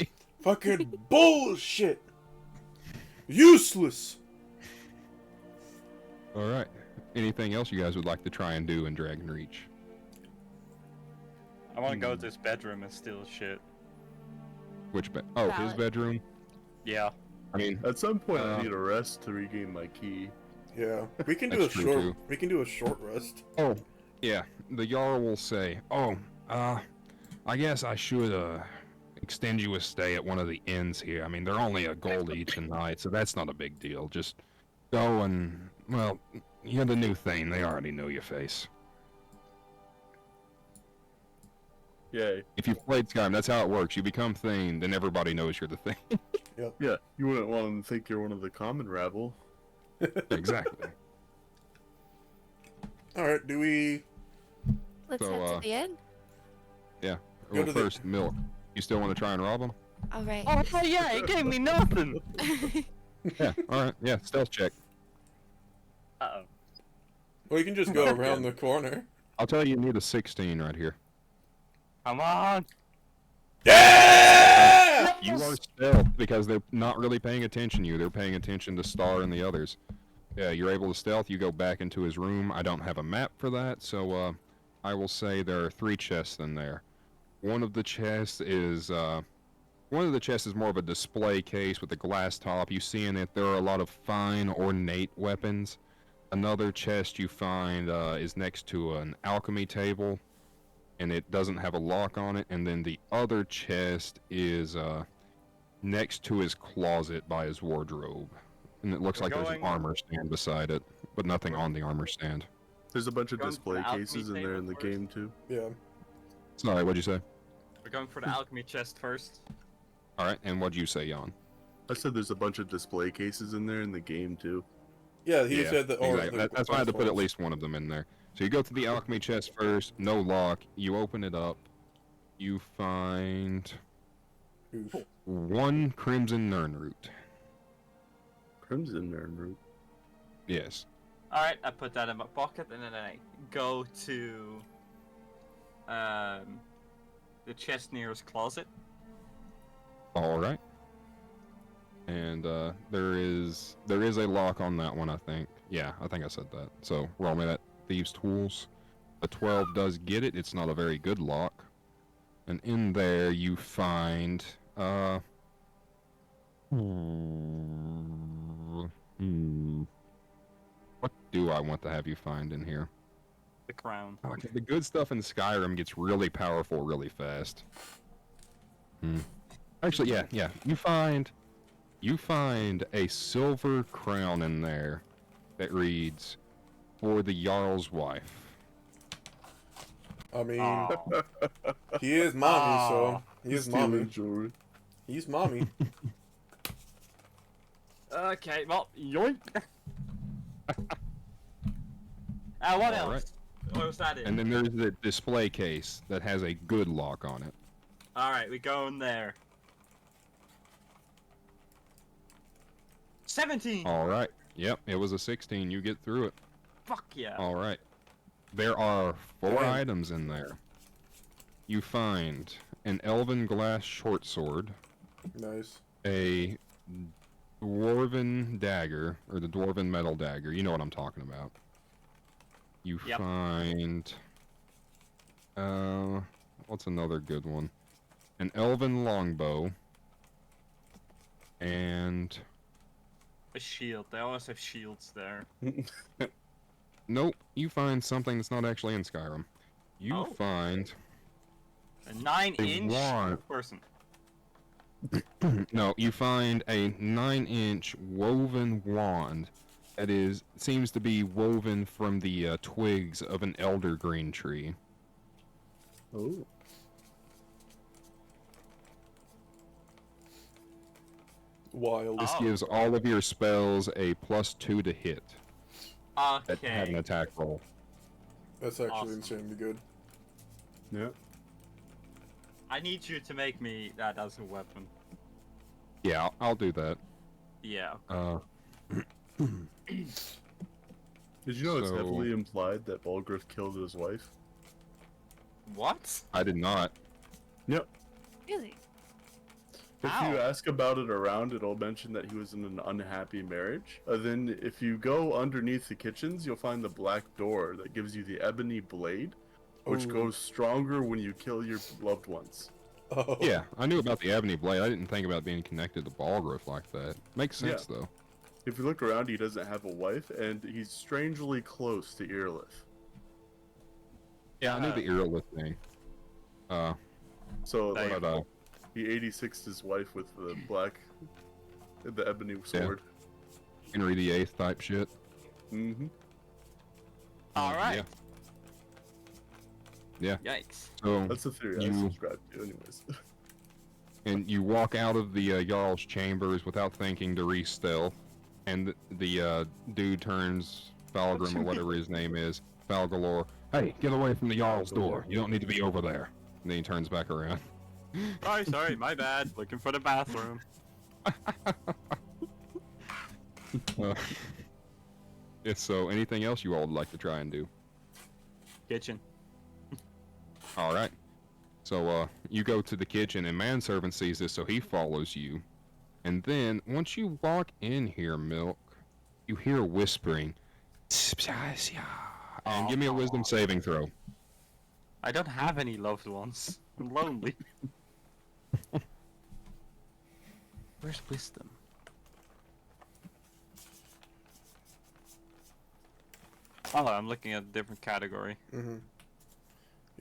Fucking bullshit! Useless! Alright. Anything else you guys would like to try and do in Dragon Reach? I want to go to this bedroom and steal shit. Which bed? Oh, his Valid. bedroom? Yeah. I mean, At some point, I need a rest to regain my key. Yeah, we can do a That's true, short. too. We can do a short rest. oh, yeah, the Jarl will say, I guess I should extend you a stay at one of the inns here. I mean, they're only a gold each a night, so that's not a big deal. Just go and, well, you're the new Thane. They already know your face. Yay. if you've played Skyrim, that's how it works. You become Thane, then everybody knows you're the Thane. Yeah, you wouldn't want them to think you're one of the common rabble. Exactly. All right, do we? Let's So, head to the end. Go Well, to the- first, Milk. You still want to try and rob him? All right. Oh, hell yeah, he gave me nothing. Yeah, alright, yeah, stealth check. Uh-oh. Well, you can just go around the corner. I'll tell you need a 16 right here. Come on! Yeah! You are stealth because they're not really paying attention to you. They're paying attention to Star and the others. Yeah, you're able to stealth. You go back into his room. I don't have a map for that, so I will say there are 3 chests in there. One of the chests is more of a display case with a glass top. You see in it there are a lot of fine, ornate weapons. Another chest you find is next to an alchemy table, and it doesn't have a lock on it. And then the other chest is next to his closet by his wardrobe. And it looks We're like there's an going- armor stand beside it, but nothing on the armor stand. There's a bunch of Going for display the alchemy cases in there table in the first? game too. Yeah. Sorry, what'd you say? We're going for the alchemy chest first. Alright, and what'd you say, Jan? I said there's a bunch of display cases in there in the game too. Yeah, he Yeah, said that. exactly. That's why I had to put at least one of them in there. So you go to the alchemy chest first, no lock. You open it up. You find Oof. 1 crimson nern root. Crimson Nern Root. Yes. Alright, I put that in my pocket and then I go to the chest near his closet. Alright. And there is a lock on that one, I think. Yeah, I think I said that. So roll me that thieves' tools. A 12 does get it. It's not a very good lock. And in there you find what do I want to have you find in here? The crown. Okay, the good stuff in Skyrim gets really powerful really fast. Actually, yeah. You find a silver crown in there that reads, "For the Jarl's wife." I mean, Aw. he is mommy, so Aw. he is Stealing mommy. jewelry. He's mommy. Okay, well, yoink. What Alright. else? What was that in? And then there's the display case that has a good lock on it. Alright, we go in there. 17! Alright. Yep, it was a 16. You get through it. Fuck yeah. Alright. There are 4 Damn. items in there. You find an elven glass short sword, Nice. a dwarven dagger, or the dwarven metal dagger. You know what I'm talking about. You Yep. find... what's another good one? An elven longbow. And... A shield. They always have shields there. Nope, you find something that's not actually in Skyrim. You Oh. find... A 9-inch wand. person. No, you find a 9-inch woven wand that seems to be woven from the twigs of an elder green tree. Oh. Wild. This Oh. gives all of your spells a +2 to hit at have an Okay. attack roll. That's actually Awesome. insanely good. Yeah. I need you to make me that as a weapon. Yeah, I'll do that. Yeah. Did you know it's So- heavily implied that Balgruuf killed his wife? What? I did not. Yep. Really? If Ow. you ask about it around, it'll mention that he was in an unhappy marriage. Then if you go underneath the kitchens, you'll find the black door that gives you the ebony blade, which Ooh. goes stronger when you kill your loved ones. Oh. Yeah, I knew about the ebony blade. I didn't think about being connected to Balgruuf like that. Makes sense, though. If you look around, he doesn't have a wife, and he's strangely close to Earlith. Yeah, I knew the Irilith thing. So There like, you But, he 86'd his wife with the the ebony sword. Henry VIII type shit. Mm-hmm. Alright. Yeah. Yikes. So, That's the theory I You- subscribe to, anyways. and you walk out of the Jarl's chambers without thinking to re-stealth, and the dude turns Falgrim, or whatever his name is, Falgalore. Hey, get away from the Jarl's door. You don't need to be over there. And then he turns back around. Sorry, my bad. Looking for the bathroom. Yeah, so anything else you all would like to try and do? kitchen. All right. So you go to the kitchen, and manservant sees this, so he follows you. And then once you walk in here, Milk, you hear whispering. And give me a wisdom saving throw. I don't have any loved ones. I'm lonely. Where's wisdom? Oh, I'm looking at a different category. Mm-hmm.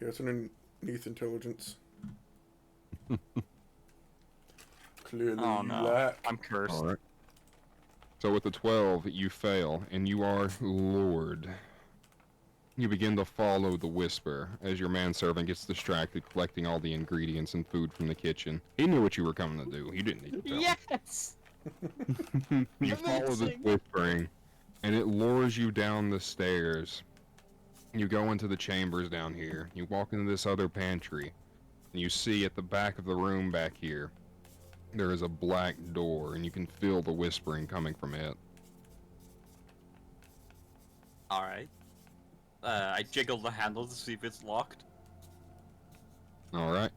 Yeah, it's underneath intelligence. Clearly Oh you no, lack. I'm cursed. All right. So with the 12, you fail, and you are lured. You begin to follow the whisper as your manservant gets distracted collecting all the ingredients and food from the kitchen. He knew what you were coming to do. You didn't need to tell him. Yes! You follow the Amazing. whispering, and it lures you down the stairs. You go into the chambers down here. You walk into this other pantry, and you see at the back of the room back here, there is a black door, and you can feel the whispering coming from it. Alright. I jiggle the handle to see if it's locked. Alright.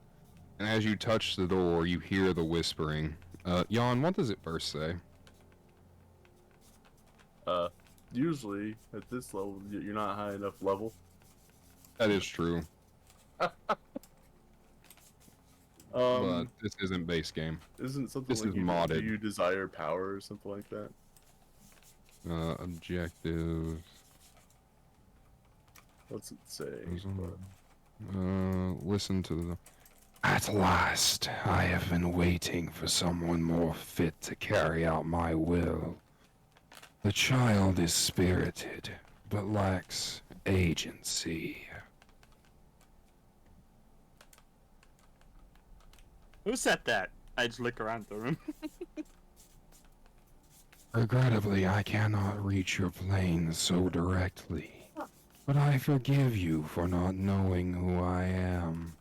And as you touch the door, you hear the whispering. Jan, what does it first say? Usually at this level, you're not high enough level. That is true, but this isn't base game. Isn't something this like is do modded. you desire power or something like that? Objectives. What's it say? Listen to the... At last, I have been waiting for someone more fit to carry out my will. The child is spirited, but lacks agency. Who said that? I just look around the room. Regrettably, I cannot reach your plane so directly. But I forgive you for not knowing who I am.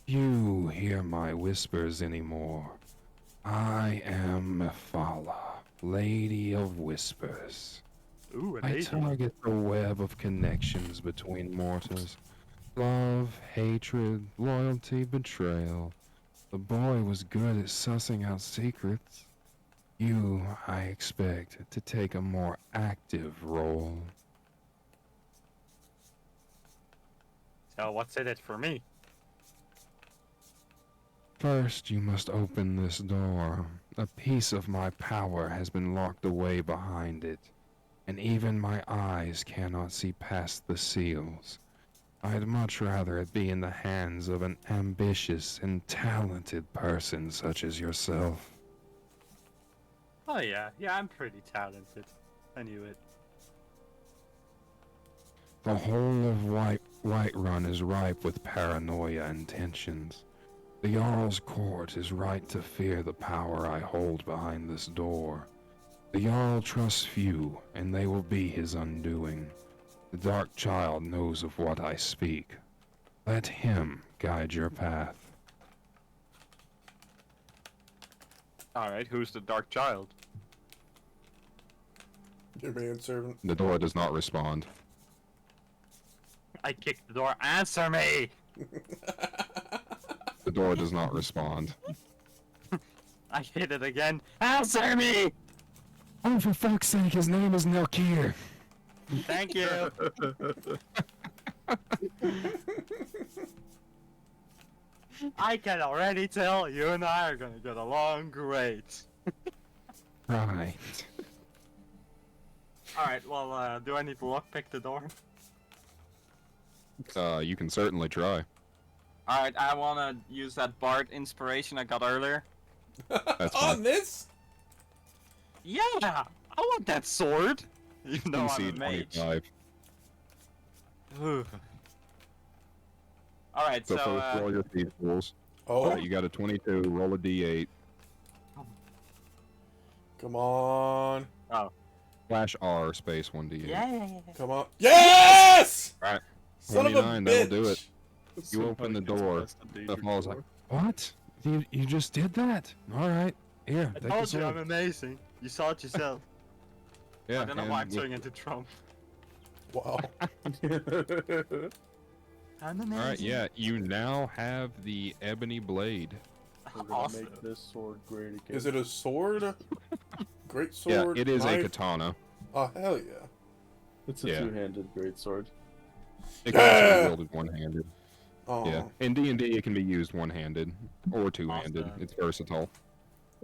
You hear my whispers anymore. I am Mephala, Lady of Whispers. Ooh, an I agent. target the web of connections between mortals. Love, hatred, loyalty, betrayal. The boy was good at sussing out secrets. You, I expect, to take a more active role. So what's in it for me? First, you must open this door. A piece of my power has been locked away behind it, and even my eyes cannot see past the seals. I'd much rather it be in the hands of an ambitious and talented person such as yourself. Oh yeah, I'm pretty talented. I knew it. The whole of Whiterun is ripe with paranoia and tensions. The Jarl's court is right to fear the power I hold behind this door. The Jarl trusts few, and they will be his undoing. The Dark Child knows of what I speak. Let him guide your path. Alright, who's the Dark Child? Your manservant. The door does not respond. I kicked the door. Answer me! The door does not respond. I hit it again. Answer me! Oh, for fuck's sake, his name is Nelkir. Thank you. I can already tell you and I are gonna get along great. Right. Alright, well, do I need to lockpick the door? You can certainly try. Alright, I wanna use that Bard inspiration I got earlier. That's On fine. this? Yeah! I want that sword! Even though I'm a DC mage. 25. Alright, So first roll your thief rules. Oh, You got a 22, roll a d8. come on. Flash R space 1d8. Yeah! Come on. Yes! Alright. Son of a 29, bitch. that'll do it. You open the door. The fall's like, What? You just did that? Alright. Here, I take told this you sword. I'm amazing. You saw it yourself. yeah, I don't know why I'm and turning into Trump. Wow. And Alright, yeah, you now have the ebony blade. We're gonna Awesome. make this sword great again. Is it a sword? Great Yeah, sword? it is a knife? katana. Oh, hell yeah. It's a Yeah. two-handed great sword. It can also Yeah! be wielded one-handed. Oh. Yeah, in D&D it can be used one-handed or two-handed. Awesome. It's versatile.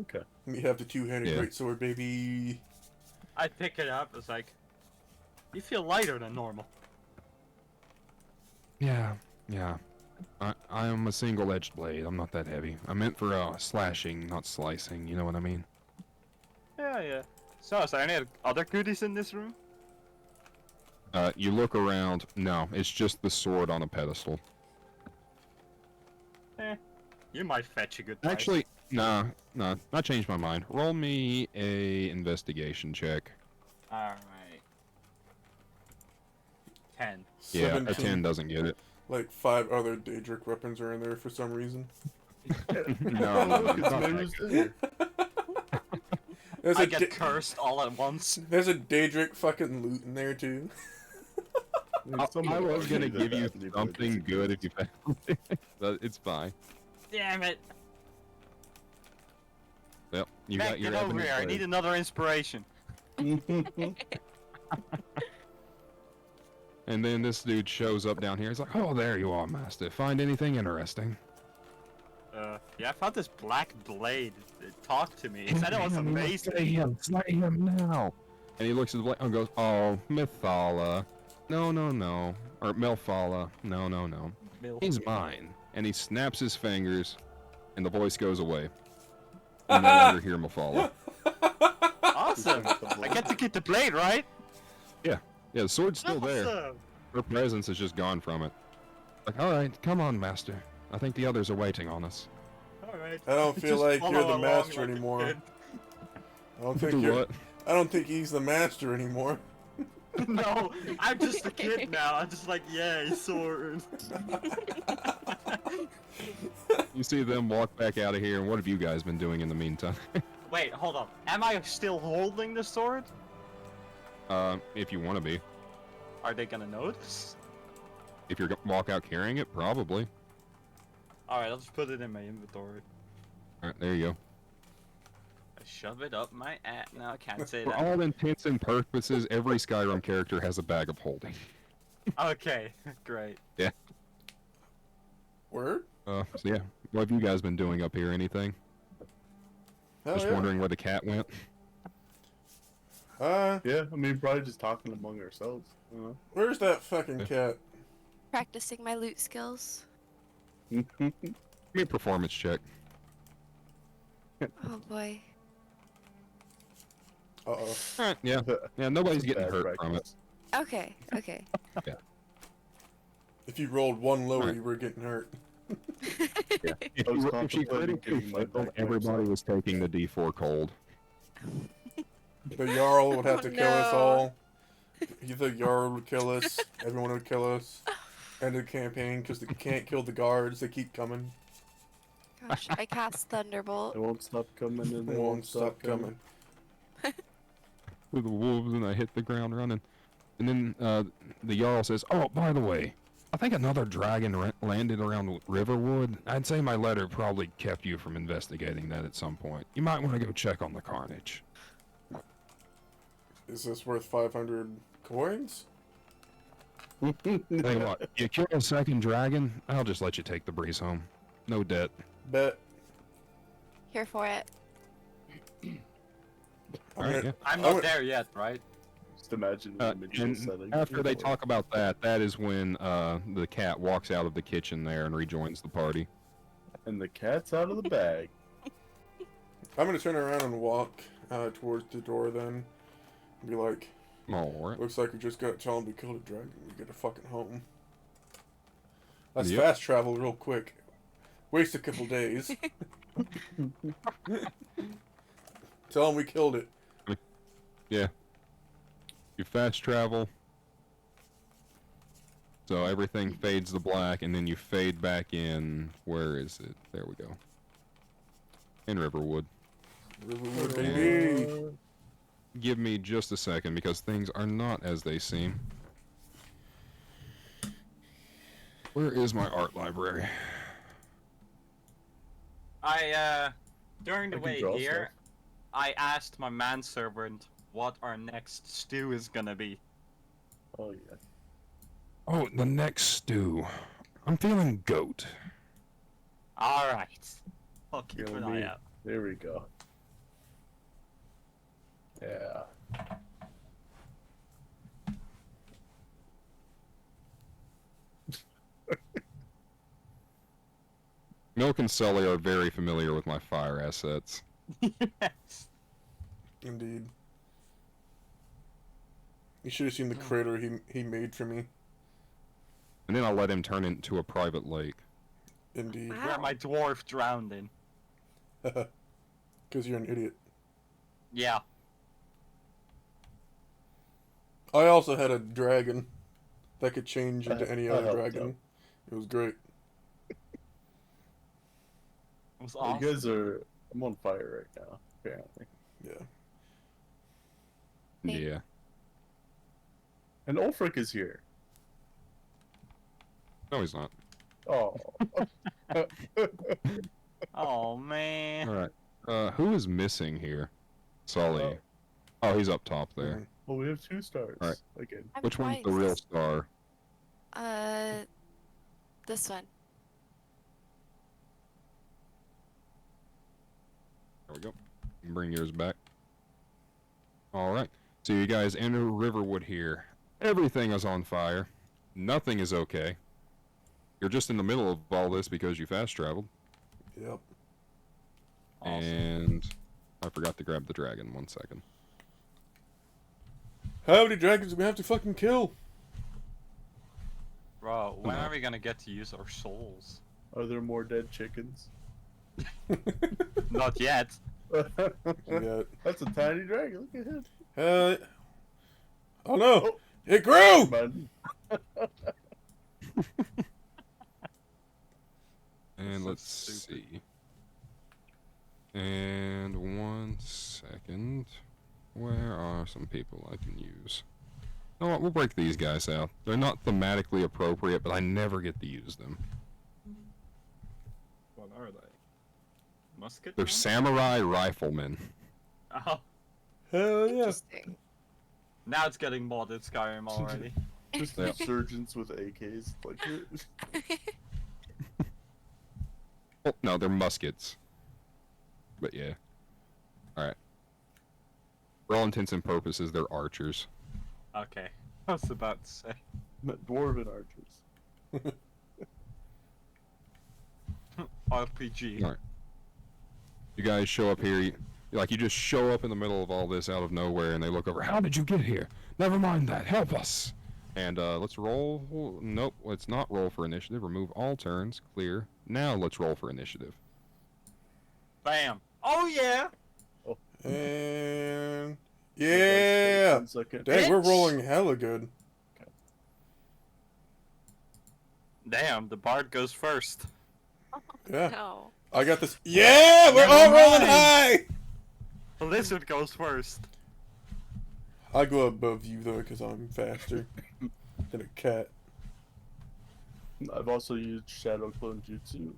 Okay. We have the two-handed Yeah. great sword, baby. I pick it up. It's like, you feel lighter than normal. Yeah, yeah. I am a single-edged blade. I'm not that heavy. I meant for slashing, not slicing. You know what I mean? Yeah, yeah. So, is there any other goodies in this room? You look around. No, it's just the sword on a pedestal. You might fetch a good price. Actually, nah. I changed my mind. Roll me a investigation check. Alright. 10. Yeah, a 17. 10 doesn't get it. Like 5 other Daedric weapons are in there for some reason. No, Look, it's not that Maru's good. dinner. There's I a get cursed all at once. there's a Daedric fucking loot in there too. I was gonna That give you badly, but something it's good if you found it, but it's fine. Damn it. Yep, you Mac, got your get over ebony here. I blade. need another inspiration. And then this dude shows up down here. He's like, "Oh, there you are, master. Find anything interesting?" Yeah, I found this black blade. It talked to me. It said it was amazing. Slay him now. And he looks at the blade and goes, "Oh, Mythala. No. Or Melphala. No. He's mine." And he snaps his fingers, and the voice goes away. You no longer hear Mythala. Awesome. I get to get the blade, right? Yeah, the sword's still there. Awesome. Her presence is just gone from it. Like, all right, come on, master. I think the others are waiting on us. Alright. I don't feel Just like you're follow the along master like a anymore. kid. I don't think Do you're. what? I don't think he's the master anymore. No, I'm just a kid now. I'm just like, yay, sword. You see them walk back out of here, and what have you guys been doing in the meantime? Wait, hold on. Am I still holding the sword? If you want to be. Are they gonna notice? If you walk out carrying it, probably. Alright, I'll just put it in my inventory. Alright, there you go. I shove it up my ass. No, I can't say For that. all intents and purposes, every Skyrim character has a bag of holding. Okay, great. Word? So yeah, what have you guys been doing up here? Anything? Hell Just yeah. wondering where the cat went. Yeah, I mean, probably just talking among ourselves. Where's that fucking cat? Practicing my loot skills. Give me a performance check. Oh boy. Uh-oh. Alright, yeah. Yeah, nobody's It's a getting bad hurt from it. practice. Okay. If you rolled one lower, Alright. you were getting hurt. Yeah. If, I was if she contemplating critically giving my failed, back everybody myself. was taking the D4 cold. The Jarl would have to Oh, kill us no. all. The Jarl would kill us. Everyone would kill us. End of the campaign because they can't kill the guards. They keep coming. Gosh, I cast Thunderbolt. They won't stop coming and They won't stop coming. With the wolves, and I hit the ground running. And then the Jarl says, "Oh, by the way, I think another dragon landed around Riverwood. I'd say my letter probably kept you from investigating that at some point. You might want to go check on the carnage." Is this worth 500 coins? Tell you what, you kill a second dragon, I'll just let you take the breeze home. No debt. Bet. Here for it. Alright, yeah. I'm I not would- there yet, right? Just imagine the medieval And setting. after they talk about that, that is when the cat walks out of the kitchen there and rejoins the party. And the cat's out of the bag. I'm gonna turn around and walk towards the door then. And be like, Alright. looks like we just gotta tell them we killed a dragon. We get a fucking home. Let's Yep. fast travel real quick. Waste a couple days. Tell them we killed it. Yeah. You fast travel. So everything fades to black, and then you fade back in. Where is it? There we go. In Riverwood. Riverwood, baby. Give me just a second, because things are not as they seem. Where is my art library? During the I can way draw here, stuff. I asked my manservant what our next stew is gonna be. Oh yeah. Oh, the next stew. I'm feeling goat. Alright. I'll keep Kill an me. eye out. There we go. Yeah. Milk and Sully are very familiar with my fire assets. Yes. Indeed. You should have seen the crater he made for me. And then I'll let him turn it into a private lake. Indeed. Wow. Where my dwarf drowned in. Because you're an idiot. Yeah. I also had a dragon that could change into I- any I other helped dragon. out. It was great. It was You awesome. guys are. I'm on fire right now. Apparently. Yeah. Thank- Yeah. And Ulfric is here. No, he's not. Oh. Oh man. Alright. Who is missing here? Sully. Oh, he's up top there. Mhm. Well, we have 2 stars. Alright. Again. I'm Which one's the twice. real star? This one. There we go. Bring yours back. Alright. So you guys enter Riverwood here. Everything is on fire. Nothing is okay. You're just in the middle of all this because you fast traveled. Yep. Awesome. And I forgot to grab the dragon. 1 second. How many dragons do we have to fucking kill? Bro, when No. are we gonna get to use our souls? Are there more dead chickens? Not yet. Yeah. That's a tiny dragon. Look at him. Oh no! Oh. It grew! Man. And So let's stupid. see. And 1 second. Where are some people I can use? You know what? We'll break these guys out. They're not thematically appropriate, but I never get to use them. What are they? Musket? They're samurai riflemen. Oh, Hell yeah. Interesting. now it's getting modded Skyrim already. Just Yeah. insurgents with AKs. Like, Oh, no, they're muskets. But yeah. Alright. For all intents and purposes, they're archers. Okay. I was about to say. dwarven archers. RPG. Alright. You guys show up here, you just show up in the middle of all this out of nowhere, and they look over, how did you get here? Never mind that, help us! And, let's roll, nope, let's not roll for initiative, remove all turns, clear. Now let's roll for initiative. Bam. Oh yeah. And... Yeah! 1 second. Dang, we're Bitch. rolling hella good. Damn, the bard goes first. Yeah. No. I got this. Yeah! We're all Never rolling mind. high! The lizard goes first. I go above you, though, because I'm faster than a cat. I've also used Shadow Clone Jutsu.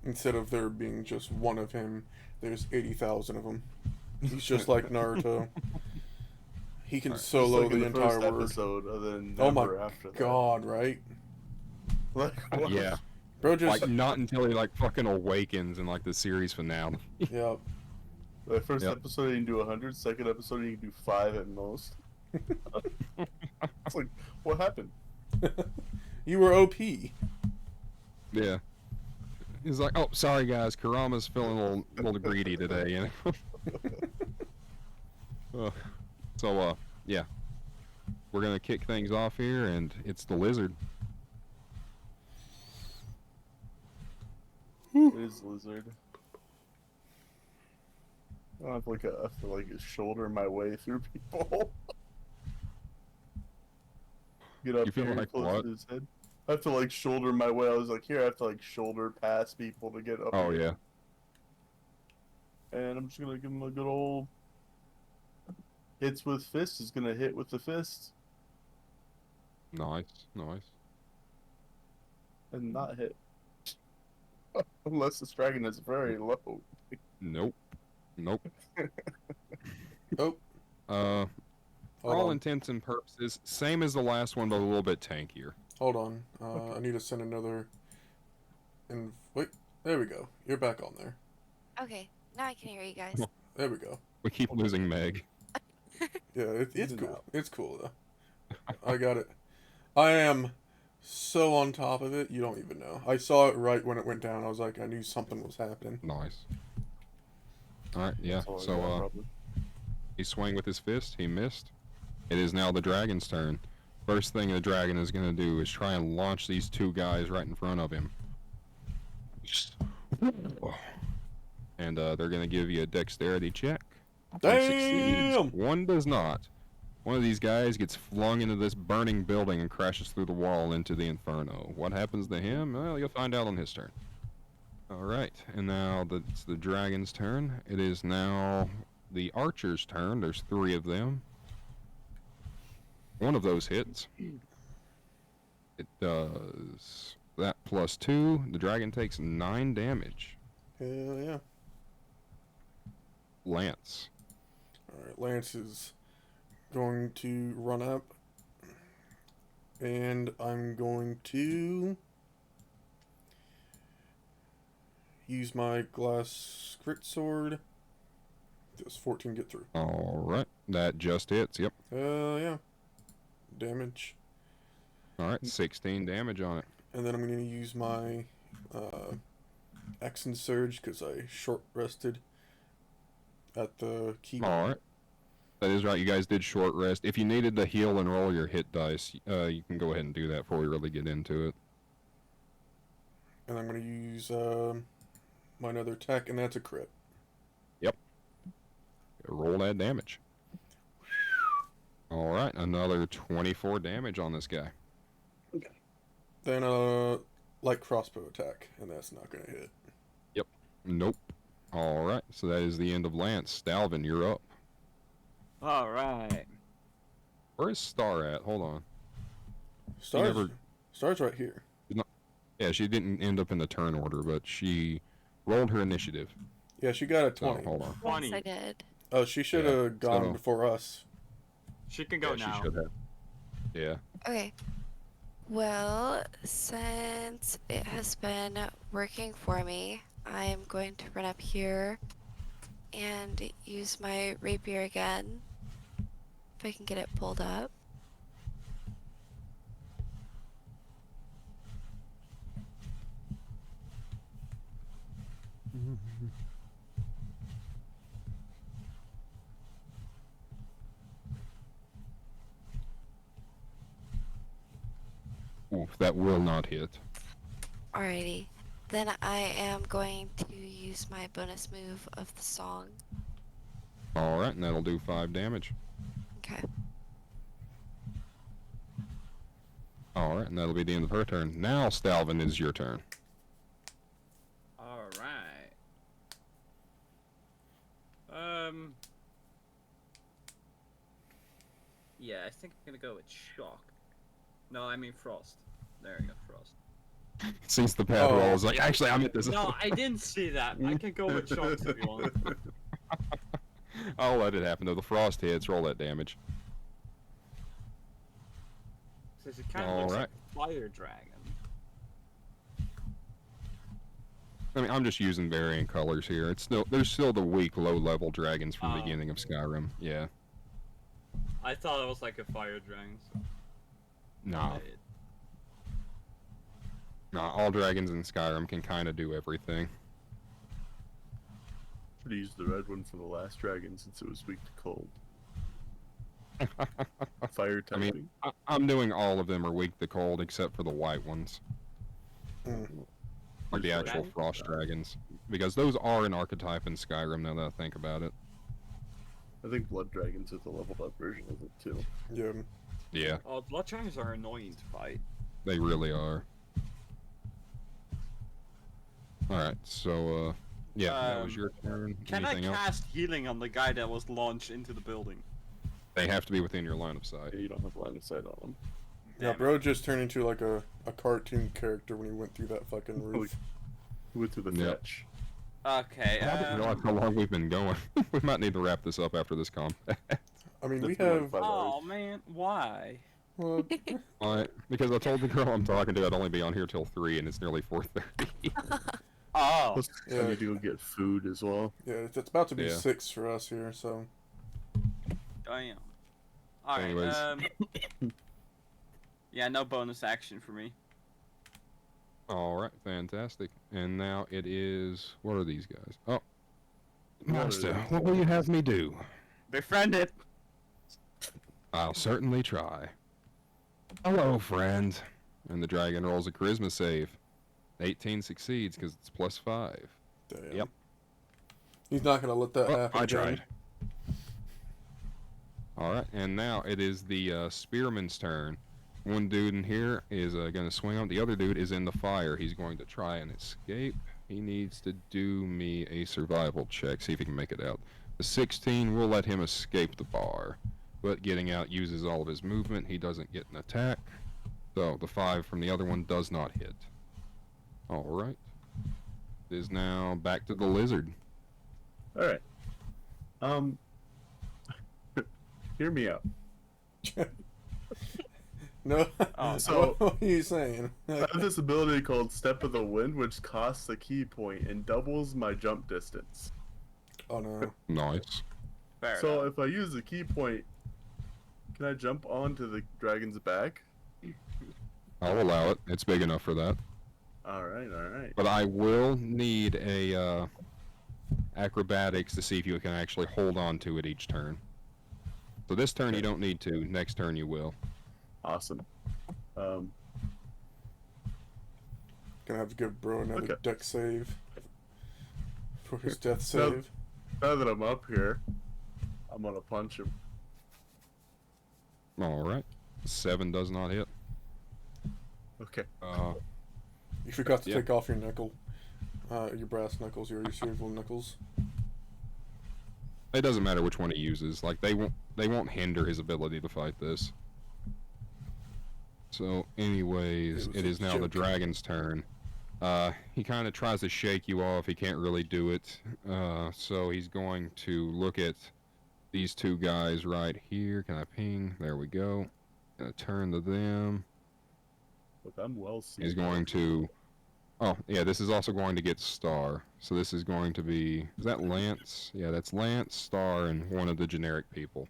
Instead of there being just one of him, there's 80,000 of them. He's just like Naruto. He can Just solo like in the entire first world. episode, and then Oh my never after that. God, right? Like, what? Yeah. Bro, just... Like, not until he, fucking awakens in, the series finale. Yeah. The first Yep. episode you can do 100, second episode you can do 5 at most. It's like, what happened? You were OP. Yeah. He's like, oh, sorry guys, Kurama's feeling a little greedy today, you know? Yeah. We're gonna kick things off here, and it's the lizard. It is lizard. I have I feel like a shoulder my way through people. Get up You feel here like close what? to his head. I have to shoulder my way. I was like, here I have to shoulder past people to get up. Oh here. yeah. And I'm just gonna give him a good old hits with fist is gonna hit with the fist Nice, nice. and not hit. Unless this dragon is very low. Nope. Nope. Oh, For hold all on. intents and purposes, same as the last one, but a little bit tankier. Hold on. I need to send another. And wait, there we go. You're back on there. Okay, now I can hear you guys. Come There we go. We keep losing Meg. Yeah, it's Easy cool. now. It's cool though. I got it. I am so on top of it, you don't even know. I saw it right when it went down. I was like, I knew something was happening. Nice. Alright, yeah. That's all I So, got, probably. he swung with his fist. He missed. It is now the dragon's turn. First thing the dragon is going to do is try and launch these two guys right in front of him. And they're going to give you a dexterity check. One succeeds, Damn! one does not. One of these guys gets flung into this burning building and crashes through the wall into the inferno. What happens to him? Well, you'll find out on his turn. Alright, and now it's the dragon's turn. It is now the archer's turn. There's 3 of them. One of those hits. It does that plus 2. The dragon takes 9 damage. Hell yeah. Lance. Alright, Lance is going to run up. And I'm going to use my glass crit sword. Does 14 get through? Alright, that just hits. Yep. Yeah. Damage. Alright, 16 damage on it. And then I'm going to use my Action Surge because I short rested at the keep. Alright. That is right, you guys did short rest. If you needed to heal and roll your hit dice, you can go ahead and do that before we really get into it. And I'm going to use my another attack, and that's a crit. Roll that damage. Alright, another 24 damage on this guy. Then light crossbow attack, and that's not going to hit. Nope. Alright, so that is the end of Lance. Stalvin, you're up. Alright. Where is Star at? Hold on. Star's right here. Yeah, she didn't end up in the turn order, but she rolled her initiative. Yeah, she got a So, 20. hold on. 20. Yes, I did. Oh, she should have gone so- before us. She can go Yeah, now. she should have. Yeah. Okay. Well, since it has been working for me, I'm going to run up here and use my rapier again. If I can get it pulled up. Oof, that will not hit. Alrighty. Then I am going to use my bonus move of the song. Alright, and that'll do 5 damage. Okay. Alright, and that'll be the end of her turn. Now, Stalvin, is your turn. Alright. Yeah, I think I'm gonna go with shock. No, I mean frost. There you go, frost. Since the pad Oh. roll is like, actually, I'm at this. No, I didn't see that. I can go with shock if you want. I'll let it happen though. The frost hits, roll that damage. Since it kind of looks Alright. like a fire dragon. I mean, I'm just using varying colors here. There's still the weak, low-level dragons from the Oh. beginning of Skyrim. Yeah. I thought it was like a fire dragon. So Nah. Nah, all dragons in Skyrim can kind of do everything. Should have used the red one for the last dragon since it was weak to cold. Fire I mean, typing. I'm doing all of them are weak to cold except for the white ones. Mm. Like the Which actual dragon? frost dragons. Because those are an archetype in Skyrim now that I think about it. I think blood dragons is the leveled up version of it too. Yeah. Yeah, Oh, blood dragons are annoying to fight. they really are. Alright, so, yeah, that was your turn. Can Anything I else? cast healing on the guy that was launched into the building? They have to be within your line of sight. You don't have line of sight on them. Yeah, Damn bro just turned into like a cartoon character when he went through that fucking roof. Who went through the Yep. fetch? Okay. I didn't realize how long we've been going. We might need to wrap this up after this combat. I mean, we That's been like have... 5 hours. Oh man, why? Well, Alright, because I told the girl I'm talking to I'd only be on here till 3, and it's nearly 4:30. Oh. Plus, I Yeah. need to go get food as well. yeah, it's about to be Yeah. 6 for us here, so... Damn. Alright, Anyways. Yeah, no bonus action for me. Alright, fantastic. And now it is... What are these guys? Oh. What Master, is- what will you have me do? Befriend it! I'll certainly try. Hello, friend. And the dragon rolls a charisma save. 18 succeeds because it's +5. Damn. Yep. He's not gonna let that Oh, happen I again. tried. Alright, and now it is the spearman's turn. One dude in here is going to swing on. The other dude is in the fire. He's going to try and escape. He needs to do me a survival check, see if he can make it out. The 16 will let him escape the bar, but getting out uses all of his movement. He doesn't get an attack. So the 5 from the other one does not hit. Alright. It is now back to the lizard. Alright. Hear me out. No. Oh, so- what are you saying? I have this ability called Step of the Wind, which costs a key point and doubles my jump distance. Oh no. Nice. fair So enough. if I use the key point, can I jump onto the dragon's back? I'll allow it. It's big enough for that. Alright, alright. But I will need a acrobatics to see if you can actually hold on to it each turn. So this turn you Okay. don't need to. Next turn you will. Awesome. Gonna have to give bro another Okay. deck save for his death No. save. Now that I'm up here, I'm gonna punch him. All right. 7 does not hit. Okay. You forgot to Yeah. take off your knuckle, your brass knuckles, your silver knuckles. It doesn't matter which one he uses. Like they won't hinder his ability to fight this. So, anyways, It was it a is now the joke. dragon's turn. He kind of tries to shake you off. He can't really do it. So he's going to look at these two guys right here. Can I ping? There we go. Gonna turn to them. Look, I'm well seen. He's going to... Oh, yeah, this is also going to get Star. So this is going to be... Is that Lance? Yeah, that's Lance, Star, and one of the generic people.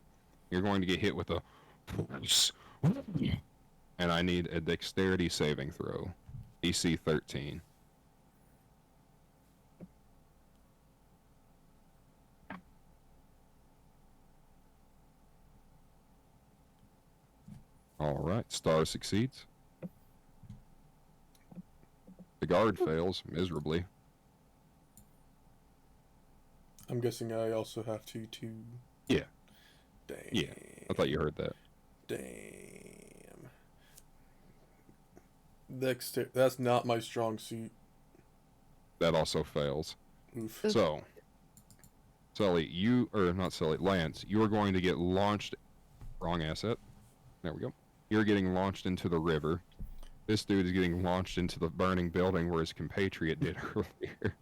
You're going to get hit with a... And I need a dexterity saving throw. DC 13. Alright, Star succeeds. The guard fails miserably. I'm guessing I also have to Yeah. Damn. Yeah, I thought you heard that. Damn. That's not my strong suit. That also fails. Oof. So, Sully, not Sully, Lance, you are going to get launched. Wrong asset. There we go. You're getting launched into the river. This dude is getting launched into the burning building where his compatriot did earlier.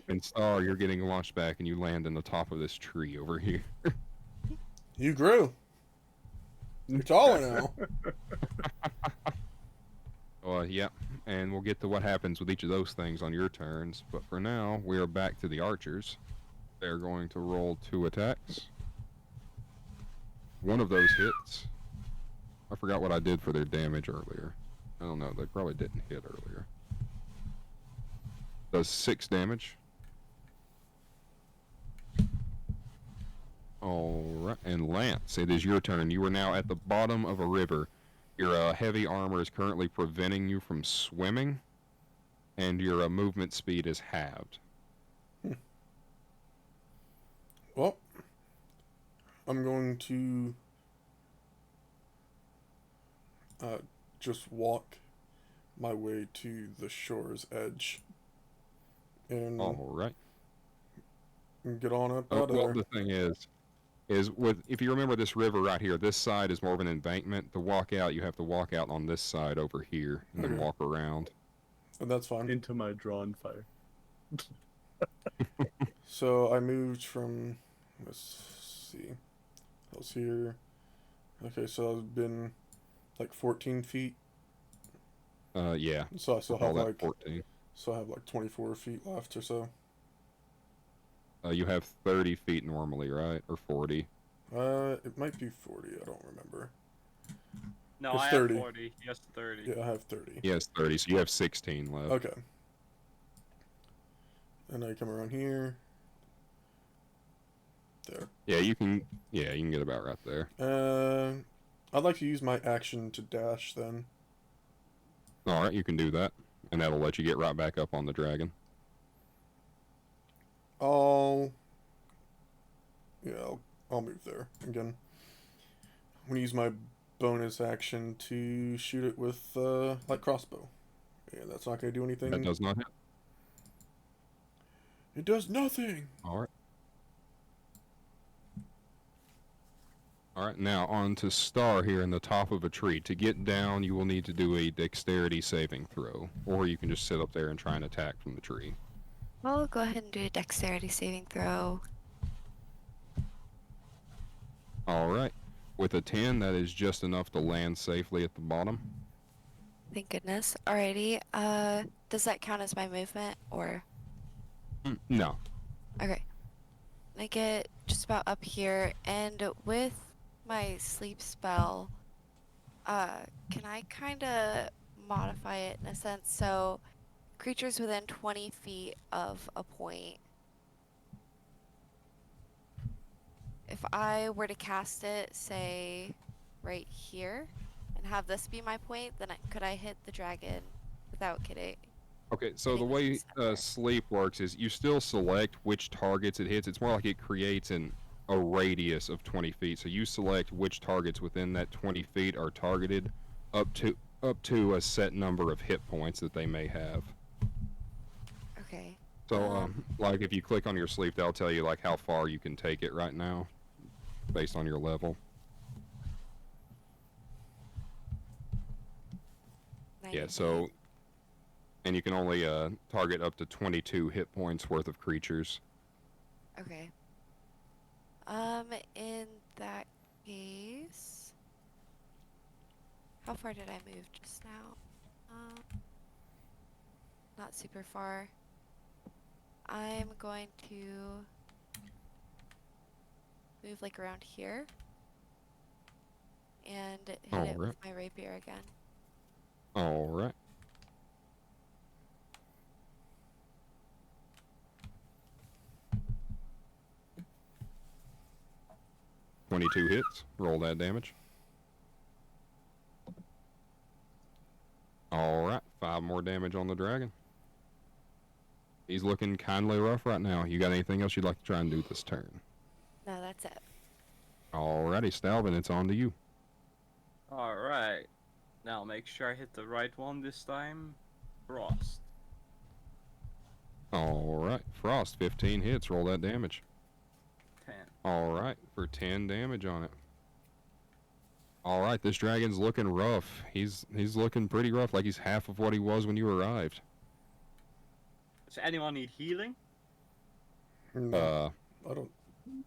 And Star, you're getting launched back and you land in the top of this tree over here. You grew. You're taller now. Yeah, and we'll get to what happens with each of those things on your turns. But for now, we are back to the archers. They're going to roll 2 attacks. One of those hits. I forgot what I did for their damage earlier. I don't know, they probably didn't hit earlier. Does 6 damage. Alright, and Lance, it is your turn. You are now at the bottom of a river. Your heavy armor is currently preventing you from swimming, and your movement speed is halved. Well, I'm going to just walk my way to the shore's edge and Alright. get on up Oh, out of well, there. the thing is, is with if you remember this river right here, this side is more of an embankment. To walk out, you have to walk out on this side over here and then Okay. walk around. But that's fine. Into my drawn fire. So I moved from, let's see, I was here. Okay, so I've been like 14 feet. Yeah. So I still Call have that like 14. so I have like 24 feet left or so. You have 30 feet normally, right? Or 40? It might be 40. I don't remember. No, It's I 30. have 40. He has 30. Yeah, I have 30. Yes, 30. So you have 16 left. Okay. And I come around here. There. Yeah, you can. Yeah, you can get about right there. I'd like to use my action to dash then. All right, you can do that, and that'll let you get right back up on the dragon. I'll move there again. I'm gonna use my bonus action to shoot it with light crossbow. Yeah, that's not gonna do anything. That does not hit. It does nothing. All right. All right, now on to Star here in the top of a tree. To get down, you will need to do a dexterity saving throw, or you can just sit up there and try and attack from the tree. I'll go ahead and do a dexterity saving throw. All right. With a 10, that is just enough to land safely at the bottom. Thank goodness. Alrighty. Does that count as my movement or? No. Okay. I get just about up here, and with my sleep spell, can I kind of modify it in a sense? So, creatures within 20 feet of a point. If I were to cast it, say, right here, and have this be my point, then could I hit the dragon without kidding? Okay, so the Hitting way the center. sleep works is you still select which targets it hits. It's more like it creates a radius of 20 feet. So you select which targets within that 20 feet are targeted up to a set number of hit points that they may have. Okay. So, like if you click on your sleep, that'll tell you like how far you can take it right now, based on your level. Yeah. 90 So, and you can only target up to 22 hit points worth of creatures. Okay. In that case, how far did I move just now? Not super far. I'm going to move like around here and hit it with my rapier again. All right. $22 hits. Roll that damage. All right, 5 more damage on the dragon. He's looking kindly rough right now. You got anything else you'd like to try and do this turn? No, that's it. Alrighty, Stalvin, it's on to you. Alright. Now make sure I hit the right one this time. Frost. Alright, Frost, 15 hits. Roll that damage. 10. Alright, for 10 damage on it. Alright, this dragon's looking rough. He's looking pretty rough, like he's half of what he was when you arrived. Does anyone need healing? No, I don't.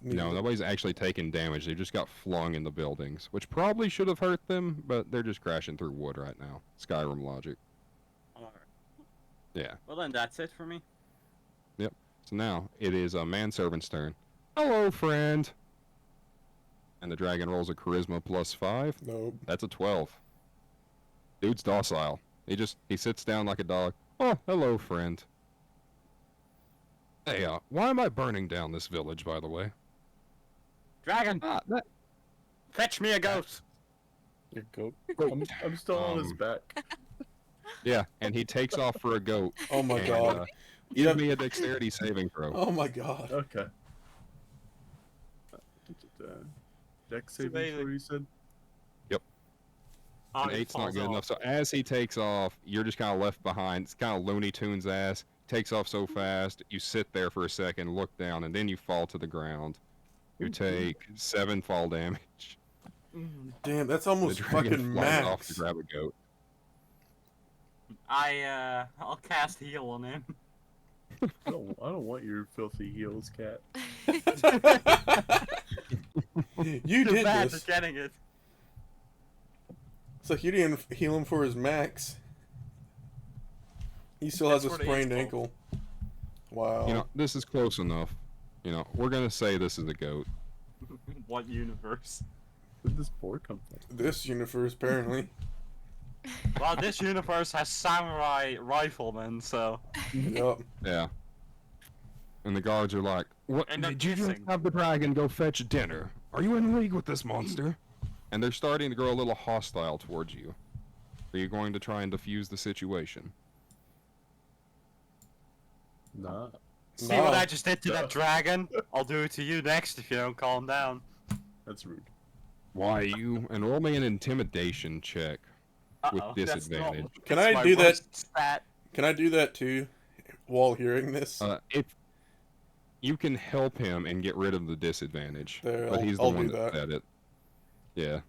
No, nobody's actually taken damage. They just got flung in the buildings, which probably should have hurt them, but they're just crashing through wood right now. Skyrim logic. Alright. Yeah. Well then that's it for me. Yep. So now it is a manservant's turn. Hello, friend. And the dragon rolls a charisma +5. Nope. That's a 12. Dude's docile. He sits down like a dog. Oh, hello, friend. Hey, why am I burning down this village, by the way? Dragon! Fetch me a goat! Your goat. I'm still on his back. Yeah, and he takes off for a goat. Oh my and, god. Give me a dexterity saving throw. Oh my god. Okay. Dex saving throw, you said? An 8's not good enough. So as he takes off, you're just kind of left behind. It's kind of Looney Tunes ass. Takes off so fast, you sit there for a second, look down, and then you fall to the ground. You take 7 fall damage. Damn, that's The almost dragon fucking flies off to max. grab a goat. I'll cast heal on him. I don't want your filthy heels, cat. You Too did bad this. for getting it. It's like you didn't heal him for his max. He still has a That's what sprained it's ankle. Wow. You know, this is close enough. You know, we're gonna say this is a goat. What universe? Where did this boar come from? This universe, apparently. Well, this universe has samurai riflemen, so. Yup. Yeah. And the guards are like, "What? And they're Did you just kissing. have the dragon go fetch dinner? Are you in league with this monster?" And they're starting to grow a little hostile towards you. Are you going to try and defuse the situation? Nah. See what No. I just did to that dragon? I'll do it to you next if you don't calm down. That's rude. Why you? And roll me an intimidation check. Uh-oh, With that's not- disadvantage. Can that's I my do that? worst Stat. Can I do that too while hearing this? If you can help him and get rid of the disadvantage, There, but I'll- he's the I'll one do that that. said it. Yeah.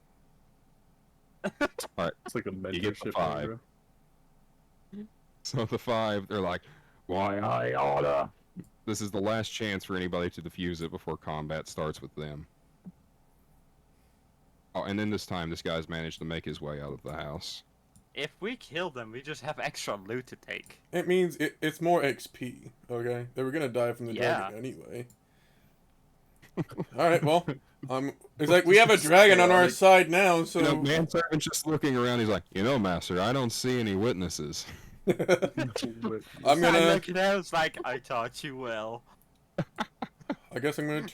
It's like a You get the mentorship 5. program. So the 5, they're like, "Why I oughta." This is the last chance for anybody to defuse it before combat starts with them. Oh, and then this time, this guy's managed to make his way out of the house. If we kill them, we just have extra loot to take. It means it's more XP, okay? They were gonna die from the Yeah. dragon anyway. Alright, well, it's like we have a dragon on our chaotic. side now, so... You know, manservant's just looking around, he's like, "You know, master, I don't see any witnesses." I'm I gonna... look at him, it's like, I taught you well. I guess I'm gonna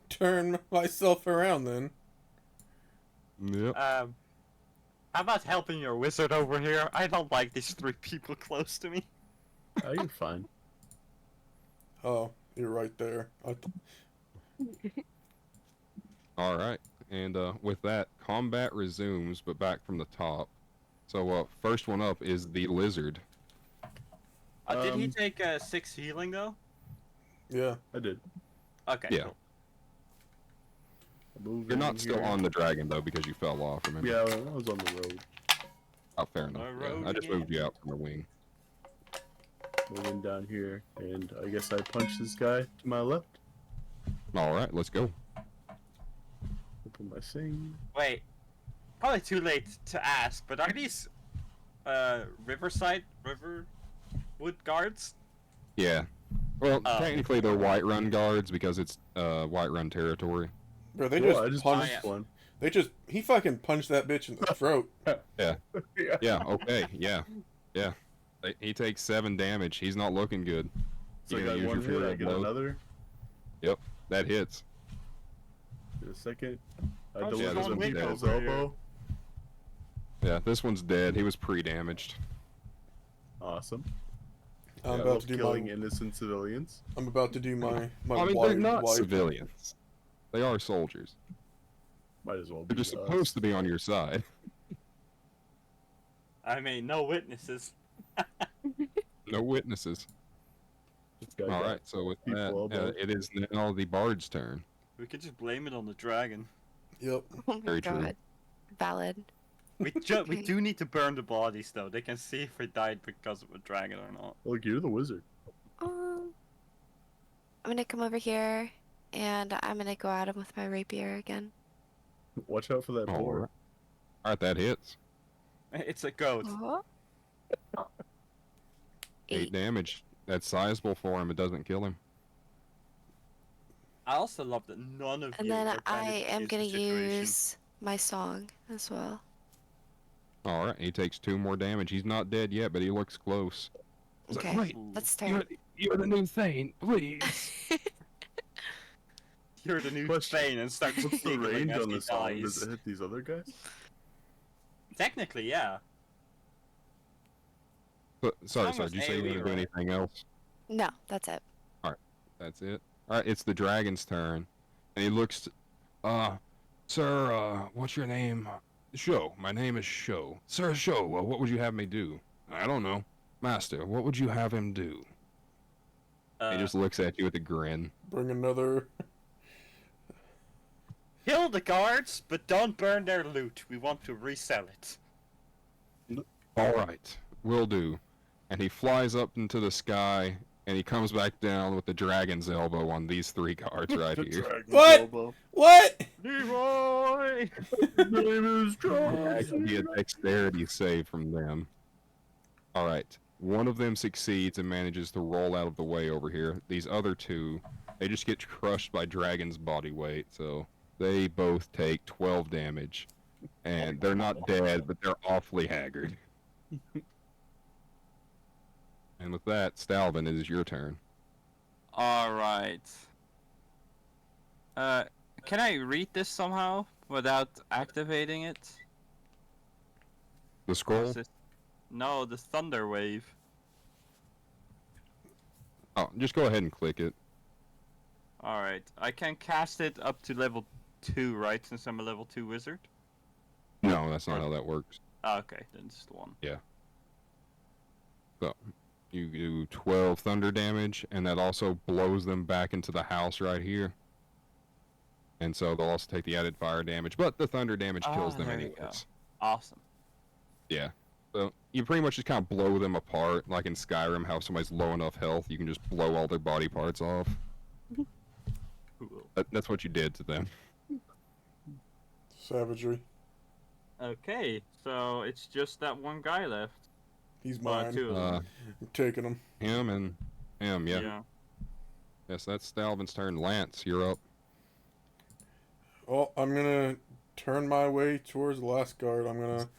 turn myself around then. Yep. How about helping your wizard over here? I don't like these 3 people close to me. Oh, you're fine. Oh, you're right there. Alright, and with that, combat resumes, but back from the top. So, first one up is the lizard. Did he take 6 healing though? Yeah. I did. Okay. Yeah. Cool. Move You're in not still here. on the dragon, though, because you fell off, remember? Yeah, I was on the road. Oh, fair enough. the Yeah, road I just again. moved you out from the wing. Moving down here, and I guess I punched this guy to my left. Alright, let's go. Open my thing. Wait. Probably too late to ask, but are these Riverwood guards? Yeah. Well, Oh. technically they're Whiterun guards because it's Whiterun territory. Bro, they Cool, just I just punched... punched one. He fucking punched that bitch in the throat. Yeah, okay, yeah. He takes 7 damage. He's not looking good. So I You got gonna use one your hit, I fury get blow? another. That hits. Get a second. I Oh, deliver there's some one weak people's over here. elbow. Yeah, this one's dead. He was pre-damaged. Awesome. I'm I about love to do killing my... innocent civilians. I'm about to do my I mean, wide they're not wipe. civilians. They are soldiers. Might as well be. They're just supposed to be on your side. I mean, no witnesses. No witnesses. This guy got Alright, so with people that, elbowed. it is now the bard's turn. We could just blame it on the dragon. Yep. Oh my Very true. god. Valid. We do need to burn the bodies though. They can see if we died because of a dragon or not. Look, you're the wizard. I'm gonna come over here and I'm gonna go at him with my rapier again. Watch out for that boar. Alright. Alright, that hits. It's a goat. Oh. 8 damage. That's sizable for him. It doesn't kill him. I also love that none of And you then are trying I to am defuse gonna the situation. use my song as well. Alright, he takes 2 more damage. He's not dead yet, but he looks close. He's like, Okay, "Wait, let's start. You're the new Thane, please." You're the new Question. Spain and start What's the giggling range as on he this song? dies. Does it hit these other guys? Technically, yeah. Sorry, Song was did you say you were AoE, going to do right? anything else? No, that's it. That's it. Alright, it's the dragon's turn. And he looks, sir, what's your name? Sho. My name is Sho. Sir Sho, what would you have me do? I don't know. Master, what would you have him do? He just looks at you with a grin. Bring another. Kill the guards, but don't burn their loot. We want to resell it. All right, will do. And he flies up into the sky, and he comes back down with the dragon's elbow on these 3 guards right The here. dragon's What? elbow. What? Leroy! His name is That could be a John. dexterity save from them. All right, one of them succeeds and manages to roll out of the way over here. These other 2, they just get crushed by dragon's body weight, so they both take 12 damage. And they're not dead, but they're awfully haggard. And with that, Stalvin, it is your turn. Alright. Can I read this somehow without activating it? The Or scroll? is it- No, the thunder wave. Oh, just go ahead and click it. Alright, I can cast it up to level 2, right? Since I'm a level 2 wizard? No, that's not how that works. Oh, okay, then it's the one. So, you do 12 thunder damage, and that also blows them back into the house right here. And so they'll also take the added fire damage, but the thunder damage kills them there you go. anyways. Awesome. Yeah. So you pretty much just kind of blow them apart, like in Skyrim, how if somebody's low enough health, you can just blow all their body parts off. Cool. That's what you did to them. Savagery. Okay, so it's just that one guy left. He's Well, mine. 2 of them. I'm taking him. Him and him, yeah. Yes, that's Stalvin's turn. Lance, you're up. Well, I'm gonna turn my way towards the last guard. I'm gonna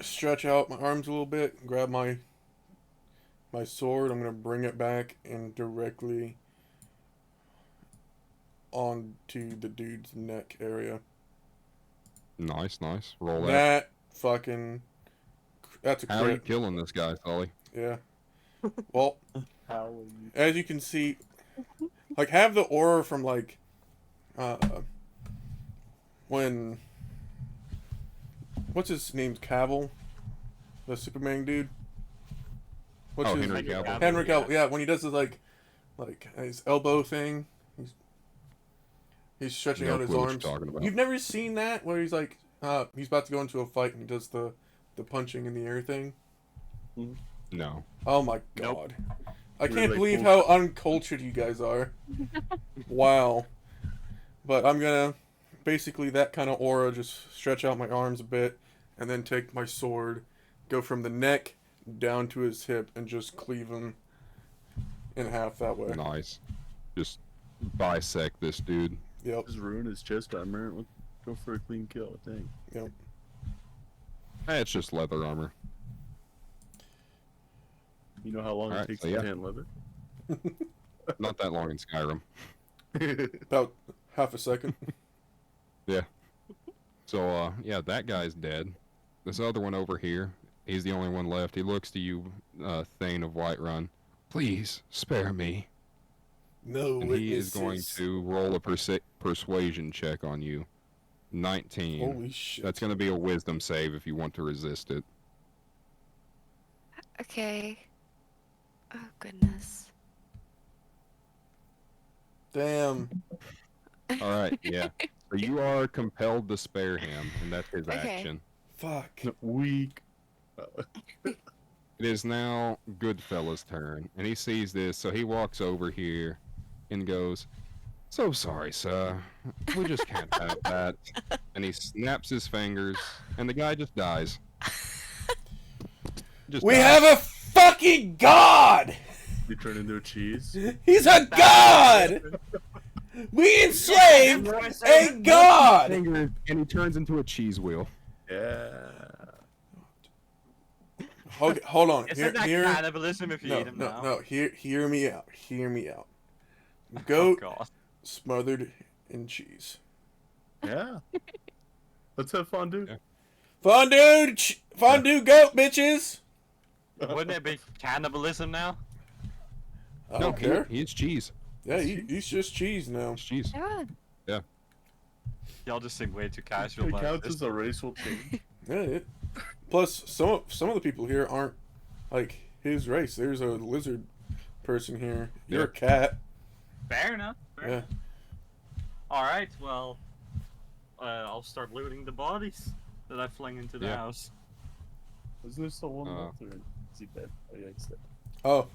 stretch out my arms a little bit, grab my sword. I'm gonna bring it back and directly onto the dude's neck area. Nice, nice. Roll that. That fucking. That's a How are you crit. killing this guy, Sully? Yeah. Well, How will you? as you can see, like, have the aura from, like, when, what's his name, Cavill, the Superman dude? What's Oh, his Henry Cavill. Cavill. Henry Cavill, yeah, when he does his, like his elbow thing, he's stretching No out his clue what you're arms. talking about. You've never seen that, where he's like, he's about to go into a fight and he does the punching in the air thing? No. Oh my Nope. god. I can't like, believe how uncultured you guys are. Wow. But I'm gonna, basically that kind of aura, just stretch out my arms a bit, and then take my sword, go from the neck down to his hip, and just cleave him in half that way. Nice. Just bisect this dude. Yep. Just ruin his chest armor. Go for a clean kill, I think. Yep. It's just leather armor. You know how long Alright, it takes so to yeah. tan leather? Not that long in Skyrim. About half a second. So, yeah, that guy's dead. This other one over here, he's the only one left. He looks to you, Thane of Whiterun. Please, spare me. No And he is going witnesses. to roll a persuasion check on you. 19. Holy shit. That's going to be a wisdom save if you want to resist it. Okay. Oh, goodness. Damn. All right, yeah. So you are compelled to spare him, and that's his Okay. action. Fuck. Weak. It is now Goodfella's turn, and he sees this, so he walks over here and goes, "So sorry, sir. We just can't have that." And he snaps his fingers, and the guy just dies. Just We dies. have a fucking god! You turn into a cheese. He's a god! We enslaved a god! Fingers, and he turns into a cheese wheel. Yeah. Okay, hold on. Isn't that Here, cannibalism if you no, eat him no, now? no. Hear me out. Hear me out. Oh, Goat God. smothered in cheese. Yeah. Let's have fondue. Yeah. Fondue goat, bitches! Wouldn't it be cannibalism now? I don't care. He is cheese. Yeah, he's just cheese now. It's cheese. Yeah. Y'all just seem way too casual It about counts this. as a racial change. Yeah, plus some of the people here aren't like his race. There's a lizard person here. You're Yeah. a cat. Fair enough. Fair Yeah. enough. Alright, well, I'll start looting the bodies that I fling into the Yeah. house. Isn't there still one Uh, left, or is he dead? Oh, yeah, he's dead. Oh.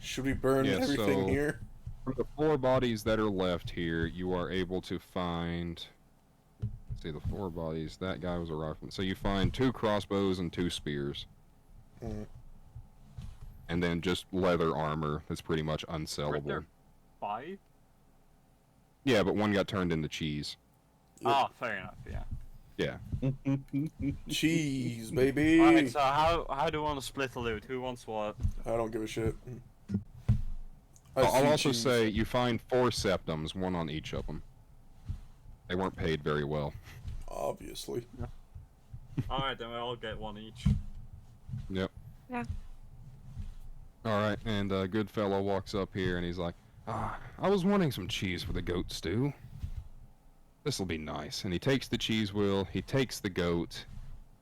Should we burn Yeah, everything so- here? From the 4 bodies that are left here, you are able to find. Let's see, the 4 bodies. That guy was a rifleman. So you find 2 crossbows and 2 spears, Mm. and then just leather armor that's pretty much unsellable. there 5? Yeah, but one got turned into cheese. Yep. Oh, fair enough, yeah. Yeah. Cheese, baby. Alright, so how do we want to split the loot? Who wants what? I don't give a shit. I'll see also cheese. say you find 4 septums, 1 on each of them. They weren't paid very well. Obviously. Alright, then we all get 1 each. Yep. Yeah. Alright, and Goodfellow walks up here and he's like, I was wanting some cheese for the goat stew. This'll be nice. And he takes the cheese wheel, he takes the goat,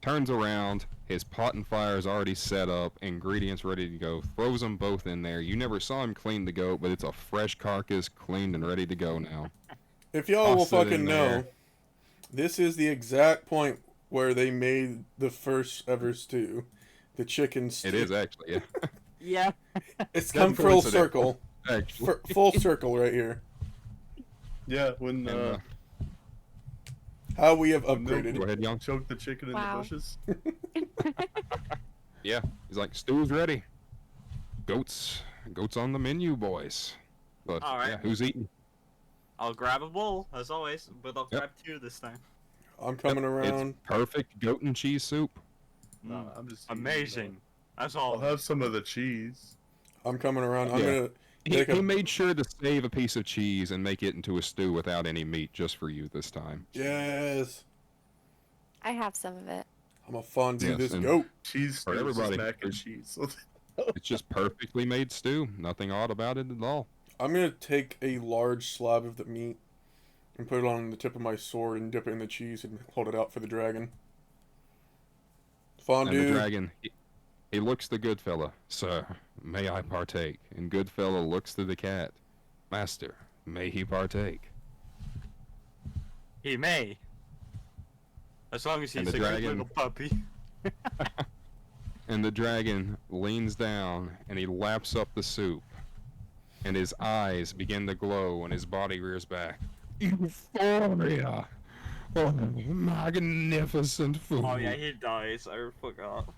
turns around, his pot and fire is already set up, ingredients ready to go, throws them both in there. You never saw him clean the goat, but it's a fresh carcass, cleaned and ready to go now. If y'all will Toss it in fucking know, there. this is the exact point where they made the first ever stew. The chicken stew. It is actually, yeah. Yeah. It's That's come full coincidental. circle. Actually. Full circle right here. Yeah, when And, How we have Go upgraded. go ahead, Young. choked the chicken in Wow. the bushes. Yeah, he's like, stew's ready. Goats on the menu, boys. But Alright. yeah, who's eating? I'll grab a bowl, as always, but I'll Yep. grab 2 this time. I'm coming around. It's perfect goat and cheese soup. No, I'm just Amazing. That's I'll all. have some of the cheese. I'm coming around. I'm Yeah. gonna He, take he a. made sure to save a piece of cheese and make it into a stew without any meat just for you this time. Yes. I have some of it. I'm a fondue Yes, this and- goat. Cheese For stew is just everybody. mac and cheese. It's just perfectly made stew. Nothing odd about it at all. I'm gonna take a large slab of the meat and put it on the tip of my sword and dip it in the cheese and hold it out for the dragon. And Fondue. the dragon, he looks the good fella. Sir, may I partake? And good fella looks to the cat. Master, may he partake? He may. As long as And he's the a good dragon- little puppy. And the dragon leans down and he laps up the soup. And his eyes begin to glow and his body rears back. Euphoria! Oh, magnificent food! Oh yeah, he dies. I forgot.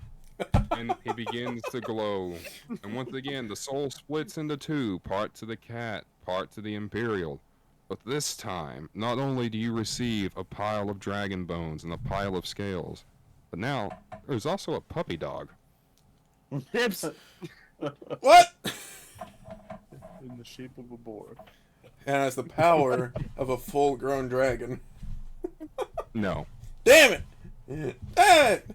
And he begins to glow. And once again, the soul splits into 2, part to the cat, part to the Imperial. But this time, not only do you receive a pile of dragon bones and a pile of scales, but now there's also a puppy dog. Tips. What? In the shape of a boar. And has the power of a full-grown dragon. No. Damn it! Damn it!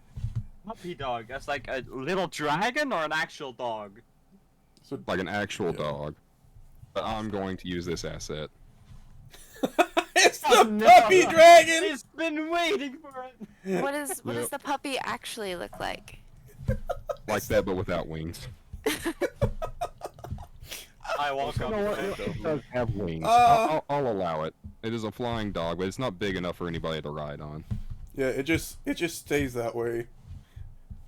Puppy dog. That's like a little dragon or an actual dog? So, Like an actual Yeah. dog. But I'm going to use this asset. it's the Oh, no. puppy dragon! He's been waiting for it. What is what does Yep. the puppy actually look like? Like that, but without wings. I walk You up. know what? and It does have wings. Uh. I'll allow it. It is a flying dog, but it's not big enough for anybody to ride on. Yeah, it just stays that way.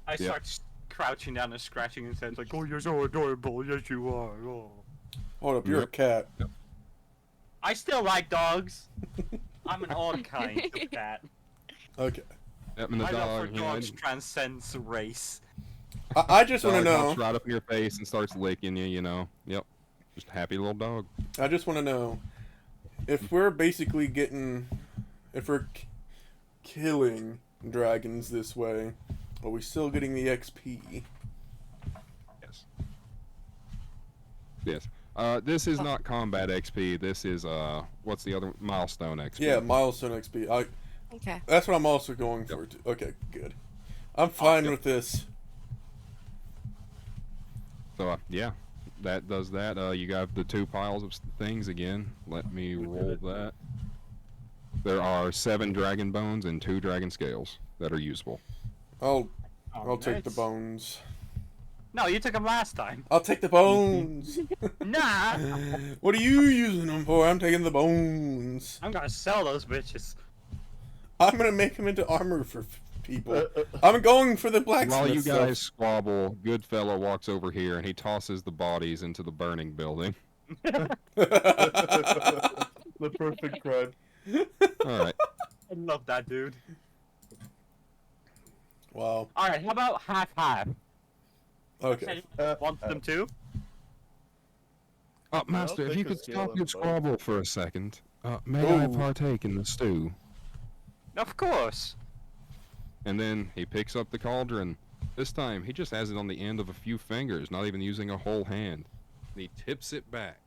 I start crouching down and scratching his head like, oh, you're so adorable. Yes, you are. Oh. Hold up, you're a Yep. cat. I still like dogs. I'm an odd kind of cat. Okay. Yep, and the My love dog, for you know, dogs transcends race. I just want to dog know. hops right up in your face and starts licking you, you know. Yep. Just a happy little dog. I just want to know if we're basically getting, if we're killing dragons this way, are we still getting the XP? Yes. Yes. This is not combat XP. This is what's the other milestone XP? Yeah, milestone XP. Okay. That's what I'm also going for. Too. Okay, good. I'm fine with this. So yeah, that does that. You got the 2 piles of things again. Let me roll that. There are 7 dragon bones and 2 dragon scales that are usable. I'll Oh, take the nice. bones. No, you took them last time. I'll take the bones. Nah. What are you using them for? I'm taking the bones. I'm gonna sell those bitches. I'm gonna make them into armor for people. I'm going for the blacksmith While you stuff. guys squabble, Goodfellow walks over here and he tosses the bodies into the burning building. The perfect crime. Alright. I love that dude. Wow. Alright, how about half-half? Okay. Want them too? Master, if think you a could scale stop of your both. squabble for a second. May I Ooh. partake in the stew? Of course. And then he picks up the cauldron. This time, he just has it on the end of a few fingers, not even using a whole hand. And he tips it back,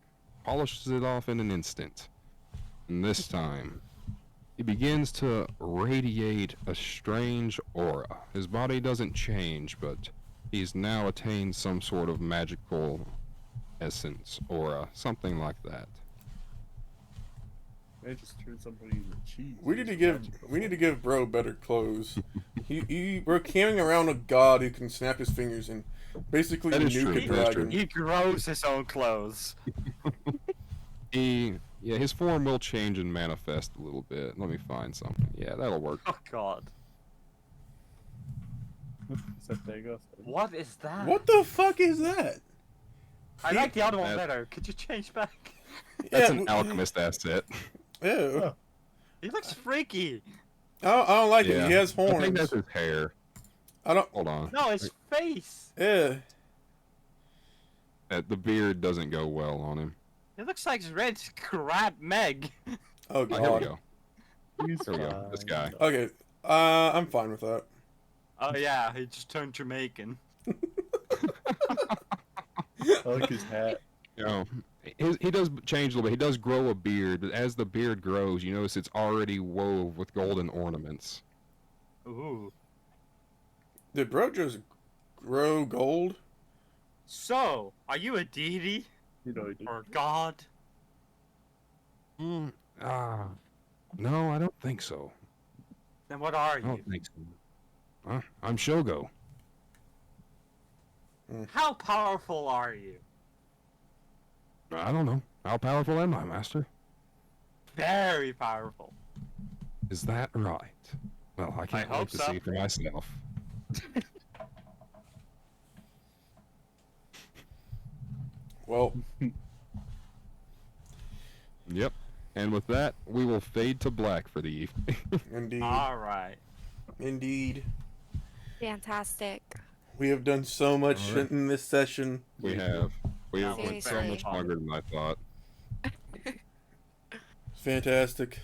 polishes it off in an instant. And this time, he begins to radiate a strange aura. His body doesn't change, but he's now attained some sort of magical essence, aura, something like that. I just turned somebody into cheese. We need to give bro better clothes. We're carrying around a god who can snap his fingers and basically That is nuke true, a that is dragon. true. He grows his own clothes. His form will change and manifest a little bit. Let me find something. Yeah, that'll work. Oh god. What is that? What the fuck is that? I like the other one That- better. Could you change back? That's Yeah, an alchemist asset. Ew. He looks freaky. I don't like it. Yeah. He has I think horns. that's his hair. I don't. Hold on. No, his face. Yeah. The beard doesn't go well on him. It looks like Red Crab Meg. Oh Oh, here we god. go. He's Here we go. This guy. Okay. I'm fine with that. Oh yeah, he just turned Jamaican. I like his hat. You know, he does change a little bit. He does grow a beard, but as the beard grows, you notice it's already wove with golden ornaments. Ooh. Did bro just grow gold? So, are you a deity You know, he did. or god? No, I don't think so. Then what are I you? don't think so. I'm Shogo. How powerful are you? I don't know. How powerful am I, Master? Very powerful. Is that right? Well, I can't hope wait to so. see for myself. Well, Yep. And with that, we will fade to black for the evening. indeed. Alright. Indeed. Fantastic. We have done so much All right. in this session. We have went so Seriously. much longer than I thought. Fantastic.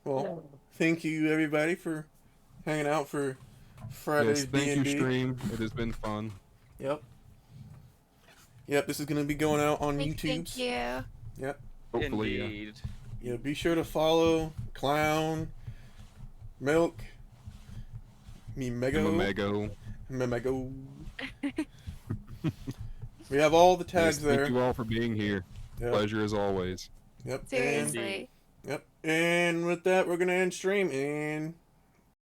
Well, thank you everybody for hanging out for Friday's Yes, thank you, D&D. stream. It has been fun. Yep. Yep, this is gonna be going out on Thank YouTube. you. Yep. Hopefully, Indeed. Yeah, be sure to follow Clown, Milk, Mimego, Mego. Mimego. We have all the tags Yes, there. thank you all for being here. Yep. Pleasure as always. Yep. And, Seriously. yep. And with that, we're gonna end stream in